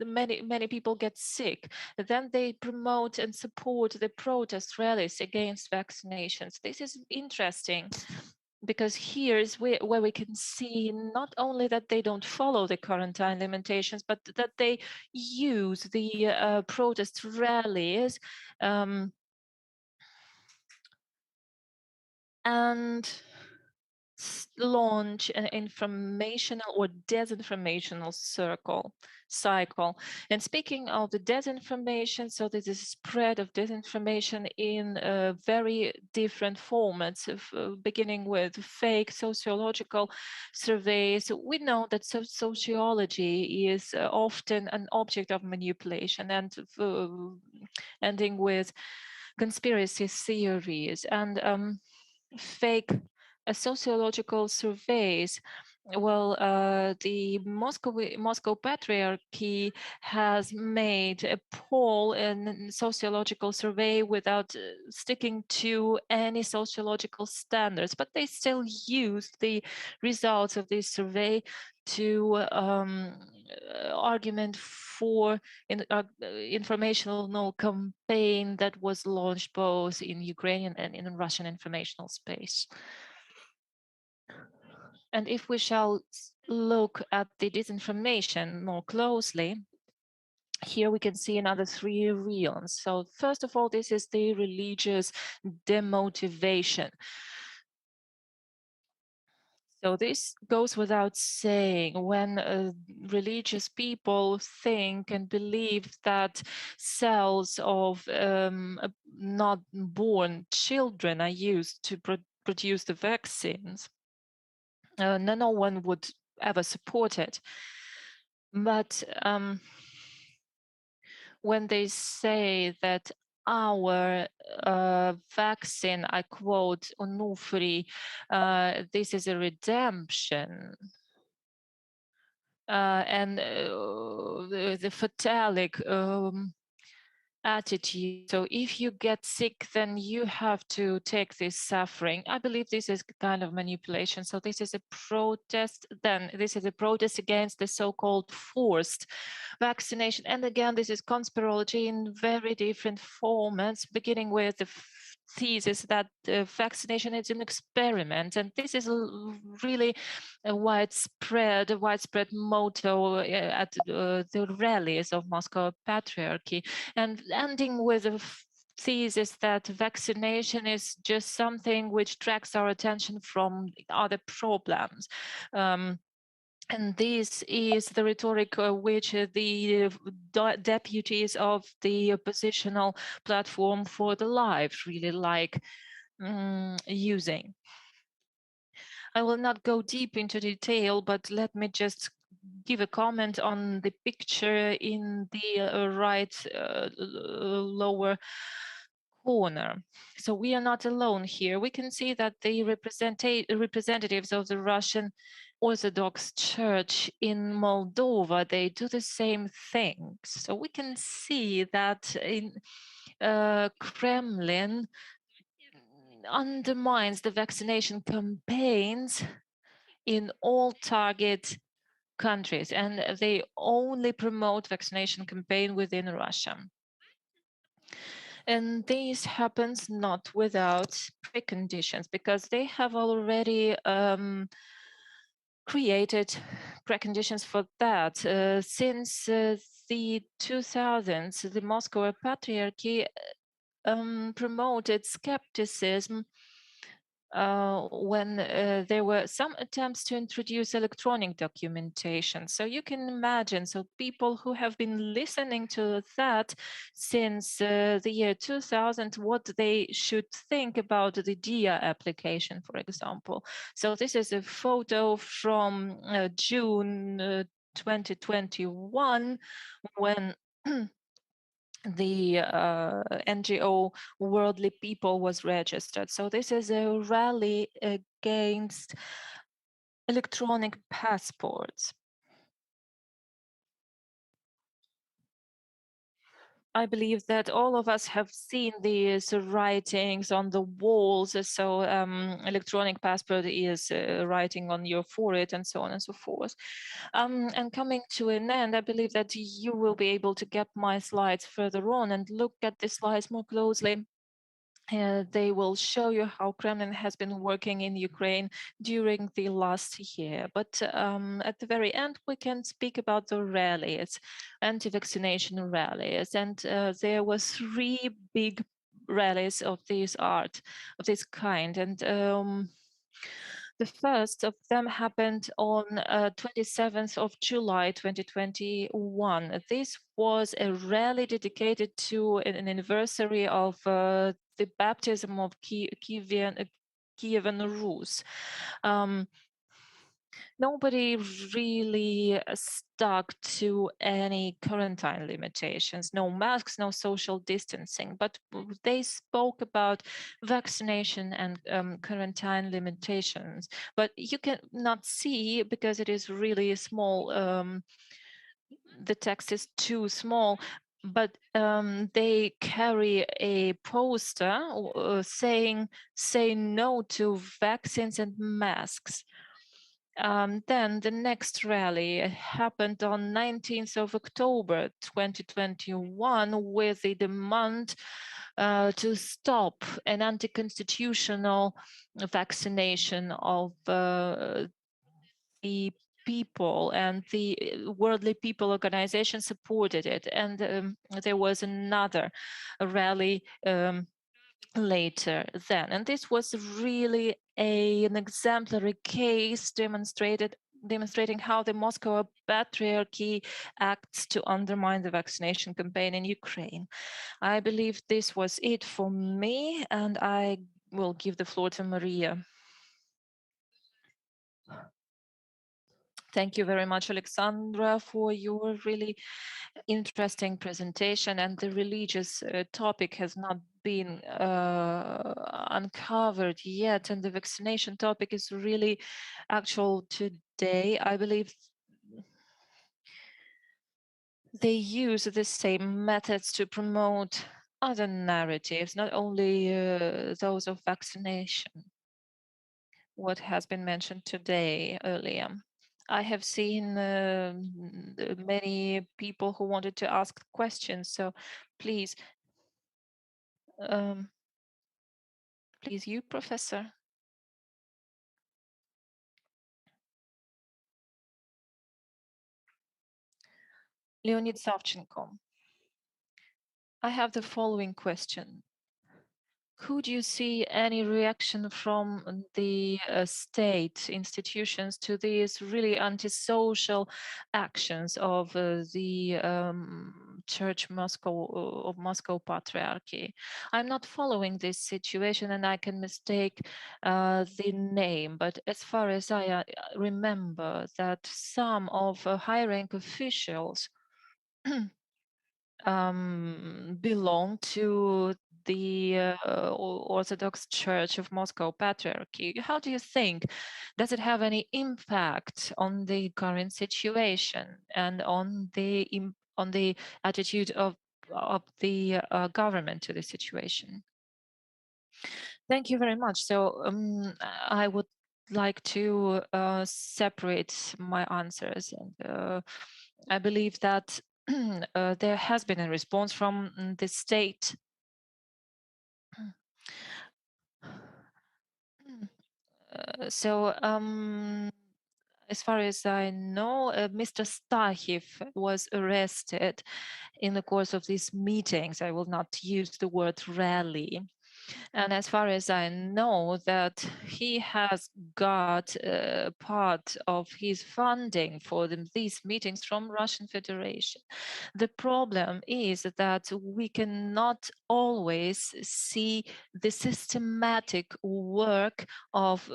many people get sick. Then they promote and support the protest rallies against vaccinations. This is interesting, because here's where we can see not only that they don't follow the quarantine limitations, but that they use the protest rallies and launch an informational or disinformational cycle. And speaking of the disinformation, so this is spread of disinformation in very different formats, beginning with fake sociological surveys. We know that sociology is often an object of manipulation, and ending with conspiracy theories and fake sociological surveys. Well, the Moscow Patriarchy has made a poll and sociological survey without sticking to any sociological standards, but they still use the results of this survey to argument for an informational campaign that was launched both in Ukrainian and in Russian informational space. And if we shall look at the disinformation more closely, here we can see another 3 realms. So first of all, this is the religious demotivation. So this goes without saying. When religious people think and believe that cells of not born children are used to produce the vaccines, no one would ever support it. But when they say that our vaccine, I quote Onufri, this is a redemption, and the fatalic attitude. So if you get sick, then you have to take this suffering. I believe this is kind of manipulation. So this is a protest. Then this is a protest against the so-called forced vaccination. And again, this is conspirology in very different formats, beginning with the thesis that vaccination is an experiment, and this is really a widespread motto at the rallies of Moscow Patriarchy, and ending with a thesis that vaccination is just something which distracts our attention from other problems. And this is the rhetoric which the deputies of the oppositional platform for the life really like using. I will not go deep into detail, but let me just give a comment on the picture in the right lower corner. So we are not alone here. We can see that the representatives of the Russian Orthodox Church in Moldova, they do the same thing. So we can see that in Kremlin undermines the vaccination campaigns in all target countries, and they only promote vaccination campaign within Russia. And this happens not without preconditions, because they have already created preconditions for that. Since the 2000s, the Moscow Patriarchy promoted skepticism when there were some attempts to introduce electronic documentation. So you can imagine, so people who have been listening to that since the year 2000, what they should think about the DIA application, for example. So this is a photo from June 2021, when the NGO Worldly People was registered. So this is a rally against electronic passports. I believe that all of us have seen these writings on the walls. So electronic passport is writing on your forehead and so on and so forth. And coming to an end, I believe that you will be able to get my slides further on and look at the slides more closely. They will show you how Kremlin has been working in Ukraine during the last year. But at the very end, we can speak about the rallies, anti-vaccination rallies. And there were 3 big rallies of this kind. And the first of them happened on 27th of July 2021. This was a rally dedicated to an anniversary of the baptism of Kievan Rus. Nobody really stuck to any quarantine limitations, no masks, no social distancing, but they spoke about vaccination and quarantine limitations. But you cannot see because it is really small. The text is too small, but they carry a poster saying, "Say no to vaccines and masks." Then the next rally happened on 19th of October 2021 with the demand to stop an anti-constitutional vaccination of the people, and the Worldly People organization supported it. And there was another rally later then, and this was really an exemplary case demonstrating how the Moscow Patriarchy acts to undermine the vaccination campaign in Ukraine. I believe this was it for me, and I will give the floor to Maria. Thank you very much, Alexandra, for your really interesting presentation. And the religious topic has not been uncovered yet, and the vaccination topic is really actual today. I believe they use the same methods to promote other narratives, not only those of vaccination, what has been mentioned today earlier. I have seen many people who wanted to ask questions, so please, please, you, Professor. Leonid Savchenko. I have the following question. Could you see any reaction from the state institutions to these really antisocial actions of the Church of Moscow Patriarchy? I'm not following this situation, and I can mistake the name, but as far as I remember, that some of high-rank officials belong to the Orthodox Church of Moscow Patriarchy. How do you think? Does it have any impact on the current situation and on the attitude of the government to the situation? Thank you very much. So I would like to separate my answers, and I believe that there has been a response from the state. So as far as I know, Mr. Stahiv was arrested in the course of these meetings. I will not use the word rally. And as far as I know, that he has got part of his funding for these meetings from Russian Federation. The problem is that we cannot always see the systematic work of,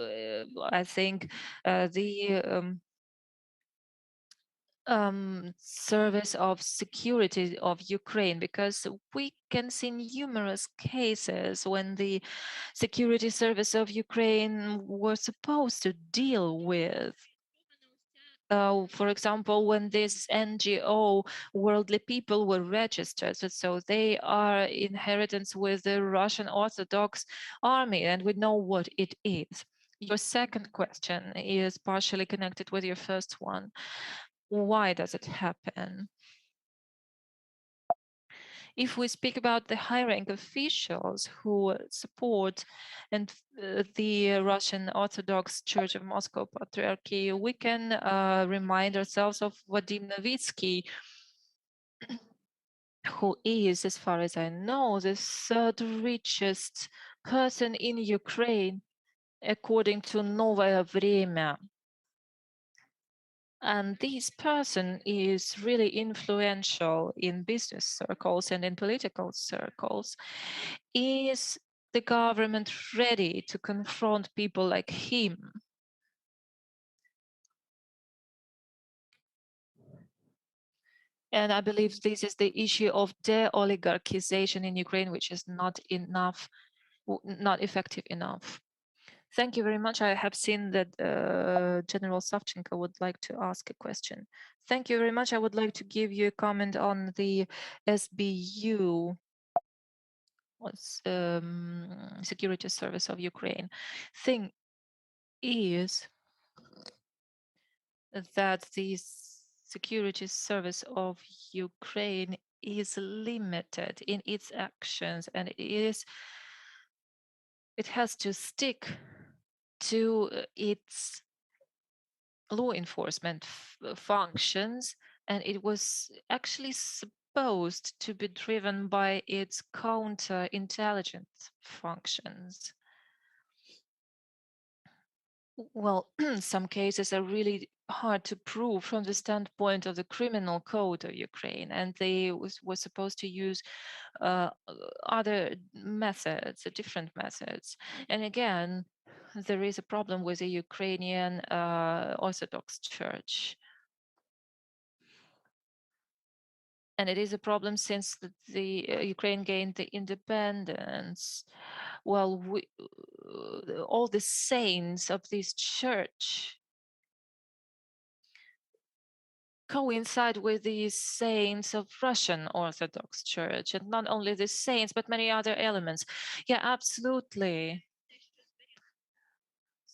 I think, the service of security of Ukraine, because we can see numerous cases when the security service of Ukraine were supposed to deal with. For example, when this NGO Worldly People were registered, so they are inheritance with the Russian Orthodox Army, and we know what it is. Your second question is partially connected with your first one. Why does it happen? If we speak about the high-rank officials who support the Russian Orthodox Church of Moscow Patriarchy, we can remind ourselves of Vadim Novitsky, who is, as far as I know, the third richest person in Ukraine, according to Novaya Vremya. And this person is really influential in business circles and in political circles. Is the government ready to confront people like him? And I believe this is the issue of de-oligarchization in Ukraine, which is not effective enough. Thank you very much. I have seen that General Savchenko would like to ask a question. Thank you very much. I would like to give you a comment on the SBU, Security Service of Ukraine. Thing is that the Security Service of Ukraine is limited in its actions, and it has to stick to its law enforcement functions, and it was actually supposed to be driven by its counterintelligence functions. Well, some cases are really hard to prove from the standpoint of the criminal code of Ukraine, and they were supposed to use other methods, different methods. And again, there is a problem with the Ukrainian Orthodox Church. And it is a problem since the Ukraine gained the independence. Well, all the saints of this church coincide with the saints of Russian Orthodox Church, and not only the saints, but many other elements. Yeah, absolutely.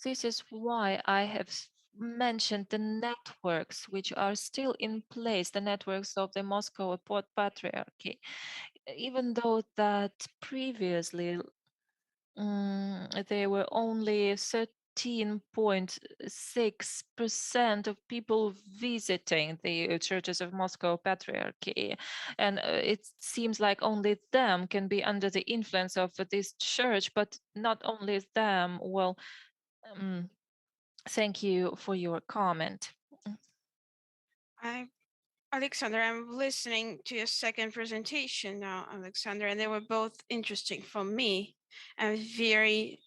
This is why I have mentioned the networks which are still in place, the networks of the Moscow Patriarchy, even though that previously there were only 13.6% of people visiting the churches of Moscow Patriarchy. And it seems like only them can be under the influence of this church, but not only them. Well, thank you for your comment.
Alexander, I'm listening to your second presentation now, Alexander, and they were both interesting for me and very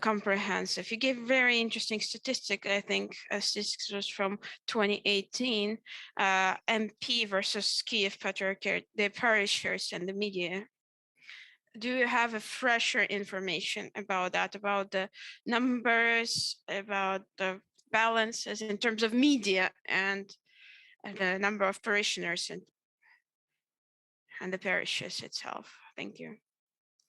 comprehensive. You gave very interesting statistic, I think, statistics was from 2018, MP versus Kiev Patriarchate, the parishioners and the media. do you have a fresher information about that, about the numbers, about the balances in terms of media and the number of parishioners and the parishes itself? Thank you.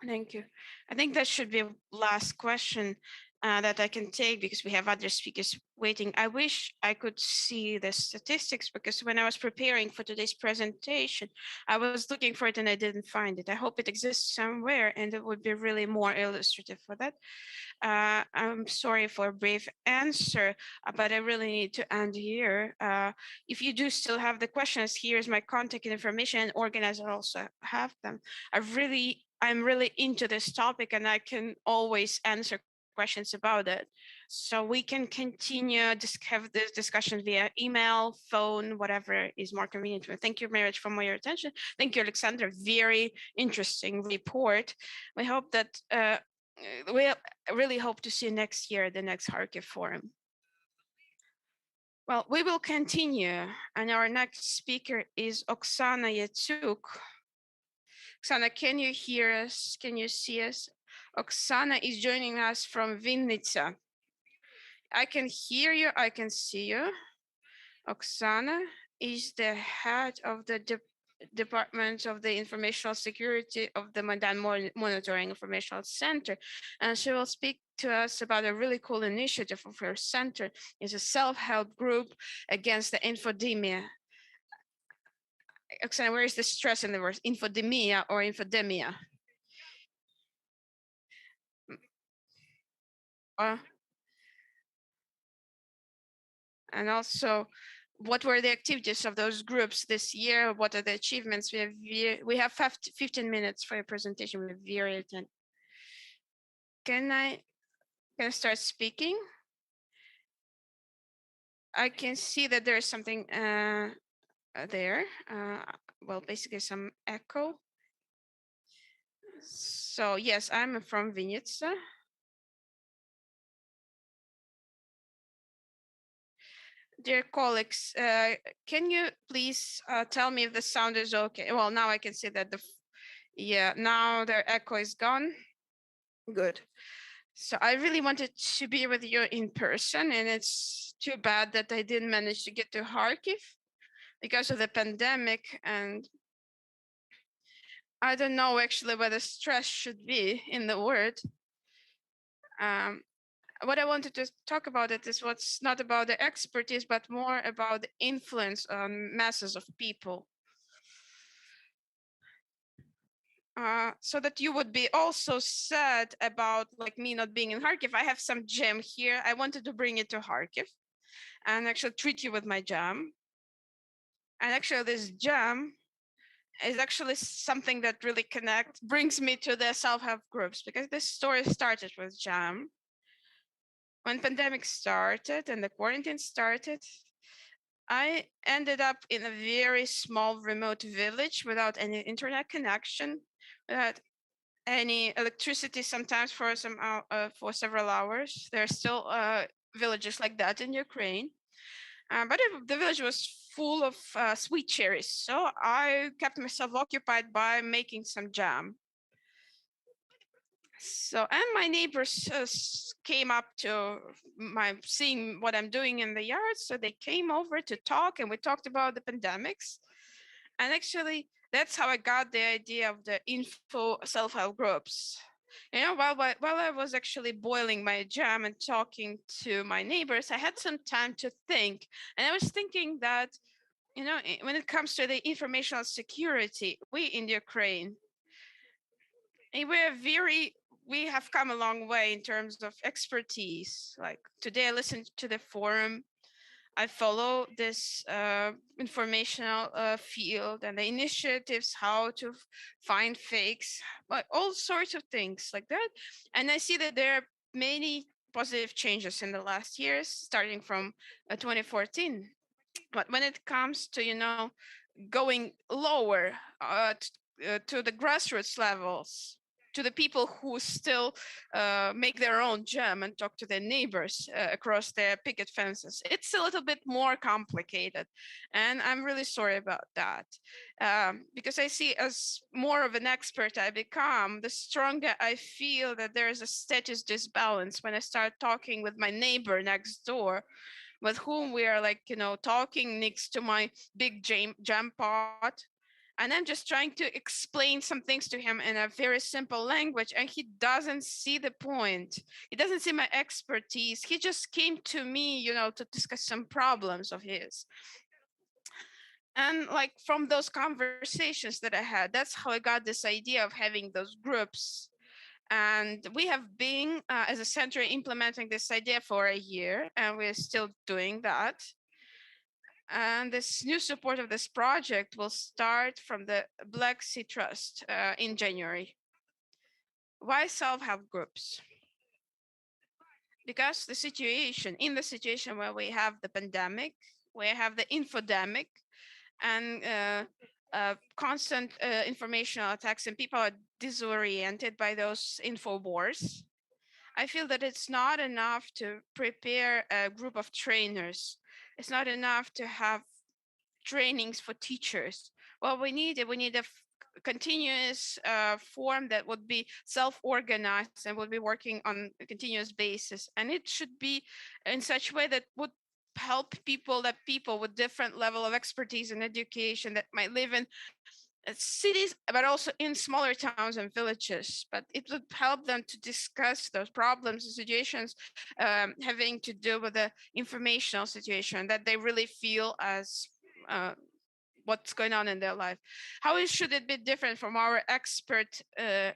Thank you. I think that should be last question that I can take because we have other speakers waiting. I wish I could see the statistics because when I was preparing for today's presentation, I was looking for it and I didn't find it. I hope it exists somewhere and it would be really more illustrative for that. I'm sorry for a brief answer, but I really need to end here. If you do still have the questions, here's my contact information, and organizers also have them. I'm really into this topic and I can always answer questions about it. So we can continue have this discussion via email, phone, whatever is more convenient. Thank you very much for your attention. Thank you, Alexandra. Very interesting report. We hope that we really hope to see you next year, the next Kharkiv Forum. Well, we will continue, and our next speaker is Oksana Yatsuk. Oksana, can you hear us? Can you see us? Oksana is joining us from Vinnytsia. I can hear you, I can see you. Oksana is the head of the Department of the Informational Security of the Maidan Monitoring Informational Center, and she will speak to us about a really cool initiative of her center. It's a self-help group against the infodemia. Oksana, where is the stress in the word infodemia or infodemia? And also, what were the activities of those groups this year? What are the achievements? We have 15 minutes for your presentation. We're very attentive. Can I start speaking? I can see that there is something there. Well, basically some echo. So yes, I'm from Vinnytsia. Dear colleagues, can you please tell me if the sound is okay? Well, now I can see that now the echo is gone. Good. So I really wanted to be with you in person, and it's too bad that I didn't manage to get to Kharkiv because of the pandemic. And I don't know actually where the stress should be in the word. What I wanted to talk about is what's not about the expertise, but more about the influence on masses of people. So that you would be also sad about like me not being in Kharkiv. I have some jam here. I wanted to bring it to Kharkiv and actually treat you with my jam. And actually this jam is actually something that really brings me to the self-help groups, because this story started with jam. When pandemic started and the quarantine started, I ended up in a very small remote village without any internet connection, without any electricity, sometimes for several hours. There are still villages like that in Ukraine. But the village was full of sweet cherries. So I kept myself occupied by making some jam. So, and my neighbors came up to seeing what I'm doing in the yard. So they came over to talk, and we talked about the pandemics. And actually, that's how I got the idea of the info self-help groups. You know, while I was actually boiling my jam and talking to my neighbors, I had some time to think. And I was thinking that, you know, when it comes to the informational security, we in Ukraine, we have come a long way in terms of expertise. Like today I listened to the forum. I follow this informational field and the initiatives, how to find fakes, but all sorts of things like that. And I see that there are many positive changes in the last years, starting from 2014. But when it comes to, you know, going lower to the grassroots levels, to the people who still make their own jam and talk to their neighbors across their picket fences. It's a little bit more complicated, and I'm really sorry about that. Because I see, as more of an expert I become, the stronger I feel that there is a status disbalance when I start talking with my neighbor next door, with whom we are like, talking next to my big jam pot. And I'm just trying to explain some things to him in a very simple language, and he doesn't see the point. He doesn't see my expertise. He just came to me, to discuss some problems of his. And like from those conversations that I had, that's how I got this idea of having those groups. And we have been, as a center, implementing this idea for a year, and we're still doing that. And this new support of this project will start from the Black Sea Trust in January. Why self-help groups? Because the situation where we have the pandemic, we have the infodemic, and constant informational attacks, and people are disoriented by those info wars, I feel that it's not enough to prepare a group of trainers. It's not enough to have trainings for teachers. Well, we need a continuous form that would be self-organized and would be working on a continuous basis. And it should be in such a way that would help people with different level of expertise and education that might live in cities, but also in smaller towns and villages. But it would help them to discuss those problems and situations having to do with the informational situation that they really feel as what's going on in their life. How should it be different from our expert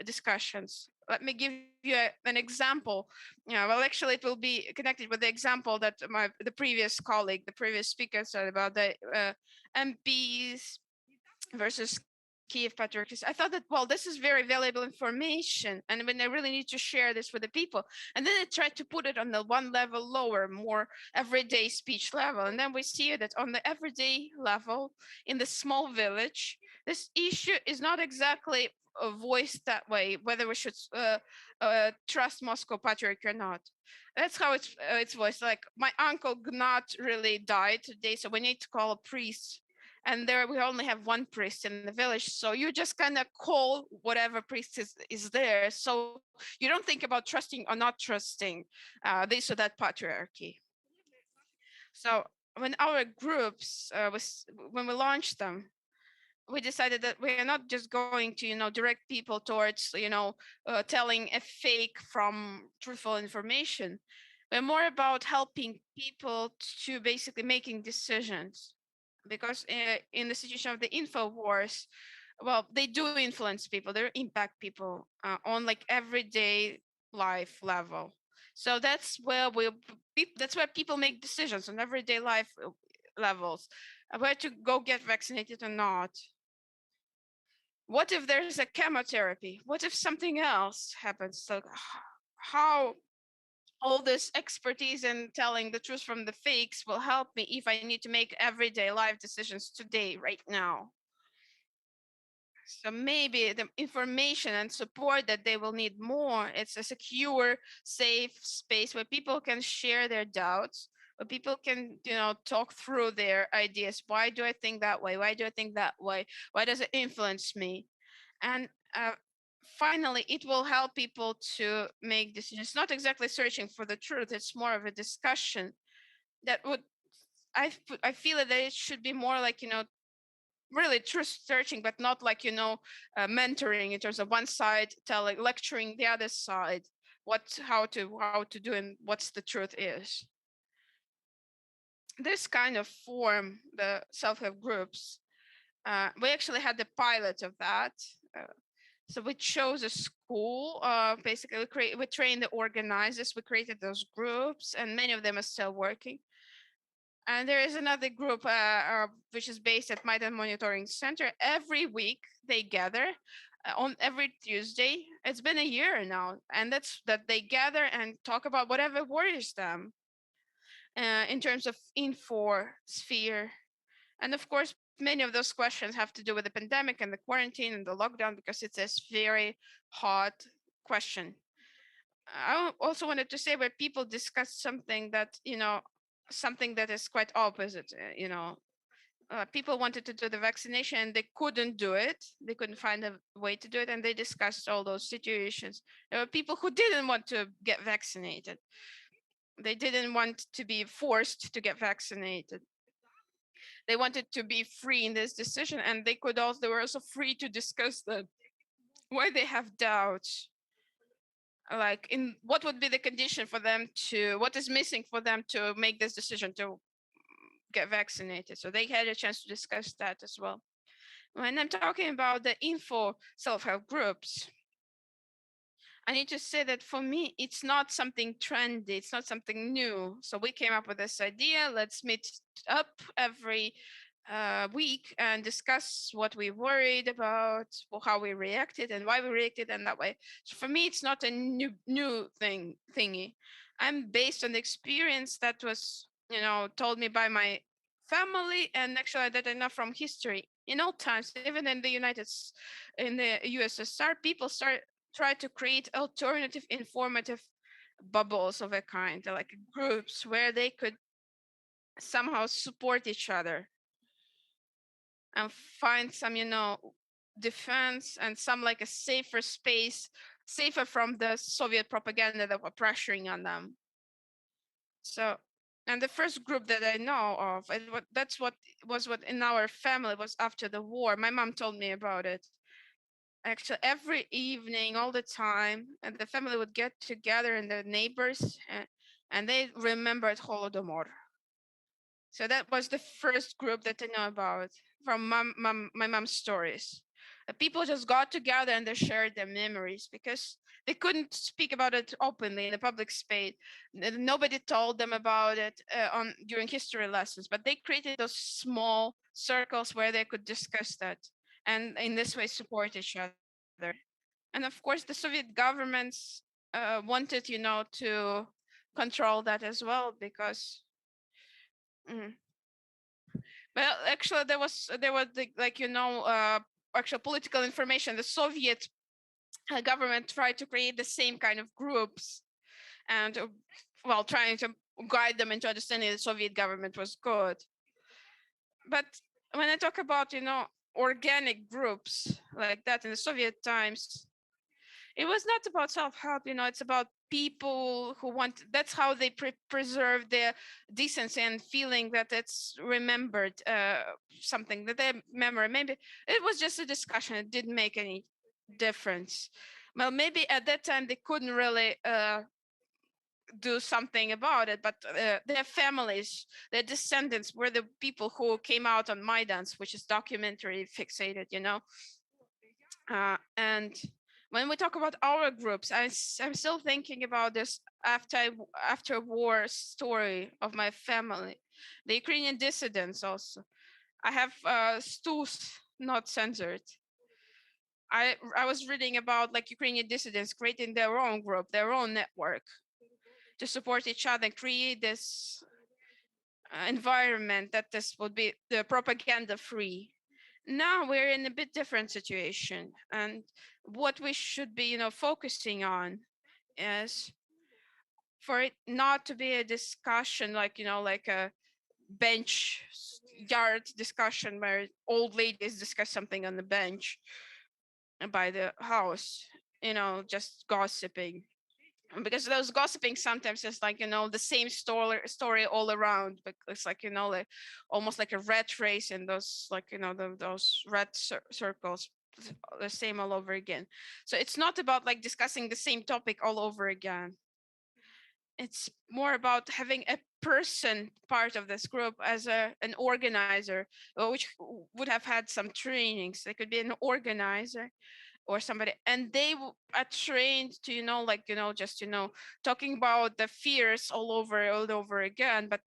discussions? Let me give you an example. Well, actually, it will be connected with the example that the previous speaker said about the MPs versus Kiev patriarchies. I thought that, well, this is very valuable information, and when I really need to share this with the people, and then I tried to put it on the one level lower, more everyday speech level, and then we see that on the everyday level in the small village, this issue is not exactly voiced that way, whether we should trust Moscow patriarchy or not. That's how it's voiced. Like, my uncle Gnat really died today, so we need to call a priest. And there we only have one priest in the village, so you just kind of call whatever priest is there. So you don't think about trusting or not trusting this or that patriarchy. So when our groups when we launched them, we decided that we are not just going to direct people towards telling a fake from truthful information. We're more about helping people to basically making decisions. Because in the situation of the info wars, well, they do influence people, they impact people on like everyday life level. So that's where people make decisions on everyday life levels, where to go get vaccinated or not. What if there's a chemotherapy? What if something else happens? So how all this expertise in telling the truth from the fakes will help me if I need to make everyday life decisions today, right now. So maybe the information and support that they will need more, it's a secure, safe space where people can share their doubts, where people can, talk through their ideas. Why do I think that way? Why do I think that way? Why does it influence me? And finally, it will help people to make decisions, not exactly searching for the truth. It's more of a discussion that would, I feel that it should be more like, really truth searching, but not like, mentoring in terms of one side lecturing the other side how to do and what's the truth is. This kind of form, the self-help groups, we actually had the pilot of that. So we chose a school, basically we trained the organizers, we created those groups, and many of them are still working. And there is another group which is based at Maidan Monitoring Center. Every week they gather on every Tuesday. It's been a year now, and that they gather and talk about whatever worries them in terms of info sphere. And of course, many of those questions have to do with the pandemic and the quarantine and the lockdown, because it's a very hot question. I also wanted to say where people discuss something that, something that is quite opposite, people wanted to do the vaccination and they couldn't do it. They couldn't find a way to do it. And they discussed all those situations. There were people who didn't want to get vaccinated. They didn't want to be forced to get vaccinated. They wanted to be free in this decision, and they were also free to discuss that, why they have doubts, like in what would be the condition for them to, what is missing for them to make this decision to get vaccinated. So they had a chance to discuss that as well. When I'm talking about the info self-help groups, I need to say that for me, it's not something trendy. It's not something new. So we came up with this idea. Let's meet up every week and discuss what we worried about, how we reacted and why we reacted in that way. So for me, it's not a new thingy. I'm based on the experience that was, told me by my family, and actually that I know from history. In old times, even in the USSR, people try to create alternative informative bubbles of a kind, like groups where they could somehow support each other and find some, defense and some like a safer space, safer from the Soviet propaganda that were pressuring on them. So, and the first group that I know of, that's what in our family was after the war. My mom told me about it. Actually, every evening, all the time, and the family would get together and the neighbors, and they remembered Holodomor. So that was the first group that I know about from my mom's stories. People just got together and they shared their memories because they couldn't speak about it openly in the public space. Nobody told them about it during history lessons, but they created those small circles where they could discuss that and in this way support each other. And of course, the Soviet governments wanted, to control that as well because. Well, actually, there was actual political information. The Soviet government tried to create the same kind of groups, and trying to guide them into understanding the Soviet government was good. But when I talk about organic groups like that in the Soviet times, it was not about self-help. It's about people who want, that's how they preserve their decency and feeling that it's remembered, something that they remember. Maybe it was just a discussion, it didn't make any difference. Well, maybe at that time they couldn't really do something about it, but their families, their descendants were the people who came out on Maidans, which is documentary fixated, and when we talk about our groups, I'm still thinking about this after war story of my family, the Ukrainian dissidents also. I have stools not censored. I was reading about like Ukrainian dissidents creating their own group, their own network to support each other and create this environment that this would be the propaganda free. Now we're in a bit different situation, and what we should be focusing on is for it not to be a discussion like like a bench yard discussion where old ladies discuss something on the bench by the house, just gossiping, because those gossiping sometimes is like the same story all around, but it's like like almost like a rat race in those like those rat circles, the same all over again. So it's not about like discussing the same topic all over again. It's more about having a person part of this group as an organizer, which would have had some trainings. They could be an organizer or somebody, and they are trained to just talking about the fears all over again, but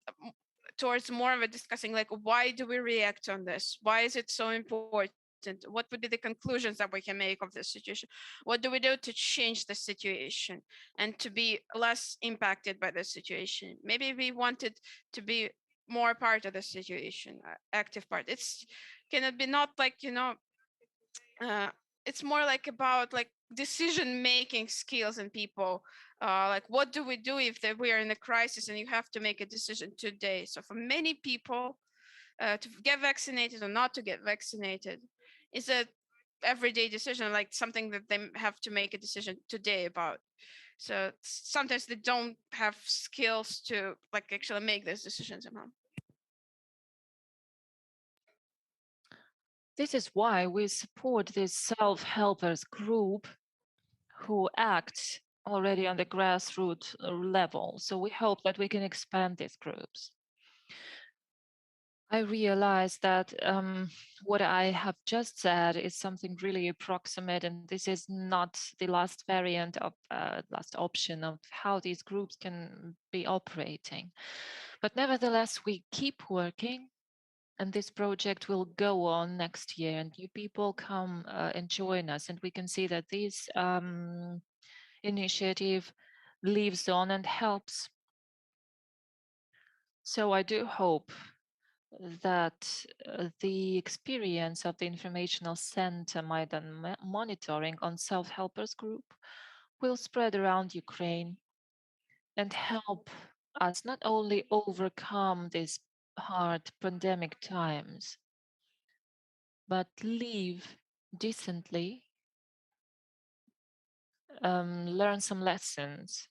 towards more of a discussing like, why do we react on this, why is it so important, what would be the conclusions that we can make of this situation, what do we do to change the situation and to be less impacted by the situation. Maybe we wanted to be more part of the situation, active part. It's can it be not like, it's more like about like decision making skills in people. Like what do we do if we are in a crisis and you have to make a decision today? So for many people, to get vaccinated or not to get vaccinated is a everyday decision, like something that they have to make a decision today about. So sometimes they don't have skills to like actually make those decisions about.
This is why we support this self-helpers group who act already on the grassroots level. So we hope that we can expand these groups. I realize that what I have just said is something really approximate, and this is not the last variant of last option of how these groups can be operating. But nevertheless, we keep working, and this project will go on next year, and new people come and join us, and we can see that this initiative lives on and helps. So I do hope that the experience of the Informational Center Maidan monitoring on self-helpers group will spread around Ukraine and help us not only overcome these hard pandemic times, but live decently, learn some lessons,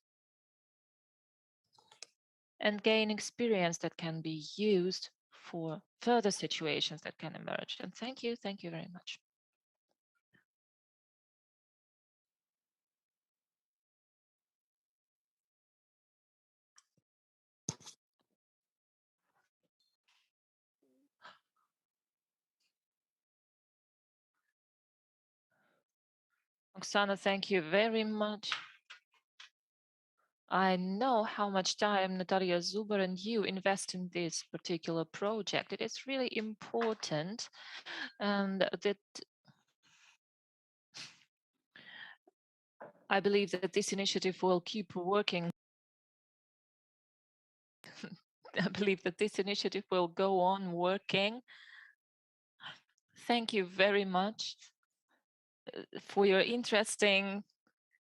and gain experience that can be used for further situations that can emerge. And thank you very much. Oksana, thank you very much. I know how much time Natalia Zuber and you invest in this particular project. It is really important, and that I believe that this initiative will keep working. I believe that this initiative will go on working. Thank you very much for your interesting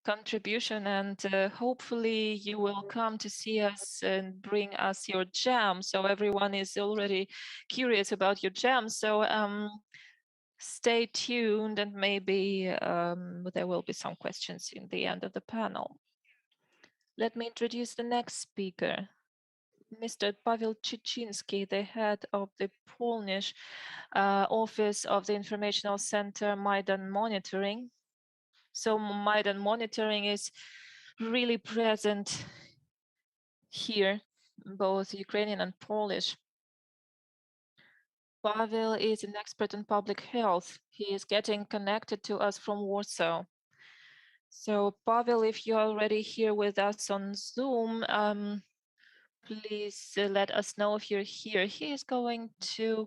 contribution, and hopefully you will come to see us and bring us your jam. So everyone is already curious about your jam. So stay tuned, and maybe there will be some questions in the end of the panel. Let me introduce the next speaker, Mr. Paweł Czyczyński, the head of the Polish office of the Informational Center Maidan Monitoring. So Maidan Monitoring is really present here, both Ukrainian and Polish. Paweł is an expert in public health. He is getting connected to us from Warsaw. So Paweł, if you're already here with us on Zoom, please let us know if you're here. He is going to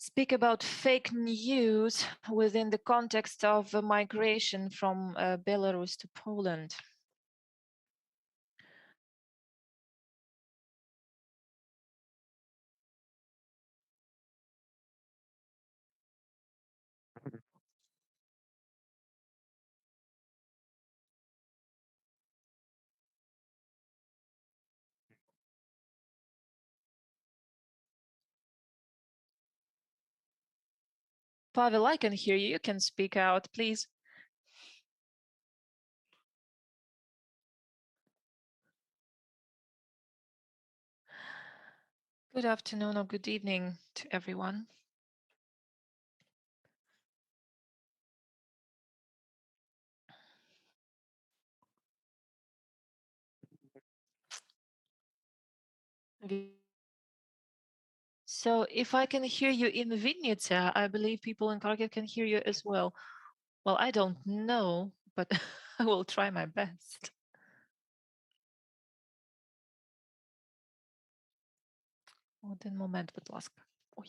speak about fake news within the context of migration from Belarus to Poland. Paweł, I can hear you. You can speak out, please. Good afternoon or good evening to everyone. So if I can hear you in Vinnytsia, I believe people in Kharkiv can hear you as well. Well, I don't know, but I will try my best. Один момент, будь ласка. Ой.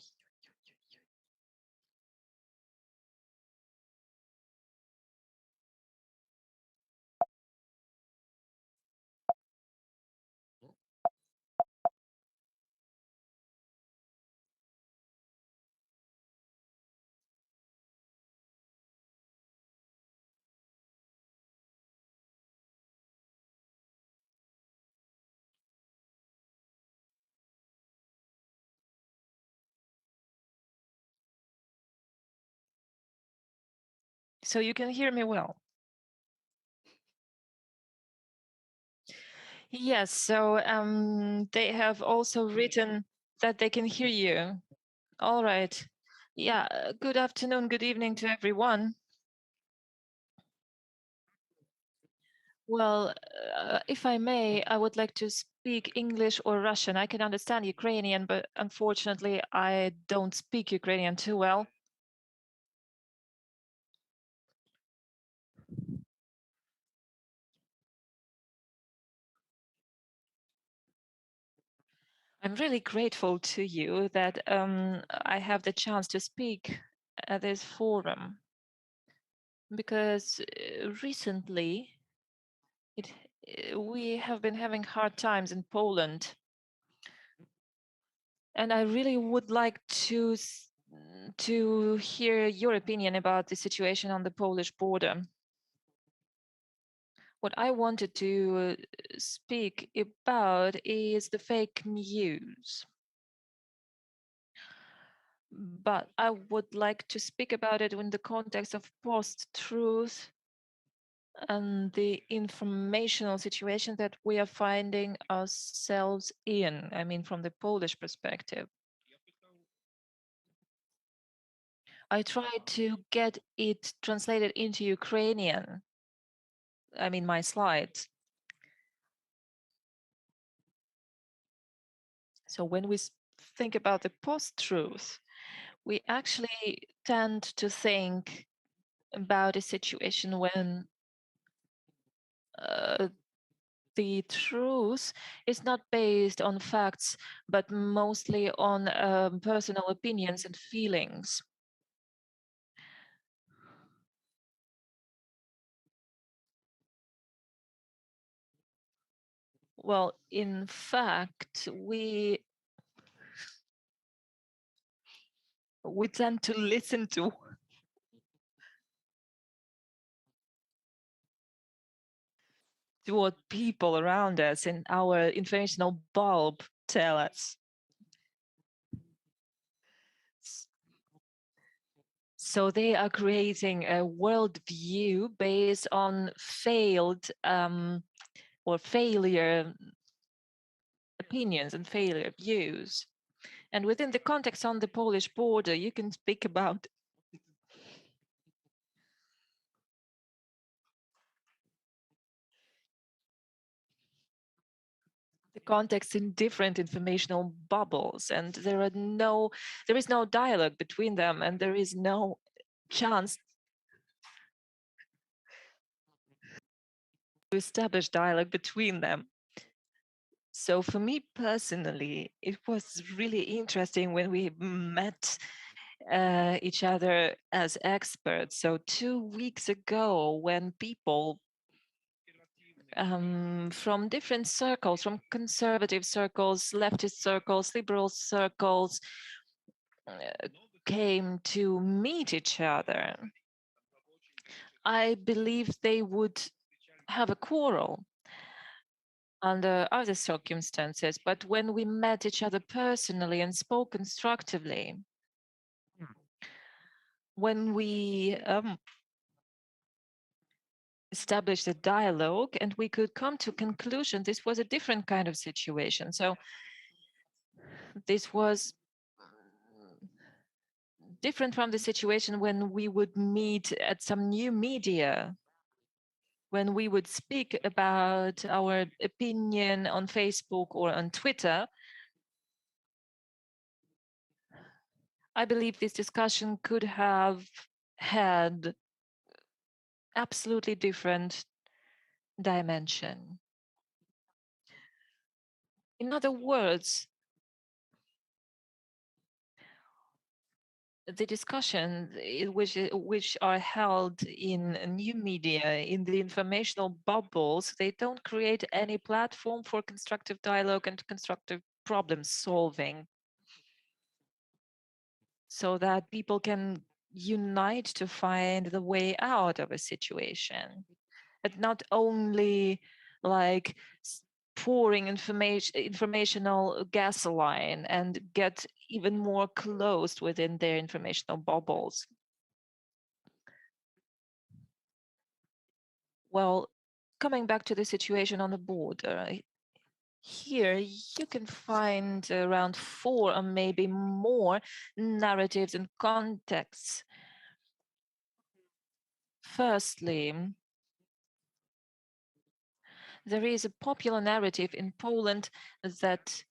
So you can hear me well. Yes, so they have also written that they can hear you. All right. Yeah, good afternoon, good evening to everyone. Well, if I may, I would like to speak English or Russian. I can understand Ukrainian, but unfortunately, I don't speak Ukrainian too well. I'm really grateful to you that I have the chance to speak at this forum, because recently we have been having hard times in Poland. And I really would like to hear your opinion about the situation on the Polish border. What I wanted to speak about is the fake news. But I would like to speak about it in the context of post-truth and the informational situation that we are finding ourselves in, I mean, from the Polish perspective. I tried to get it translated into Ukrainian, I mean, my slides. So when we think about the post-truth, we actually tend to think about a situation when the truth is not based on facts, but mostly on personal opinions and feelings. Well, in fact, we tend to listen to what people around us in our informational bulb tell us. So they are creating a worldview based on failed or failure opinions and failure views. And within the context on the Polish border, you can speak about the context in different informational bubbles, and there is no dialogue between them, and there is no chance to establish dialogue between them. So for me personally, it was really interesting when we met each other as experts. So 2 weeks ago, when people from different circles, from conservative circles, leftist circles, liberal circles, came to meet each other, I believe they would have a quarrel under other circumstances. But when we met each other personally and spoke constructively, when we established a dialogue and we could come to a conclusion, this was a different kind of situation. So this was different from the situation when we would meet at some new media, when we would speak about our opinion on Facebook or on Twitter. I believe this discussion could have had absolutely different dimension. In other words, the discussions which are held in new media, in the informational bubbles, they don't create any platform for constructive dialogue and constructive problem solving, so that people can unite to find the way out of a situation. And not only like pouring informational gasoline and get even more closed within their informational bubbles. Well, coming back to the situation on the border, here you can find around 4 or maybe more narratives and contexts. Firstly, there is a popular narrative in Poland that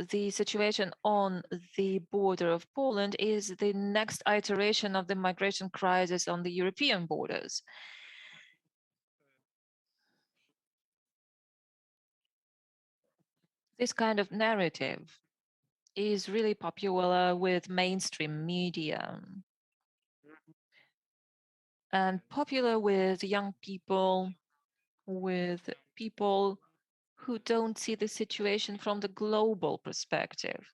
the situation on the border of Poland is the next iteration of the migration crisis on the European borders. This kind of narrative is really popular with mainstream media and popular with young people, with people who don't see the situation from the global perspective.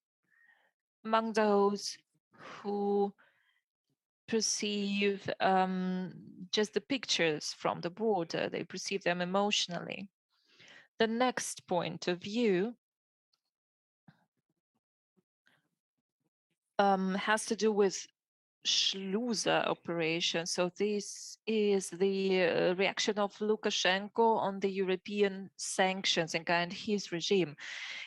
Among those who perceive just the pictures from the border, they perceive them emotionally. The next point of view has to do with Schluser operation. So this is the reaction of Lukashenko on the European sanctions and his regime.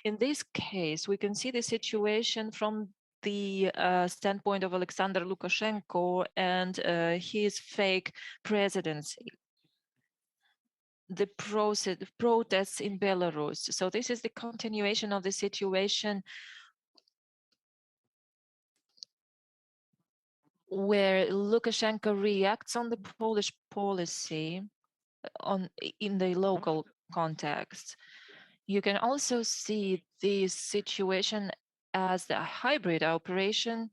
In this case, we can see the situation from the standpoint of Alexander Lukashenko and his fake presidency. The protests in Belarus. So this is the continuation of the situation where Lukashenko reacts on the Polish policy in the local context. You can also see this situation as the hybrid operation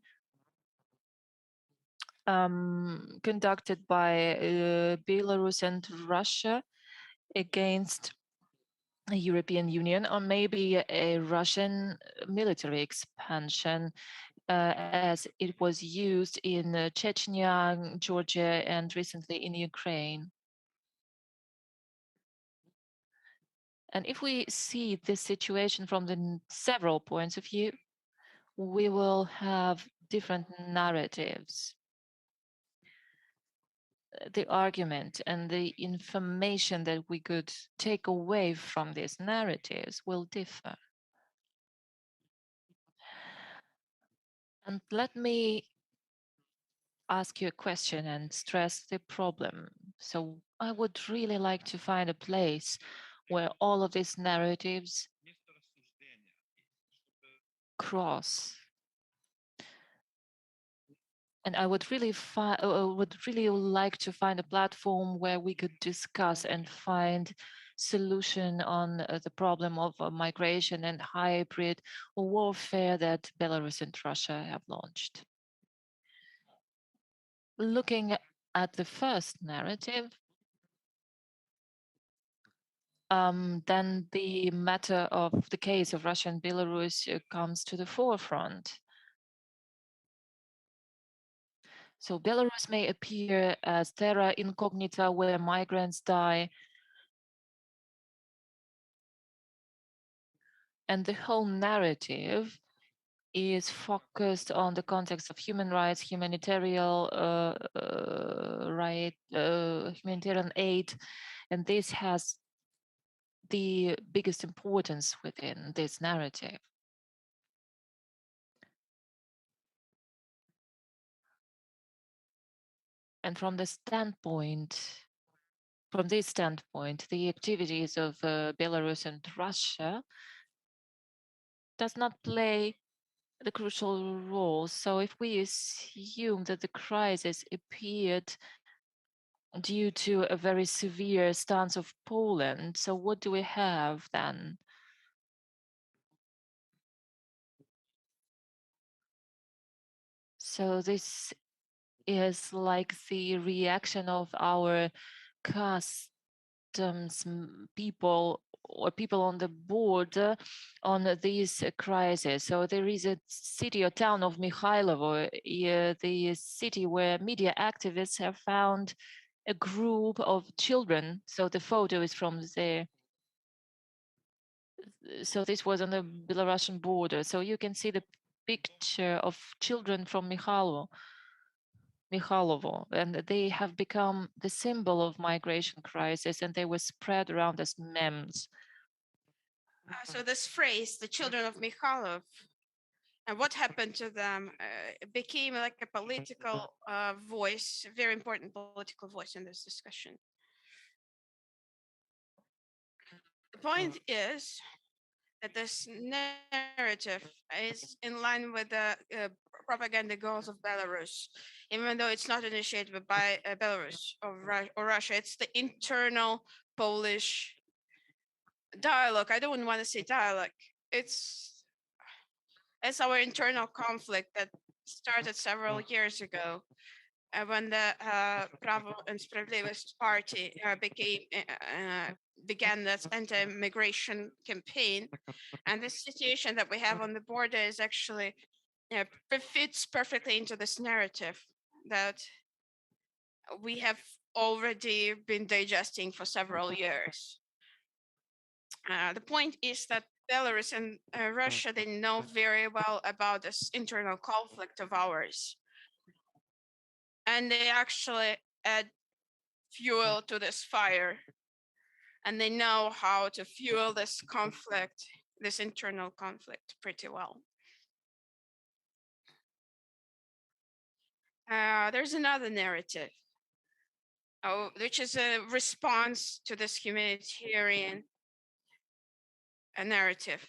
conducted by Belarus and Russia against the European Union, or maybe a Russian military expansion as it was used in Chechnya, Georgia, and recently in Ukraine. And if we see this situation from the several points of view, we will have different narratives. The argument and the information that we could take away from these narratives will differ. And let me ask you a question and stress the problem. So I would really like to find a place where all of these narratives cross. And I would really like to find a platform where we could discuss and find solution on the problem of migration and hybrid warfare that Belarus and Russia have launched. Looking at the first narrative, then the matter of the case of Russia and Belarus comes to the forefront. So Belarus may appear as terra incognita where migrants die. And the whole narrative is focused on the context of human rights, humanitarian humanitarian aid, and this has the biggest importance within this narrative. And from this standpoint, the activities of Belarus and Russia does not play the crucial role. So if we assume that the crisis appeared due to a very severe stance of Poland, so what do we have then? So this is like the reaction of our customs people or people on the border on this crisis. So there is a city or town of Mikhailovo, the city where media activists have found a group of children. So the photo is from there. So this was on the Belarusian border. So you can see the picture of children from Mikhailovo. Mikhailovo, and they have become the symbol of migration crisis, and they were spread around as memes.
So this phrase, the children of Mikhailov, and what happened to them, became like a political voice, a very important political voice in this discussion. The point is that this narrative is in line with the propaganda goals of Belarus, even though it's not initiated by Belarus or Russia. It's the internal Polish dialogue. I don't want to say dialogue. It's our internal conflict that started several years ago when the Право and Справедливость party began this anti-migration campaign. And this situation that we have on the border is actually fits perfectly into this narrative that we have already been digesting for several years. The point is that Belarus and Russia, they know very well about this internal conflict of ours. And they actually add fuel to this fire. And they know how to fuel this conflict, this internal conflict, pretty well. There's another narrative, which is a response to this humanitarian narrative,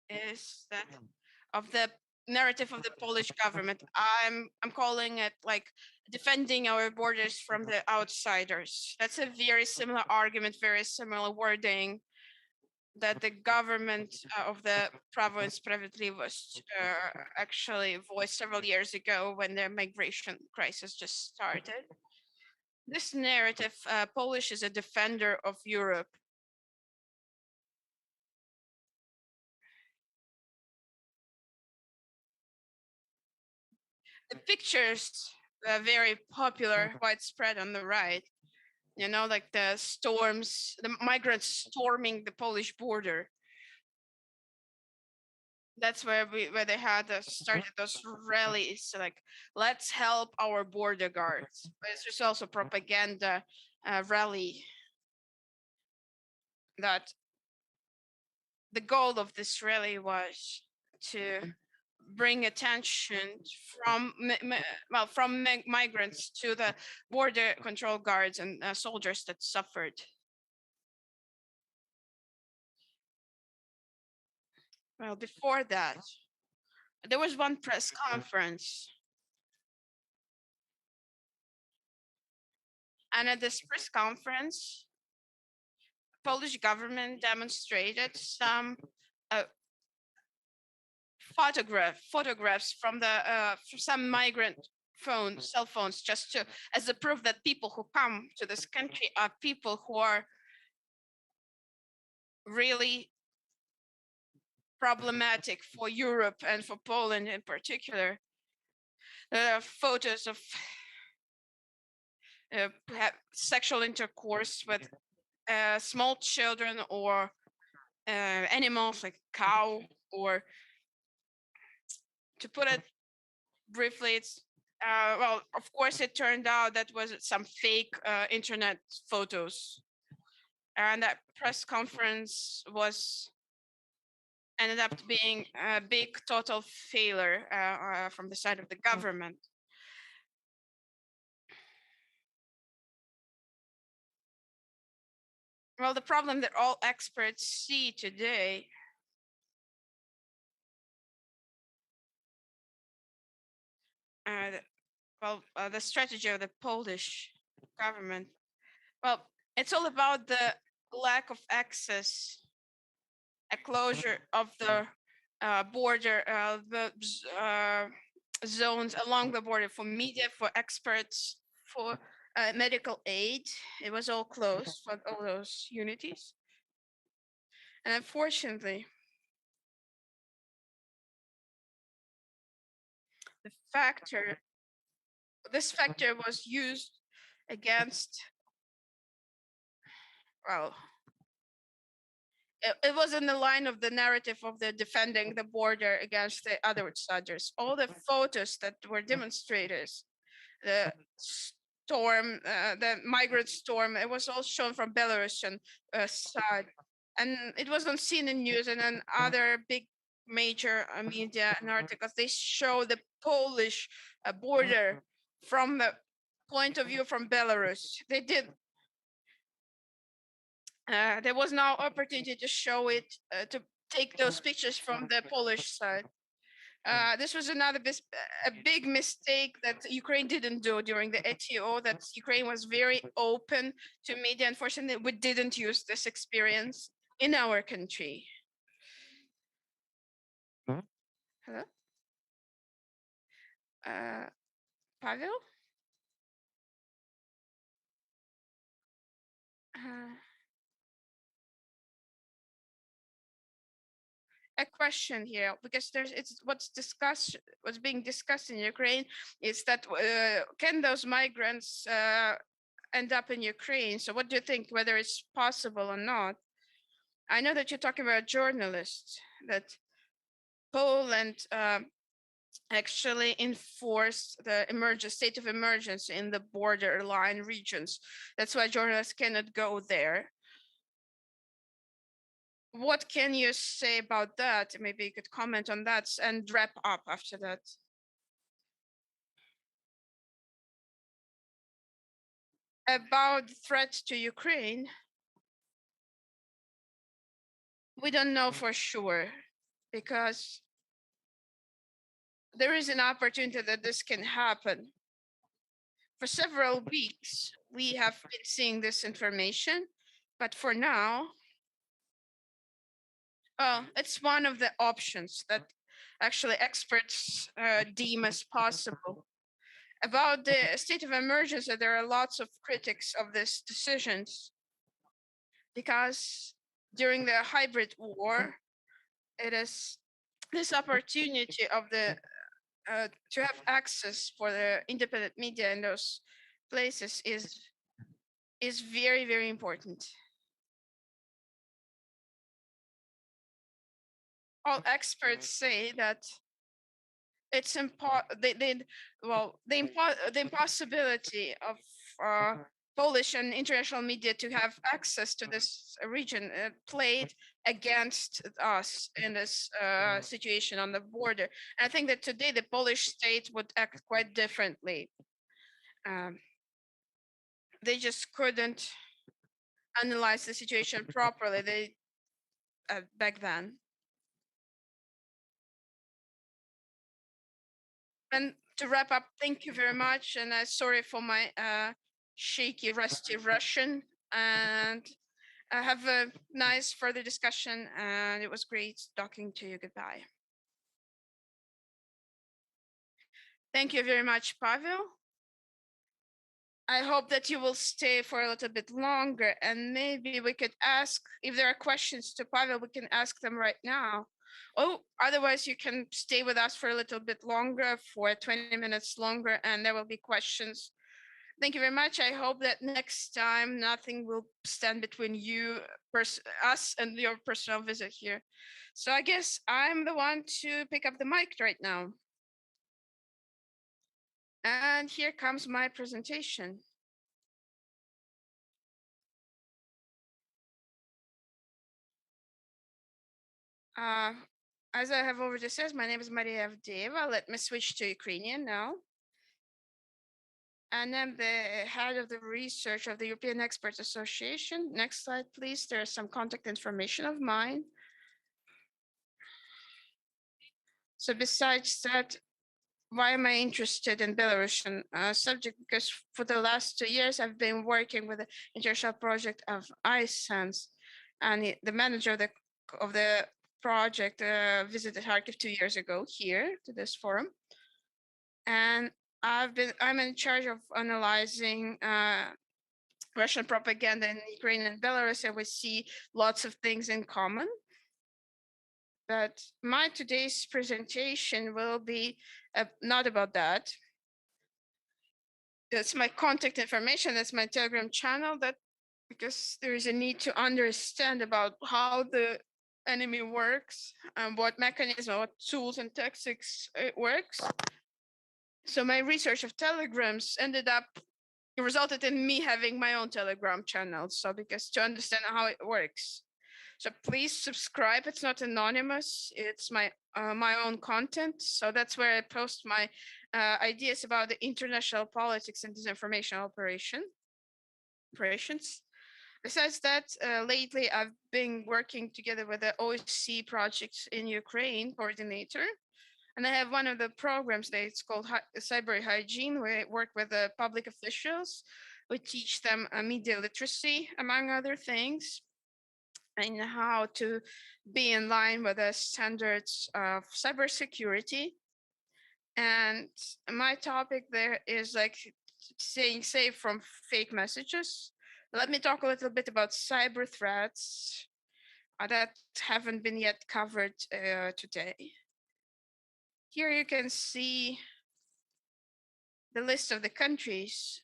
is that of the narrative of the Polish government. I'm calling it like defending our borders from the outsiders. That's a very similar argument, very similar wording that the government of the Prawo and Sprawiedliwość actually voiced several years ago when the migration crisis just started. This narrative, Polish is a defender of Europe. The pictures are very popular, widespread on the right. You know, like the storms, the migrants storming the Polish border. That's where they had started those rallies, like let's help our border guards. But there's also propaganda rally that the goal of this rally was to bring attention from migrants to the border control guards and soldiers that suffered. Well, before that, there was one press conference. And at this press conference, Polish government demonstrated some photographs from the some migrant cell phones, just to as a proof that people who come to this country are people who are really problematic for Europe and for Poland in particular. There are photos of sexual intercourse with small children or animals like cow, or to put it briefly, it's well, of course, it turned out that was some fake internet photos, and that press conference ended up being a big total failure from the side of the government. Well, the problem that all experts see today the strategy of the Polish government, well, it's all about the lack of access, a closure of the border, the zones along the border for media, for experts, for medical aid. It was all closed for all those unities. And unfortunately, this factor was used against, well, it was in the line of the narrative of the defending the border against the other outsiders. All the photos that were demonstrators, the storm, the migrant storm, it was all shown from Belarusian side. And it was on CNN News and then other big major media and articles. They show the Polish border from the point of view from Belarus. They did. There was no opportunity to show it, to take those pictures from the Polish side. This was another a big mistake that Ukraine didn't do during the ATO, that Ukraine was very open to media. Unfortunately, we didn't use this experience in our country. Hello? Pavel? A question here, because it's what's being discussed in Ukraine is that can those migrants end up in Ukraine? So what do you think, whether it's possible or not? I know that you're talking about journalists, that Poland actually enforced the state of emergency in the borderline regions. That's why journalists cannot go there. What can you say about that? Maybe you could comment on that and wrap up after that. About the threat to Ukraine, we don't know for sure, because there is an opportunity that this can happen. For several weeks, we have been seeing this information, but for now, it's one of the options that actually experts deem as possible. About the state of emergency, there are lots of critics of this decisions, because during the hybrid war, it is this opportunity of the to have access for the independent media in those places is very, very important. All experts say that it's the impossibility of Polish and international media to have access to this region played against us in this situation on the border. And I think that today the Polish state would act quite differently. They just couldn't analyze the situation properly. They back then. And to wrap up, thank you very much. And sorry for my shaky, rusty Russian. And have a nice further discussion. And it was great talking to you. Goodbye. Thank you very much, Pavel. I hope that you will stay for a little bit longer, and maybe we could ask, if there are questions to Pavel, we can ask them right now. Oh, otherwise you can stay with us for a little bit longer, for 20 minutes longer, and there will be questions. Thank you very much. I hope that next time nothing will stand between you, us, and your personal visit here. So I guess I'm the one to pick up the mic right now. And here comes my presentation. As I have already said, my name is Maria Avdeeva. Let me switch to Ukrainian now. And I'm the head of the research of the European Experts Association. Next slide, please. There's some contact information of mine. So besides that, why am I interested in Belarusian subject? Because for the last 2 years, I've been working with the international project of iSense, and the manager of the project visited Kharkiv 2 years ago here to this forum, and I'm in charge of analyzing Russian propaganda in Ukraine and Belarus, and we see lots of things in common. But my today's presentation will be not about that. That's my contact information. That's my Telegram channel. That because there is a need to understand about how the enemy works and what mechanism, what tools and tactics it works. So my research of telegrams resulted in me having my own Telegram channel. So because to understand how it works. So please subscribe. It's not anonymous. It's my own content. So that's where I post my ideas about the international politics and disinformation operations. Besides that, lately I've been working together with the OSCE project in Ukraine coordinator. And I have one of the programs that it's called Cyber Hygiene, where I work with the public officials. We teach them media literacy, among other things, and how to be in line with the standards of cybersecurity. And my topic there is like staying safe from fake messages. Let me talk a little bit about cyber threats that haven't been yet covered today. Here you can see the list of the countries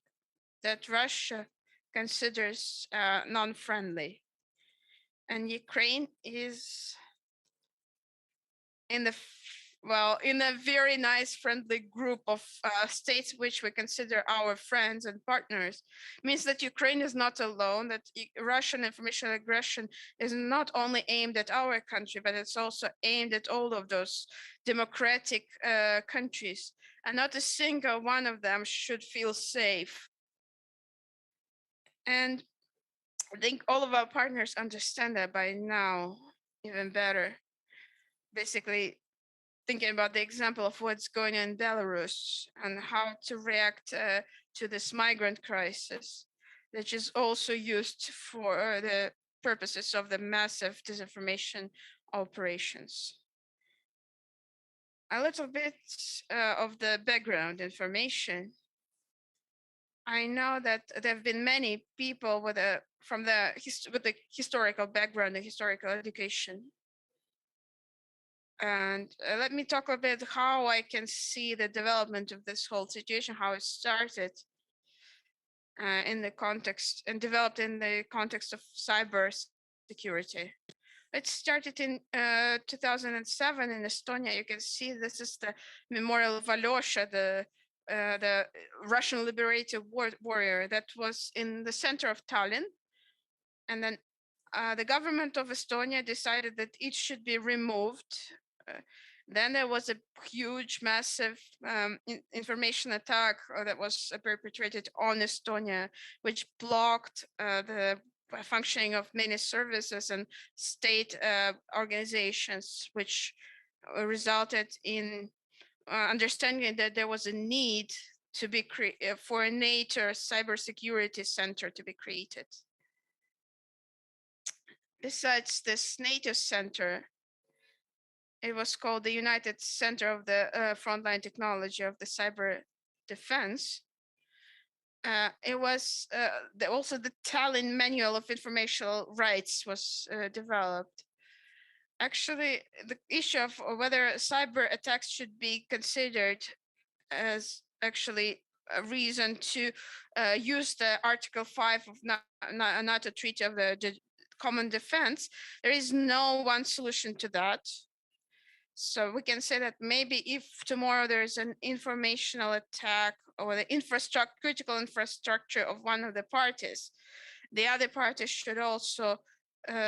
that Russia considers non-friendly. And Ukraine is in a very nice friendly group of states which we consider our friends and partners. It means that Ukraine is not alone, that Russian information aggression is not only aimed at our country, but it's also aimed at all of those democratic countries, and not a single one of them should feel safe. And I think all of our partners understand that by now even better. Basically, thinking about the example of what's going on in Belarus and how to react to this migrant crisis, which is also used for the purposes of the massive disinformation operations. A little bit of the background information. I know that there have been many people with the historical background and historical education. And let me talk a bit how I can see the development of this whole situation, how it started in the context and developed in the context of cyber security. It started in 2007 in Estonia. You can see this is the memorial of Alyosha, the Russian liberator warrior that was in the center of Tallinn. And then the government of Estonia decided that it should be removed. Then there was a huge, massive information attack that was perpetrated on Estonia, which blocked the functioning of many services and state organizations, which resulted in understanding that there was a need to be for a NATO cybersecurity center to be created. Besides this NATO center, it was called the United Center of the Frontline Technology of the Cyber Defense. It was also the Tallinn Manual of Informational Rights was developed. Actually, the issue of whether cyber attacks should be considered as actually a reason to use the Article 5 of NATO Treaty of the Common Defense, there is no one solution to that. So we can say that maybe if tomorrow there is an informational attack or the critical infrastructure of one of the parties, the other parties should also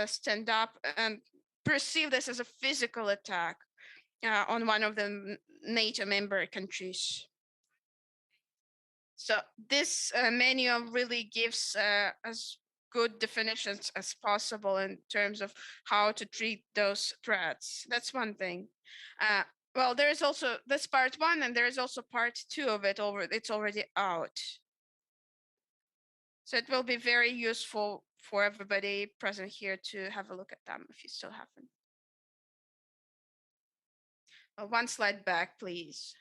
stand up and perceive this as a physical attack on one of the NATO member countries. So this manual really gives as good definitions as possible in terms of how to treat those threats. That's one thing. Well, there is also this part 1, and there is also part 2 of it. It's already out. So it will be very useful for everybody present here to have a look at them if you still haven't. One slide back, please.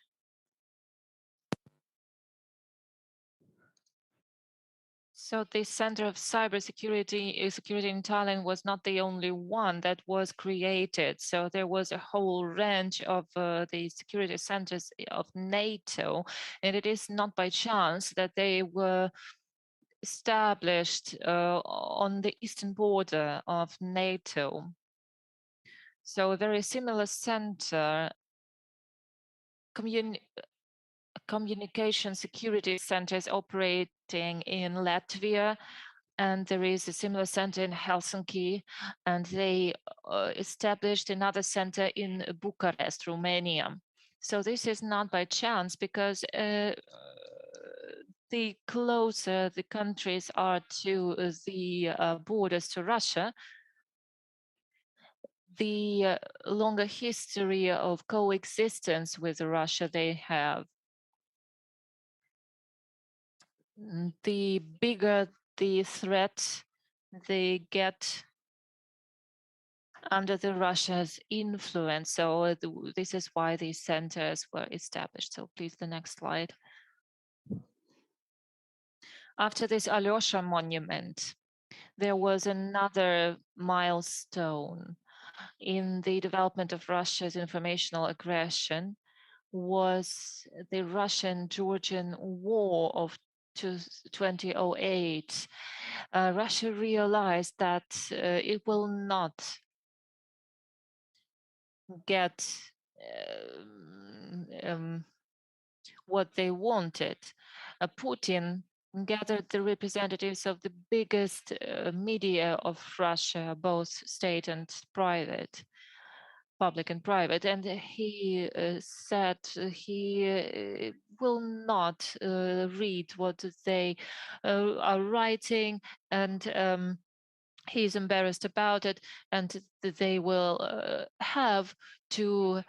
So the Center of Security in Tallinn was not the only one that was created. So there was a whole range of the security centers of NATO, and it is not by chance that they were established on the eastern border of NATO. So a very similar center, communication security centers operating in Latvia, and there is a similar center in Helsinki, and they established another center in Bucharest, Romania. So this is not by chance, because the closer the countries are to the borders to Russia, the longer history of coexistence with Russia they have. The bigger the threat they get under the Russia's influence. So this is why these centers were established. So please, the next slide. After this Alyosha monument, there was another milestone in the development of Russia's informational aggression, was the Russian-Georgian War of 2008. Russia realized that it will not get what they wanted. Putin gathered the representatives of the biggest media of Russia, both state and private, public and private, and he said he will not read what they are writing, and he's embarrassed about it, and they will have to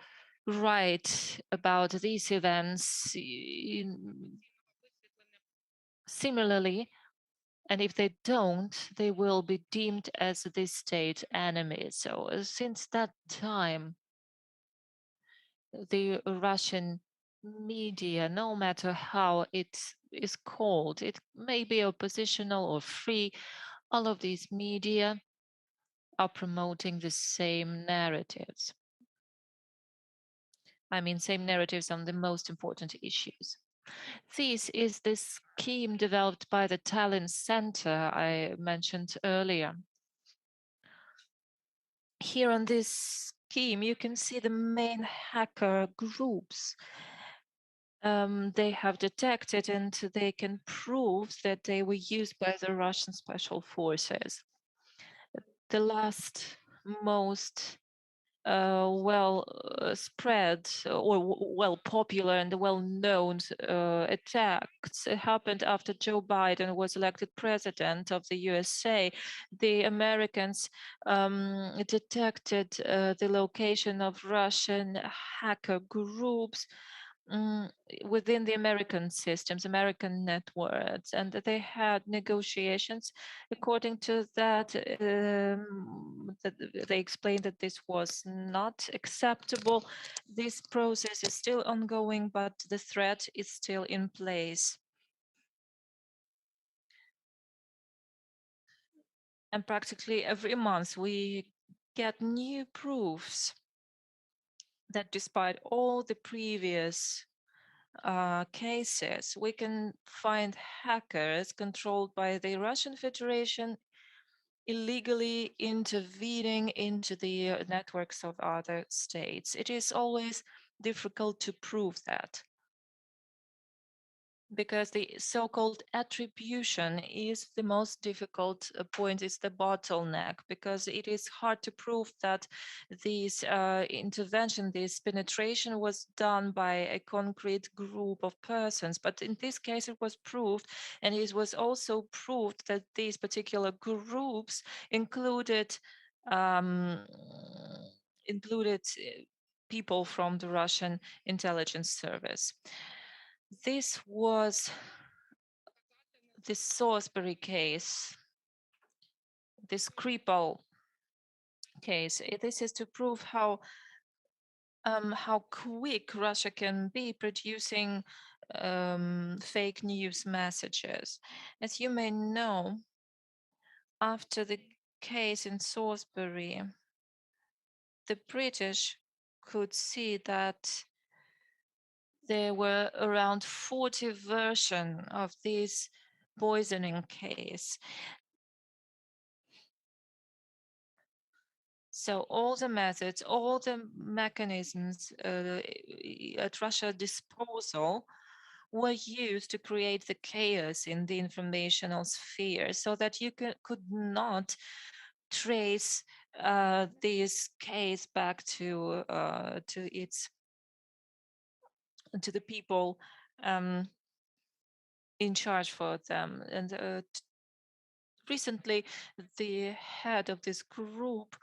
write about these events similarly, and if they don't, they will be deemed as the state enemy. So since that time, the Russian media, no matter how it is called, it may be oppositional or free, all of these media are promoting the same narratives. I mean, same narratives on the most important issues. This is the scheme developed by the Tallinn Center I mentioned earlier. Here on this scheme, you can see the main hacker groups they have detected, and they can prove that they were used by the Russian special forces. The last most spread or well popular and well-known attacks happened after Joe Biden was elected president of the USA. The Americans detected the location of Russian hacker groups within the American systems, American networks, and they had negotiations. According to that, they explained that this was not acceptable. This process is still ongoing, but the threat is still in place. And practically every month we get new proofs that despite all the previous cases, we can find hackers controlled by the Russian Federation illegally intervening into the networks of other states. It is always difficult to prove that, because the so-called attribution is the most difficult point, is the bottleneck, because it is hard to prove that this intervention, this penetration was done by a concrete group of persons. But in this case, it was proved, and it was also proved that these particular groups included people from the Russian intelligence service. This was the Salisbury case, the Skripal case. This is to prove how quick Russia can be producing fake news messages. As you may know, after the case in Salisbury, the British could see that there were around 40 versions of these poisoning case. So all the methods, all the mechanisms at Russia's disposal were used to create the chaos in the informational sphere, so that you could not trace this case back to the people in charge for them. And recently, the head of this group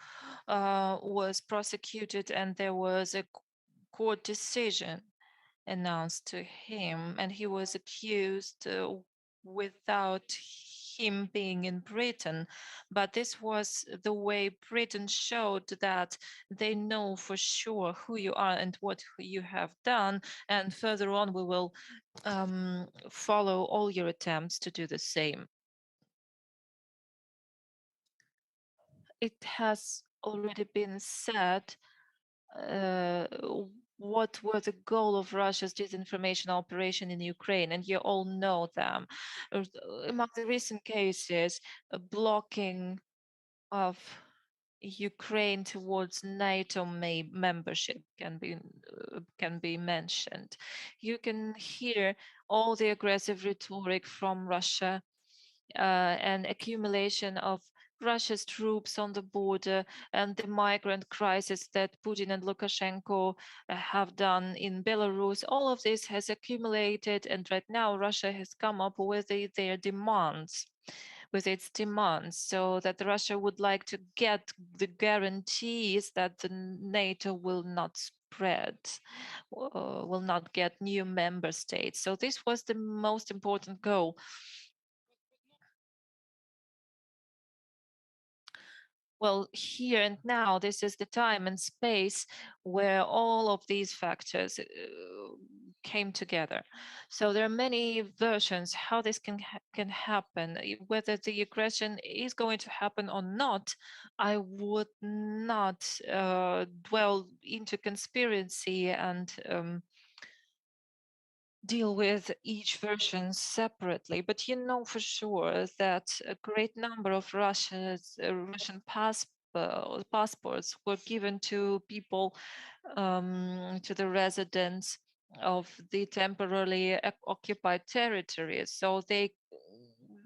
was prosecuted, and there was a court decision announced to him, and he was accused without him being in Britain. But this was the way Britain showed that they know for sure who you are and what you have done. And further on, we will follow all your attempts to do the same. It has already been said what were the goal of Russia's disinformation operation in Ukraine, and you all know them. Among the recent cases, a blocking of Ukraine towards NATO membership can be mentioned. You can hear all the aggressive rhetoric from Russia and accumulation of Russia's troops on the border and the migrant crisis that Putin and Lukashenko have done in Belarus. All of this has accumulated, and right now Russia has come up with their demands, with its demands, so that Russia would like to get the guarantees that the NATO will not spread, will not get new member states. So this was the most important goal. Well, here and now, this is the time and space where all of these factors came together. So there are many versions how this can happen. Whether the aggression is going to happen or not, I would not dwell into conspiracy and deal with each version separately, but you know for sure that a great number of Russian passports were given to people, to the residents of the temporarily occupied territories. So they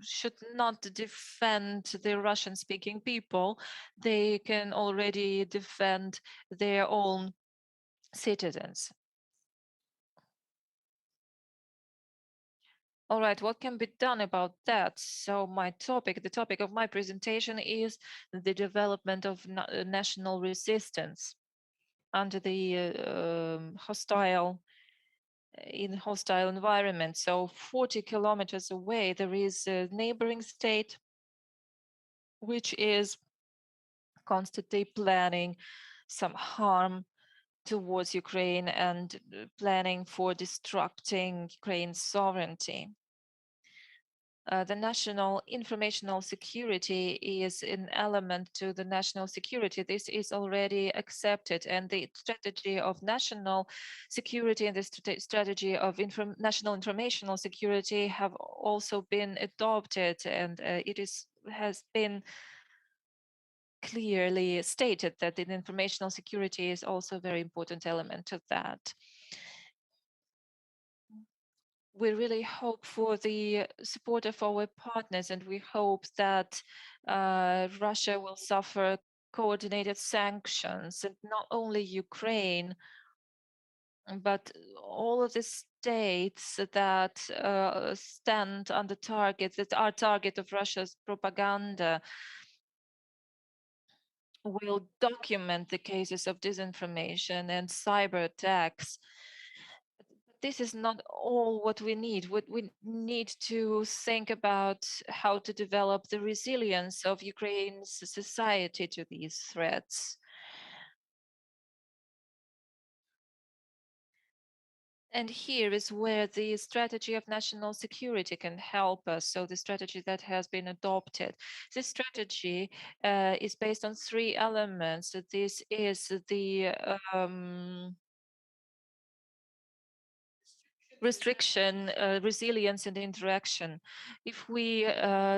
should not defend the Russian-speaking people. They can already defend their own citizens. All right, what can be done about that? So the topic of my presentation is the development of national resistance under the hostile environment. So 40 kilometers away, there is a neighboring state which is constantly planning some harm towards Ukraine and planning for destructing Ukraine's sovereignty. The national informational security is an element to the national security. This is already accepted, and the strategy of national security and the strategy of national informational security have also been adopted, and has been clearly stated that the informational security is also a very important element of that. We really hope for the support of our partners, and we hope that Russia will suffer coordinated sanctions, and not only Ukraine, but all of the states that stand on the target, that are target of Russia's propaganda, will document the cases of disinformation and cyber attacks. This is not all what we need. We need to think about how to develop the resilience of Ukraine's society to these threats. And here is where the strategy of national security can help us. So the strategy that has been adopted. This strategy is based on 3 elements. This is the restriction, resilience, and interaction. If we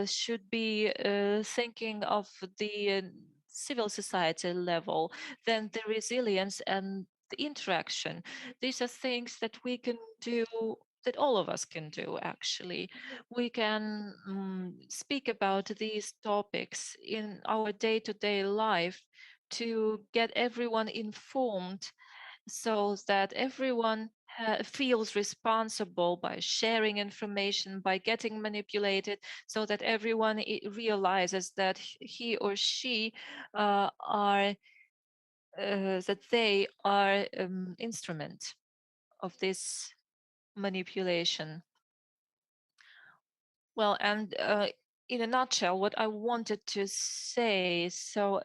should be thinking of the civil society level, then the resilience and the interaction, these are things that we can do, that all of us can do, actually. We can speak about these topics in our day-to-day life to get everyone informed, so that everyone feels responsible by sharing information, by getting manipulated, so that everyone realizes that he or she are that they are instrument of this manipulation. Well, and in a nutshell, what I wanted to say, so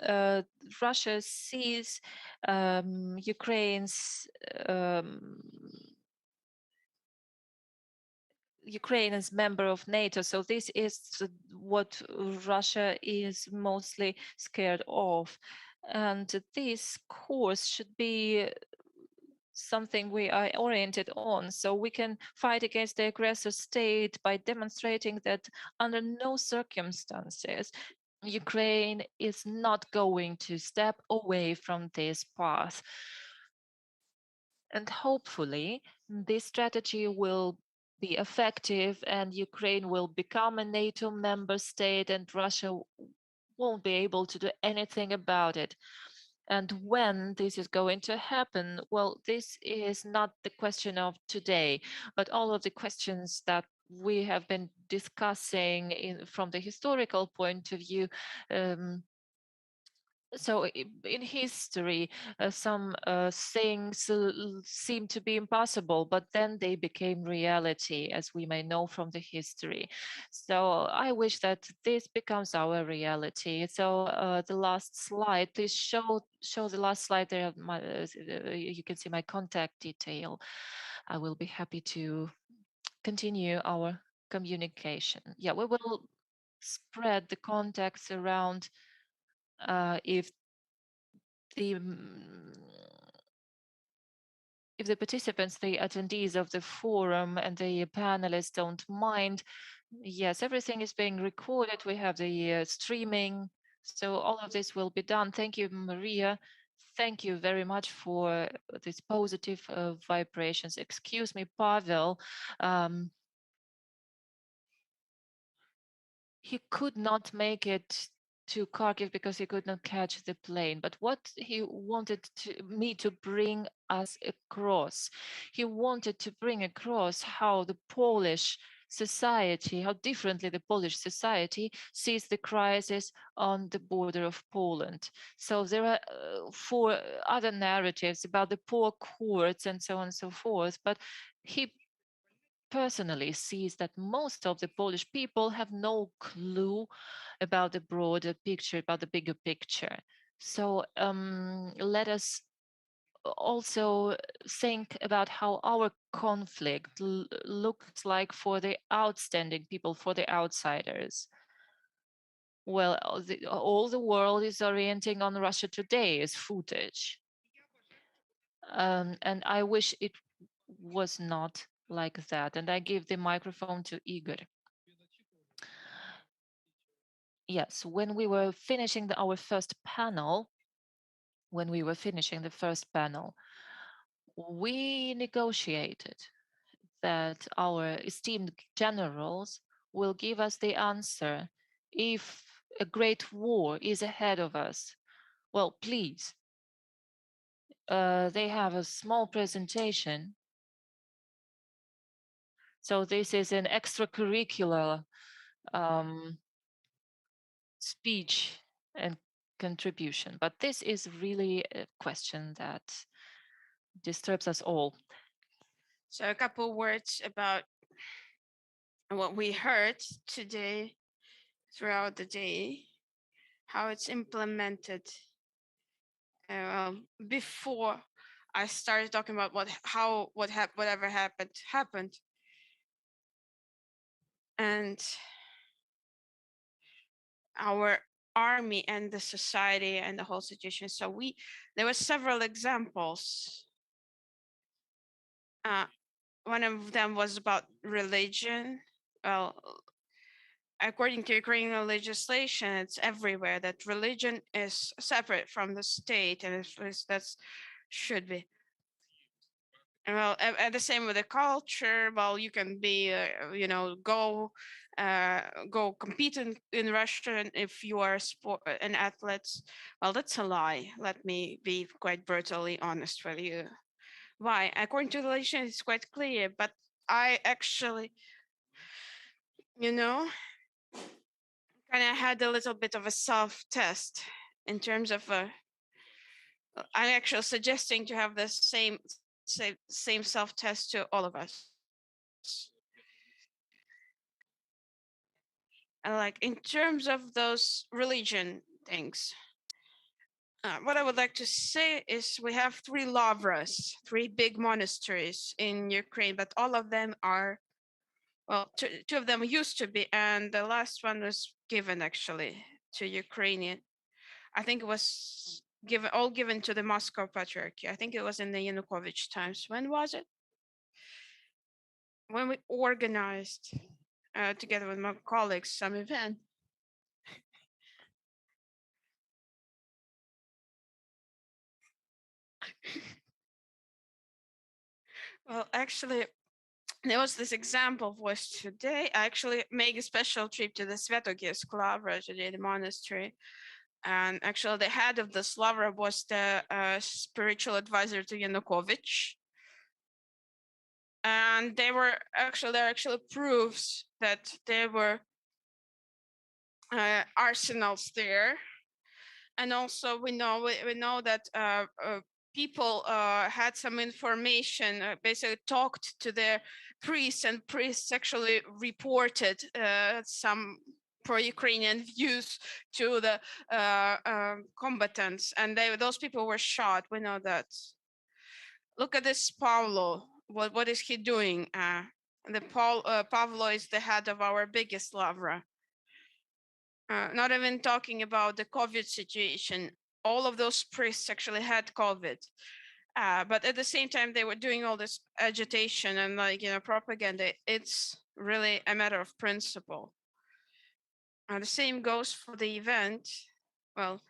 Russia sees Ukraine as member of NATO. So this is what Russia is mostly scared of. And this course should be something we are oriented on, so we can fight against the aggressor state by demonstrating that under no circumstances Ukraine is not going to step away from this path. And hopefully this strategy will be effective and Ukraine will become a NATO member state and Russia won't be able to do anything about it. And when this is going to happen, well, this is not the question of today, but all of the questions that we have been discussing from the historical point of view. So in history, some things seem to be impossible, but then they became reality, as we may know from the history. So I wish that this becomes our reality. So the last slide, please show the last slide there. You can see my contact detail. I will be happy to continue our communication. Yeah, we will spread the contacts around if the participants, the attendees of the forum and the panelists don't mind, yes, everything is being recorded. We have the streaming, so all of this will be done. Thank you, Maria. Thank you very much for these positive vibrations. Excuse me, Pavel. He could not make it to Kharkiv because he could not catch the plane. But what he wanted me to bring us across, he wanted to bring across how the Polish society, how differently the Polish society sees the crisis on the border of Poland. So there are 4 other narratives about the poor courts and so on and so forth, but he personally sees that most of the Polish people have no clue about the broader picture, about the bigger picture. So let us also think about how our conflict looks like for the outstanding people, for the outsiders. Well, all the world is orienting on Russia Today's footage. And I wish it was not like that. And I give the microphone to Igor. Yes, when we were finishing our first panel, we negotiated that our esteemed generals will give us the answer if a great war is ahead of us. Well, please, they have a small presentation. So this is an extracurricular speech and contribution, but this is really a question that disturbs us all.
So a couple words about what we heard today throughout the day, how it's implemented. Before I started talking about whatever happened, and our army and the society and the whole situation. So there were several examples one of them was about religion. Well, according to Ukrainian legislation, it's everywhere that religion is separate from the state, and that's should be. Well, and the same with the culture. Well, you can be, go compete in Russia if you are an athlete. Well, that's a lie. Let me be quite brutally honest with you. Why? According to the legislation, it's quite clear, but I actually, kind of had a little bit of a self-test in terms of, I'm actually suggesting to have the same self-test to all of us. And like in terms of those religion things, what I would like to say is we have 3 lavras, 3 big monasteries in Ukraine, but all of them are, well, two of them used to be, and the last one was given actually to Ukrainian. I think it was given to the Moscow Patriarchy. I think it was in the Yanukovych times. When was it? When we organized together with my colleagues some event. Well, actually, there was this example was today. I actually made a special trip to the Svetogirsk Lavra today, the monastery. And actually, the head of the Lavra was the spiritual advisor to Yanukovych. And there are actually proofs that there were arsenals there. And also, we know that people had some information, basically talked to their priests, and priests actually reported some pro-Ukrainian views to the combatants, and those people were shot. We know that. Look at this Pavlo. What is he doing? Pavlo is the head of our biggest lavra. Not even talking about the COVID situation. All of those priests actually had COVID. But at the same time, they were doing all this agitation and propaganda. It's really a matter of principle. The same goes for the event. Well,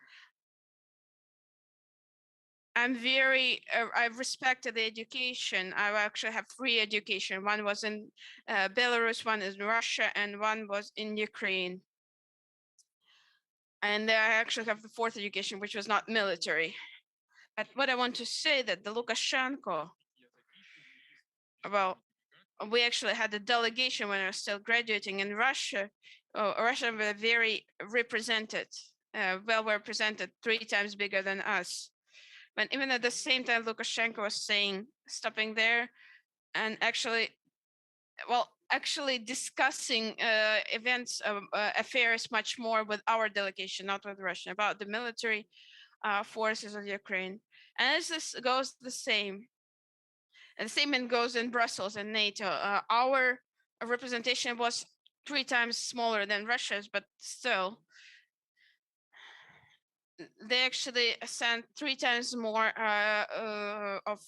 I've respected the education. I actually have 3 education. One was in Belarus, one is in Russia, and one was in Ukraine. And I actually have the 4th education, which was not military. But what I want to say that the Lukashenko, well, we actually had a delegation when I was still graduating in Russia. Russia were very represented, well represented, 3 times bigger than us. But even at the same time, Lukashenko was saying, stopping there and actually discussing events, affairs much more with our delegation, not with Russia, about the military forces of Ukraine. And as this goes the same, and the same goes in Brussels and NATO. Our representation was 3 times smaller than Russia's, but still, they actually sent 3 times more of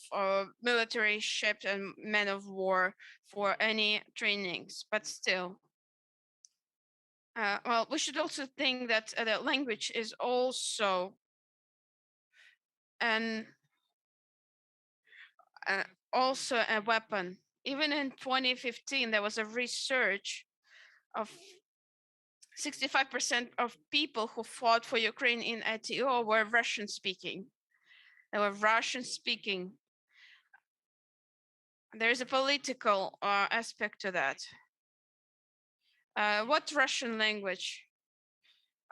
military ships and men of war for any trainings, but still. Well, we should also think that the language is also also a weapon. Even in 2015, there was a research of 65% of people who fought for Ukraine in ATO were Russian speaking. They were Russian speaking. There is a political aspect to that. What Russian language?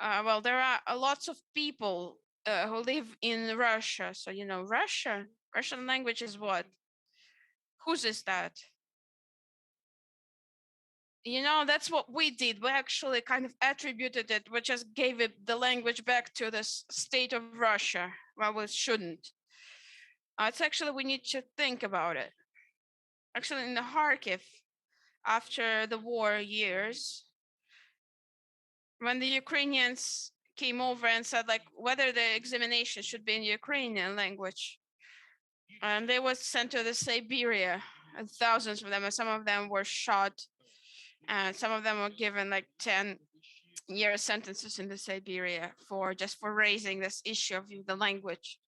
Well, there are lots of people who live in Russia. So, Russian language is what? Whose is that? That's what we did. We actually kind of attributed it. We just gave it the language back to the state of Russia. Well, we shouldn't. It's actually, we need to think about it. Actually, in the Kharkiv, after the war years, when the Ukrainians came over and said like whether the examination should be in Ukrainian language, and they were sent to the Siberia and thousands of them, and some of them were shot, and some of them were given like 10-year sentences in the Siberia for raising this issue of the language.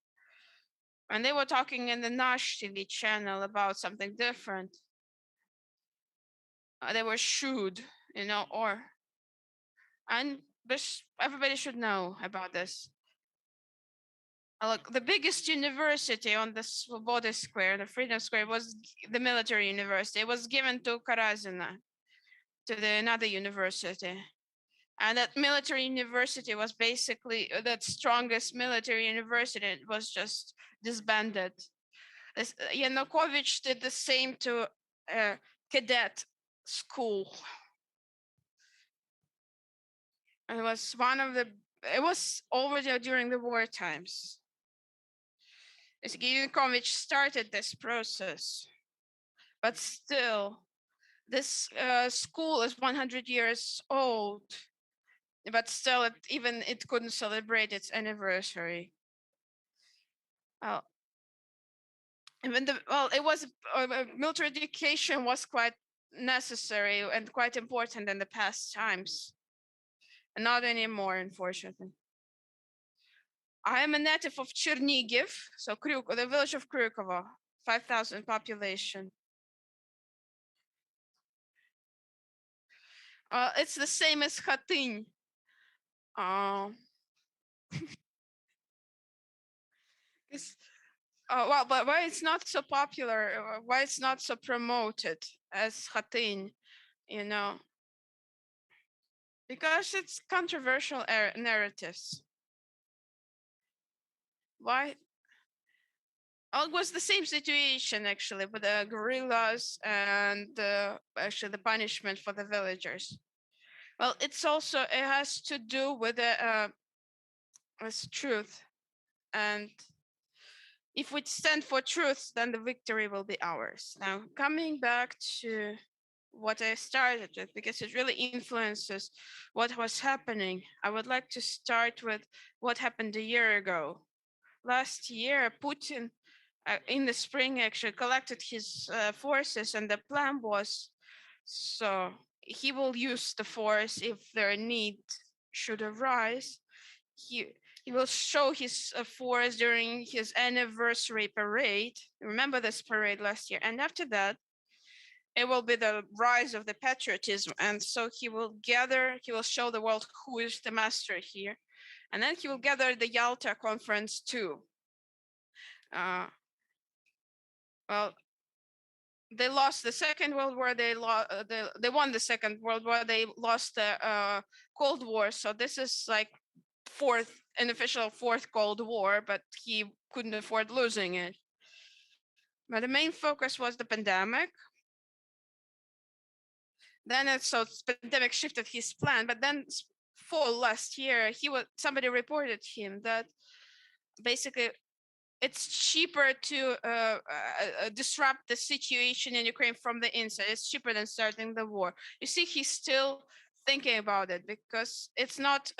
And they were talking in the Nash TV channel about something different. They were shooed, and everybody should know about this. Look, the biggest university on the Svoboda Square, the Freedom Square, was the military university. It was given to Karazina, to another university. And that military university was basically the strongest military university. It was just disbanded. Yanukovych did the same to cadet school. It was it was already during the war times. Yanukovych started this process, but still, this school is 100 years old, but still, it couldn't celebrate its anniversary. Military education was quite necessary and quite important in the past times, and not anymore, unfortunately. I am a native of Chernigiv, so the village of Kryukovo, 5,000 population. It's the same as Khatyn. But why it's not so popular? Why it's not so promoted as Khatyn? Because it's controversial narratives. Why? It was the same situation actually with the guerrillas and actually the punishment for the villagers. Well, it has to do with truth, and if we stand for truth, then the victory will be ours. Now, coming back to what I started with, because it really influences what was happening, I would like to start with what happened a year ago. Last year, Putin, in the spring, actually collected his forces, and the plan was, so he will use the force if their need should arise. He will show his force during his anniversary parade. Remember this parade last year? And after that, it will be the rise of the patriotism. And so he will show the world who is the master here. And then he will gather the Yalta conference too. Well, they lost the Second World War. They won the Second World War. They lost the Cold War. So this is like an official fourth Cold War, but he couldn't afford losing it. But the main focus was the pandemic. Then pandemic shifted his plan, but then fall last year, somebody reported him that basically it's cheaper to disrupt the situation in Ukraine from the inside. It's cheaper than starting the war. You see, he's still thinking about it because it's not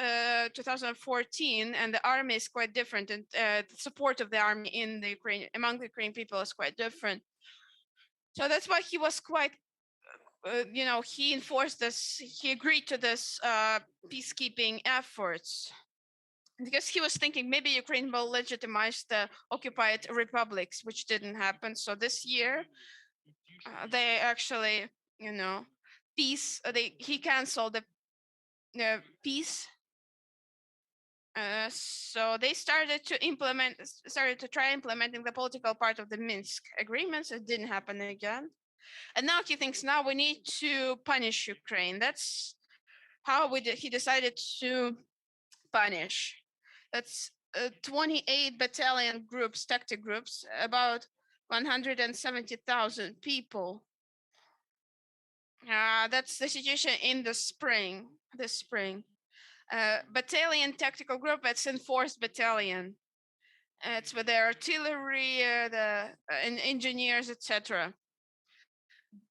2014, and the army is quite different, and the support of the army in the Ukraine among the Ukrainian people is quite different. So that's why he was quite, he enforced this. He agreed to this peacekeeping efforts, because he was thinking maybe Ukraine will legitimize the occupied republics, which didn't happen. So this year, they actually, he canceled the peace. So they started to try implementing the political part of the Minsk agreements. It didn't happen again. And now he thinks, now we need to punish Ukraine. That's how he decided to punish. That's 28 battalion groups, tactic groups, about 170,000 people. That's the situation in the spring. This spring, battalion tactical group. It's enforced battalion. It's with their artillery, and engineers, etc.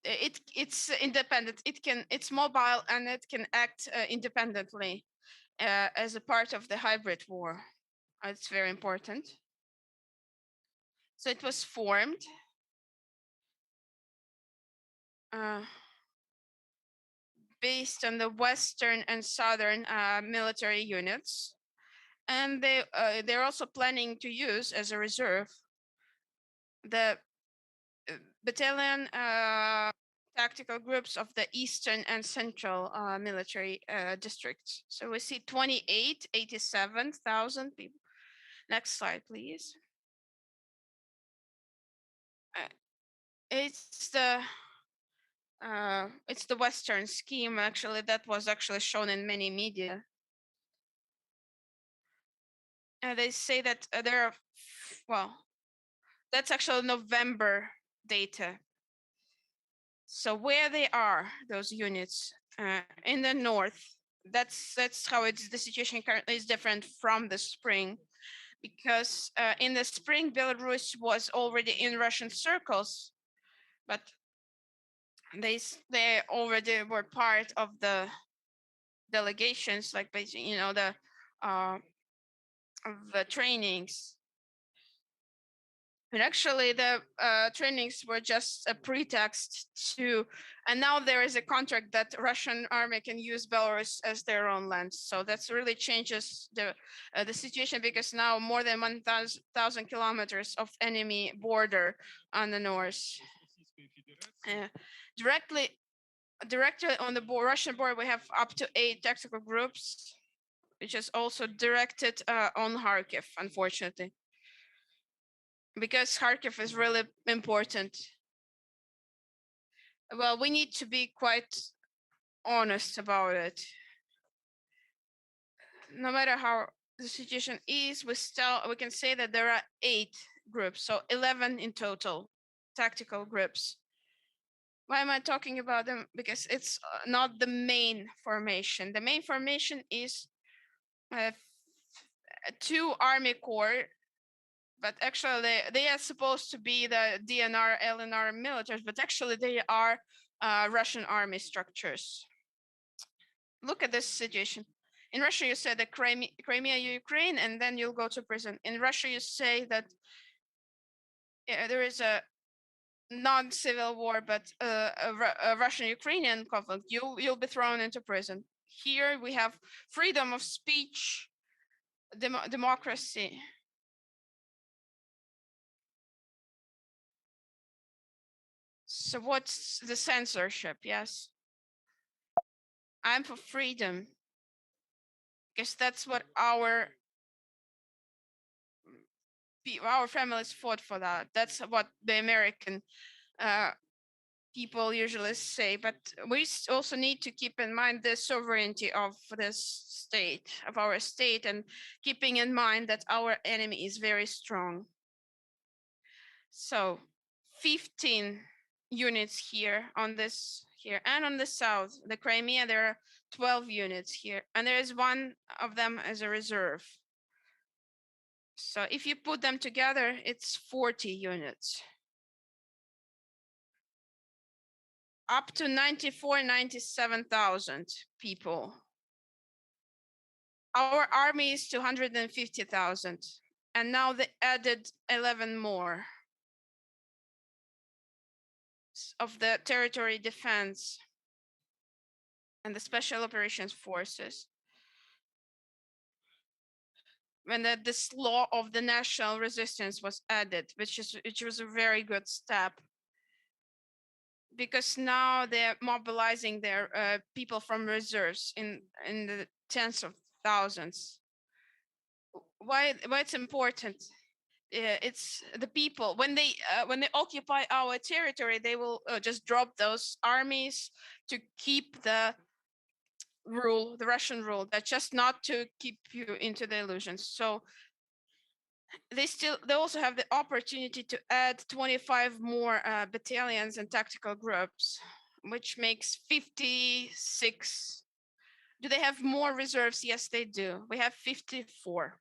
It's independent. It's mobile, and it can act independently as a part of the hybrid war. It's very important. So it was formed. based on the Western and Southern military units. And they're also planning to use as a reserve the battalion tactical groups of the Eastern and Central military districts. So we see 87,000 people. Next slide, please. It's the Western scheme, actually, that was actually shown in many media. They say that there are, well, that's actually November data. So where they are, those units in the north, that's how it's, the situation currently is different from the spring, because in the spring, Belarus was already in Russian circles, but they already were part of the delegations, like basically, the of the trainings. But actually, the trainings were just a pretext to, and now there is a contract that Russian army can use Belarus as their own land. So that's really changes the situation, because now more than 1,000 kilometers of enemy border on the north. Directly on the Russian border, we have up to 8 tactical groups, which is also directed on Kharkiv, unfortunately, because Kharkiv is really important. Well, we need to be quite honest about it. No matter how the situation is, we can say that there are 8 groups, so 11 in total, tactical groups. Why am I talking about them? Because it's not the main formation. The main formation is 2 army corps, but actually they are supposed to be the DNR, LNR militaries, but actually they are Russian army structures. Look at this situation. In Russia, you say that Crimea, Ukraine, and then you'll go to prison. In Russia, you say that there is a non-civil war, but a Russian-Ukrainian conflict. You'll be thrown into prison. Here we have freedom of speech, democracy. So what's the censorship? Yes, I'm for freedom, because that's what our families fought for. That's what the American people usually say. But we also need to keep in mind the sovereignty of this state, of our state, and keeping in mind that our enemy is very strong. So 15 units here on this here, and on the south, the Crimea, there are 12 units here, and there is one of them as a reserve. So if you put them together, it's 40 units. Up to 97,000 people. Our army is 250,000, and now they added 11 more of the territory defense and the special operations forces. When this law of the national resistance was added, which was a very good step, because now they're mobilizing their people from reserves in the tens of thousands. Why it's important? It's the people. When they occupy our territory, they will just drop those armies to keep the rule, the Russian rule. That's just not to keep you into the illusions. So they also have the opportunity to add 25 more battalions and tactical groups, which makes 56. Do they have more reserves? Yes, they do. We have 54.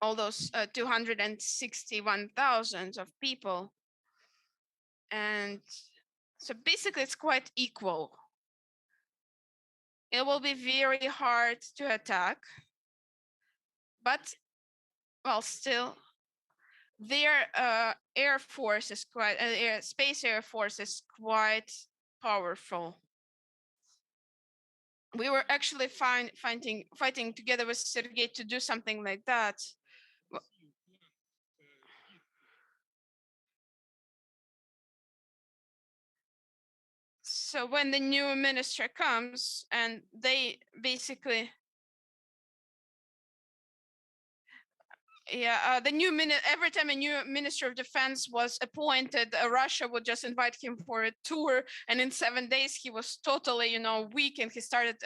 All those 261,000 of people. And so basically it's quite equal. It will be very hard to attack, but well, still their air force is quite, space air force is quite powerful. We were actually fighting together with Sergei to do something like that. So when the new minister comes and they basically, the new every time a new minister of defense was appointed, Russia would just invite him for a tour, and in 7 days he was totally, weak, and he started,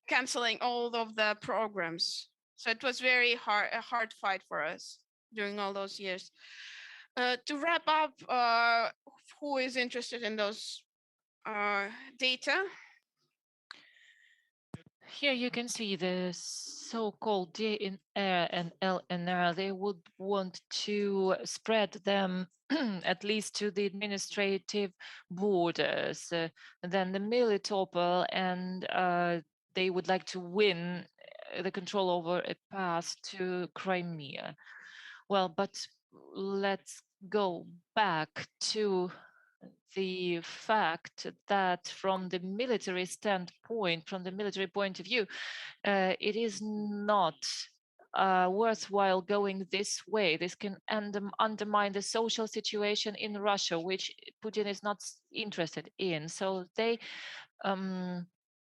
canceling all of the programs. So it was a hard fight for us during all those years. To wrap up, who is interested in those data?
Here you can see the so-called DNR and LNR. They would want to spread them at least to the administrative borders, then the Melitopol, and they would like to win the control over a path to Crimea. Well, but let's go back to the fact that from the military standpoint, from the military point of view, it is not worthwhile going this way. This can undermine the social situation in Russia, which Putin is not interested in. So they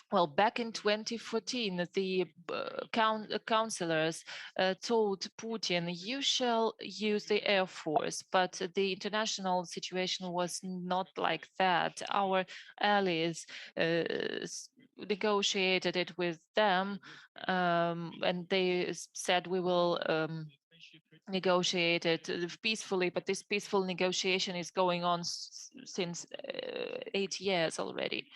well, back in 2014, the councillors told Putin, you shall use the Air Force, but the international situation was not like that. Our allies negotiated it with them, and they said we will negotiate it peacefully, but this peaceful negotiation is going on since 8 years already.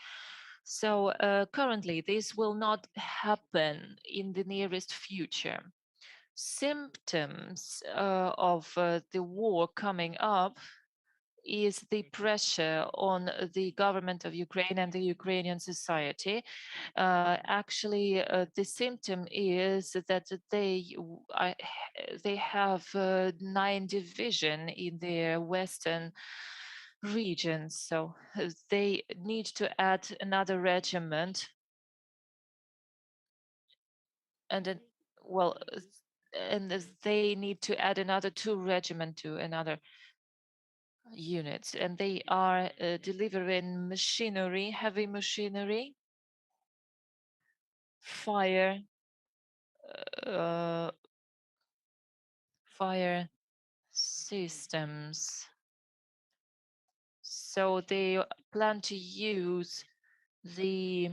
So currently, this will not happen in the nearest future. Symptoms of the war coming up is the pressure on the government of Ukraine and the Ukrainian society. Actually, the symptom is that they have 9 division in their western regions, so they need to add another regiment, and then, well, and they need to add another 2 regiment to another units, and they are delivering machinery, heavy machinery, fire systems. So they plan to use the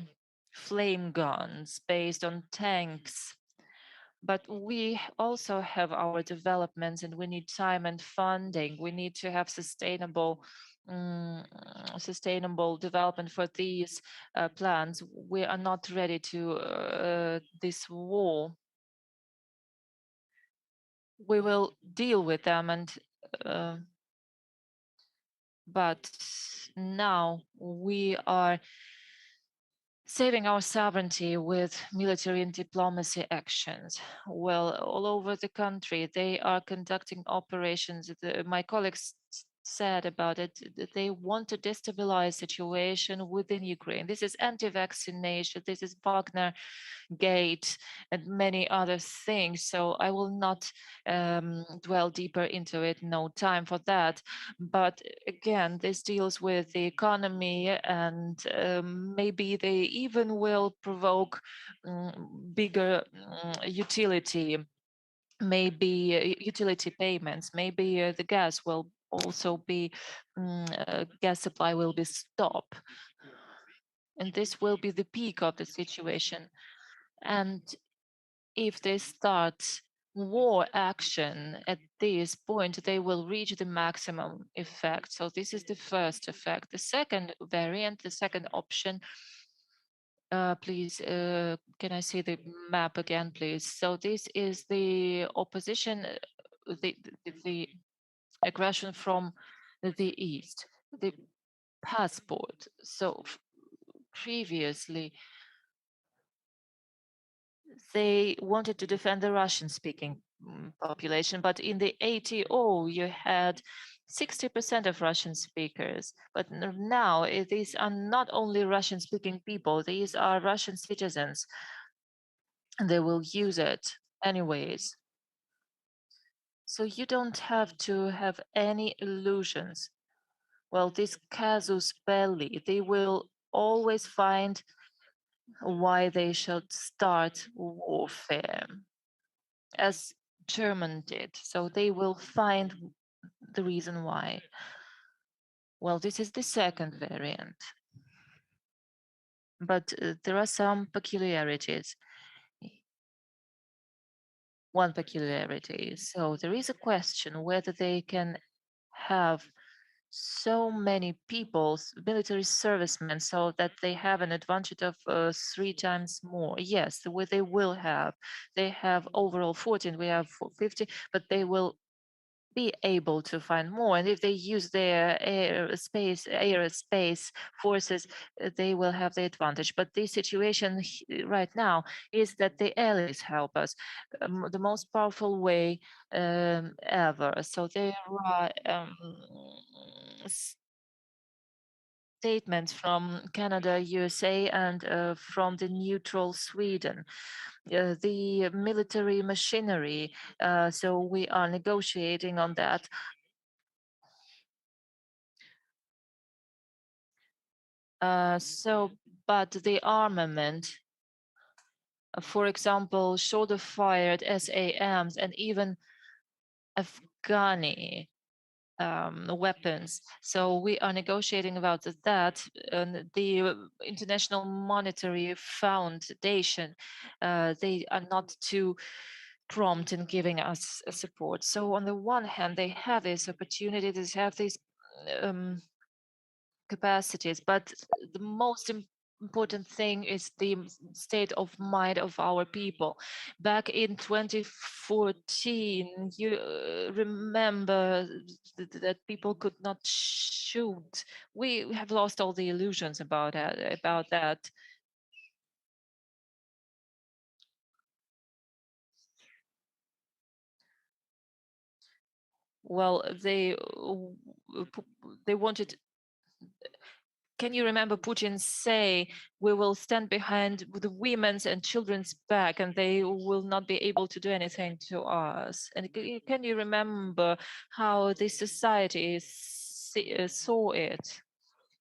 flame guns based on tanks. But we also have our developments, and we need time and funding. We need to have sustainable development for these plans. We are not ready to this war. We will deal with them, and but now we are saving our sovereignty with military and diplomacy actions. Well, all over the country, they are conducting operations. My colleagues said about it, that they want to destabilize situation within Ukraine. This is anti-vaccination, this is Wagner Gate, and many other things. So I will not dwell deeper into it, no time for that. But again, this deals with the economy, and maybe they even will provoke bigger utility, maybe utility payments, maybe the gas will also be, gas supply will be stopped. And this will be the peak of the situation. And if they start war action at this point, they will reach the maximum effect. So this is the first effect. The second variant, the second option, please, can I see the map again, please? So this is the opposition, the aggression from the east, the passport. So previously, they wanted to defend the Russian-speaking population, but in the ATO you had 60% of Russian speakers. But now these are not only Russian-speaking people; these are Russian citizens, and they will use it anyways. So you don't have to have any illusions. Well, this casus belli, they will always find why they should start warfare, as German did. So they will find the reason why. Well, this is the second variant. But there are some peculiarities. One peculiarity. So there is a question whether they can have so many people, military servicemen, so that they have an advantage of 3 times more. Yes, they will have. They have overall 14, we have 50, but they will be able to find more. And if they use their aerospace forces, they will have the advantage. But the situation right now is that the allies help us the most powerful way ever. So there are statements from Canada, USA, and from the neutral Sweden. The military machinery, so we are negotiating on that. But the armament, for example, shoulder-fired SAMs and even Afghani weapons. So we are negotiating about that. The International Monetary Foundation, they are not too prompt in giving us support. So on the one hand, they have this opportunity, they have these capacities, but the most important thing is the state of mind of our people. Back in 2014, you remember that people could not shoot. We have lost all the illusions about that. Well, they wanted. Can you remember Putin say, we will stand behind the women's and children's back and they will not be able to do anything to us? And can you remember how the society saw it?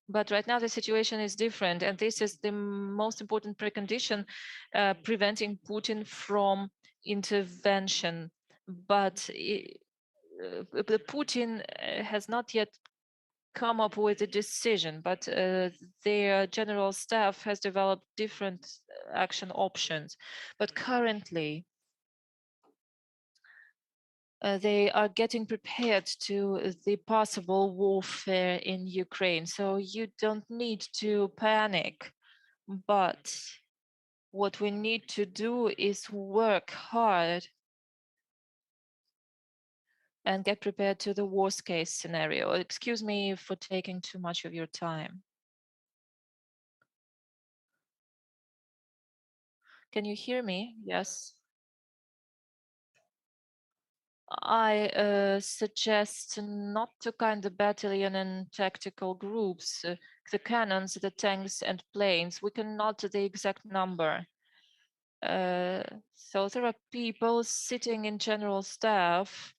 But right now the situation is different, and this is the most important precondition preventing Putin from intervention. But Putin has not yet come up with a decision, but their general staff has developed different action options. But currently, they are getting prepared to the possible warfare in Ukraine. So you don't need to panic, but what we need to do is work hard and get prepared to the worst case scenario. Excuse me for taking too much of your time. Can you hear me? Yes. I suggest not to kind the battalion and tactical groups, the cannons, the tanks and planes. We cannot the exact number. So there are people sitting in general staff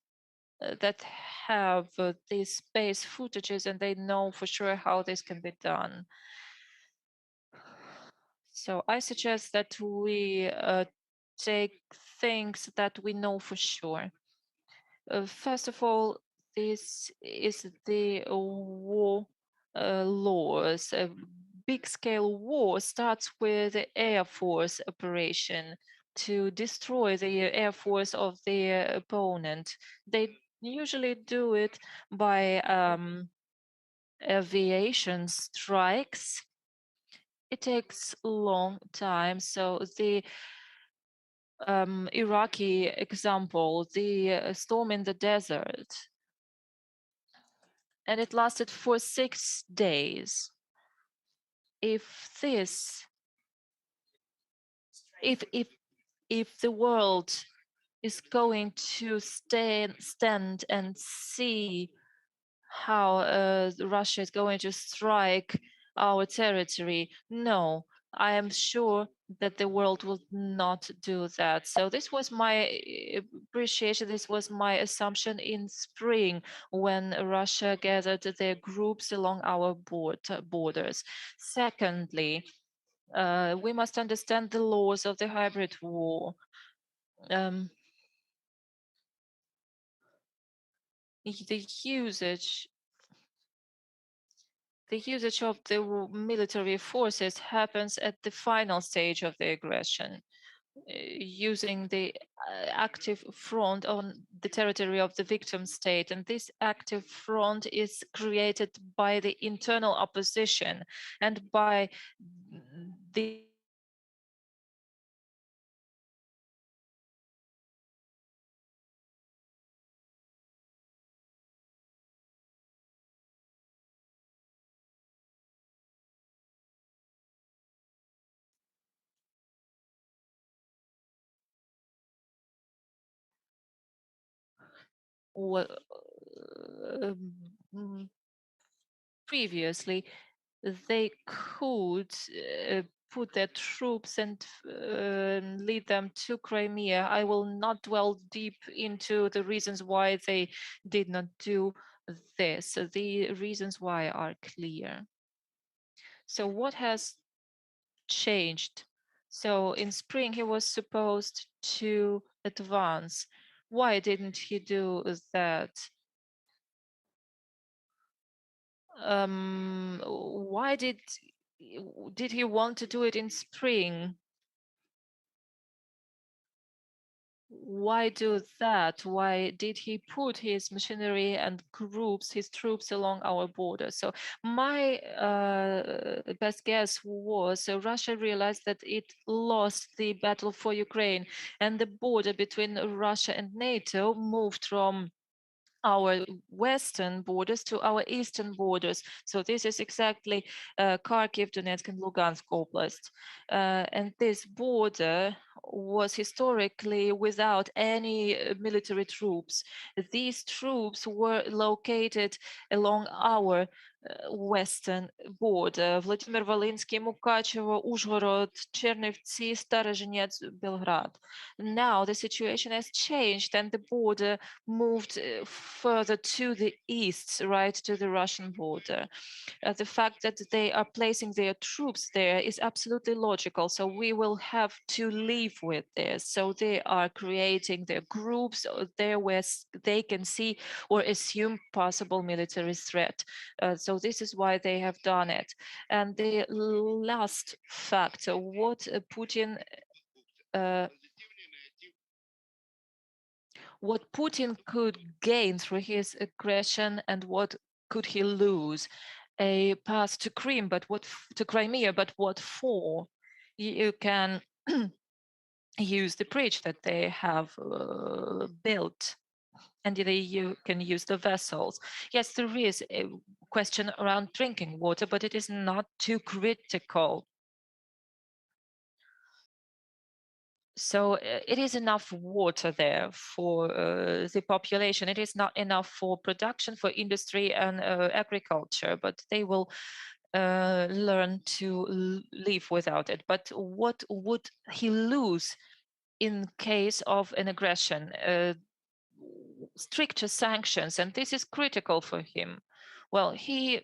that have these space footages and they know for sure how this can be done. So I suggest that we take things that we know for sure. First of all, this is the war laws. A big-scale war starts with the Air Force operation to destroy the Air Force of the opponent. They usually do it by aviation strikes. It takes a long time, so the Iraqi example, the storm in the desert, and it lasted for 6 days. If the world is going to stand and see how Russia is going to strike our territory. No, I am sure that the world will not do that. So this was my appreciation, this was my assumption in spring when Russia gathered their groups along our borders. Secondly, we must understand the laws of the hybrid war. The usage of the military forces happens at the final stage of the aggression, using the active front on the territory of the victim state. And this active front is created by the internal opposition and by the previously they could put their troops and lead them to Crimea. I will not dwell deep into the reasons why they did not do this. The reasons why are clear. So what has changed? So in spring he was supposed to advance. Why didn't he do that? Why did he want to do it in spring? Why do that? Why did he put his machinery and groups, his troops along our border? So my best guess was Russia realized that it lost the battle for Ukraine, and the border between Russia and NATO moved from our western borders to our eastern borders. So this is exactly Kharkiv, Donetsk and Lugansk Oblast. And this border was historically without any military troops. These troops were located along our western border. Vladimir Volynski, Mukachevo, Uzhhorod, Chernivtsi, Starozhenets, Belgrade. Now the situation has changed and the border moved further to the east, right to the Russian border. The fact that they are placing their troops there is absolutely logical. So we will have to live with this. So they are creating their groups there where they can see or assume possible military threat. So this is why they have done it. And the last factor, what Putin could gain through his aggression and what could he lose? A path to Crimea, but what for? You can use the bridge that they have built, and you can use the vessels. Yes, there is a question around drinking water, but it is not too critical. So it is enough water there for the population. It is not enough for production, for industry and agriculture, but they will learn to live without it. But what would he lose in case of an aggression? Stricter sanctions, and this is critical for him. Well, he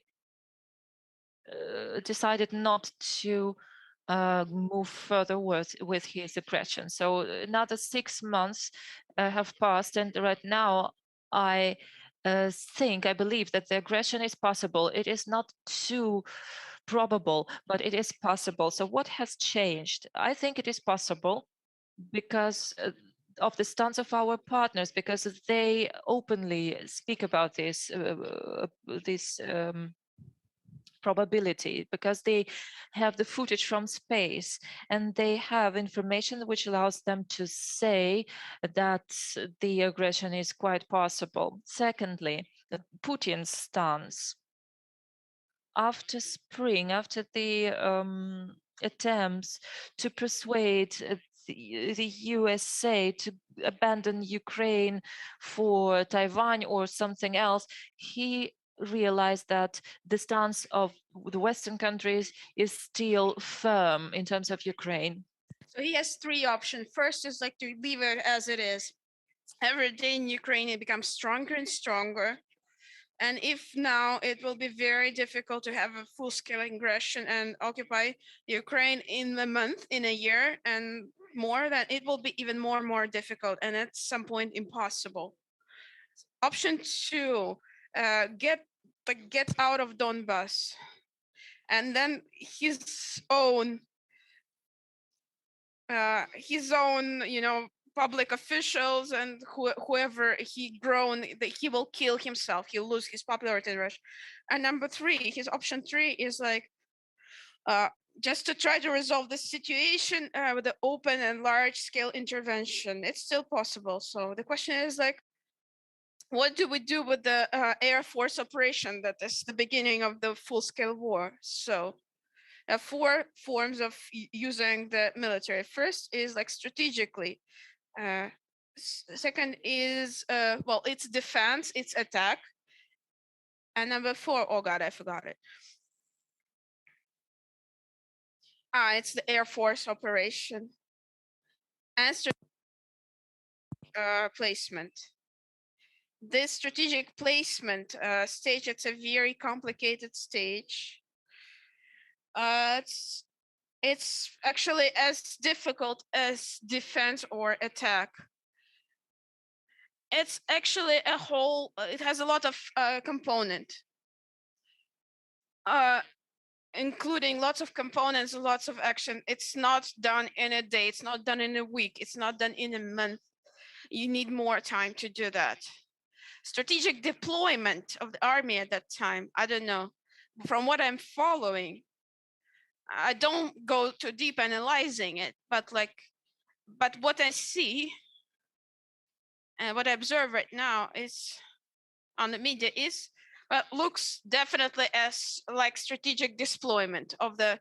decided not to move further with his aggression. So another 6 months have passed, and right now I believe that the aggression is possible. It is not too probable, but it is possible. So what has changed? I think it is possible because of the stance of our partners, because they openly speak about this probability, because they have the footage from space and they have information which allows them to say that the aggression is quite possible. Secondly, Putin's stance. After spring, after the attempts to persuade the USA to abandon Ukraine for Taiwan or something else, he realized that the stance of the Western countries is still firm in terms of Ukraine.
So he has three options. First is like to leave it as it is. Every day in Ukraine, it becomes stronger and stronger. And if now it will be very difficult to have a full-scale aggression and occupy Ukraine in a month, in a year, and more, then it will be even more and more difficult, and at some point impossible. Option two, get out of Donbass, and then his own, public officials and whoever he grown, that he will kill himself. He'll lose his popularity in Russia. And number three, his option three is like, just to try to resolve the situation with the open and large scale intervention. It's still possible. So the question is like, what do we do with the Air Force operation that is the beginning of the full scale war? So four forms of using the military. First is like strategically. Second is, it's defense, it's attack. And number four, oh God, I forgot it. It's the Air Force operation. And placement. This strategic placement stage, it's a very complicated stage. It's actually as difficult as defense or attack. It's actually a whole, it has a lot of component, including lots of components, lots of action. It's not done in a day, it's not done in a week, it's not done in a month. You need more time to do that. Strategic deployment of the army at that time, I don't know. From what I'm following, I don't go too deep analyzing it, but what I see and what I observe right now is on the media is looks definitely as like strategic deployment of the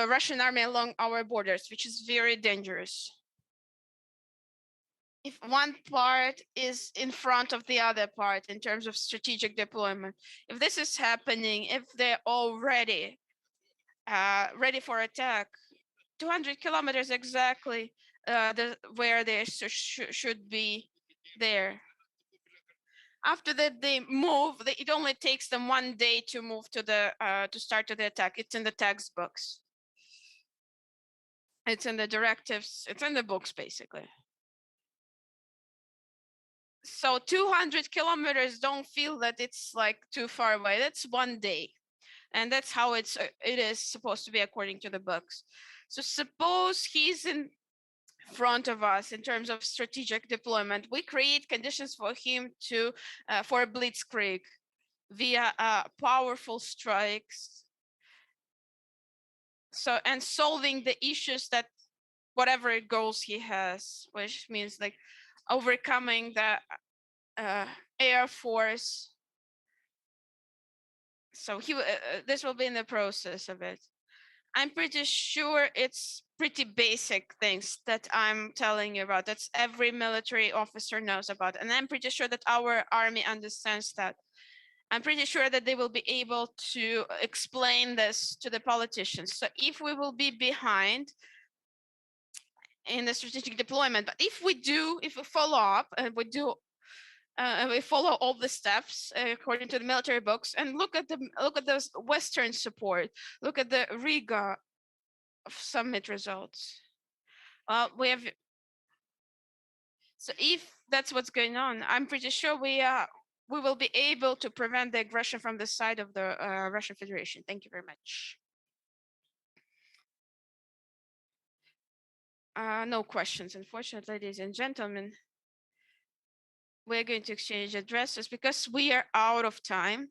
Russian army along our borders, which is very dangerous. If one part is in front of the other part in terms of strategic deployment, if this is happening, if they're already ready for attack, 200 kilometers exactly where they should be there. After that, they move. It only takes them 1 day to move to to start the attack. It's in the textbooks. It's in the directives. It's in the books, basically. So 200 kilometers, don't feel that it's like too far away. That's 1 day. And that's how it is supposed to be according to the books. So suppose he's in front of us in terms of strategic deployment. We create conditions for him to for a blitzkrieg via powerful strikes. So, and solving the issues that whatever goals he has, which means like overcoming the Air Force. So this will be in the process of it. I'm pretty sure it's pretty basic things that I'm telling you about. That's every military officer knows about. And I'm pretty sure that our army understands that. I'm pretty sure that they will be able to explain this to the politicians. So if we will be behind in the strategic deployment, but if we follow up and we follow all the steps according to the military books, and look at the Western support. Look at the Riga summit results. We have. So if that's what's going on, I'm pretty sure we will be able to prevent the aggression from the side of the Russian Federation. Thank you very much. No questions, unfortunately, ladies and gentlemen. We're going to exchange addresses because we are out of time.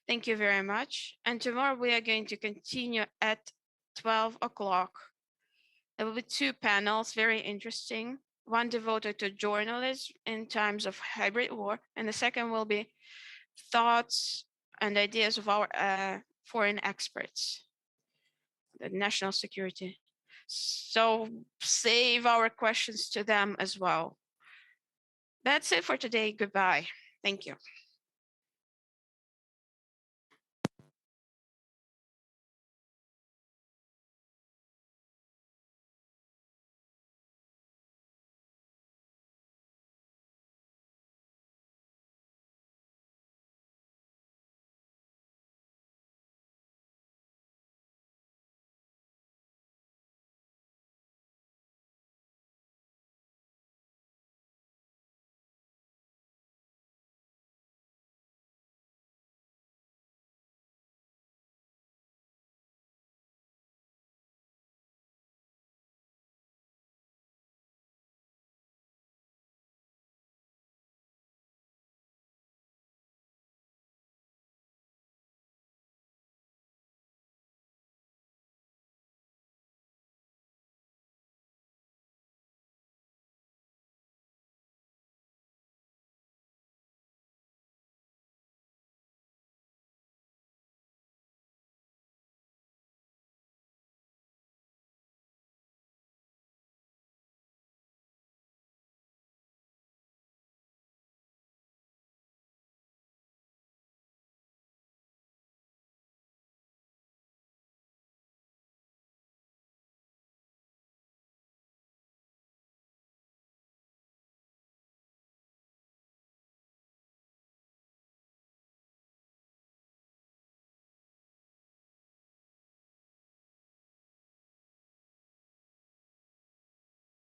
Thank you very much. And tomorrow we are going to continue at 12 o'clock. There will be 2 panels, very interesting. One devoted to journalism in times of hybrid war, and the second will be thoughts and ideas of our foreign experts, the national security. So save our questions to them as well. That's it for today. Goodbye. Thank you.